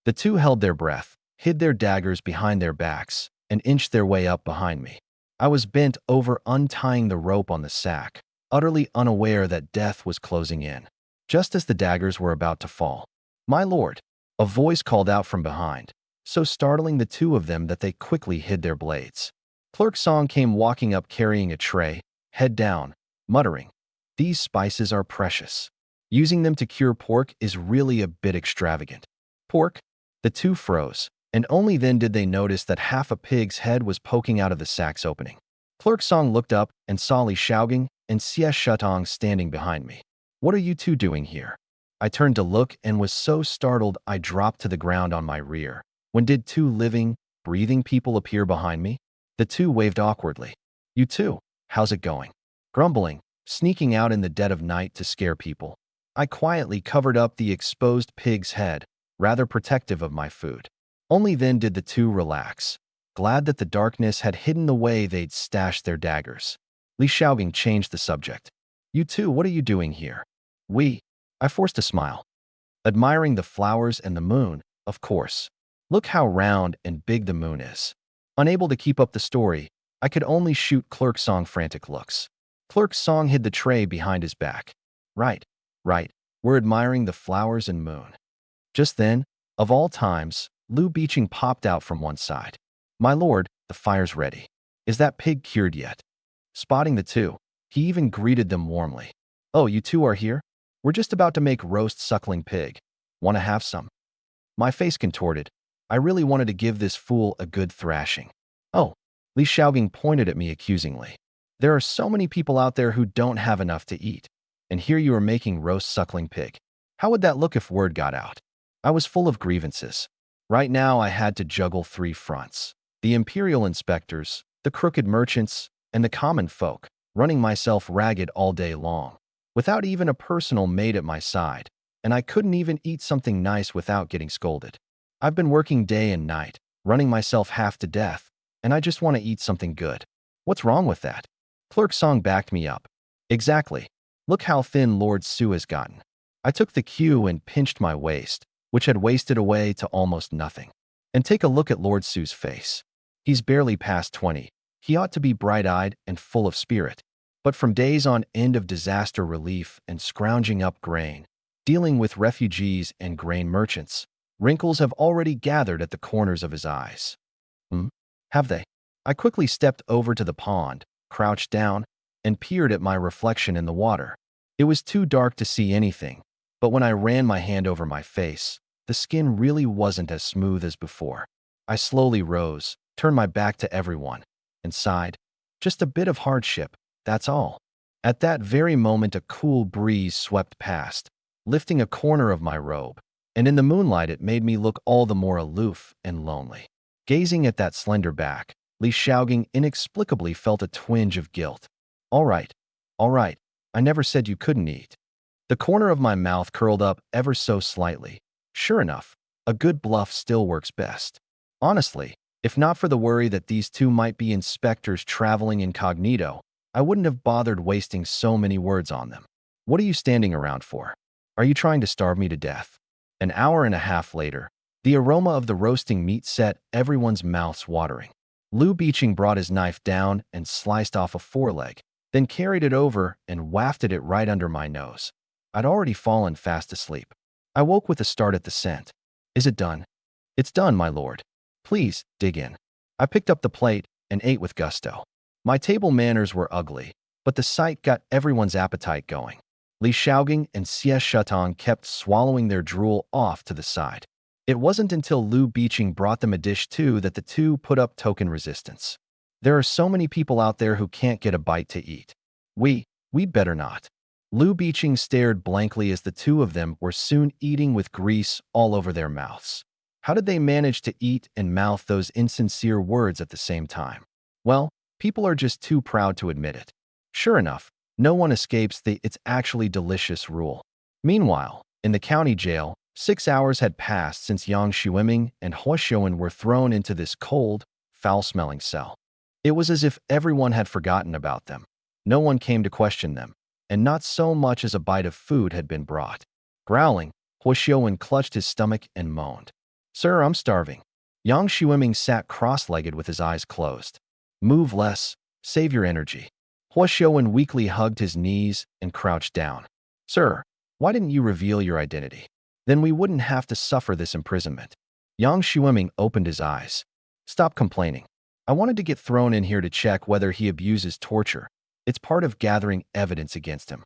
The two held their breath, hid their daggers behind their backs, and inched their way up behind me. I was bent over untying the rope on the sack, utterly unaware that death was closing in. Just as the daggers were about to fall, "My lord," a voice called out from behind, so startling the two of them that they quickly hid their blades. Clerk Song came walking up carrying a tray, head down, muttering, "These spices are precious. Using them to cure pork is really a bit extravagant." Pork? The two froze, and only then did they notice that half a pig's head was poking out of the sack's opening. Clerk Song looked up and saw Li Xiaogang and Xie Shutong standing behind me. "What are you two doing here?" I turned to look and was so startled I dropped to the ground on my rear. When did two living, breathing people appear behind me? The two waved awkwardly. "You two, how's it going?" Grumbling, sneaking out in the dead of night to scare people. I quietly covered up the exposed pig's head, rather protective of my food. Only then did the two relax, glad that the darkness had hidden the way they'd stashed their daggers. Li Xiaogang changed the subject. "You two, what are you doing here?" I forced a smile. "Admiring the flowers and the moon, of course. Look how round and big the moon is." Unable to keep up the story, I could only shoot Clerk Song frantic looks. Clerk Song hid the tray behind his back. Right. We're admiring the flowers and moon." Just then, of all times, Lu Biqing popped out from one side. "My lord, the fire's ready. Is that pig cured yet?" Spotting the two, he even greeted them warmly. "Oh, you two are here? We're just about to make roast suckling pig. Want to have some?" My face contorted. I really wanted to give this fool a good thrashing. "Oh," Li Xiaogang pointed at me accusingly. "There are so many people out there who don't have enough to eat. And here you are making roast suckling pig. How would that look if word got out?" I was full of grievances. Right now I had to juggle 3 fronts. The imperial inspectors, the crooked merchants, and the common folk, running myself ragged all day long, without even a personal maid at my side, and I couldn't even eat something nice without getting scolded. I've been working day and night, running myself half to death, and I just want to eat something good. What's wrong with that? Clerk Song backed me up. Exactly. Look how thin Lord Su has gotten. I took the cue and pinched my waist, which had wasted away to almost nothing. And take a look at Lord Su's face. He's barely past 20. He ought to be bright-eyed and full of spirit. But from days on end of disaster relief and scrounging up grain, dealing with refugees and grain merchants, wrinkles have already gathered at the corners of his eyes. Have they? I quickly stepped over to the pond, crouched down, and peered at my reflection in the water. It was too dark to see anything, but when I ran my hand over my face, the skin really wasn't as smooth as before. I slowly rose, turned my back to everyone, and sighed. Just a bit of hardship, that's all. At that very moment a cool breeze swept past, lifting a corner of my robe, and in the moonlight it made me look all the more aloof and lonely. Gazing at that slender back, Li Xiaogang inexplicably felt a twinge of guilt. All right, I never said you couldn't eat." The corner of my mouth curled up ever so slightly. Sure enough, a good bluff still works best. Honestly, if not for the worry that these two might be inspectors traveling incognito, I wouldn't have bothered wasting so many words on them. "What are you standing around for? Are you trying to starve me to death?" An hour and a half later, the aroma of the roasting meat set everyone's mouths watering. Lu Beeching brought his knife down and sliced off a foreleg, then carried it over and wafted it right under my nose. I'd already fallen fast asleep. I woke with a start at the scent. Is it done? It's done, my lord. Please, dig in. I picked up the plate and ate with gusto. My table manners were ugly, but the sight got everyone's appetite going. Li Shaogang and Xie Shutong kept swallowing their drool off to the side. It wasn't until Lu Beeching brought them a dish too that the two put up token resistance. There are so many people out there who can't get a bite to eat. We'd better not. Lu Beeching stared blankly as the two of them were soon eating with grease all over their mouths. How did they manage to eat and mouth those insincere words at the same time? Well, people are just too proud to admit it. Sure enough, no one escapes the "it's actually delicious" rule. Meanwhile, in the county jail, 6 hours had passed since Yang Xueming and Hua Xiuwen were thrown into this cold, foul-smelling cell. It was as if everyone had forgotten about them. No one came to question them, and not so much as a bite of food had been brought. Growling, Hua Xiuwen clutched his stomach and moaned. "Sir, I'm starving." Yang Xueming sat cross-legged with his eyes closed. "Move less. Save your energy." Hua Xiuwen weakly hugged his knees and crouched down. "Sir, why didn't you reveal your identity? Then we wouldn't have to suffer this imprisonment." Yang Xueming opened his eyes. "Stop complaining. I wanted to get thrown in here to check whether he abuses torture. It's part of gathering evidence against him.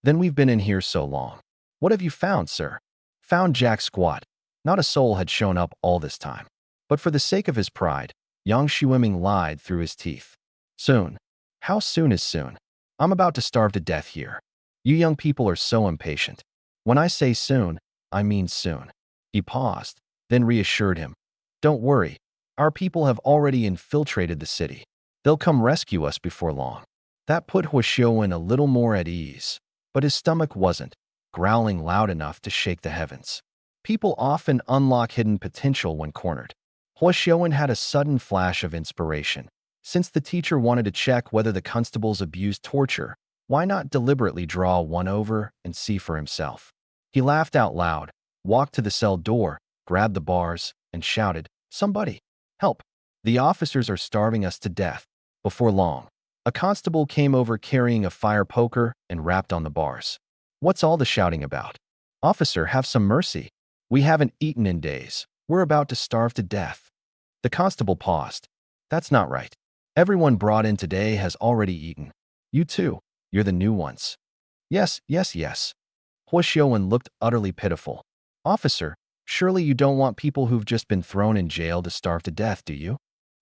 Then we've been in here so long. What have you found, sir?" "Found jack squat. Not a soul had shown up all this time." But for the sake of his pride, Yang Xueming lied through his teeth. "Soon. How soon is soon? I'm about to starve to death here. You young people are so impatient. When I say soon, I mean soon." He paused, then reassured him. "Don't worry. Our people have already infiltrated the city. They'll come rescue us before long." That put Hua Xiuwen a little more at ease, but his stomach wasn't, growling loud enough to shake the heavens. People often unlock hidden potential when cornered. Hua Xiuwen had a sudden flash of inspiration. Since the teacher wanted to check whether the constables abused torture, why not deliberately draw one over and see for himself? He laughed out loud, walked to the cell door, grabbed the bars, and shouted, "Somebody, help! The officers are starving us to death." Before long, a constable came over carrying a fire poker and rapped on the bars. "What's all the shouting about?" "Officer, have some mercy. We haven't eaten in days. We're about to starve to death." The constable paused. "That's not right. Everyone brought in today has already eaten. You too. You're the new ones." Yes. Hua Xiuwen looked utterly pitiful. "Officer, surely you don't want people who've just been thrown in jail to starve to death, do you?"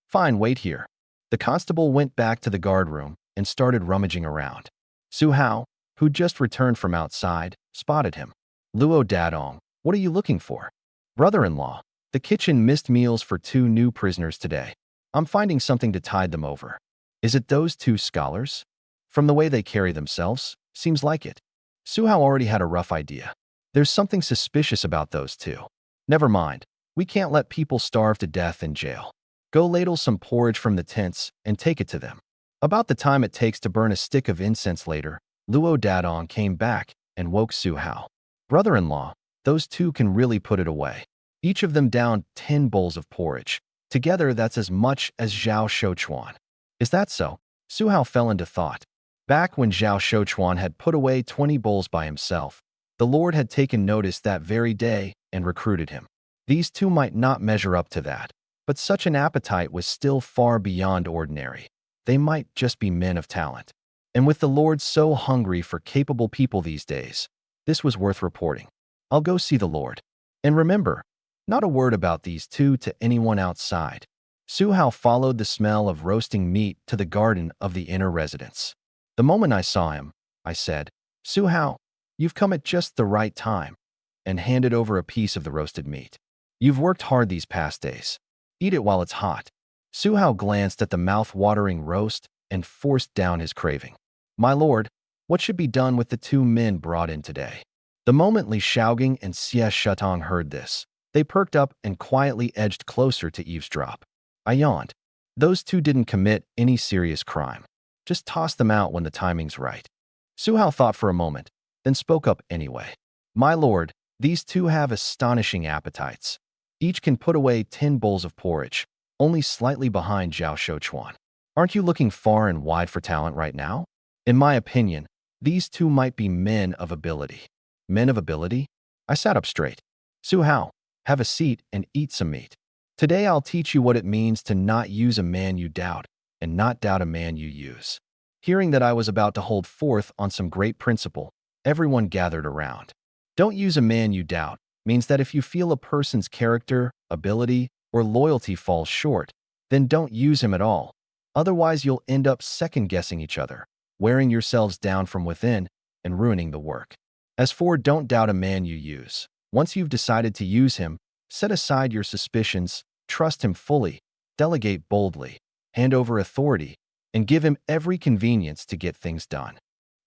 "Fine, wait here." The constable went back to the guard room and started rummaging around. Su Hao, who'd just returned from outside, spotted him. "Luo Dadong, what are you looking for?" "Brother-in-law, the kitchen missed meals for 2 new prisoners today. I'm finding something to tide them over." "Is it those 2 scholars?" "From the way they carry themselves, seems like it." Su Hao already had a rough idea. "There's something suspicious about those 2. Never mind. We can't let people starve to death in jail. Go ladle some porridge from the tents and take it to them." About the time it takes to burn a stick of incense later, Luo Dadong came back and woke Su Hao. "Brother-in-law, those 2 can really put it away." Each of them downed 10 bowls of porridge. Together, that's as much as Zhao Shouchuan. "Is that so?" Su Hao fell into thought. Back when Zhao Shouchuan had put away 20 bowls by himself, the Lord had taken notice that very day and recruited him. These 2 might not measure up to that, but such an appetite was still far beyond ordinary. They might just be men of talent. And with the Lord so hungry for capable people these days, this was worth reporting. "I'll go see the Lord. And remember, not a word about these 2 to anyone outside." Su Hao followed the smell of roasting meat to the garden of the inner residence. "The moment I saw him, I said, 'Su Hao, you've come at just the right time,' and handed over a piece of the roasted meat. 'You've worked hard these past days. Eat it while it's hot.'" Su Hao glanced at the mouth-watering roast and forced down his craving. "My lord, what should be done with the 2 men brought in today?" The moment Li Shaogang and Xie Shutong heard this, they perked up and quietly edged closer to eavesdrop. I yawned. Those 2 didn't commit any serious crime. Just toss them out when the timing's right. Su Hao thought for a moment, then spoke up anyway. "My lord, These two have astonishing appetites. Each can put away 10 bowls of porridge, only slightly behind Zhao Shouchuan. Aren't you looking far and wide for talent right now? In my opinion, these two might be men of ability. Men of ability? I sat up straight. Su Hao, have a seat and eat some meat. Today I'll teach you what it means to not use a man you doubt and not doubt a man you use. Hearing that I was about to hold forth on some great principle, everyone gathered around. Don't use a man you doubt means that if you feel a person's character, ability, or loyalty falls short, then don't use him at all. Otherwise, you'll end up second-guessing each other, wearing yourselves down from within, and ruining the work. As for don't doubt a man you use, once you've decided to use him, set aside your suspicions, trust him fully, delegate boldly, hand over authority, and give him every convenience to get things done.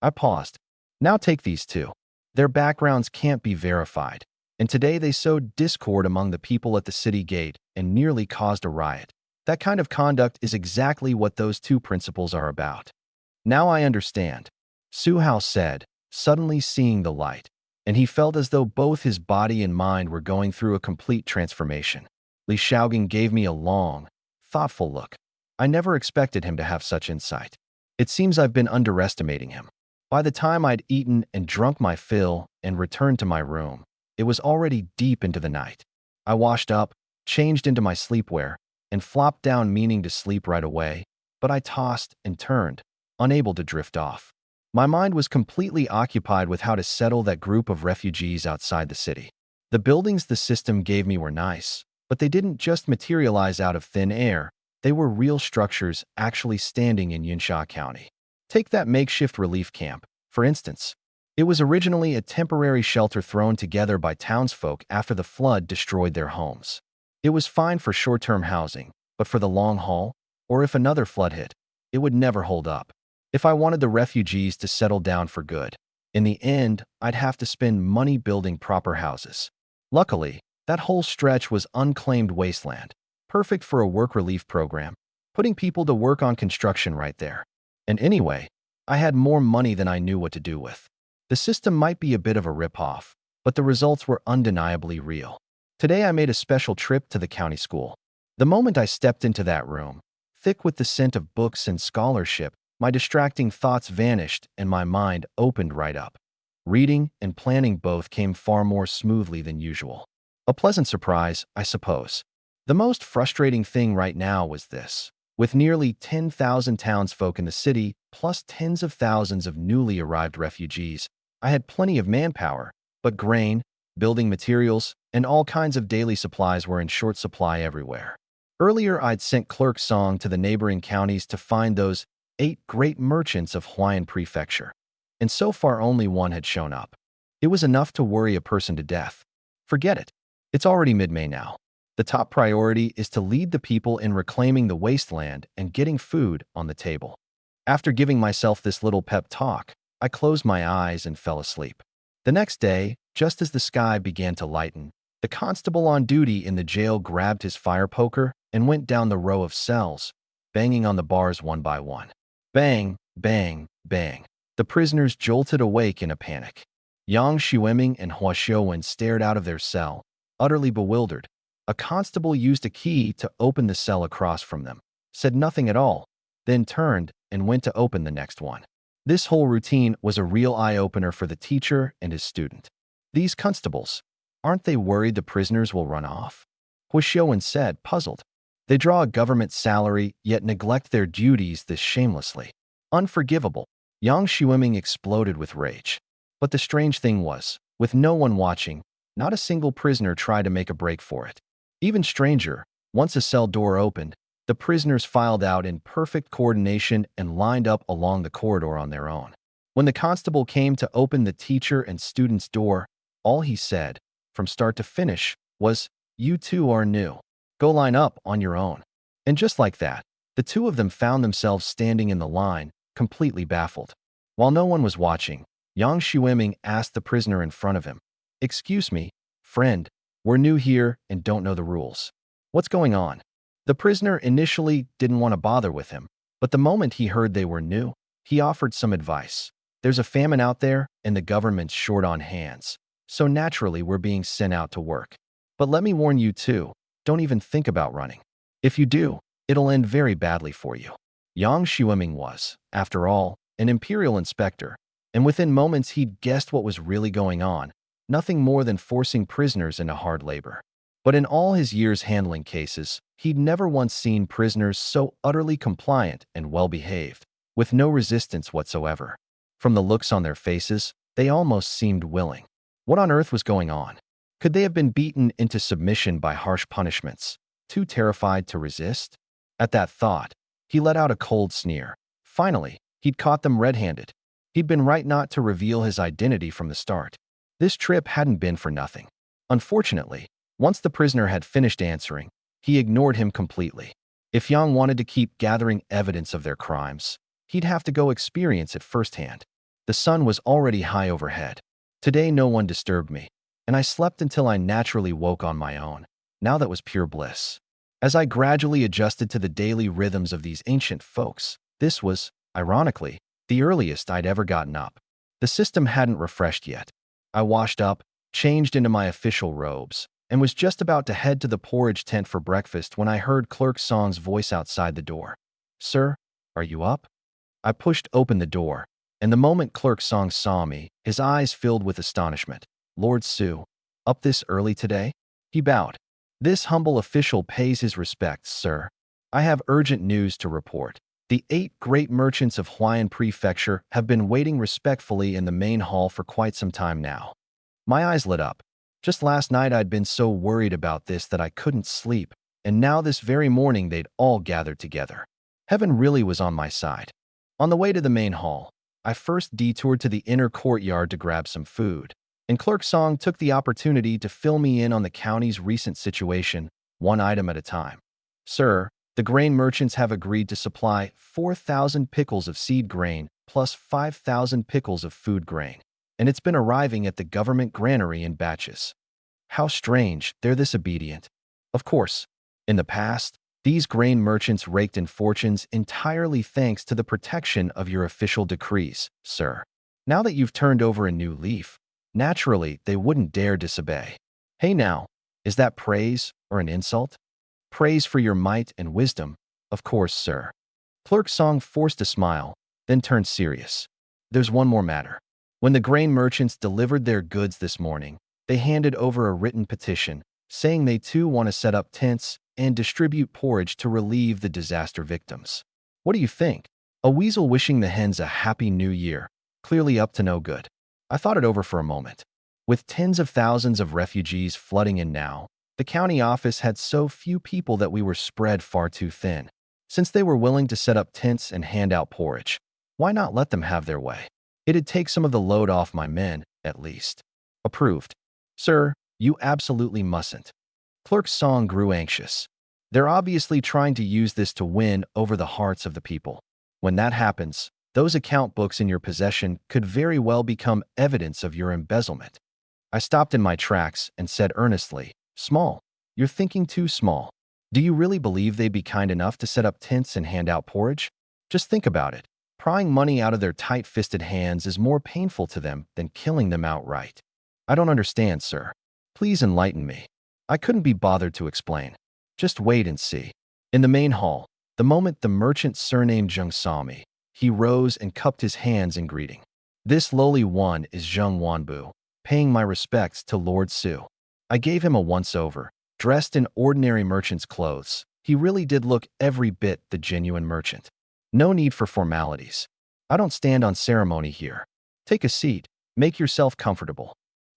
I paused. Now take these two. Their backgrounds can't be verified, and today they sowed discord among the people at the city gate and nearly caused a riot. That kind of conduct is exactly what those two principles are about. Now I understand, Su Hao said, suddenly seeing the light, and he felt as though both his body and mind were going through a complete transformation. Li Shaogang gave me a long, thoughtful look. I never expected him to have such insight. It seems I've been underestimating him. By the time I'd eaten and drunk my fill and returned to my room, it was already deep into the night. I washed up, changed into my sleepwear, and flopped down meaning to sleep right away, but I tossed and turned, unable to drift off. My mind was completely occupied with how to settle that group of refugees outside the city. The buildings the system gave me were nice, but they didn't just materialize out of thin air. They were real structures actually standing in Yunsha County. Take that makeshift relief camp, for instance. It was originally a temporary shelter thrown together by townsfolk after the flood destroyed their homes. It was fine for short-term housing, but for the long haul, or if another flood hit, it would never hold up. If I wanted the refugees to settle down for good, in the end, I'd have to spend money building proper houses. Luckily, that whole stretch was unclaimed wasteland, perfect for a work relief program, putting people to work on construction right there. And anyway, I had more money than I knew what to do with. The system might be a bit of a rip-off, but the results were undeniably real. Today I made a special trip to the county school. The moment I stepped into that room, thick with the scent of books and scholarship, my distracting thoughts vanished and my mind opened right up. Reading and planning both came far more smoothly than usual. A pleasant surprise, I suppose. The most frustrating thing right now was this. With nearly 10,000 townsfolk in the city, plus tens of thousands of newly arrived refugees, I had plenty of manpower, but grain, building materials, and all kinds of daily supplies were in short supply everywhere. Earlier, I'd sent Clerk Song to the neighboring counties to find those 8 great merchants of Huayan Prefecture, and so far only one had shown up. It was enough to worry a person to death. Forget it. It's already mid-May now. The top priority is to lead the people in reclaiming the wasteland and getting food on the table. After giving myself this little pep talk, I closed my eyes and fell asleep. The next day, just as the sky began to lighten, the constable on duty in the jail grabbed his fire poker and went down the row of cells, banging on the bars one by one. Bang, bang, bang. The prisoners jolted awake in a panic. Yang Xueming and Hua Xiuwen stared out of their cell, utterly bewildered. A constable used a key to open the cell across from them, said nothing at all, then turned and went to open the next one. This whole routine was a real eye-opener for the teacher and his student. These constables, aren't they worried the prisoners will run off? Hua Xiuwen said, puzzled. They draw a government salary, yet neglect their duties this shamelessly. Unforgivable. Yang Xueming exploded with rage. But the strange thing was, with no one watching, not a single prisoner tried to make a break for it. Even stranger, once a cell door opened, the prisoners filed out in perfect coordination and lined up along the corridor on their own. When the constable came to open the teacher and student's door, all he said, from start to finish, was, "You two are new. Go line up on your own." And just like that, the two of them found themselves standing in the line, completely baffled. While no one was watching, Yang Xueming asked the prisoner in front of him, "Excuse me, friend, we're new here and don't know the rules. What's going on?" The prisoner initially didn't want to bother with him, but the moment he heard they were new, he offered some advice. "There's a famine out there and the government's short on hands, so naturally we're being sent out to work. But let me warn you too, don't even think about running. If you do, it'll end very badly for you. Yang Xueming was, after all, an imperial inspector, and within moments he'd guessed what was really going on, nothing more than forcing prisoners into hard labor. But in all his years handling cases, he'd never once seen prisoners so utterly compliant and well-behaved, with no resistance whatsoever. From the looks on their faces, they almost seemed willing. What on earth was going on? Could they have been beaten into submission by harsh punishments, too terrified to resist? At that thought, he let out a cold sneer. Finally, he'd caught them red-handed. He'd been right not to reveal his identity from the start. This trip hadn't been for nothing. Unfortunately, once the prisoner had finished answering, he ignored him completely. If Yang wanted to keep gathering evidence of their crimes, he'd have to go experience it firsthand. The sun was already high overhead. Today no one disturbed me, and I slept until I naturally woke on my own. Now that was pure bliss. As I gradually adjusted to the daily rhythms of these ancient folks, this was, ironically, the earliest I'd ever gotten up. The system hadn't refreshed yet. I washed up, changed into my official robes, and was just about to head to the porridge tent for breakfast when I heard Clerk Song's voice outside the door. "Sir, are you up?" I pushed open the door, and the moment Clerk Song saw me, his eyes filled with astonishment. "Lord Su, up this early today?" He bowed. "This humble official pays his respects, sir. I have urgent news to report. The 8 great merchants of Huayan Prefecture have been waiting respectfully in the main hall for quite some time now." My eyes lit up. Just last night I'd been so worried about this that I couldn't sleep, and now this very morning they'd all gathered together. Heaven really was on my side. On the way to the main hall, I first detoured to the inner courtyard to grab some food, and Clerk Song took the opportunity to fill me in on the county's recent situation, one item at a time. "Sir, the grain merchants have agreed to supply 4,000 pickles of seed grain plus 5,000 pickles of food grain, and it's been arriving at the government granary in batches." How strange, they're this obedient. Of course, in the past, these grain merchants raked in fortunes entirely thanks to the protection of your official decrees, sir. Now that you've turned over a new leaf, naturally they wouldn't dare disobey. Hey now, is that praise or an insult? Praise for your might and wisdom, of course, sir. Clerk Song forced a smile, then turned serious. There's one more matter. When the grain merchants delivered their goods this morning, they handed over a written petition, saying they too want to set up tents and distribute porridge to relieve the disaster victims. What do you think? A weasel wishing the hens a happy new year, clearly up to no good. I thought it over for a moment. With tens of thousands of refugees flooding in now, the county office had so few people that we were spread far too thin. Since they were willing to set up tents and hand out porridge, why not let them have their way? It'd take some of the load off my men, at least. Approved. Sir, you absolutely mustn't. Clerk Song grew anxious. They're obviously trying to use this to win over the hearts of the people. When that happens, those account books in your possession could very well become evidence of your embezzlement. I stopped in my tracks and said earnestly, "Small. You're thinking too small. Do you really believe they'd be kind enough to set up tents and hand out porridge? Just think about it. Prying money out of their tight-fisted hands is more painful to them than killing them outright." "I don't understand, sir. Please enlighten me." I couldn't be bothered to explain. "Just wait and see." In the main hall, the moment the merchant surnamed Zheng saw me, he rose and cupped his hands in greeting. "This lowly one is Zheng Wanbu, paying my respects to Lord Su." I gave him a once-over. Dressed in ordinary merchant's clothes, he really did look every bit the genuine merchant. No need for formalities. I don't stand on ceremony here. Take a seat. Make yourself comfortable.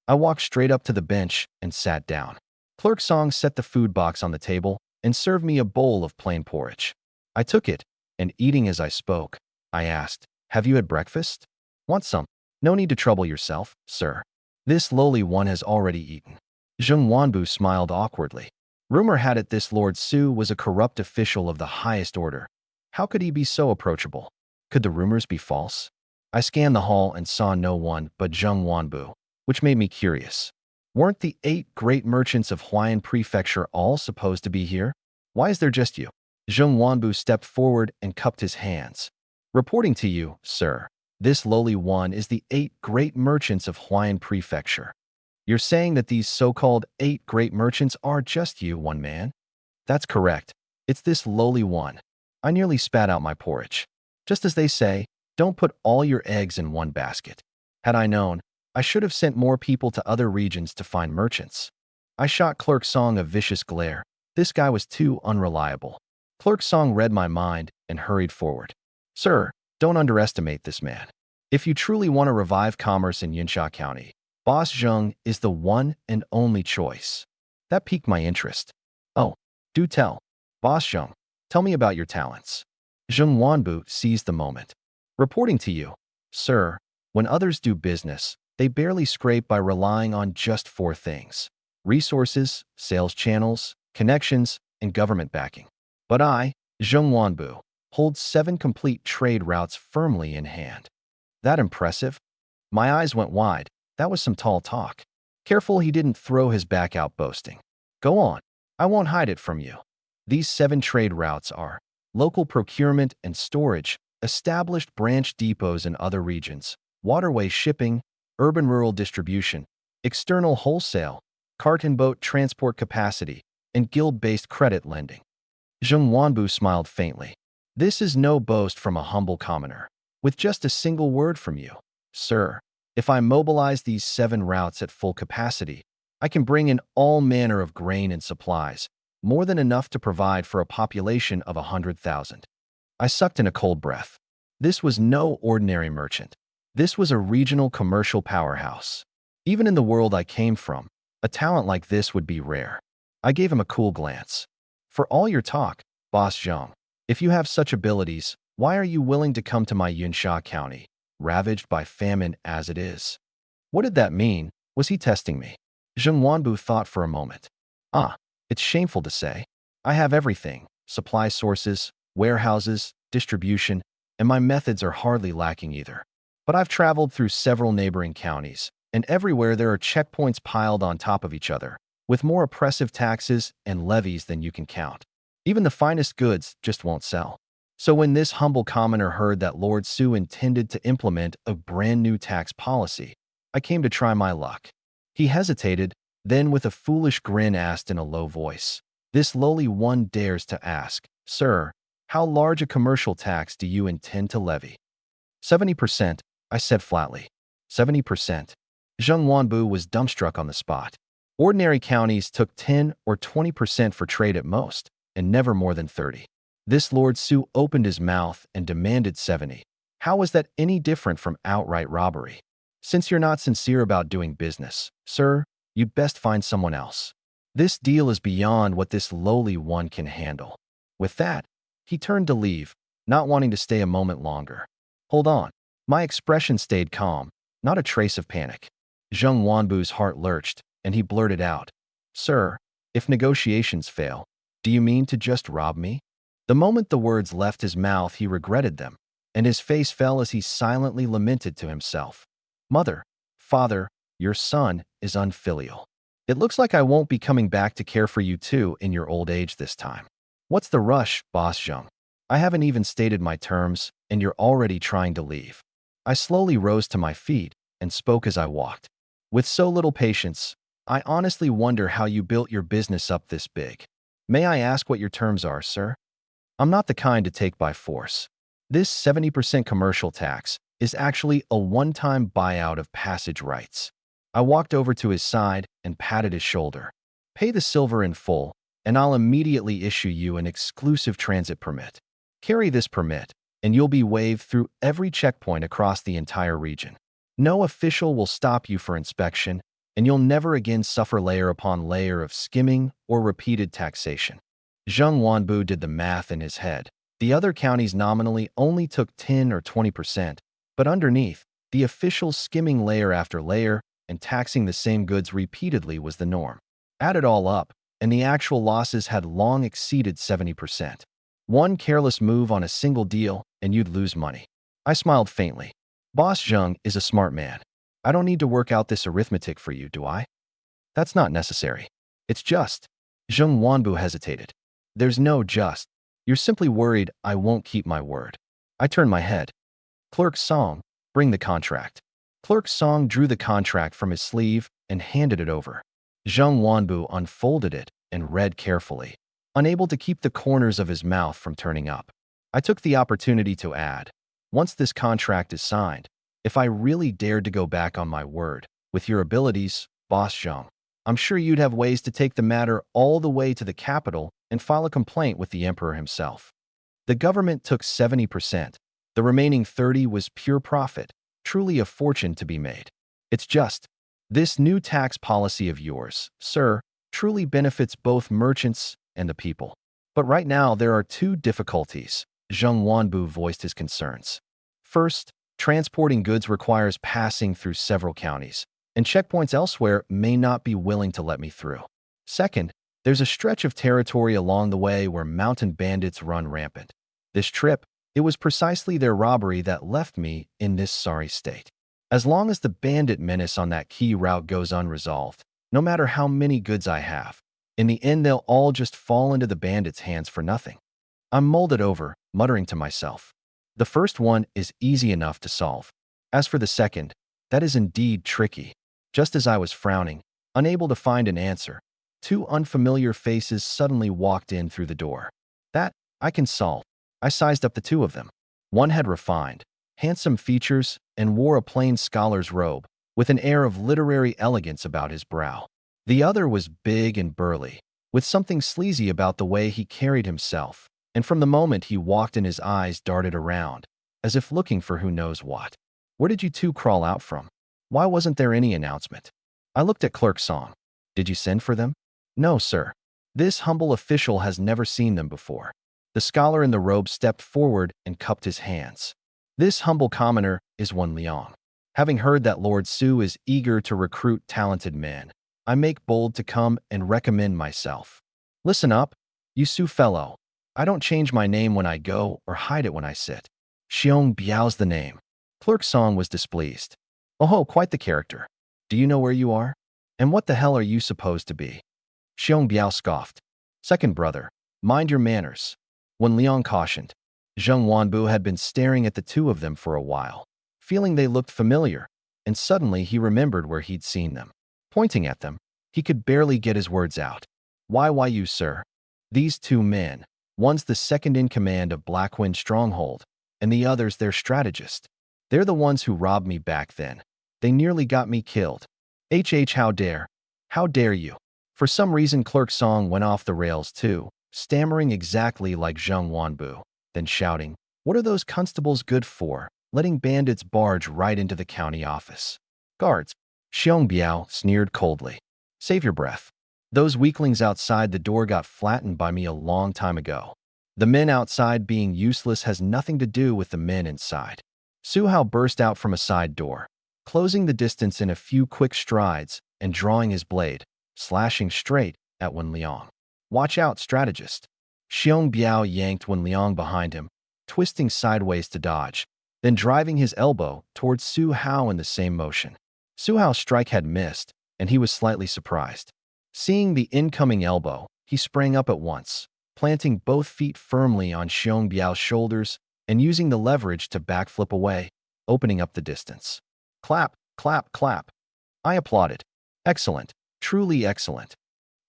I walked straight up to the bench and sat down. Clerk Song set the food box on the table and served me a bowl of plain porridge. I took it, and eating as I spoke, I asked, "Have you had breakfast?" "Want some?" "No need to trouble yourself, sir. This lowly one has already eaten." Zheng Wanbu smiled awkwardly. Rumor had it this Lord Su was a corrupt official of the highest order. How could he be so approachable? Could the rumors be false? I scanned the hall and saw no one but Zheng Wanbu, which made me curious. Weren't the 8 great merchants of Huayan Prefecture all supposed to be here? Why is there just you? Zheng Wanbu stepped forward and cupped his hands. "Reporting to you, sir, this lowly one is the 8 great merchants of Huayan Prefecture." You're saying that these so-called 8 great merchants are just you, one man? That's correct. It's this lowly one. I nearly spat out my porridge. Just as they say, don't put all your eggs in one basket. Had I known, I should have sent more people to other regions to find merchants. I shot Clerk Song a vicious glare. This guy was too unreliable. Clerk Song read my mind and hurried forward. Sir, don't underestimate this man. If you truly want to revive commerce in Yunsha County, Boss Zheng is the one and only choice. That piqued my interest. Oh, do tell. Boss Zheng, tell me about your talents. Zheng Wanbu seized the moment. Reporting to you, sir, when others do business, they barely scrape by relying on just 4 things: resources, sales channels, connections, and government backing. But I, Zheng Wanbu, hold 7 complete trade routes firmly in hand. That impressive? My eyes went wide. That was some tall talk. Careful he didn't throw his back out boasting. Go on. I won't hide it from you. These 7 trade routes are local procurement and storage, established branch depots in other regions, waterway shipping, urban-rural distribution, external wholesale, cart and boat transport capacity, and guild-based credit lending. Zheng Wanbu smiled faintly. This is no boast from a humble commoner. With just a single word from you, sir, if I mobilize these 7 routes at full capacity, I can bring in all manner of grain and supplies, more than enough to provide for a population of 100,000. I sucked in a cold breath. This was no ordinary merchant. This was a regional commercial powerhouse. Even in the world I came from, a talent like this would be rare. I gave him a cool glance. For all your talk, Boss Zheng, if you have such abilities, why are you willing to come to my Yunsha County, ravaged by famine as it is? What did that mean? Was he testing me? Zheng Wanbu thought for a moment. It's shameful to say. I have everything: supply sources, warehouses, distribution, and my methods are hardly lacking either. But I've traveled through several neighboring counties, and everywhere there are checkpoints piled on top of each other, with more oppressive taxes and levies than you can count. Even the finest goods just won't sell. So when this humble commoner heard that Lord Su intended to implement a brand new tax policy, I came to try my luck. He hesitated, then with a foolish grin asked in a low voice, this lowly one dares to ask, Sir, how large a commercial tax do you intend to levy? 70%, I said flatly. 70%. Zheng Wanbu was dumbstruck on the spot. Ordinary counties took 10 or 20% for trade at most, and never more than 30. This Lord Su opened his mouth and demanded 70. How was that any different from outright robbery? Since you're not sincere about doing business, sir, you'd best find someone else. This deal is beyond what this lowly one can handle. With that, he turned to leave, not wanting to stay a moment longer. Hold on. My expression stayed calm, not a trace of panic. Zheng Wanbu's heart lurched, and he blurted out, Sir, if negotiations fail, do you mean to just rob me? The moment the words left his mouth, he regretted them, and his face fell as he silently lamented to himself. Mother, father, your son is unfilial. It looks like I won't be coming back to care for you too in your old age this time. What's the rush, Boss Zheng? I haven't even stated my terms, and you're already trying to leave. I slowly rose to my feet and spoke as I walked. With so little patience, I honestly wonder how you built your business up this big. May I ask what your terms are, sir? I'm not the kind to take by force. This 70% commercial tax is actually a one-time buyout of passage rights. I walked over to his side and patted his shoulder. Pay the silver in full, and I'll immediately issue you an exclusive transit permit. Carry this permit, and you'll be waived through every checkpoint across the entire region. No official will stop you for inspection, and you'll never again suffer layer upon layer of skimming or repeated taxation. Zheng Wanbu did the math in his head. The other counties nominally only took 10 or 20%, but underneath, the official skimming layer after layer and taxing the same goods repeatedly was the norm. Add it all up, and the actual losses had long exceeded 70%. One careless move on a single deal, and you'd lose money. I smiled faintly. Boss Zheng is a smart man. I don't need to work out this arithmetic for you, do I? That's not necessary. It's just. Zheng Wanbu hesitated. There's no just. You're simply worried I won't keep my word. I turned my head. Clerk Song, bring the contract. Clerk Song drew the contract from his sleeve and handed it over. Zheng Wanbu unfolded it and read carefully, unable to keep the corners of his mouth from turning up. I took the opportunity to add, once this contract is signed, if I really dared to go back on my word, with your abilities, Boss Zheng, I'm sure you'd have ways to take the matter all the way to the capital and file a complaint with the emperor himself. The government took 70%. The remaining 30% was pure profit, truly a fortune to be made. It's just, this new tax policy of yours, sir, truly benefits both merchants and the people. But right now there are two difficulties. Zheng Wanbu voiced his concerns. First, transporting goods requires passing through several counties, and checkpoints elsewhere may not be willing to let me through. Second, there's a stretch of territory along the way where mountain bandits run rampant. This trip, it was precisely their robbery that left me in this sorry state. As long as the bandit menace on that key route goes unresolved, no matter how many goods I have, in the end they'll all just fall into the bandits' hands for nothing. I'm mulled it over, muttering to myself. The first one is easy enough to solve. As for the second, that is indeed tricky. Just as I was frowning, unable to find an answer, two unfamiliar faces suddenly walked in through the door. That, I can solve. I sized up the two of them. One had refined, handsome features and wore a plain scholar's robe, with an air of literary elegance about his brow. The other was big and burly, with something sleazy about the way he carried himself, and from the moment he walked in his eyes darted around, as if looking for who knows what. Where did you two crawl out from? Why wasn't there any announcement? I looked at Clerk Song. Did you send for them? No, sir. This humble official has never seen them before. The scholar in the robe stepped forward and cupped his hands. This humble commoner is Wen Liang. Having heard that Lord Su is eager to recruit talented men, I make bold to come and recommend myself. Listen up, you Su fellow. I don't change my name when I go or hide it when I sit. Xiong Biao's the name. Clerk Song was displeased. Oh, quite the character. Do you know where you are? And what the hell are you supposed to be? Xiong Biao scoffed. Second brother, mind your manners. Wen Liang cautioned. Zheng Wanbu had been staring at the two of them for a while, feeling they looked familiar, and suddenly he remembered where he'd seen them. Pointing at them, he could barely get his words out. Why you, sir? These two men, one's the second in command of Blackwind Stronghold, and the other's their strategist. They're the ones who robbed me back then. They nearly got me killed. How dare? How dare you? For some reason Clerk Song went off the rails too, stammering exactly like Zheng Wanbu, then shouting, what are those constables good for, letting bandits barge right into the county office? Guards. Xiong Biao sneered coldly. Save your breath. Those weaklings outside the door got flattened by me a long time ago. The men outside being useless has nothing to do with the men inside. Su Hao burst out from a side door, closing the distance in a few quick strides and drawing his blade, slashing straight at Wen Liang. Watch out, strategist. Xiong Biao yanked Wen Liang behind him, twisting sideways to dodge, then driving his elbow towards Su Hao in the same motion. Su Hao's strike had missed, and he was slightly surprised. Seeing the incoming elbow, he sprang up at once, planting both feet firmly on Xiong Biao's shoulders and using the leverage to backflip away, opening up the distance. Clap, clap, clap. I applauded. Excellent, truly excellent.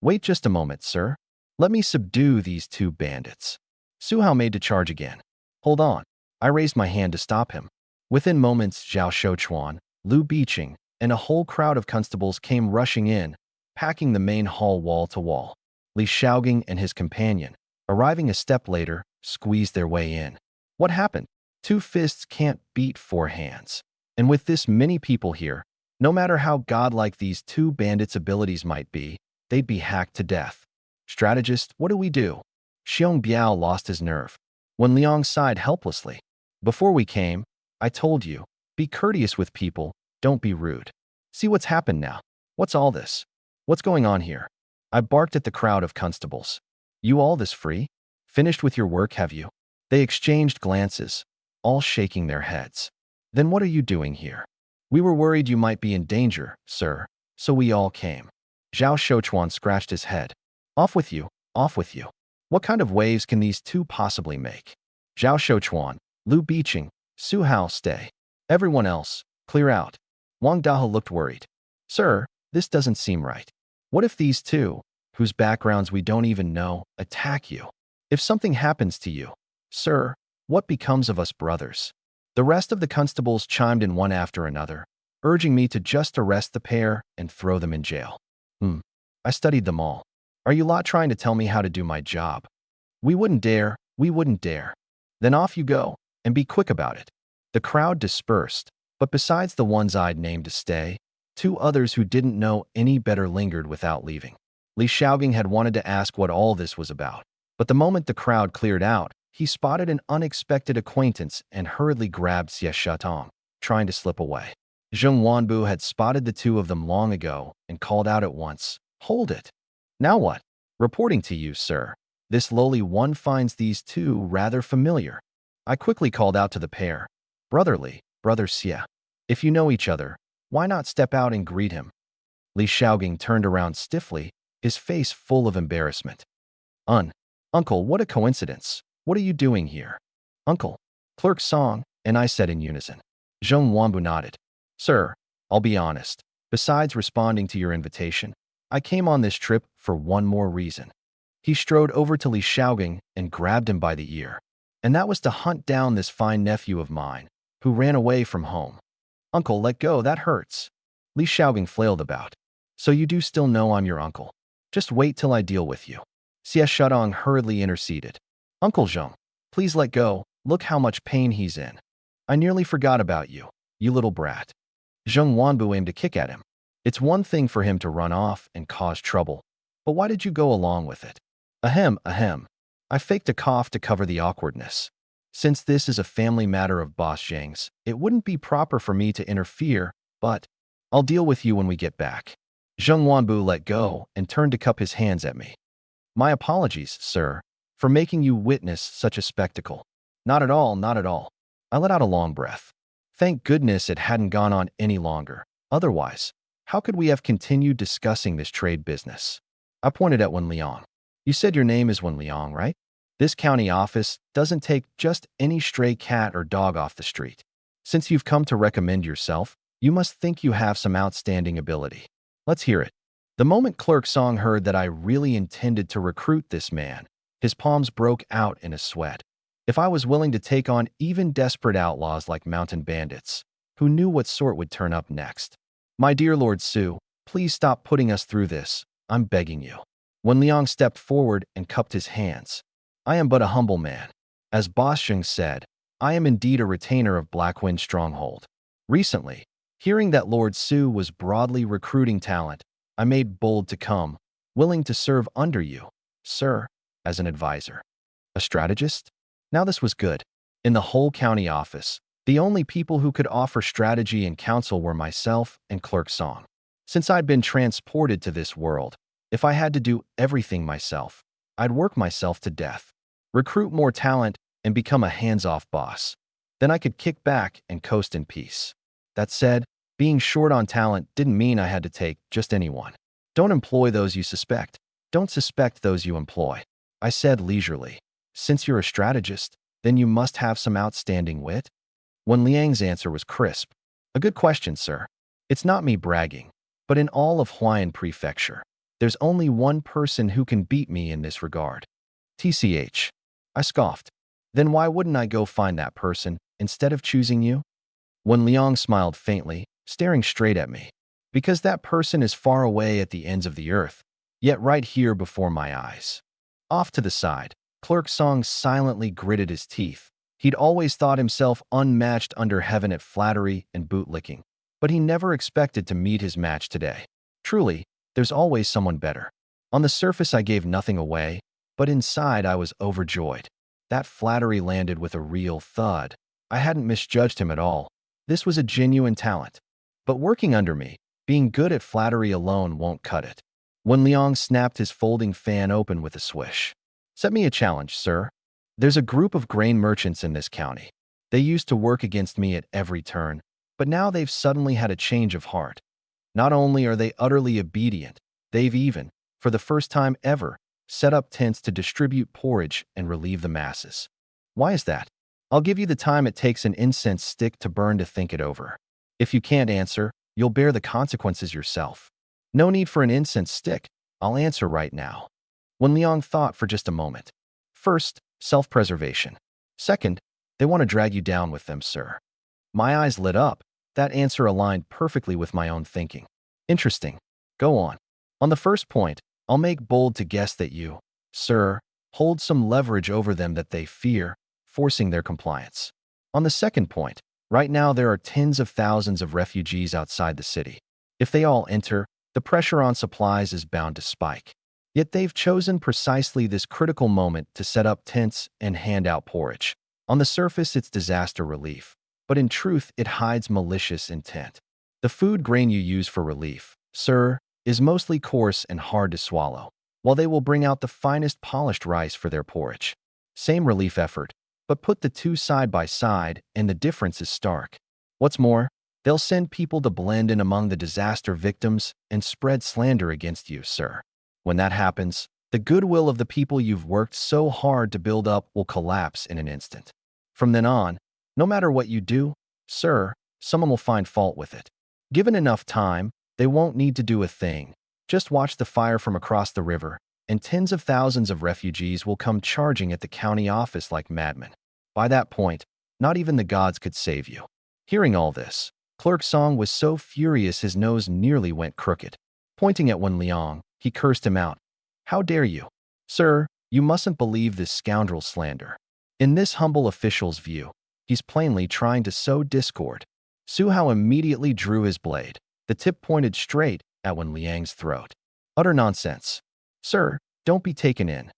Wait just a moment, sir. Let me subdue these two bandits. Su Hao made to charge again. Hold on. I raised my hand to stop him. Within moments, Zhao Shouchuan, Liu Biqing, and a whole crowd of constables came rushing in, packing the main hall wall to wall. Li Shaogang and his companion, arriving a step later, squeezed their way in. What happened? Two fists can't beat four hands. And with this many people here, no matter how godlike these two bandits' abilities might be, they'd be hacked to death. Strategist, what do we do? Xiong Biao lost his nerve. Wen Liang sighed helplessly. Before we came, I told you, be courteous with people, don't be rude. See what's happened now. What's all this? What's going on here? I barked at the crowd of constables. You all this free? Finished with your work, have you? They exchanged glances, all shaking their heads. Then what are you doing here? We were worried you might be in danger, sir, so we all came. Zhao Shouchuan scratched his head. Off with you, off with you. What kind of waves can these two possibly make? Zhao Shouchuan, Liu Biqing, Su Hao, stay. Everyone else, clear out. Wang Daha looked worried. Sir, This doesn't seem right. What if these two, whose backgrounds we don't even know, attack you? If something happens to you, sir, what becomes of us brothers? The rest of the constables chimed in one after another, urging me to just arrest the pair and throw them in jail. I studied them all. Are you lot trying to tell me how to do my job? We wouldn't dare, we wouldn't dare. Then off you go, and be quick about it. The crowd dispersed, but besides the ones I'd named to stay, 2 others who didn't know any better lingered without leaving. Li Xiaogang had wanted to ask what all this was about, but the moment the crowd cleared out, he spotted an unexpected acquaintance and hurriedly grabbed Xie Shatong, trying to slip away. Zheng Wanbu had spotted the 2 of them long ago and called out at once, "Hold it! Now what? Reporting to you, sir. This lowly one finds these 2 rather familiar." I quickly called out to the pair, "Brother Xie, if you know each other, why not step out and greet him?" Li Xiaogang turned around stiffly, his face full of embarrassment. Uncle, what a coincidence. What are you doing here?" "Uncle, Clerk Song," and I said in unison. Zheng Wanbu nodded. "Sir, I'll be honest. Besides responding to your invitation, I came on this trip for one more reason." He strode over to Li Xiaogang and grabbed him by the ear. "And that was to hunt down this fine nephew of mine, who ran away from home." "Uncle, let go, that hurts." Li Xiaogang flailed about. "So you do still know I'm your uncle? Just wait till I deal with you." Xie Shudong hurriedly interceded. "Uncle Zheng, please let go, look how much pain he's in. I nearly forgot about you, you little brat." Zheng Wanbu aimed to kick at him. It's one thing for him to run off and cause trouble, but why did you go along with it? Ahem. I faked a cough to cover the awkwardness. Since this is a family matter of Boss Zhang's, it wouldn't be proper for me to interfere, but I'll deal with you when we get back. Zheng Wanbu let go and turned to cup his hands at me. "My apologies, sir, for making you witness such a spectacle." Not at all. I let out a long breath. Thank goodness it hadn't gone on any longer. Otherwise, how could we have continued discussing this trade business? I pointed at Wen Liang. "You said your name is Wen Liang, right? This county office doesn't take just any stray cat or dog off the street. Since you've come to recommend yourself, you must think you have some outstanding ability. Let's hear it." The moment Clerk Song heard that I really intended to recruit this man, his palms broke out in a sweat. If I was willing to take on even desperate outlaws like mountain bandits, who knew what sort would turn up next? "My dear Lord Su, please stop putting us through this. I'm begging you." Wen Liang stepped forward and cupped his hands. "I am but a humble man. As Boss Zheng said, I am indeed a retainer of Blackwind Stronghold. Recently, hearing that Lord Su was broadly recruiting talent, I made bold to come, willing to serve under you, sir, as an advisor." A strategist? Now this was good. In the whole county office, the only people who could offer strategy and counsel were myself and Clerk Song. Since I'd been transported to this world, if I had to do everything myself, I'd work myself to death, recruit more talent, and become a hands-off boss. Then I could kick back and coast in peace. That said, being short on talent didn't mean I had to take just anyone. "Don't employ those you suspect. Don't suspect those you employ," I said leisurely. "Since you're a strategist, then you must have some outstanding wit?" Wen Liang's answer was crisp. "A good question, sir. It's not me bragging, but in all of Huayan Prefecture, there's only one person who can beat me in this regard." "TCH. I scoffed. "Then why wouldn't I go find that person instead of choosing you?" Wen Liang smiled faintly, staring straight at me. "Because that person is far away at the ends of the earth, yet right here before my eyes." Off to the side, Clerk Song silently gritted his teeth. He'd always thought himself unmatched under heaven at flattery and bootlicking, but he never expected to meet his match today. Truly, there's always someone better. On the surface I gave nothing away, but inside I was overjoyed. That flattery landed with a real thud. I hadn't misjudged him at all. This was a genuine talent. But working under me, being good at flattery alone won't cut it. Wen Liang snapped his folding fan open with a swish. "Set me a challenge, sir. There's a group of grain merchants in this county. They used to work against me at every turn, but now they've suddenly had a change of heart. Not only are they utterly obedient, they've even, for the first time ever, set up tents to distribute porridge and relieve the masses. Why is that? I'll give you the time it takes an incense stick to burn to think it over. If you can't answer, you'll bear the consequences yourself." No need for an incense stick. I'll answer right now. Wen Liang thought for just a moment. First, self-preservation. Second, they want to drag you down with them, sir. My eyes lit up. That answer aligned perfectly with my own thinking. Interesting. Go on. On the first point, I'll make bold to guess that you, sir, hold some leverage over them that they fear, forcing their compliance. On the second point, right now there are tens of thousands of refugees outside the city. If they all enter, the pressure on supplies is bound to spike. Yet they've chosen precisely this critical moment to set up tents and hand out porridge. On the surface, it's disaster relief, but in truth, it hides malicious intent. The food grain you use for relief, sir, is mostly coarse and hard to swallow, while they will bring out the finest polished rice for their porridge. Same relief effort, but put the two side by side and the difference is stark. What's more, they'll send people to blend in among the disaster victims and spread slander against you, sir. When that happens, the goodwill of the people you've worked so hard to build up will collapse in an instant. From then on, no matter what you do, sir, someone will find fault with it. Given enough time, they won't need to do a thing. Just watch the fire from across the river, and tens of thousands of refugees will come charging at the county office like madmen. By that point, not even the gods could save you. Hearing all this, Clerk Song was so furious his nose nearly went crooked. Pointing at Wen Liang, he cursed him out. How dare you? Sir, you mustn't believe this scoundrel's slander. In this humble official's view, he's plainly trying to sow discord. Su Hao immediately drew his blade, the tip pointed straight at Wen Liang's throat. Utter nonsense. Sir, don't be taken in.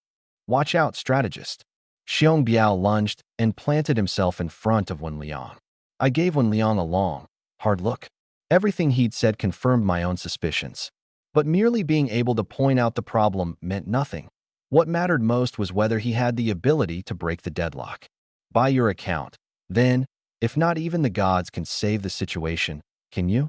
Watch out, strategist. Xiong Biao lunged and planted himself in front of Wen Liang. I gave Wen Liang a long, hard look. Everything he'd said confirmed my own suspicions. But merely being able to point out the problem meant nothing. What mattered most was whether he had the ability to break the deadlock. By your account, then, if not even the gods can save the situation, can you?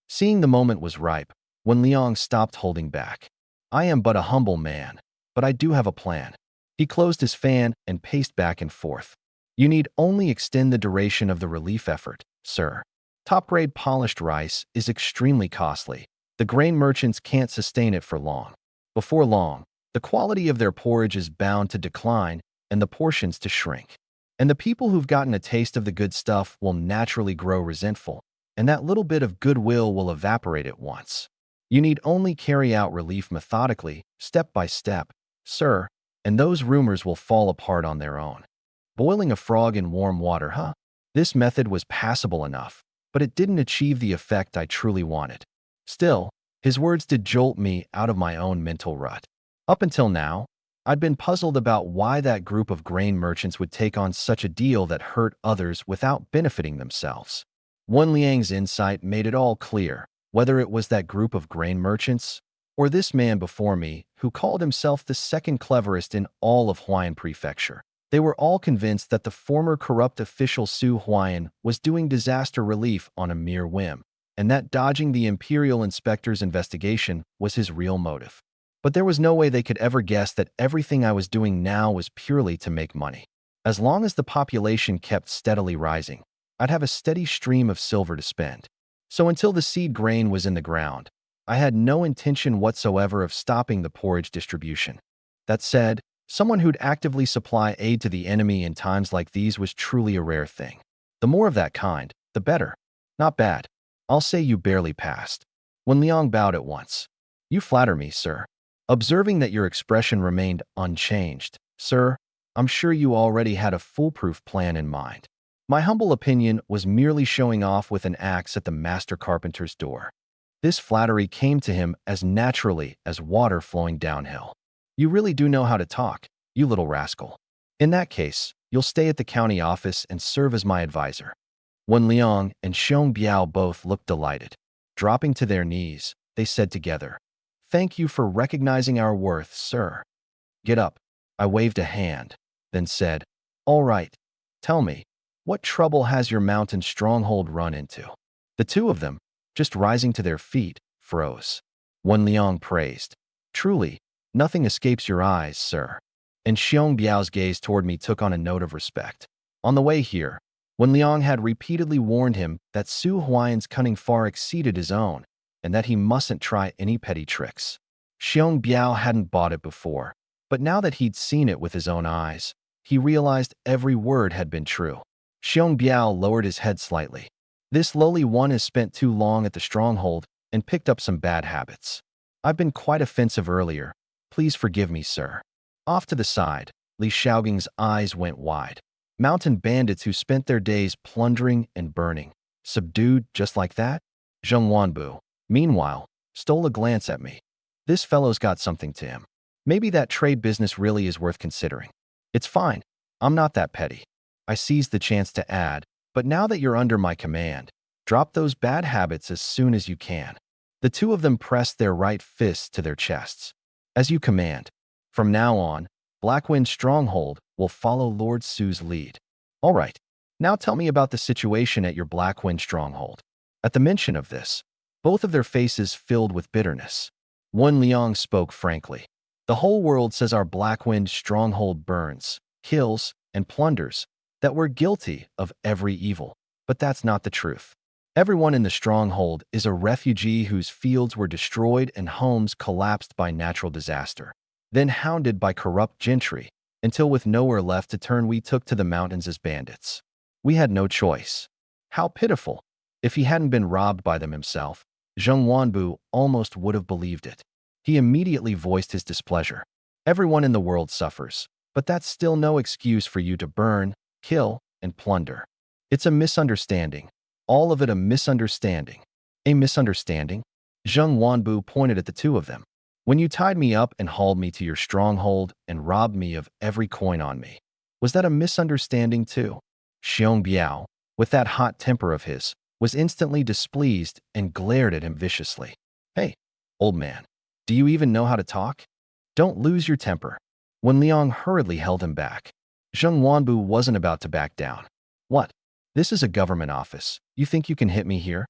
Seeing the moment was ripe, Wen Liang stopped holding back. I am but a humble man, but I do have a plan. He closed his fan and paced back and forth. You need only extend the duration of the relief effort, sir. Top-grade polished rice is extremely costly. The grain merchants can't sustain it for long. Before long, the quality of their porridge is bound to decline and the portions to shrink. And the people who've gotten a taste of the good stuff will naturally grow resentful, and that little bit of goodwill will evaporate at once. You need only carry out relief methodically, step by step, sir, and those rumors will fall apart on their own. Boiling a frog in warm water, huh? This method was passable enough, but it didn't achieve the effect I truly wanted. Still, his words did jolt me out of my own mental rut. Up until now, I'd been puzzled about why that group of grain merchants would take on such a deal that hurt others without benefiting themselves. Wen Liang's insight made it all clear, whether it was that group of grain merchants or this man before me who called himself the second cleverest in all of Huayan Prefecture. They were all convinced that the former corrupt official Su Huayan was doing disaster relief on a mere whim, and that dodging the imperial inspector's investigation was his real motive. But there was no way they could ever guess that everything I was doing now was purely to make money. As long as the population kept steadily rising, I'd have a steady stream of silver to spend. So until the seed grain was in the ground, I had no intention whatsoever of stopping the porridge distribution. That said, someone who'd actively supply aid to the enemy in times like these was truly a rare thing. The more of that kind, the better. Not bad. I'll say you barely passed. Wen Liang bowed at once. You flatter me, sir. Observing that your expression remained unchanged, sir, I'm sure you already had a foolproof plan in mind. My humble opinion was merely showing off with an axe at the master carpenter's door. This flattery came to him as naturally as water flowing downhill. You really do know how to talk, you little rascal. In that case, you'll stay at the county office and serve as my advisor. Wen Liang and Xiong Biao both looked delighted. Dropping to their knees, they said together, Thank you for recognizing our worth, sir. Get up. I waved a hand, then said, All right, tell me, what trouble has your mountain stronghold run into? The two of them, just rising to their feet, froze. Wen Liang praised, Truly, nothing escapes your eyes, sir. And Xiong Biao's gaze toward me took on a note of respect. On the way here, Wen Liang had repeatedly warned him that Su Huayan's cunning far exceeded his own, and that he mustn't try any petty tricks. Xiong Biao hadn't bought it before, but now that he'd seen it with his own eyes, he realized every word had been true. Xiong Biao lowered his head slightly. This lowly one has spent too long at the stronghold and picked up some bad habits. I've been quite offensive earlier. Please forgive me, sir. Off to the side, Li Shaoging's eyes went wide. Mountain bandits who spent their days plundering and burning, subdued just like that? Zheng Wanbu, meanwhile, stole a glance at me. This fellow's got something to him. Maybe that trade business really is worth considering. It's fine. I'm not that petty. I seized the chance to add, but now that you're under my command, drop those bad habits as soon as you can. The two of them pressed their right fists to their chests. As you command. From now on, Blackwind Stronghold will follow Lord Su's lead. All right, now tell me about the situation at your Blackwind Stronghold. At the mention of this, both of their faces filled with bitterness. Wen Liang spoke frankly. The whole world says our Blackwind Stronghold burns, kills, and plunders, that we're guilty of every evil. But that's not the truth. Everyone in the stronghold is a refugee whose fields were destroyed and homes collapsed by natural disaster, then hounded by corrupt gentry, until with nowhere left to turn we took to the mountains as bandits. We had no choice. How pitiful. If he hadn't been robbed by them himself, Zheng Wanbu almost would have believed it. He immediately voiced his displeasure. Everyone in the world suffers, but that's still no excuse for you to burn, kill, and plunder. It's a misunderstanding. All of it a misunderstanding. A misunderstanding? Zheng Wanbu pointed at the two of them. When you tied me up and hauled me to your stronghold and robbed me of every coin on me, was that a misunderstanding too? Xiong Biao, with that hot temper of his, was instantly displeased and glared at him viciously. Hey, old man, do you even know how to talk? Don't lose your temper. Wen Liang hurriedly held him back. Zheng Wanbu wasn't about to back down. What? This is a government office. You think you can hit me here?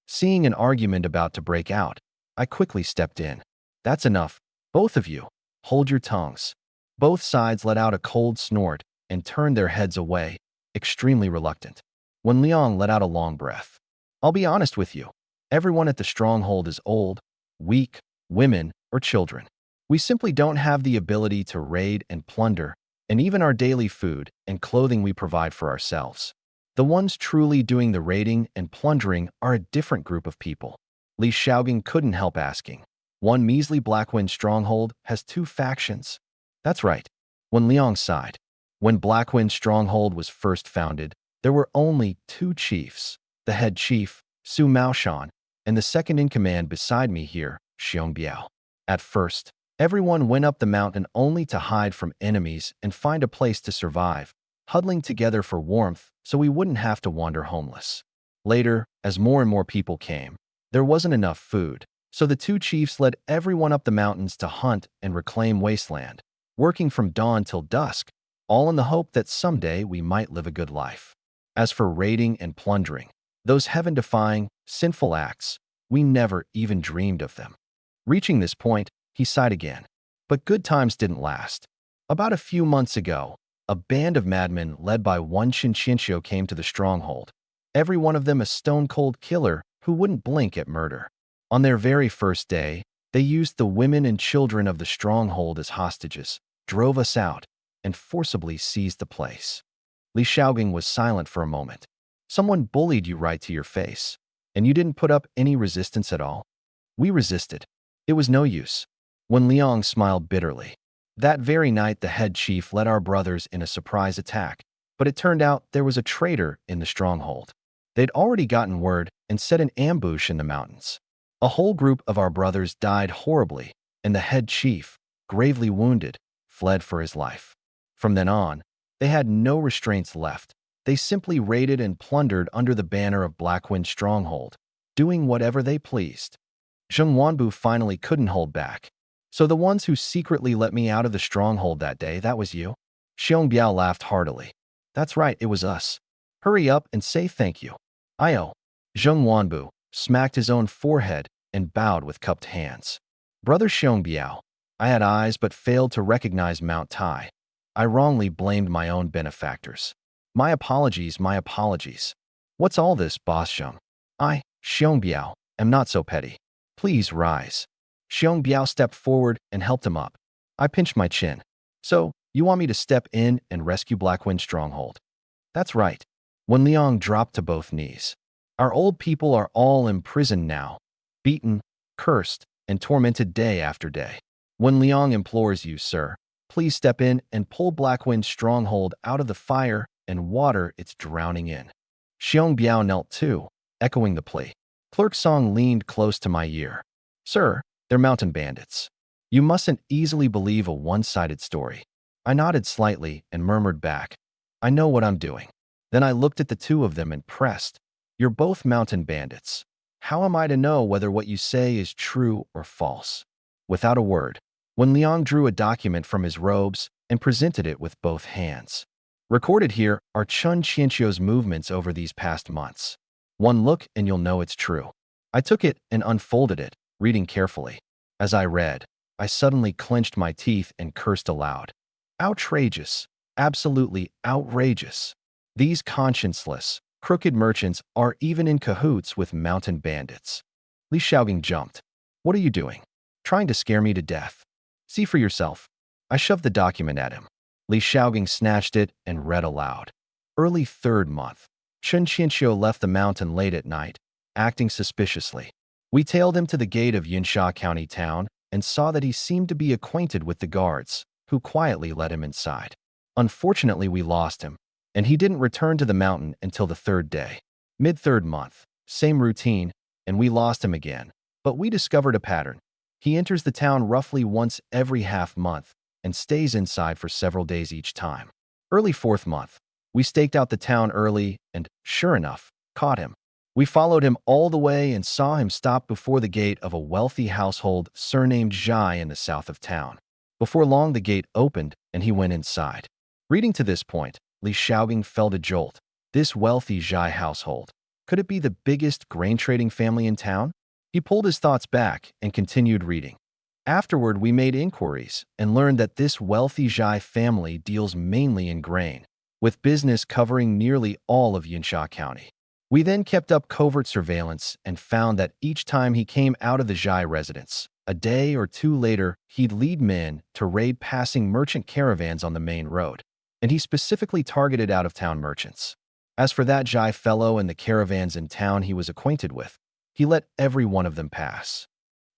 Seeing an argument about to break out, I quickly stepped in. That's enough. Both of you, hold your tongues. Both sides let out a cold snort and turned their heads away, extremely reluctant. Wen Liang let out a long breath. I'll be honest with you. Everyone at the stronghold is old, weak, women, or children. We simply don't have the ability to raid and plunder, and even our daily food and clothing we provide for ourselves. The ones truly doing the raiding and plundering are a different group of people. Li Shaoging couldn't help asking. One measly Blackwind stronghold has two factions. That's right. Wen Liang sighed. When Blackwind Stronghold was first founded, there were only two chiefs, the head chief, Su Maoshan, and the second in command beside me here, Xiong Biao. At first, everyone went up the mountain only to hide from enemies and find a place to survive, huddling together for warmth so we wouldn't have to wander homeless. Later, as more and more people came, there wasn't enough food, so the two chiefs led everyone up the mountains to hunt and reclaim wasteland, working from dawn till dusk, all in the hope that someday we might live a good life. As for raiding and plundering, those heaven-defying, sinful acts, we never even dreamed of them. Reaching this point, he sighed again. But good times didn't last. About a few months ago, a band of madmen led by one Shinshio came to the stronghold, every one of them a stone-cold killer who wouldn't blink at murder. On their very first day, they used the women and children of the stronghold as hostages, drove us out, and forcibly seized the place. Li Shaoging was silent for a moment. Someone bullied you right to your face, and you didn't put up any resistance at all? We resisted. It was no use. Wen Liang smiled bitterly. That very night, the head chief led our brothers in a surprise attack, but it turned out there was a traitor in the stronghold. They'd already gotten word and set an ambush in the mountains. A whole group of our brothers died horribly, and the head chief, gravely wounded, fled for his life. From then on, they had no restraints left. They simply raided and plundered under the banner of Blackwind Stronghold, doing whatever they pleased. Zheng Wanbu finally couldn't hold back. So the ones who secretly let me out of the stronghold that day, that was you? Xiong Biao laughed heartily. That's right, it was us. Hurry up and say thank you. I-oh. Zheng Wanbu smacked his own forehead and bowed with cupped hands. Brother Xiong Biao, I had eyes but failed to recognize Mount Tai. I wrongly blamed my own benefactors. My apologies, my apologies. What's all this, Boss Zheng? I, Xiong Biao, am not so petty. Please rise. Xiong Biao stepped forward and helped him up. I pinched my chin. So, you want me to step in and rescue Blackwind Stronghold? That's right. Wen Liang dropped to both knees. Our old people are all imprisoned now, beaten, cursed, and tormented day after day. Wen Liang implores you, sir, please step in and pull Blackwind Stronghold out of the fire and water it's drowning in. Xiong Biao knelt too, echoing the plea. Clerk Song leaned close to my ear. Sir, they're mountain bandits. You mustn't easily believe a one-sided story. I nodded slightly and murmured back, I know what I'm doing. Then I looked at the two of them and pressed, You're both mountain bandits. How am I to know whether what you say is true or false? Without a word, Wen Liang drew a document from his robes and presented it with both hands. Recorded here are Chun Qianqiu's movements over these past months. One look and you'll know it's true. I took it and unfolded it, reading carefully. As I read, I suddenly clenched my teeth and cursed aloud. Outrageous. Absolutely outrageous. These conscienceless, crooked merchants are even in cahoots with mountain bandits. Li Xiaogang jumped. What are you doing? Trying to scare me to death. See for yourself. I shoved the document at him. Li Xiaogang snatched it and read aloud. Early third month. Chun Qianqiu left the mountain late at night, acting suspiciously. We tailed him to the gate of Yunsha County town and saw that he seemed to be acquainted with the guards, who quietly let him inside. Unfortunately, we lost him, and he didn't return to the mountain until the third day. Mid-third month, same routine, and we lost him again. But we discovered a pattern. He enters the town roughly once every half month and stays inside for several days each time. Early fourth month, we staked out the town early and, sure enough, caught him. We followed him all the way and saw him stop before the gate of a wealthy household surnamed Zhai in the south of town. Before long, the gate opened and he went inside. Reading to this point, Li Xiaogang felt a jolt. This wealthy Zhai household. Could it be the biggest grain trading family in town? He pulled his thoughts back and continued reading. Afterward, we made inquiries and learned that this wealthy Zhai family deals mainly in grain, with business covering nearly all of Yunsha County. We then kept up covert surveillance and found that each time he came out of the Zhai residence, a day or two later, he'd lead men to raid passing merchant caravans on the main road, and he specifically targeted out-of-town merchants. As for that Zhai fellow and the caravans in town he was acquainted with, he let every one of them pass.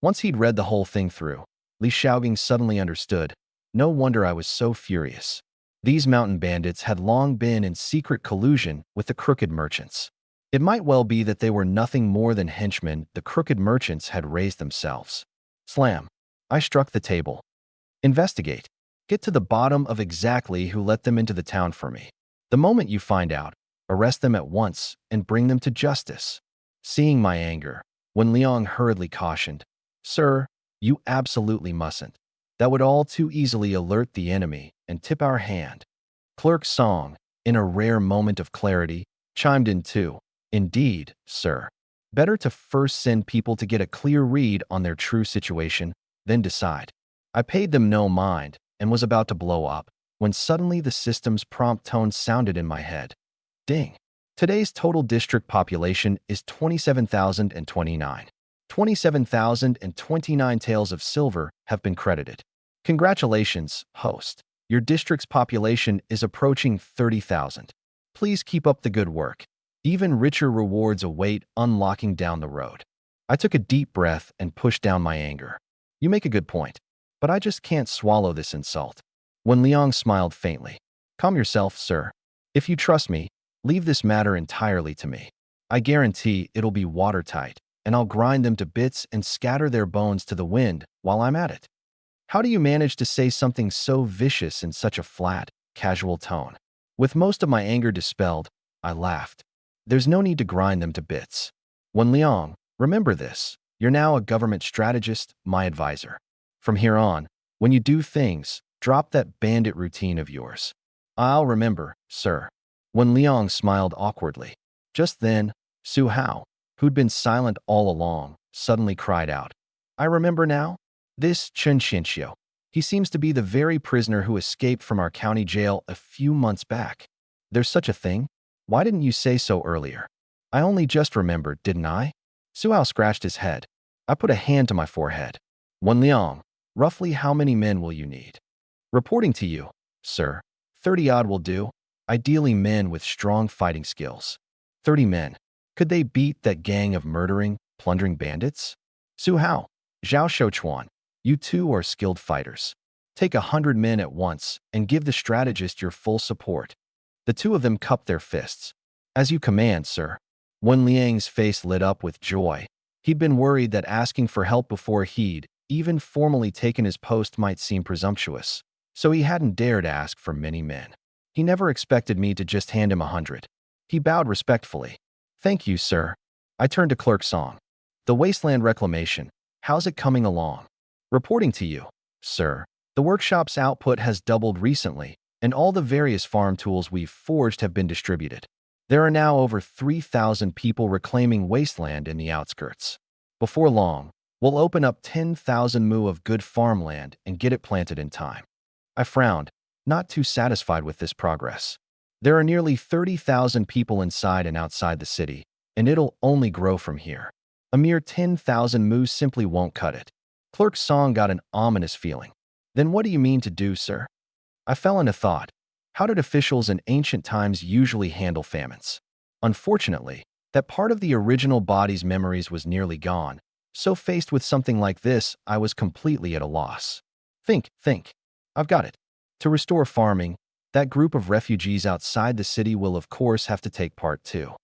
Once he'd read the whole thing through, Li Xiaogang suddenly understood. No wonder I was so furious. These mountain bandits had long been in secret collusion with the crooked merchants. It might well be that they were nothing more than henchmen the crooked merchants had raised themselves. Slam. I struck the table. Investigate. Get to the bottom of exactly who let them into the town for me. The moment you find out, arrest them at once and bring them to justice. Seeing my anger, Wen Liang hurriedly cautioned, Sir, you absolutely mustn't. That would all too easily alert the enemy and tip our hand. Clerk Song, in a rare moment of clarity, chimed in too. Indeed, sir. Better to first send people to get a clear read on their true situation, then decide. I paid them no mind and was about to blow up when suddenly the system's prompt tone sounded in my head. Ding. Today's total district population is 27,029. 27,029 taels of silver have been credited. Congratulations, host. Your district's population is approaching 30,000. Please keep up the good work. Even richer rewards await unlocking down the road. I took a deep breath and pushed down my anger. You make a good point, but I just can't swallow this insult. Wen Liang smiled faintly. Calm yourself, sir. If you trust me, leave this matter entirely to me. I guarantee it'll be watertight, and I'll grind them to bits and scatter their bones to the wind while I'm at it. How do you manage to say something so vicious in such a flat, casual tone? With most of my anger dispelled, I laughed. There's no need to grind them to bits. Wen Liang, remember this. You're now a government strategist, my advisor. From here on, when you do things, drop that bandit routine of yours. I'll remember, sir. Wen Liang smiled awkwardly. Just then, Su Hao, who'd been silent all along, suddenly cried out. I remember now? This Chun Qianqiu. He seems to be the very prisoner who escaped from our county jail a few months back. There's such a thing? Why didn't you say so earlier? I only just remembered, didn't I? Su Hao scratched his head. I put a hand to my forehead. 1 liang. Roughly how many men will you need? Reporting to you, sir. 30-odd will do. Ideally men with strong fighting skills. 30 men. Could they beat that gang of murdering, plundering bandits? Su Hao, Zhao Shouchuan, you two are skilled fighters. Take 100 men at once and give the strategist your full support. The two of them cupped their fists. As you command, sir. Wen Liang's face lit up with joy. He'd been worried that asking for help before he'd even formally taken his post might seem presumptuous, so he hadn't dared ask for many men. He never expected me to just hand him 100. He bowed respectfully. Thank you, sir. I turned to Clerk Song. The wasteland reclamation, how's it coming along? Reporting to you, sir. The workshop's output has doubled recently, and all the various farm tools we've forged have been distributed. There are now over 3,000 people reclaiming wasteland in the outskirts. Before long, we'll open up 10,000 mu of good farmland and get it planted in time. I frowned, not too satisfied with this progress. There are nearly 30,000 people inside and outside the city, and it'll only grow from here. A mere 10,000 mu simply won't cut it. Clerk Song got an ominous feeling. Then what do you mean to do, sir? I fell into thought. How did officials in ancient times usually handle famines? Unfortunately, that part of the original body's memories was nearly gone, so faced with something like this, I was completely at a loss. Think. I've got it. To restore farming, that group of refugees outside the city will of course have to take part too.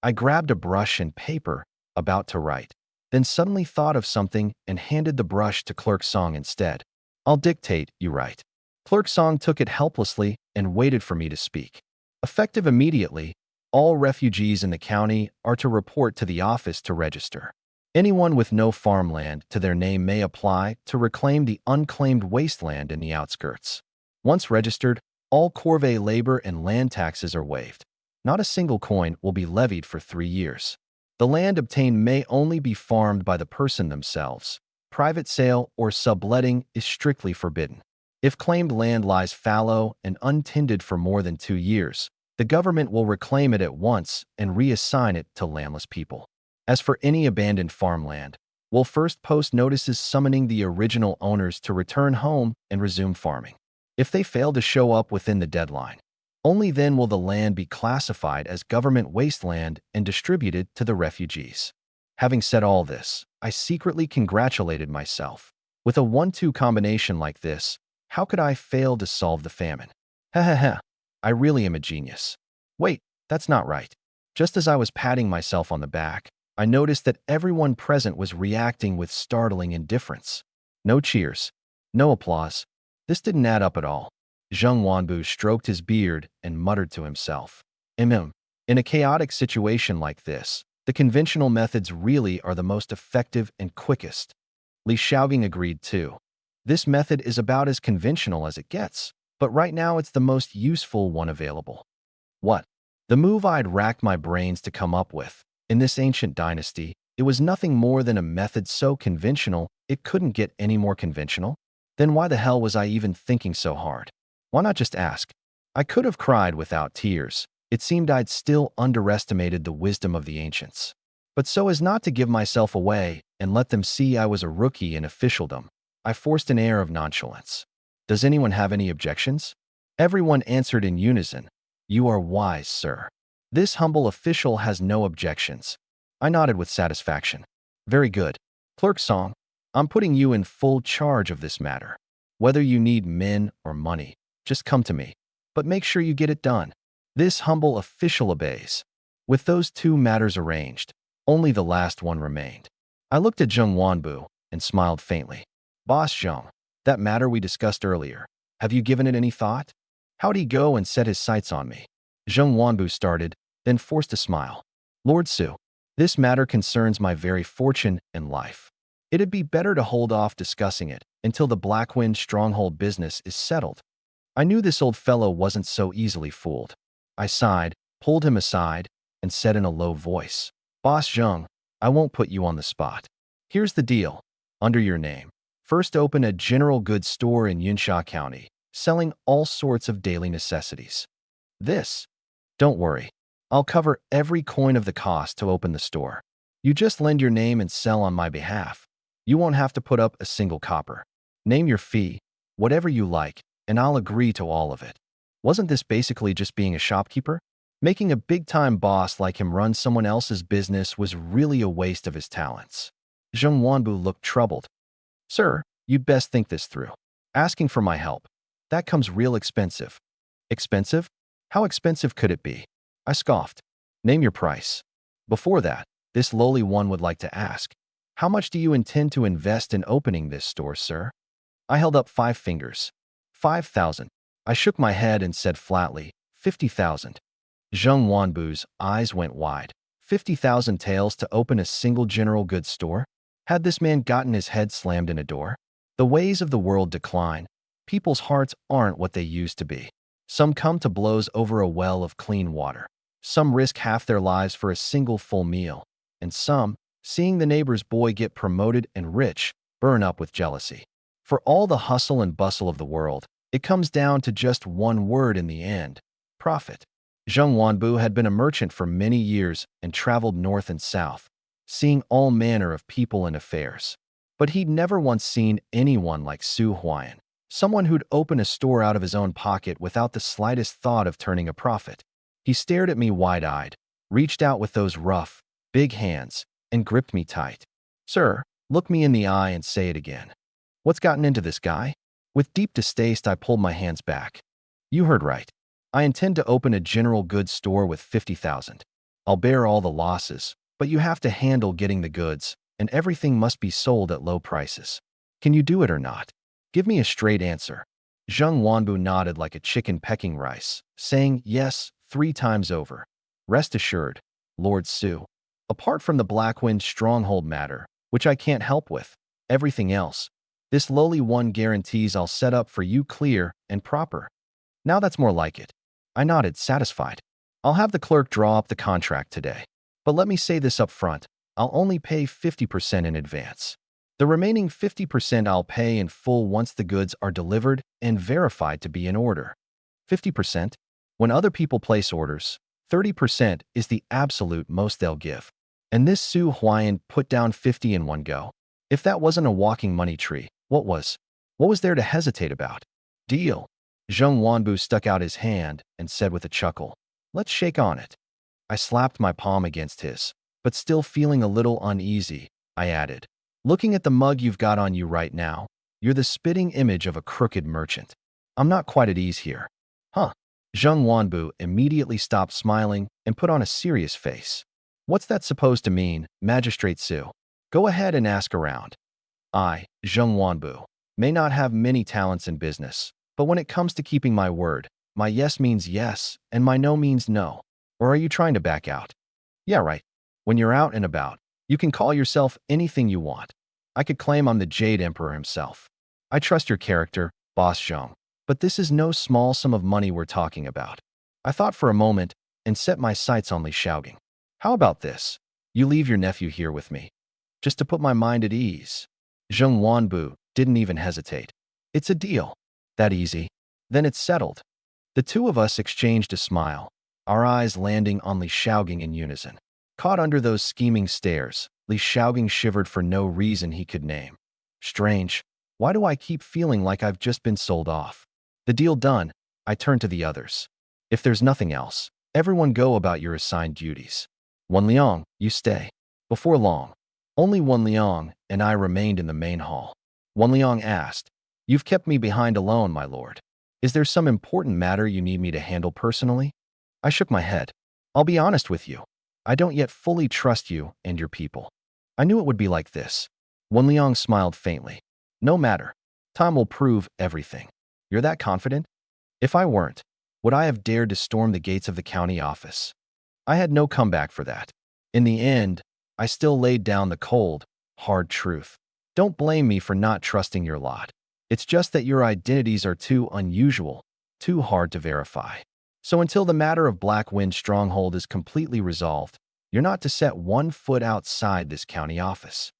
I grabbed a brush and paper, about to write, then suddenly thought of something and handed the brush to Clerk Song instead. I'll dictate, you write. Clerk Song took it helplessly and waited for me to speak. Effective immediately, all refugees in the county are to report to the office to register. Anyone with no farmland to their name may apply to reclaim the unclaimed wasteland in the outskirts. Once registered, all corvée labor and land taxes are waived. Not a single coin will be levied for 3 years. The land obtained may only be farmed by the person themselves. Private sale or subletting is strictly forbidden. If claimed land lies fallow and untended for more than 2 years, the government will reclaim it at once and reassign it to landless people. As for any abandoned farmland, we'll first post notices summoning the original owners to return home and resume farming. If they fail to show up within the deadline, only then will the land be classified as government wasteland and distributed to the refugees. Having said all this, I secretly congratulated myself. With a 1-2 combination like this, how could I fail to solve the famine? I really am a genius. Wait, that's not right. Just as I was patting myself on the back, I noticed that everyone present was reacting with startling indifference. No cheers. No applause. This didn't add up at all. Zheng Wanbu stroked his beard and muttered to himself. In a chaotic situation like this, the conventional methods really are the most effective and quickest. Li Xiaogang agreed too. This method is about as conventional as it gets, but right now it's the most useful one available. What? The move I'd racked my brains to come up with. In this ancient dynasty, it was nothing more than a method so conventional it couldn't get any more conventional. Then why the hell was I even thinking so hard? Why not just ask? I could have cried without tears. It seemed I'd still underestimated the wisdom of the ancients. But so as not to give myself away and let them see I was a rookie in officialdom, I forced an air of nonchalance. Does anyone have any objections? Everyone answered in unison. You are wise, sir. This humble official has no objections. I nodded with satisfaction. Very good. Clerk Song, I'm putting you in full charge of this matter. Whether you need men or money, just come to me. But make sure you get it done. This humble official obeys. With those 2 matters arranged, only the last one remained. I looked at Zheng Wanbu and smiled faintly. Boss Zheng, that matter we discussed earlier, have you given it any thought? How'd he go and set his sights on me? Zheng Wanbu started, then forced a smile. Lord Su, this matter concerns my very fortune and life. It'd be better to hold off discussing it until the Blackwind stronghold business is settled. I knew this old fellow wasn't so easily fooled. I sighed, pulled him aside, and said in a low voice, Boss Zheng, I won't put you on the spot. Here's the deal. Under your name, first open a general goods store in Yunsha County, selling all sorts of daily necessities. Don't worry. I'll cover every coin of the cost to open the store. You just lend your name and sell on my behalf. You won't have to put up a single copper. Name your fee, whatever you like, and I'll agree to all of it. Wasn't this basically just being a shopkeeper? Making a big-time boss like him run someone else's business was really a waste of his talents. Zheng Wanbu looked troubled. Sir, you'd best think this through. Asking for my help. That comes real expensive. Expensive? How expensive could it be? I scoffed. Name your price. Before that, this lowly one would like to ask, how much do you intend to invest in opening this store, sir? I held up 5 fingers. 5,000. I shook my head and said flatly, 50,000. Zheng Wanbu's eyes went wide. 50,000 taels to open a single general goods store? Had this man gotten his head slammed in a door? The ways of the world decline. People's hearts aren't what they used to be. Some come to blows over a well of clean water. Some risk half their lives for a single full meal. And some, seeing the neighbor's boy get promoted and rich, burn up with jealousy. For all the hustle and bustle of the world, it comes down to just one word in the end: profit. Zheng Wanbu had been a merchant for many years and traveled north and south, seeing all manner of people and affairs. But he'd never once seen anyone like Su Huayan, someone who'd open a store out of his own pocket without the slightest thought of turning a profit. He stared at me wide-eyed, reached out with those rough, big hands, and gripped me tight. Sir, look me in the eye and say it again. What's gotten into this guy? With deep distaste, I pulled my hands back. You heard right. I intend to open a general goods store with 50,000. I'll bear all the losses, but you have to handle getting the goods, and everything must be sold at low prices. Can you do it or not? Give me a straight answer. Zheng Wanbu nodded like a chicken pecking rice, saying yes 3 times over. Rest assured, Lord Su. Apart from the Blackwind stronghold matter, which I can't help with, everything else, this lowly one guarantees I'll set up for you clear and proper. Now that's more like it. I nodded, satisfied. I'll have the clerk draw up the contract today. But let me say this up front. I'll only pay 50% in advance. The remaining 50% I'll pay in full once the goods are delivered and verified to be in order. 50%? When other people place orders, 30% is the absolute most they'll give. And this Su Huayan put down 50 in one go. If that wasn't a walking money tree, what was? What was there to hesitate about? Deal. Zheng Wanbu stuck out his hand and said with a chuckle, let's shake on it. I slapped my palm against his, but still feeling a little uneasy, I added, looking at the mug you've got on you right now, you're the spitting image of a crooked merchant. I'm not quite at ease here. Huh. Zheng Wanbu immediately stopped smiling and put on a serious face. What's that supposed to mean, Magistrate Su? Go ahead and ask around. I, Zheng Wanbu, may not have many talents in business, but when it comes to keeping my word, my yes means yes and my no means no. Or are you trying to back out? Yeah, right. When you're out and about, you can call yourself anything you want. I could claim I'm the Jade Emperor himself. I trust your character, Boss Zheng, but this is no small sum of money we're talking about. I thought for a moment and set my sights on Li Shaogang. How about this? You leave your nephew here with me, just to put my mind at ease. Zheng Wanbu didn't even hesitate. It's a deal. That easy. Then it's settled. The two of us exchanged a smile, our eyes landing on Li Shaogang in unison. Caught under those scheming stares, Li Shaogang shivered for no reason he could name. Strange. Why do I keep feeling like I've just been sold off? The deal done, I turned to the others. If there's nothing else, everyone go about your assigned duties. Wan Liang, you stay. Before long, only Wan Liang and I remained in the main hall. Wan Liang asked, You've kept me behind alone, my lord. Is there some important matter you need me to handle personally? I shook my head. I'll be honest with you. I don't yet fully trust you and your people. I knew it would be like this. Wan Liang smiled faintly. No matter. Time will prove everything. You're that confident? If I weren't, would I have dared to storm the gates of the county office? I had no comeback for that. In the end, I still laid down the cold, hard truth. Don't blame me for not trusting your lot. It's just that your identities are too unusual, too hard to verify. So until the matter of Blackwind Stronghold is completely resolved, you're not to set one foot outside this county office.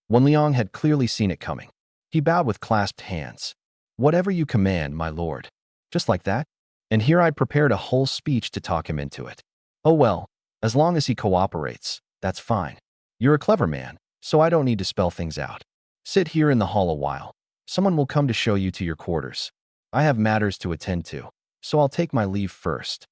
Wan Liang had clearly seen it coming. He bowed with clasped hands. Whatever you command, my lord. Just like that? And here I'd prepared a whole speech to talk him into it. Oh well, as long as he cooperates, that's fine. You're a clever man, so I don't need to spell things out. Sit here in the hall a while. Someone will come to show you to your quarters. I have matters to attend to, so I'll take my leave first."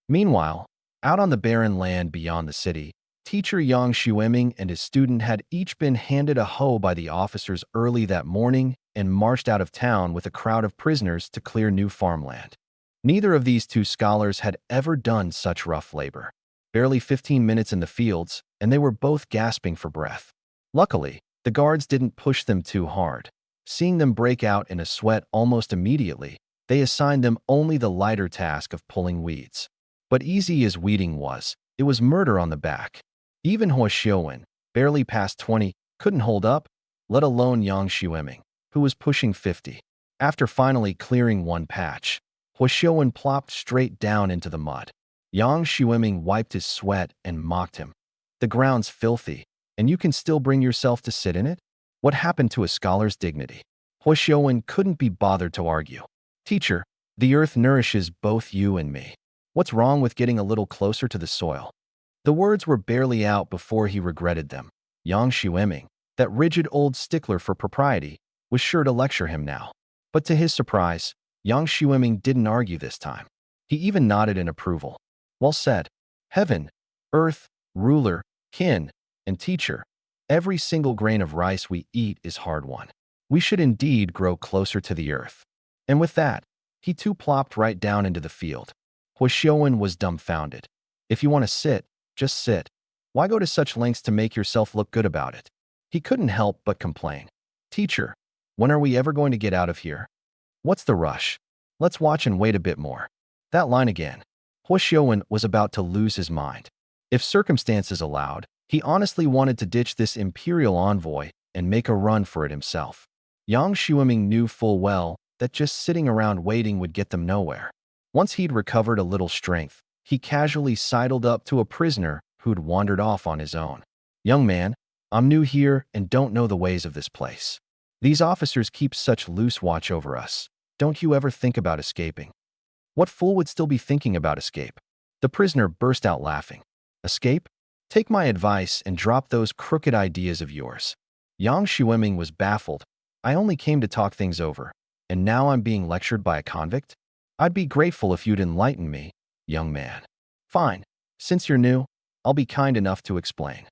Meanwhile, out on the barren land beyond the city, teacher Yang Xueming and his student had each been handed a hoe by the officers early that morning and marched out of town with a crowd of prisoners to clear new farmland. Neither of these two scholars had ever done such rough labor. Barely 15 minutes in the fields, and they were both gasping for breath. Luckily, the guards didn't push them too hard. Seeing them break out in a sweat almost immediately, they assigned them only the lighter task of pulling weeds. But easy as weeding was, it was murder on the back. Even Hua Xiuwen, barely past 20, couldn't hold up, let alone Yang Xueming, who was pushing 50. After finally clearing one patch, Hua Xiuwen plopped straight down into the mud. Yang Xueming wiped his sweat and mocked him. "The ground's filthy, and you can still bring yourself to sit in it? What happened to a scholar's dignity?" Hua Xiuwen couldn't be bothered to argue. "Teacher, the earth nourishes both you and me. What's wrong with getting a little closer to the soil?" The words were barely out before he regretted them. Yang Xueming, that rigid old stickler for propriety, was sure to lecture him now. But to his surprise, Yang Xueming didn't argue this time. He even nodded in approval. "Well said. Heaven, earth, ruler, kin, and teacher. Every single grain of rice we eat is hard-won. We should indeed grow closer to the earth." And with that, he too plopped right down into the field. Hua Xiuwen was dumbfounded. If you want to sit, just sit. Why go to such lengths to make yourself look good about it? He couldn't help but complain. "Teacher, when are we ever going to get out of here? What's the rush? Let's watch and wait a bit more." That line again. Hua Xiuwen was about to lose his mind. If circumstances allowed, he honestly wanted to ditch this imperial envoy and make a run for it himself. Yang Xueming knew full well that just sitting around waiting would get them nowhere. Once he'd recovered a little strength, he casually sidled up to a prisoner who'd wandered off on his own. "Young man, I'm new here and don't know the ways of this place. These officers keep such loose watch over us. Don't you ever think about escaping?" What fool would still be thinking about escape? The prisoner burst out laughing. "Escape? Take my advice and drop those crooked ideas of yours." Yang Xueming was baffled. "I only came to talk things over, and now I'm being lectured by a convict? I'd be grateful if you'd enlighten me, young man." "Fine. Since you're new, I'll be kind enough to explain."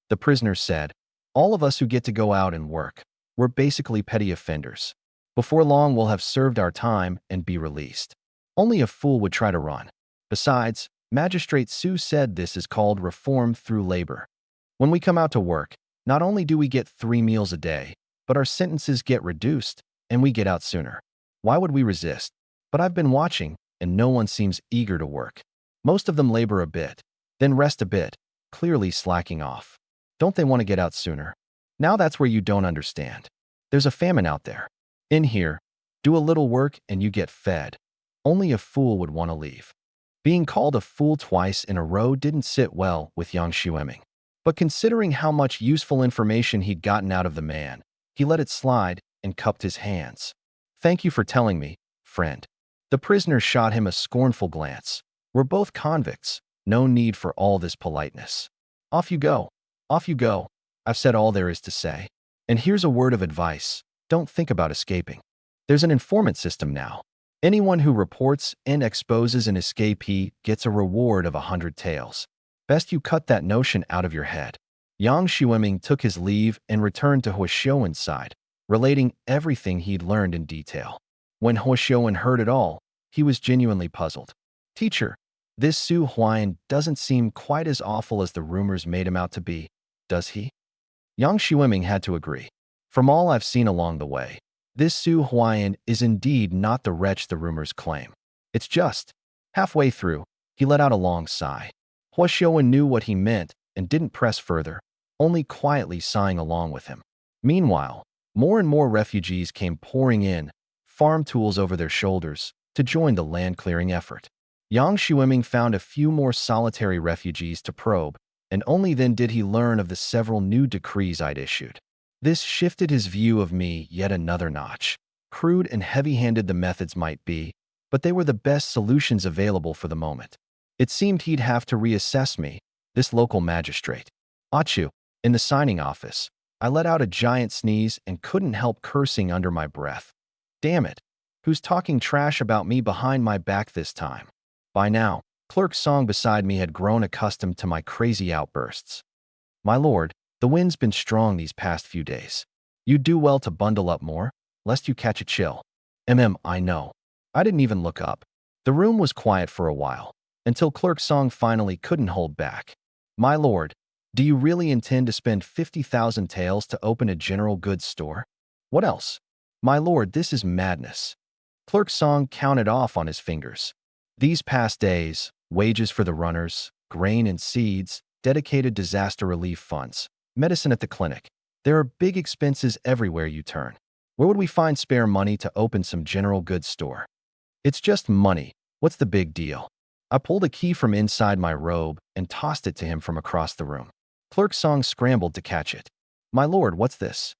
The prisoner said, "All of us who get to go out and work, we're basically petty offenders. Before long, we'll have served our time and be released. Only a fool would try to run. Besides, Magistrate Su said this is called reform through labor. When we come out to work, not only do we get 3 meals a day, but our sentences get reduced, and we get out sooner. Why would we resist? But I've been watching, and no one seems eager to work. Most of them labor a bit, then rest a bit, clearly slacking off. Don't they want to get out sooner? Now that's where you don't understand. There's a famine out there. In here, do a little work and you get fed. Only a fool would want to leave." Being called a fool twice in a row didn't sit well with Yang Xueming. But considering how much useful information he'd gotten out of the man, he let it slide and cupped his hands. "Thank you for telling me, friend." The prisoner shot him a scornful glance. "We're both convicts. No need for all this politeness. Off you go. Off you go. I've said all there is to say. And here's a word of advice. Don't think about escaping. There's an informant system now. Anyone who reports and exposes an escapee gets a reward of 100 taels. Best you cut that notion out of your head." Yang Xueming took his leave and returned to Hua Xiuwen's side, relating everything he'd learned in detail. When Hua Xiuwen heard it all, he was genuinely puzzled. "Teacher, this Su Huayan doesn't seem quite as awful as the rumors made him out to be, does he?" Yang Xueming had to agree. "From all I've seen along the way, this Su Huayan is indeed not the wretch the rumors claim. It's just..." Halfway through, he let out a long sigh. Hua Xiuwen knew what he meant and didn't press further, only quietly sighing along with him. Meanwhile, more and more refugees came pouring in, farm tools over their shoulders, to join the land-clearing effort. Yang Xueming found a few more solitary refugees to probe, and only then did he learn of the several new decrees I'd issued. This shifted his view of me yet another notch. Crude and heavy-handed the methods might be, but they were the best solutions available for the moment. It seemed he'd have to reassess me, this local magistrate. "Achu, in the signing office, I let out a giant sneeze and couldn't help cursing under my breath. Damn it. Who's talking trash about me behind my back this time? By now, Clerk Song beside me had grown accustomed to my crazy outbursts. My lord, the wind's been strong these past few days. You'd do well to bundle up more, lest you catch a chill. I know. I didn't even look up. The room was quiet for a while, until Clerk Song finally couldn't hold back. My lord, do you really intend to spend 50,000 taels to open a general goods store? What else? My lord, this is madness. Clerk Song counted off on his fingers. These past days, wages for the runners, grain and seeds, dedicated disaster relief funds, medicine at the clinic. There are big expenses everywhere you turn. Where would we find spare money to open some general goods store? It's just money. What's the big deal? I pulled a key from inside my robe and tossed it to him from across the room. Clerk Song scrambled to catch it. My lord, what's this?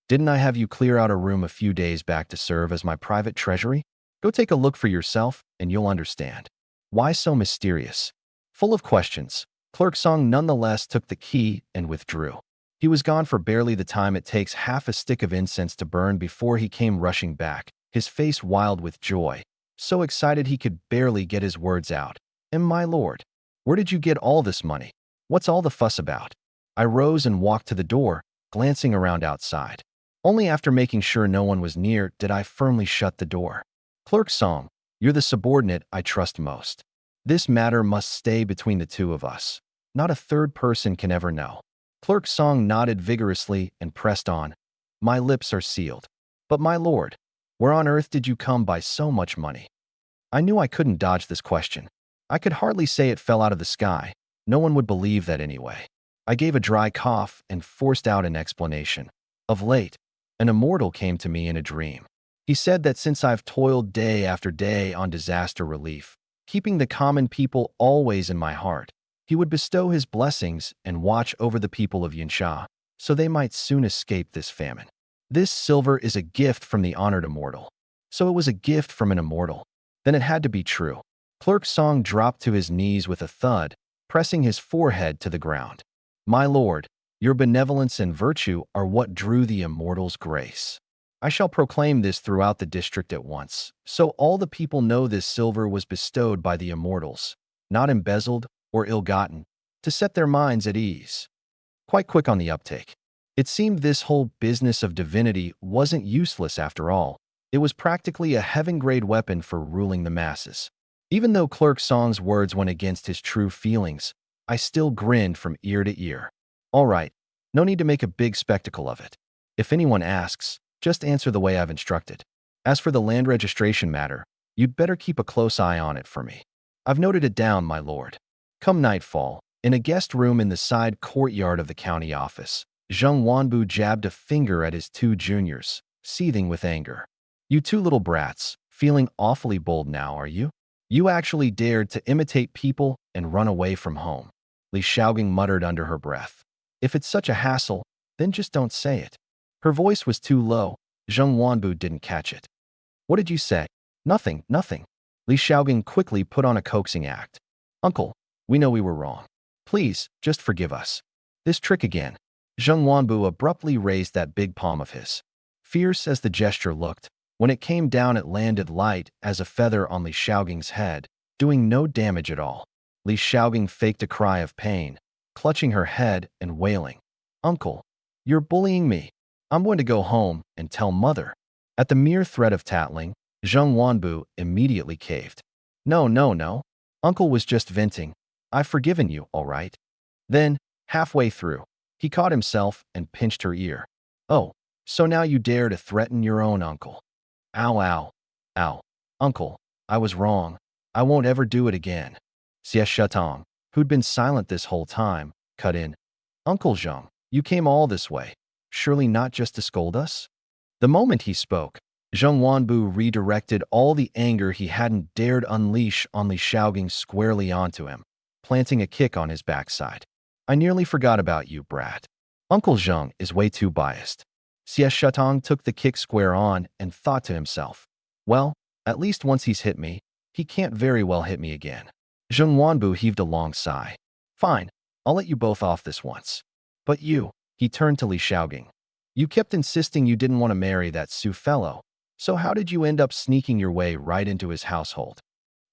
Didn't I have you clear out a room a few days back to serve as my private treasury? Go take a look for yourself and you'll understand. Why so mysterious? Full of questions, Clerk Song nonetheless took the key and withdrew. He was gone for barely the time it takes half a stick of incense to burn before he came rushing back, his face wild with joy, so excited he could barely get his words out. And my lord, where did you get all this money? What's all the fuss about? I rose and walked to the door, glancing around outside. Only after making sure no one was near did I firmly shut the door. Clerk Song, you're the subordinate I trust most. This matter must stay between the two of us. Not a third person can ever know. Clerk Song nodded vigorously and pressed on. My lips are sealed. But my lord, where on earth did you come by so much money? I knew I couldn't dodge this question. I could hardly say it fell out of the sky. No one would believe that anyway. I gave a dry cough and forced out an explanation. Of late, an immortal came to me in a dream. He said that since I've toiled day after day on disaster relief, keeping the common people always in my heart, he would bestow his blessings and watch over the people of Yansha, so they might soon escape this famine. This silver is a gift from the honored immortal. So it was a gift from an immortal. Then it had to be true. Clerk Song dropped to his knees with a thud, pressing his forehead to the ground. My lord, your benevolence and virtue are what drew the immortal's grace. I shall proclaim this throughout the district at once, so all the people know this silver was bestowed by the immortals, not embezzled or ill-gotten, to set their minds at ease. Quite quick on the uptake. It seemed this whole business of divinity wasn't useless after all. It was practically a heaven-grade weapon for ruling the masses. Even though Clerk Song's words went against his true feelings, I still grinned from ear to ear. All right, no need to make a big spectacle of it. If anyone asks, just answer the way I've instructed. As for the land registration matter, you'd better keep a close eye on it for me. I've noted it down, my lord. Come nightfall, in a guest room in the side courtyard of the county office, Zheng Wanbu jabbed a finger at his two juniors, seething with anger. You two little brats, feeling awfully bold now, are you? You actually dared to imitate people and run away from home. Li Xiaogang muttered under her breath. If it's such a hassle, then just don't say it. Her voice was too low. Zheng Wanbu didn't catch it. What did you say? Nothing, nothing. Li Xiaogang quickly put on a coaxing act. Uncle, we know we were wrong. Please, just forgive us. This trick again. Zheng Wanbu abruptly raised that big palm of his. Fierce as the gesture looked, when it came down it landed light as a feather on Li Xiaogang's head, doing no damage at all. Li Xiaogang faked a cry of pain, clutching her head and wailing. Uncle, you're bullying me. I'm going to go home and tell mother. At the mere threat of tattling, Zheng Wanbu immediately caved. No, no, no. Uncle was just venting. I've forgiven you, all right? Then, halfway through, he caught himself and pinched her ear. Oh, so now you dare to threaten your own uncle. Ow, ow, ow. Uncle, I was wrong. I won't ever do it again. Xie Shutong, who'd been silent this whole time, cut in. Uncle Zheng, you came all this way. Surely not just to scold us? The moment he spoke, Zheng Wanbu redirected all the anger he hadn't dared unleash on Li Xiaogang squarely onto him, planting a kick on his backside. I nearly forgot about you, brat. Uncle Zheng is way too biased. Xie Shutong took the kick square on and thought to himself, well, at least once he's hit me, he can't very well hit me again. Zheng Wanbu heaved a long sigh. Fine, I'll let you both off this once. But you, He turned to Li Xiaogang. You kept insisting you didn't want to marry that Su fellow, so how did you end up sneaking your way right into his household?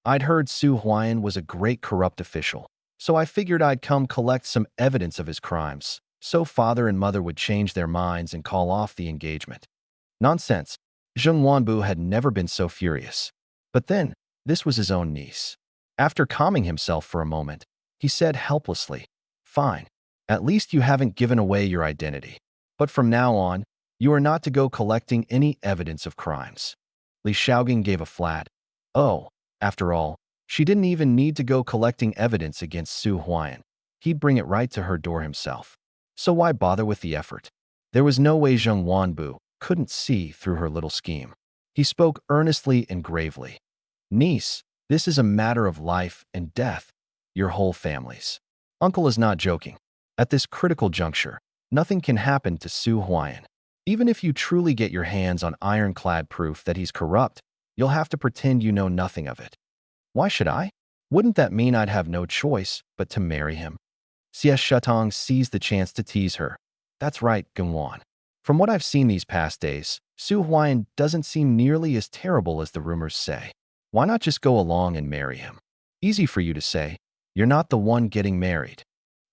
I'd heard Su Huayan was a great corrupt official, so I figured I'd come collect some evidence of his crimes, so father and mother would change their minds and call off the engagement. Nonsense. Zheng Wanbu had never been so furious. But then, this was his own niece. After calming himself for a moment, he said helplessly, Fine. At least you haven't given away your identity. But from now on, you are not to go collecting any evidence of crimes. Li Xiaogang gave a flat, Oh, after all, she didn't even need to go collecting evidence against Su Huayan. He'd bring it right to her door himself. So why bother with the effort? There was no way Zheng Wanbu couldn't see through her little scheme. He spoke earnestly and gravely. Niece, this is a matter of life and death. Your whole family's. Uncle is not joking. At this critical juncture, nothing can happen to Su Huayan. Even if you truly get your hands on ironclad proof that he's corrupt, you'll have to pretend you know nothing of it. Why should I? Wouldn't that mean I'd have no choice but to marry him? Xie Shutong seized the chance to tease her. That's right, Gengwan. From what I've seen these past days, Su Huayan doesn't seem nearly as terrible as the rumors say. Why not just go along and marry him? Easy for you to say. You're not the one getting married.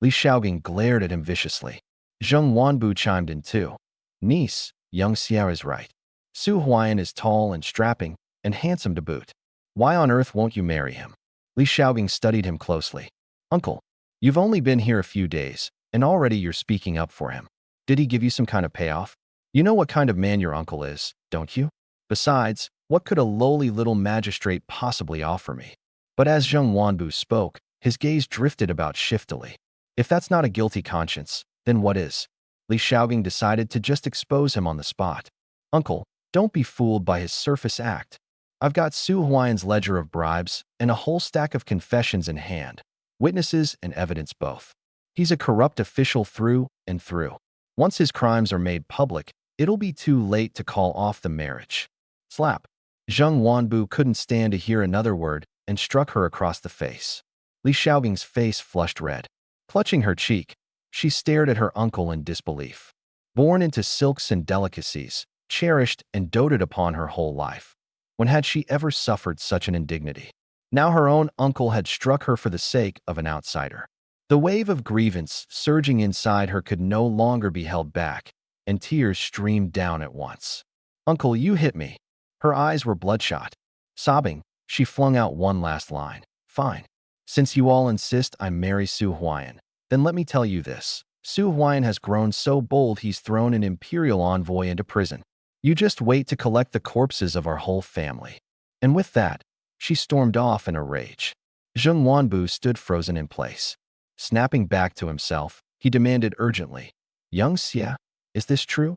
Li Xiaogang glared at him viciously. Zheng Wanbu chimed in too. Niece, young Xia is right. Su Huayan is tall and strapping, and handsome to boot. Why on earth won't you marry him? Li Xiaogang studied him closely. Uncle, you've only been here a few days, and already you're speaking up for him. Did he give you some kind of payoff? You know what kind of man your uncle is, don't you? Besides, what could a lowly little magistrate possibly offer me? But as Zheng Wanbu spoke, his gaze drifted about shiftily. If that's not a guilty conscience, then what is? Li Xiaogang decided to just expose him on the spot. Uncle, don't be fooled by his surface act. I've got Su Huayan's ledger of bribes and a whole stack of confessions in hand, witnesses and evidence both. He's a corrupt official through and through. Once his crimes are made public, it'll be too late to call off the marriage. Slap. Zheng Wanbu couldn't stand to hear another word and struck her across the face. Li Xiaogang's face flushed red. Clutching her cheek, she stared at her uncle in disbelief. Born into silks and delicacies, cherished and doted upon her whole life. When had she ever suffered such an indignity? Now her own uncle had struck her for the sake of an outsider. The wave of grievance surging inside her could no longer be held back, and tears streamed down at once. Uncle, you hit me. Her eyes were bloodshot. Sobbing, she flung out one last line. Fine. Since you all insist I marry Su Huayan, then let me tell you this. Su Huayan has grown so bold he's thrown an imperial envoy into prison. You just wait to collect the corpses of our whole family. And with that, she stormed off in a rage. Zheng Wanbu stood frozen in place. Snapping back to himself, he demanded urgently, Young Xia, is this true?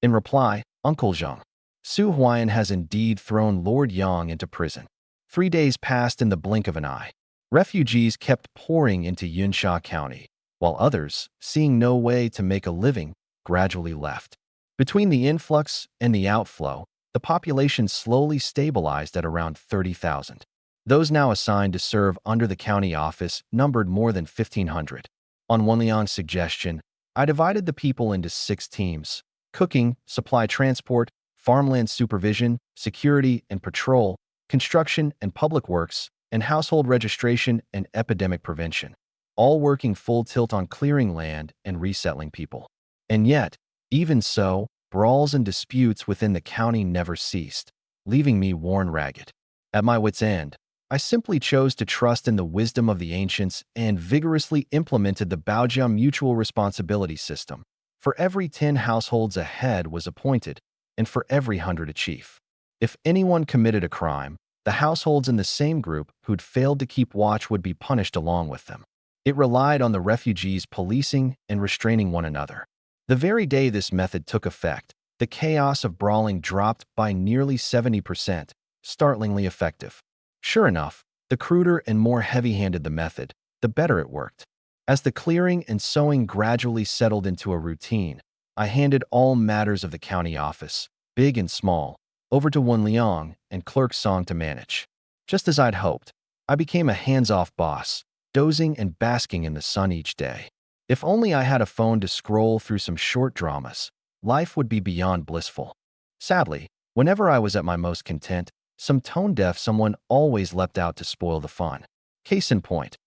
In reply, Uncle Zheng, Su Huayan has indeed thrown Lord Yang into prison. 3 days passed in the blink of an eye. Refugees kept pouring into Yunsha County, while others, seeing no way to make a living, gradually left. Between the influx and the outflow, the population slowly stabilized at around 30,000. Those now assigned to serve under the county office numbered more than 1,500. On Wenliang's suggestion, I divided the people into 6 teams: cooking, supply transport, farmland supervision, security and patrol, construction and public works, and household registration and epidemic prevention, all working full tilt on clearing land and resettling people. And yet, even so, brawls and disputes within the county never ceased, leaving me worn ragged. At my wit's end, I simply chose to trust in the wisdom of the ancients and vigorously implemented the Baojia mutual responsibility system. For every 10 households a head was appointed, and for every 100 a chief. If anyone committed a crime, the households in the same group who'd failed to keep watch would be punished along with them. It relied on the refugees policing and restraining one another. The very day this method took effect, the chaos of brawling dropped by nearly 70%, startlingly effective. Sure enough, the cruder and more heavy-handed the method, the better it worked. As the clearing and sowing gradually settled into a routine, I handed all matters of the county office, big and small, over to Wenliang and Clerk Song to manage. Just as I'd hoped, I became a hands-off boss, dozing and basking in the sun each day. If only I had a phone to scroll through some short dramas, life would be beyond blissful. Sadly, whenever I was at my most content, some tone-deaf someone always leapt out to spoil the fun. Case in point,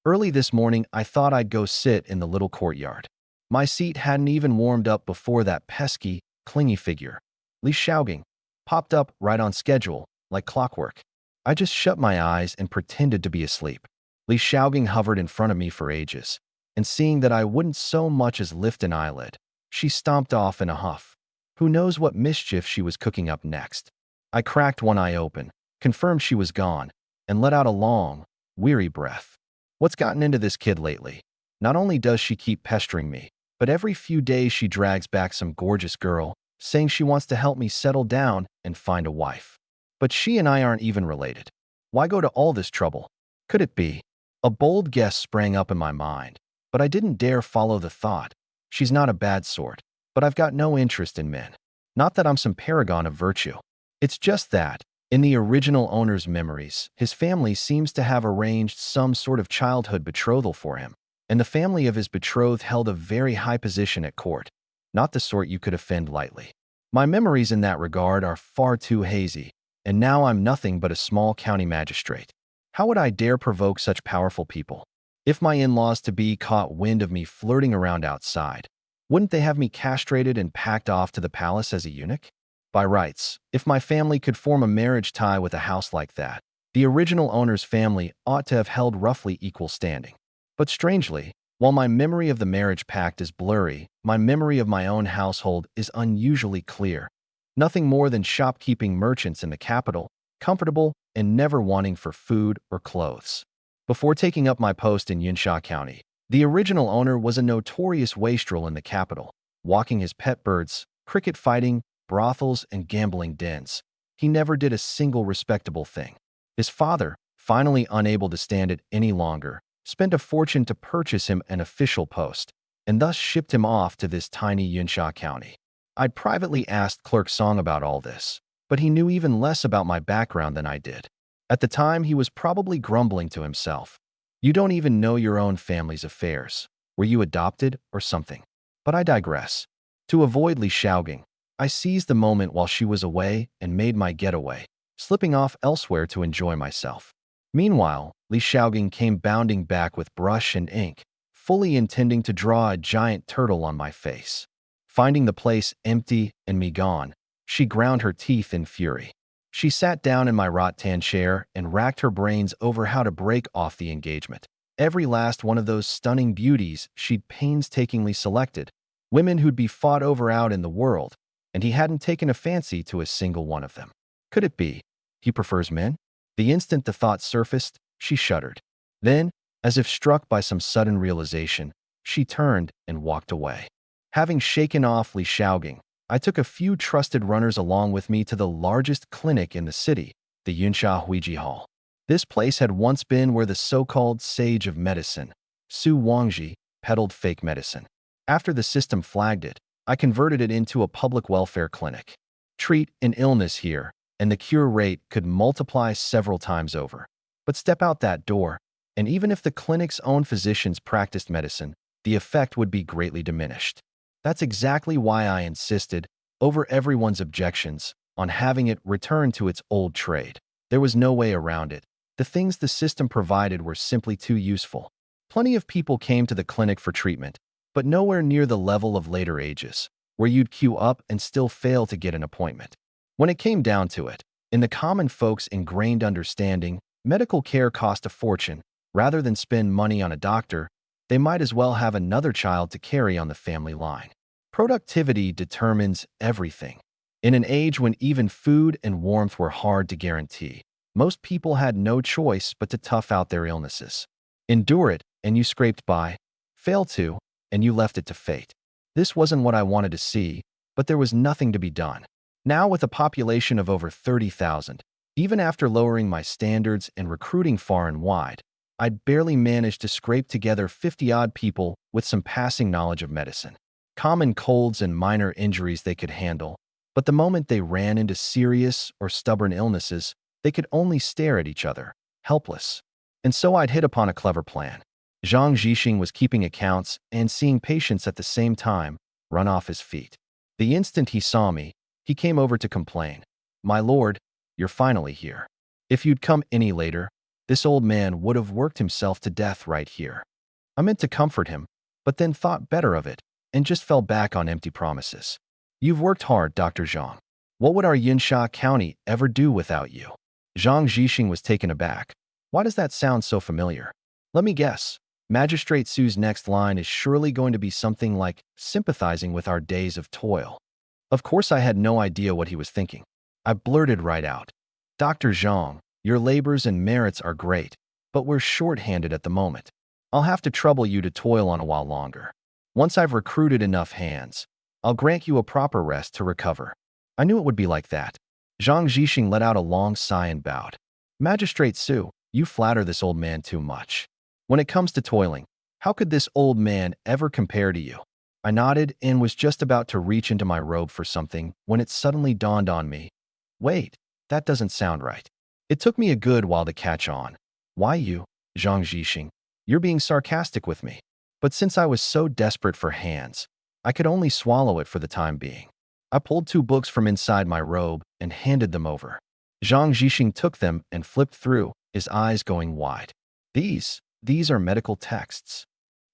early this morning I thought I'd go sit in the little courtyard. My seat hadn't even warmed up before that pesky, clingy figure, Li Xiaogang, popped up right on schedule, like clockwork. I just shut my eyes and pretended to be asleep. Li Xiaogang hovered in front of me for ages, and seeing that I wouldn't so much as lift an eyelid, she stomped off in a huff. Who knows what mischief she was cooking up next? I cracked one eye open, confirmed she was gone, and let out a long, weary breath. What's gotten into this kid lately? Not only does she keep pestering me, but every few days she drags back some gorgeous girl, saying she wants to help me settle down and find a wife. But she and I aren't even related. Why go to all this trouble? Could it be? A bold guess sprang up in my mind, but I didn't dare follow the thought. She's not a bad sort, but I've got no interest in men. Not that I'm some paragon of virtue. It's just that, in the original owner's memories, his family seems to have arranged some sort of childhood betrothal for him, and the family of his betrothed held a very high position at court, not the sort you could offend lightly. My memories in that regard are far too hazy, and now I'm nothing but a small county magistrate. How would I dare provoke such powerful people? If my in-laws-to-be caught wind of me flirting around outside, wouldn't they have me castrated and packed off to the palace as a eunuch? By rights, if my family could form a marriage tie with a house like that, the original owner's family ought to have held roughly equal standing. But strangely, while my memory of the marriage pact is blurry, my memory of my own household is unusually clear. Nothing more than shopkeeping merchants in the capital, comfortable and never wanting for food or clothes. Before taking up my post in Yunsha County, the original owner was a notorious wastrel in the capital, walking his pet birds, cricket fighting, brothels, and gambling dens. He never did a single respectable thing. His father, finally unable to stand it any longer, spent a fortune to purchase him an official post, and thus shipped him off to this tiny Yunsha County. I'd privately asked Clerk Song about all this, but he knew even less about my background than I did. At the time, he was probably grumbling to himself. You don't even know your own family's affairs. Were you adopted or something? But I digress. To avoid Li Xiaogang, I seized the moment while she was away and made my getaway, slipping off elsewhere to enjoy myself. Meanwhile, Li Xiaogang came bounding back with brush and ink, fully intending to draw a giant turtle on my face. Finding the place empty and me gone, she ground her teeth in fury. She sat down in my rattan chair and racked her brains over how to break off the engagement. Every last one of those stunning beauties she'd painstakingly selected, women who'd be fought over out in the world, and he hadn't taken a fancy to a single one of them. Could it be he prefers men? The instant the thought surfaced, she shuddered. Then, as if struck by some sudden realization, she turned and walked away. Having shaken off Li Xiaogang, I took a few trusted runners along with me to the largest clinic in the city, the Yunsha Huiji Hall. This place had once been where the so-called sage of medicine, Su Wangji, peddled fake medicine. After the system flagged it, I converted it into a public welfare clinic. Treat an illness here, and the cure rate could multiply several times over. But step out that door, and even if the clinic's own physicians practiced medicine, the effect would be greatly diminished. That's exactly why I insisted, over everyone's objections, on having it return to its old trade. There was no way around it. The things the system provided were simply too useful. Plenty of people came to the clinic for treatment, but nowhere near the level of later ages, where you'd queue up and still fail to get an appointment. When it came down to it, in the common folks' ingrained understanding, medical care cost a fortune. Rather than spend money on a doctor, they might as well have another child to carry on the family line. Productivity determines everything. In an age when even food and warmth were hard to guarantee, most people had no choice but to tough out their illnesses. Endure it, and you scraped by. Fail to, and you left it to fate. This wasn't what I wanted to see, but there was nothing to be done. Now, with a population of over 30,000, even after lowering my standards and recruiting far and wide, I'd barely managed to scrape together 50-odd people with some passing knowledge of medicine. Common colds and minor injuries they could handle, but the moment they ran into serious or stubborn illnesses, they could only stare at each other, helpless. And so I'd hit upon a clever plan. Zhang Zhixing was keeping accounts and seeing patients at the same time run off his feet. The instant he saw me, he came over to complain. "My lord, you're finally here. If you'd come any later, this old man would have worked himself to death right here." I meant to comfort him, but then thought better of it and just fell back on empty promises. "You've worked hard, Dr. Zhang. What would our Yinsha County ever do without you?" Zhang Zhixing was taken aback. "Why does that sound so familiar?" "Let me guess. Magistrate Su's next line is surely going to be something like sympathizing with our days of toil." Of course, I had no idea what he was thinking. I blurted right out, "Dr. Zhang, your labors and merits are great, but we're short-handed at the moment. I'll have to trouble you to toil on a while longer. Once I've recruited enough hands, I'll grant you a proper rest to recover." I knew it would be like that. Zhang Zhixing let out a long sigh and bowed. "Magistrate Su, you flatter this old man too much. When it comes to toiling, how could this old man ever compare to you?" I nodded and was just about to reach into my robe for something when it suddenly dawned on me. Wait, that doesn't sound right. It took me a good while to catch on. "Why you, Zhang Zhixing? You're being sarcastic with me." But since I was so desperate for hands, I could only swallow it for the time being. I pulled 2 books from inside my robe and handed them over. Zhang Zhixing took them and flipped through, his eyes going wide. These are medical texts."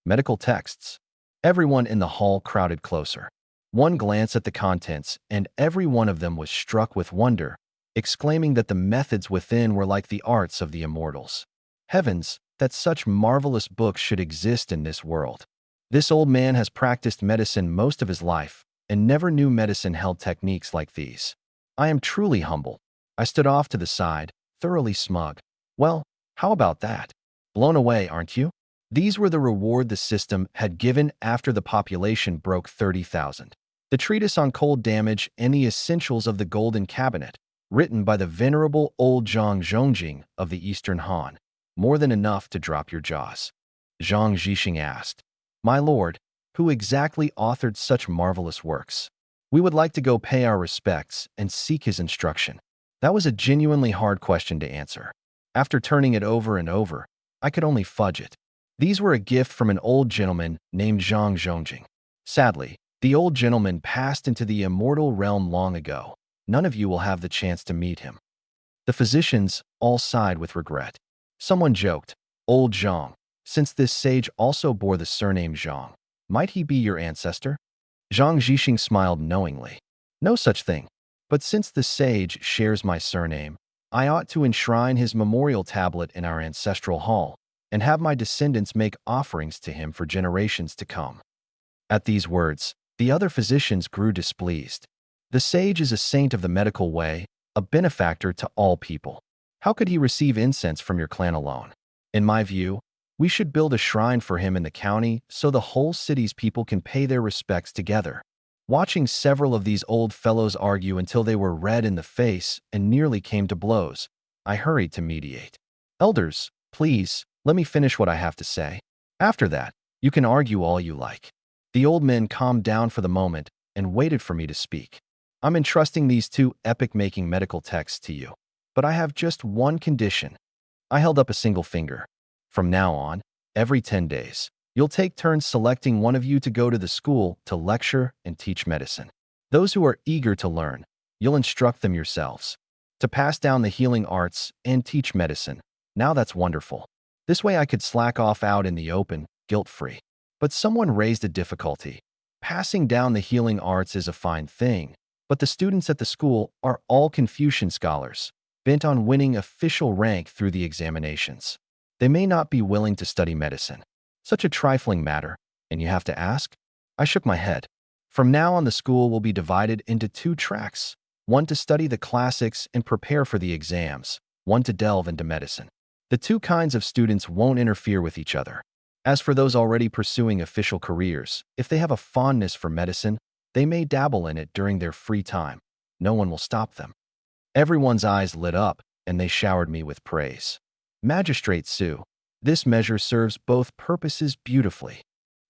Medical texts? Everyone in the hall crowded closer. One glance at the contents, and every one of them was struck with wonder, exclaiming that the methods within were like the arts of the immortals. Heavens, that such marvelous books should exist in this world. This old man has practiced medicine most of his life and never knew medicine held techniques like these. I am truly humbled. I stood off to the side, thoroughly smug. Well, how about that? Blown away, aren't you? These were the reward the system had given after the population broke 30,000. The treatise on cold damage and the essentials of the golden cabinet, written by the venerable old Zhang Zhongjing of the Eastern Han. More than enough to drop your jaws. Zhang Zhixing asked, "My lord, who exactly authored such marvelous works? We would like to go pay our respects and seek his instruction." That was a genuinely hard question to answer. After turning it over and over, I could only fudge it. These were a gift from an old gentleman named Zhang Zhongjing. Sadly, the old gentleman passed into the immortal realm long ago. None of you will have the chance to meet him. The physicians all sighed with regret. Someone joked, "Old Zhang, since this sage also bore the surname Zhang, might he be your ancestor?" Zhang Zhixing smiled knowingly. "No such thing. But since the sage shares my surname, I ought to enshrine his memorial tablet in our ancestral hall and have my descendants make offerings to him for generations to come." At these words, the other physicians grew displeased. The sage is a saint of the medical way, a benefactor to all people. How could he receive incense from your clan alone? In my view, we should build a shrine for him in the county so the whole city's people can pay their respects together. Watching several of these old fellows argue until they were red in the face and nearly came to blows, I hurried to mediate. "Elders, please, let me finish what I have to say. After that, you can argue all you like." The old men calmed down for the moment and waited for me to speak. "I'm entrusting these 2 epic-making medical texts to you, but I have just one condition." I held up a single finger. "From now on, every 10 days, you'll take turns selecting one of you to go to the school to lecture and teach medicine. Those who are eager to learn, you'll instruct them yourselves. To pass down the healing arts and teach medicine. Now that's wonderful. This way I could slack off out in the open, guilt-free." But someone raised a difficulty. Passing down the healing arts is a fine thing, but the students at the school are all Confucian scholars, bent on winning official rank through the examinations. They may not be willing to study medicine. Such a trifling matter, and you have to ask? I shook my head. From now on, the school will be divided into 2 tracks, one to study the classics and prepare for the exams, one to delve into medicine. The 2 kinds of students won't interfere with each other. As for those already pursuing official careers, if they have a fondness for medicine, they may dabble in it during their free time. No one will stop them. Everyone's eyes lit up, and they showered me with praise. "Magistrate Su, this measure serves both purposes beautifully."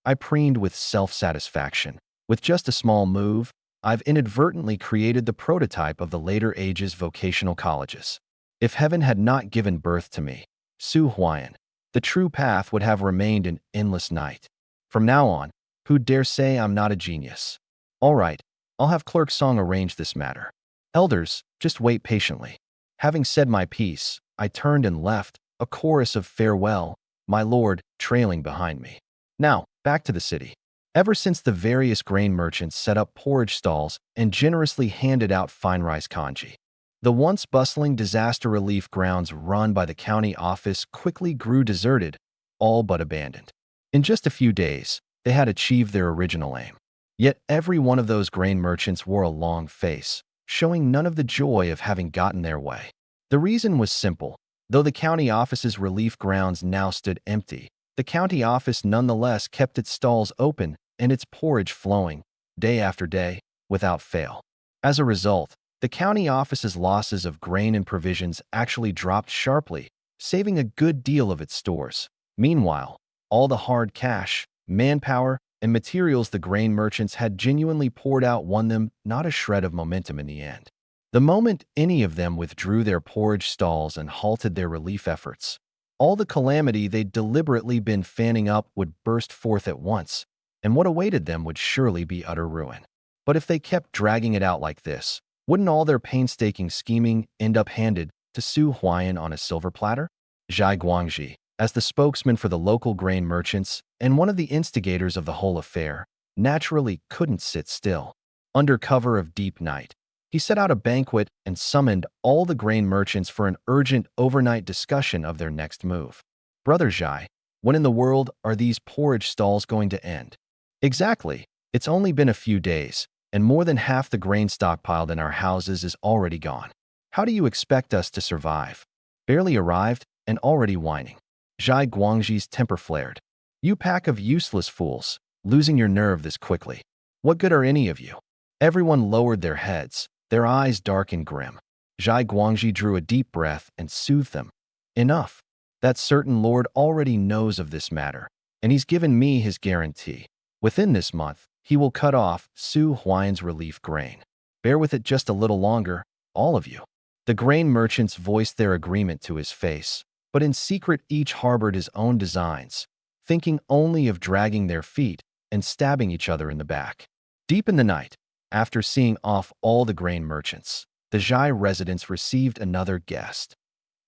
I preened with self-satisfaction. With just a small move, I've inadvertently created the prototype of the later ages vocational colleges. If heaven had not given birth to me, Su Huayan, The true path would have remained an endless night. From now on, who dare say I'm not a genius? All right, I'll have Clerk Song arrange this matter. Elders, just wait patiently. Having said my piece, I turned and left, a chorus of farewell, my lord, trailing behind me. Now, back to the city. Ever since the various grain merchants set up porridge stalls and generously handed out fine rice congee, the once bustling disaster relief grounds run by the county office quickly grew deserted, all but abandoned. In just a few days, they had achieved their original aim. Yet every one of those grain merchants wore a long face, showing none of the joy of having gotten their way. The reason was simple. Though the county office's relief grounds now stood empty, the county office nonetheless kept its stalls open and its porridge flowing, day after day, without fail. As a result, the county office's losses of grain and provisions actually dropped sharply, saving a good deal of its stores. Meanwhile, all the hard cash, manpower, and materials the grain merchants had genuinely poured out won them not a shred of momentum in the end. The moment any of them withdrew their porridge stalls and halted their relief efforts, all the calamity they'd deliberately been fanning up would burst forth at once, and what awaited them would surely be utter ruin. But if they kept dragging it out like this, wouldn't all their painstaking scheming end up handed to Su Huayan on a silver platter? Zhai Guangji, as the spokesman for the local grain merchants and one of the instigators of the whole affair, naturally couldn't sit still. Under cover of deep night, he set out a banquet and summoned all the grain merchants for an urgent overnight discussion of their next move. Brother Zhai, when in the world are these porridge stalls going to end? Exactly. It's only been a few days, and more than half the grain stockpiled in our houses is already gone. How do you expect us to survive? Barely arrived and already whining. Zhai Guangji's temper flared. You pack of useless fools, losing your nerve this quickly. What good are any of you? Everyone lowered their heads, their eyes dark and grim. Zhai Guangji drew a deep breath and soothed them. Enough. That certain lord already knows of this matter, and he's given me his guarantee. Within this month, he will cut off Su Huayan's relief grain. Bear with it just a little longer, all of you. The grain merchants voiced their agreement to his face, but in secret each harbored his own designs, thinking only of dragging their feet and stabbing each other in the back. Deep in the night, after seeing off all the grain merchants, the Zhai residents received another guest.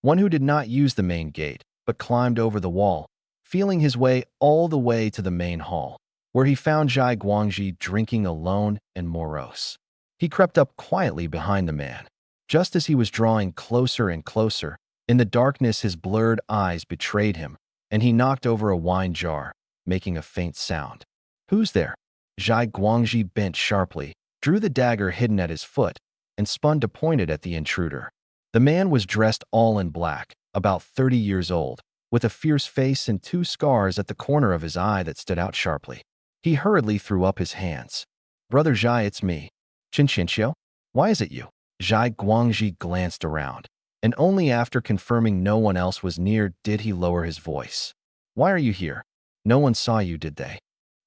One who did not use the main gate, but climbed over the wall, feeling his way all the way to the main hall, where he found Zhai Guangji drinking alone and morose. He crept up quietly behind the man. Just as he was drawing closer and closer, in the darkness his blurred eyes betrayed him, and he knocked over a wine jar, making a faint sound. Who's there? Zhai Guangji bent sharply, drew the dagger hidden at his foot, and spun to point it at the intruder. The man was dressed all in black, about 30 years old, with a fierce face and 2 scars at the corner of his eye that stood out sharply. He hurriedly threw up his hands. Brother Zhai, it's me. Qinqianxiu? Why is it you? Zhai Guangji glanced around, and only after confirming no one else was near did he lower his voice. Why are you here? No one saw you, did they?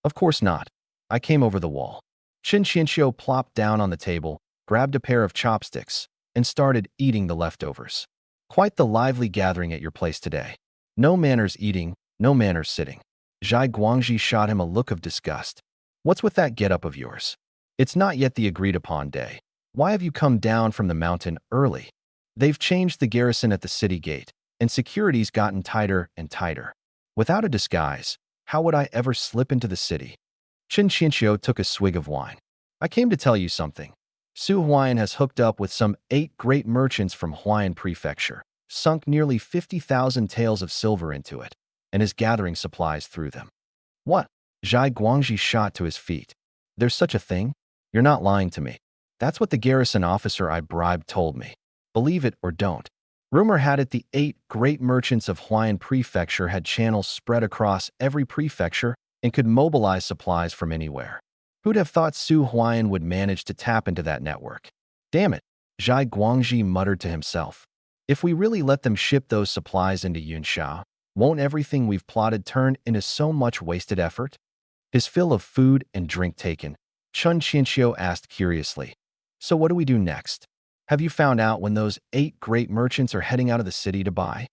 Of course not. I came over the wall. Qinqianxiu plopped down on the table, grabbed a pair of chopsticks, and started eating the leftovers. Quite the lively gathering at your place today. No manners eating, no manners sitting. Zhai Guangji shot him a look of disgust. What's with that get-up of yours? It's not yet the agreed-upon day. Why have you come down from the mountain early? They've changed the garrison at the city gate, and security's gotten tighter and tighter. Without a disguise, how would I ever slip into the city? Qinqianxiu took a swig of wine. I came to tell you something. Su Huayan has hooked up with some 8 great merchants from Huayan Prefecture, sunk nearly 50,000 taels of silver into it, and is gathering supplies through them. What? Zhai Guangji shot to his feet. There's such a thing? You're not lying to me. That's what the garrison officer I bribed told me. Believe it or don't. Rumor had it the 8 great merchants of Huayan Prefecture had channels spread across every prefecture and could mobilize supplies from anywhere. Who'd have thought Su Huayan would manage to tap into that network? Damn it, Zhai Guangji muttered to himself. If we really let them ship those supplies into Yunsha, won't everything we've plotted turn into so much wasted effort? His fill of food and drink taken, Qinqianxiu asked curiously. So what do we do next? Have you found out when those 8 great merchants are heading out of the city to buy?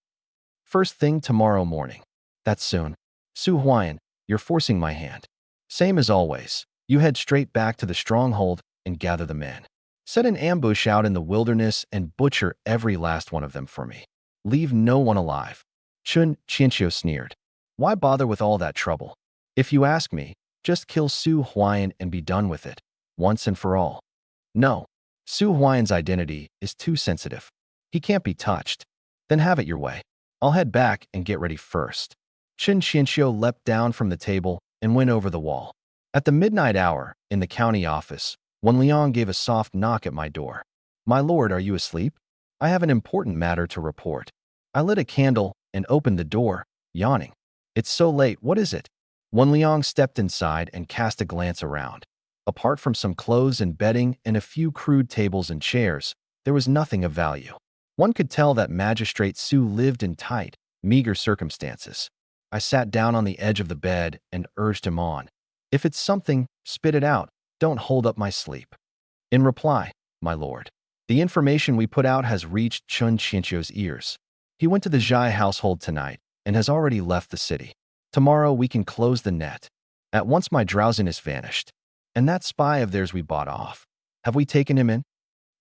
First thing tomorrow morning. That's soon. Su Huayan, you're forcing my hand. Same as always. You head straight back to the stronghold and gather the men. Set an ambush out in the wilderness and butcher every last one of them for me. Leave no one alive. Chun Qianqiu sneered. Why bother with all that trouble? If you ask me, just kill Su Huayan and be done with it, once and for all. No. Su Huayan's identity is too sensitive. He can't be touched. Then have it your way. I'll head back and get ready first. Chun Qianqiu leapt down from the table and went over the wall. At the midnight hour, in the county office, Wen Liang gave a soft knock at my door. My lord, are you asleep? I have an important matter to report. I lit a candle and opened the door, yawning. It's so late, what is it? Wen Liang stepped inside and cast a glance around. Apart from some clothes and bedding and a few crude tables and chairs, there was nothing of value. One could tell that Magistrate Su lived in tight, meager circumstances. I sat down on the edge of the bed and urged him on. If it's something, spit it out. Don't hold up my sleep. In reply, my lord, the information we put out has reached Chun Qianqiu's ears. He went to the Zhai household tonight and has already left the city. Tomorrow we can close the net. At once my drowsiness vanished. And that spy of theirs we bought off. Have we taken him in?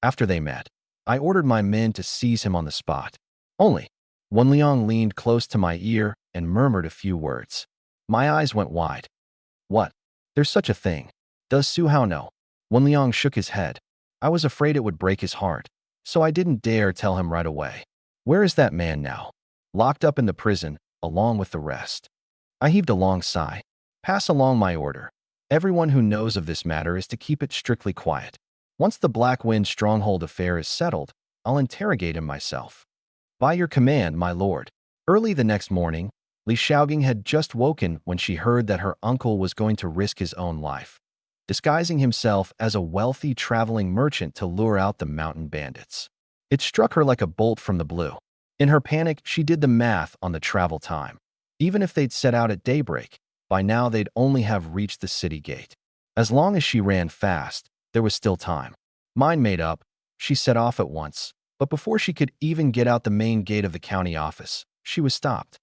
After they met, I ordered my men to seize him on the spot. Only, Wen Liang leaned close to my ear and murmured a few words. My eyes went wide. What? There's such a thing. Does Su Hao know? Wen Liang shook his head. I was afraid it would break his heart, so I didn't dare tell him right away. Where is that man now? Locked up in the prison, along with the rest. I heaved a long sigh. Pass along my order. Everyone who knows of this matter is to keep it strictly quiet. Once the Black Wind stronghold affair is settled, I'll interrogate him myself. By your command, my lord. Early the next morning, Li Xiaogang had just woken when she heard that her uncle was going to risk his own life, disguising himself as a wealthy traveling merchant to lure out the mountain bandits. It struck her like a bolt from the blue. In her panic, she did the math on the travel time. Even if they'd set out at daybreak, by now they'd only have reached the city gate. As long as she ran fast, there was still time. Mind made up, she set off at once, but before she could even get out the main gate of the county office, she was stopped.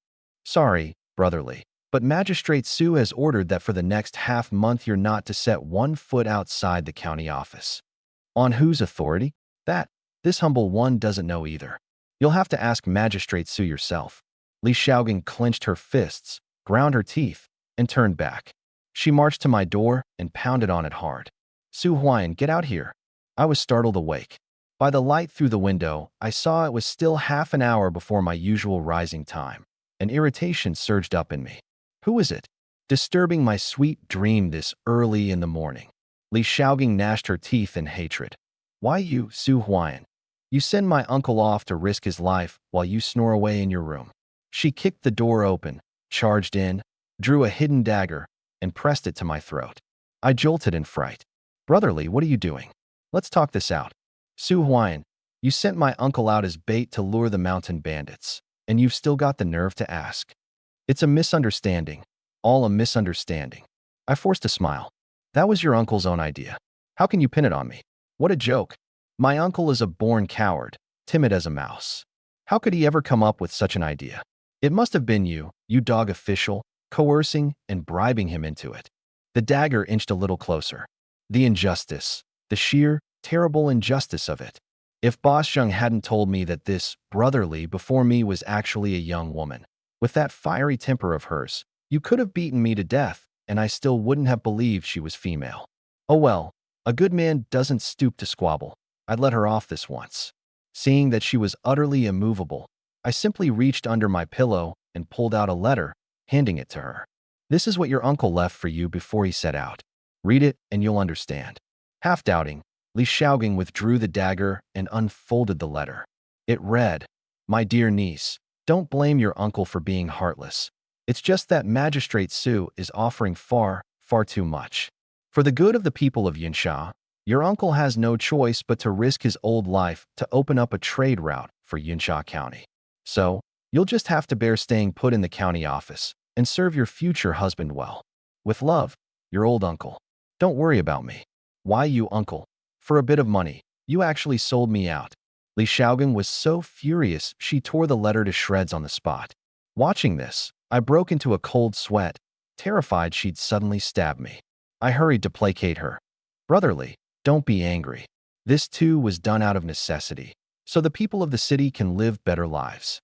Sorry, brotherly, but Magistrate Su has ordered that for the next half-month you're not to set 1 foot outside the county office. On whose authority? That, this humble one doesn't know either. You'll have to ask Magistrate Su yourself. Li Xiaogang clenched her fists, ground her teeth, and turned back. She marched to my door and pounded on it hard. Su Huayan, get out here. I was startled awake. By the light through the window, I saw it was still half an hour before my usual rising time. An irritation surged up in me. Who is it? Disturbing my sweet dream this early in the morning. Li Xiaogang gnashed her teeth in hatred. Why you, Su Huayan? You send my uncle off to risk his life while you snore away in your room. She kicked the door open, charged in, drew a hidden dagger, and pressed it to my throat. I jolted in fright. Brotherly, what are you doing? Let's talk this out. Su Huayan, you sent my uncle out as bait to lure the mountain bandits, and you've still got the nerve to ask. It's a misunderstanding. All a misunderstanding. I forced a smile. That was your uncle's own idea. How can you pin it on me? What a joke. My uncle is a born coward, timid as a mouse. How could he ever come up with such an idea? It must have been you dog official, coercing and bribing him into it. The dagger inched a little closer. The injustice, the sheer, terrible injustice of it. If Boss Zheng hadn't told me that this brotherly before me was actually a young woman, with that fiery temper of hers, you could have beaten me to death, and I still wouldn't have believed she was female. Oh well, a good man doesn't stoop to squabble. I'd let her off this once. Seeing that she was utterly immovable, I simply reached under my pillow and pulled out a letter, handing it to her. This is what your uncle left for you before he set out. Read it and you'll understand. Half doubting, Li Xiaogang withdrew the dagger and unfolded the letter. It read, My dear niece, don't blame your uncle for being heartless. It's just that Magistrate Su is offering far too much. For the good of the people of Yinsha, your uncle has no choice but to risk his old life to open up a trade route for Yinsha County. So, you'll just have to bear staying put in the county office and serve your future husband well. With love, your old uncle. Don't worry about me. Why you, uncle? For a bit of money, you actually sold me out. Li Xiaogang was so furious she tore the letter to shreds on the spot. Watching this, I broke into a cold sweat, terrified she'd suddenly stab me. I hurried to placate her. Brotherly, don't be angry. This too was done out of necessity, so the people of the city can live better lives.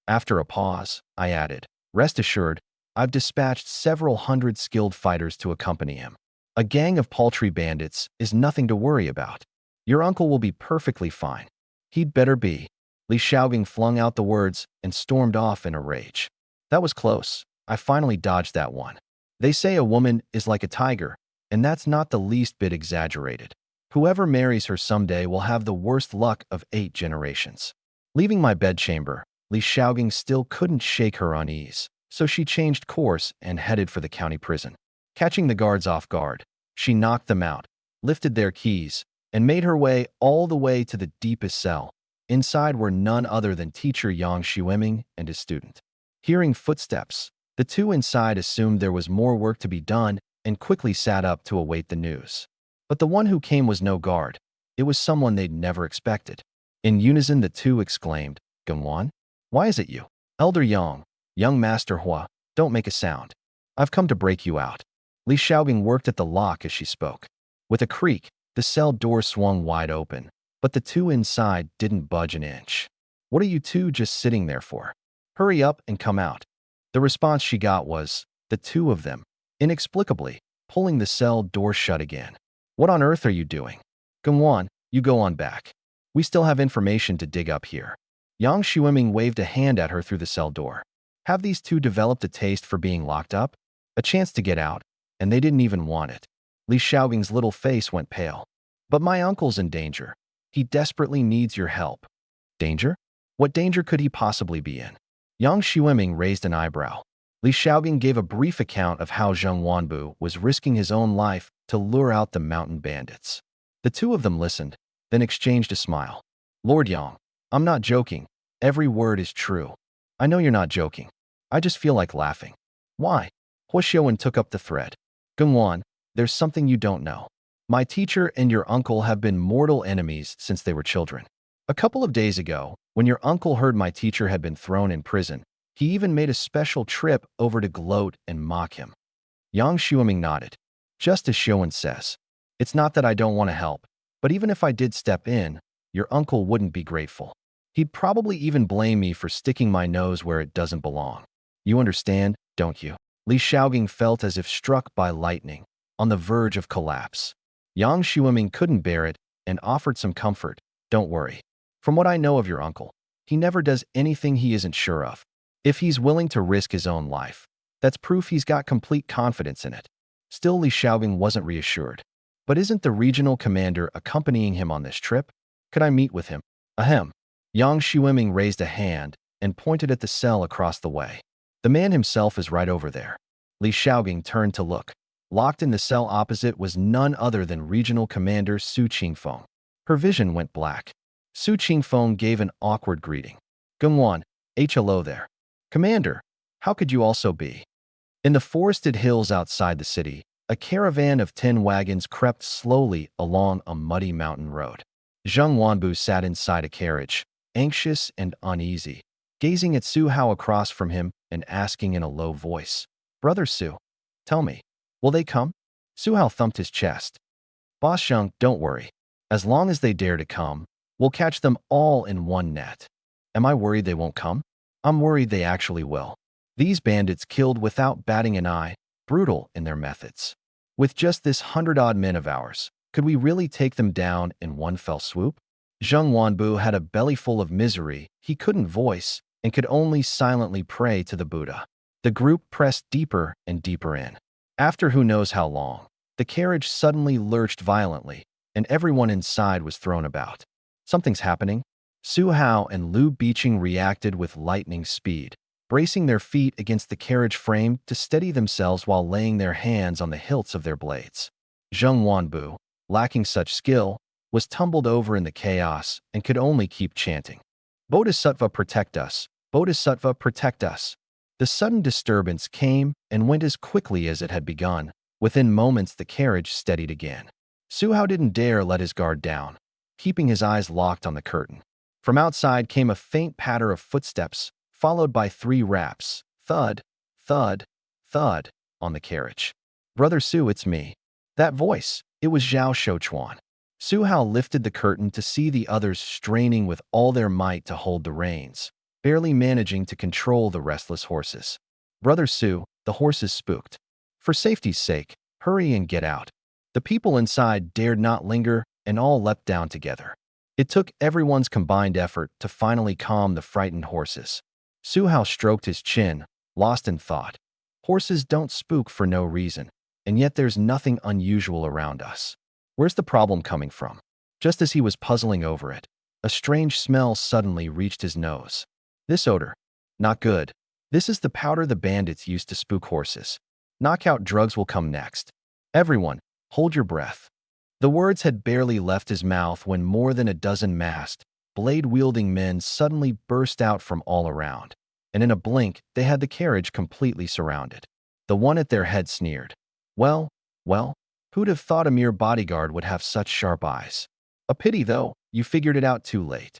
After a pause, I added, rest assured, I've dispatched several hundred skilled fighters to accompany him. A gang of paltry bandits is nothing to worry about. Your uncle will be perfectly fine. He'd better be. Li Xiaogang flung out the words and stormed off in a rage. That was close. I finally dodged that one. They say a woman is like a tiger, and that's not the least bit exaggerated. Whoever marries her someday will have the worst luck of 8 generations. Leaving my bedchamber, Li Xiaogang still couldn't shake her unease, so she changed course and headed for the county prison. Catching the guards off guard, she knocked them out, lifted their keys, and made her way all the way to the deepest cell. Inside were none other than teacher Yang Xueming and his student. Hearing footsteps, the two inside assumed there was more work to be done and quickly sat up to await the news. But the one who came was no guard. It was someone they'd never expected. In unison, the two exclaimed, "Gongwan? Why is it you? Elder Yang, young Master Hua, don't make a sound. I've come to break you out." Li Xiaogang worked at the lock as she spoke. With a creak, the cell door swung wide open, but the two inside didn't budge an inch. "What are you two just sitting there for? Hurry up and come out." The response she got was, the two of them, inexplicably, pulling the cell door shut again. "What on earth are you doing? Gongwan, you go on back. We still have information to dig up here." Yang Xueming waved a hand at her through the cell door. Have these two developed a taste for being locked up? A chance to get out, and they didn't even want it. Li Xiaogang's little face went pale. "But my uncle's in danger. He desperately needs your help." "Danger? What danger could he possibly be in?" Yang Xueming raised an eyebrow. Li Xiaogang gave a brief account of how Zheng Wanbu was risking his own life to lure out the mountain bandits. The two of them listened, then exchanged a smile. "Lord Yang, I'm not joking. Every word is true." "I know you're not joking. I just feel like laughing." "Why?" Hua Xiaowen took up the thread. "Gongwan, there's something you don't know. My teacher and your uncle have been mortal enemies since they were children. A couple of days ago, when your uncle heard my teacher had been thrown in prison, he even made a special trip over to gloat and mock him." Yang Xueming nodded. "Just as Xiaowen says, it's not that I don't want to help, but even if I did step in, your uncle wouldn't be grateful. He'd probably even blame me for sticking my nose where it doesn't belong. You understand, don't you?" Li Xiaogang felt as if struck by lightning, on the verge of collapse. Yang Xueming couldn't bear it and offered some comfort. "Don't worry. From what I know of your uncle, he never does anything he isn't sure of. If he's willing to risk his own life, that's proof he's got complete confidence in it." Still, Li Xiaogang wasn't reassured. "But isn't the regional commander accompanying him on this trip? Could I meet with him?" "Ahem." Yang Xueming raised a hand and pointed at the cell across the way. "The man himself is right over there." Li Xiaogang turned to look. Locked in the cell opposite was none other than Regional Commander Su Qingfeng. Her vision went black. Su Qingfeng gave an awkward greeting. "Gongwan, hello there." "Commander, how could you also be?" In the forested hills outside the city, a caravan of 10 wagons crept slowly along a muddy mountain road. Zheng Wanbu sat inside a carriage, anxious and uneasy, gazing at Su Hao across from him and asking in a low voice, "Brother Su, tell me, will they come?" Su Hao thumped his chest. "Boss Zheng, don't worry. As long as they dare to come, we'll catch them all in one net." "Am I worried they won't come?" "I'm worried they actually will. These bandits killed without batting an eye, brutal in their methods. With just this 100-odd men of ours, could we really take them down in one fell swoop?" Zheng Wanbu had a belly full of misery he couldn't voice and could only silently pray to the Buddha. The group pressed deeper and deeper in. After who knows how long, the carriage suddenly lurched violently, and everyone inside was thrown about. "Something's happening." Su Hao and Lu Biqing reacted with lightning speed, bracing their feet against the carriage frame to steady themselves while laying their hands on the hilts of their blades. Zheng Wanbu, lacking such skill, was tumbled over in the chaos and could only keep chanting, "Bodhisattva, protect us! Bodhisattva, protect us!" The sudden disturbance came and went as quickly as it had begun. Within moments, the carriage steadied again. Su Hao didn't dare let his guard down, keeping his eyes locked on the curtain. From outside came a faint patter of footsteps, followed by 3 raps, Thud, thud, thud, on the carriage. Brother Su, it's me. That voice, it was Zhao Shouchuan. Su Hao lifted the curtain to see the others straining with all their might to hold the reins, barely managing to control the restless horses. Brother Su, the horses spooked. For safety's sake, hurry and get out. The people inside dared not linger and all leapt down together. It took everyone's combined effort to finally calm the frightened horses. Su Hao stroked his chin, lost in thought. Horses don't spook for no reason, and yet there's nothing unusual around us. Where's the problem coming from? Just as he was puzzling over it, a strange smell suddenly reached his nose. This odor. Not good. This is the powder the bandits used to spook horses. Knockout drugs will come next. Everyone, hold your breath. The words had barely left his mouth when more than a dozen masked, blade-wielding men suddenly burst out from all around, and in a blink they had the carriage completely surrounded. The one at their head sneered. Well, who'd have thought a mere bodyguard would have such sharp eyes? A pity, though, you figured it out too late.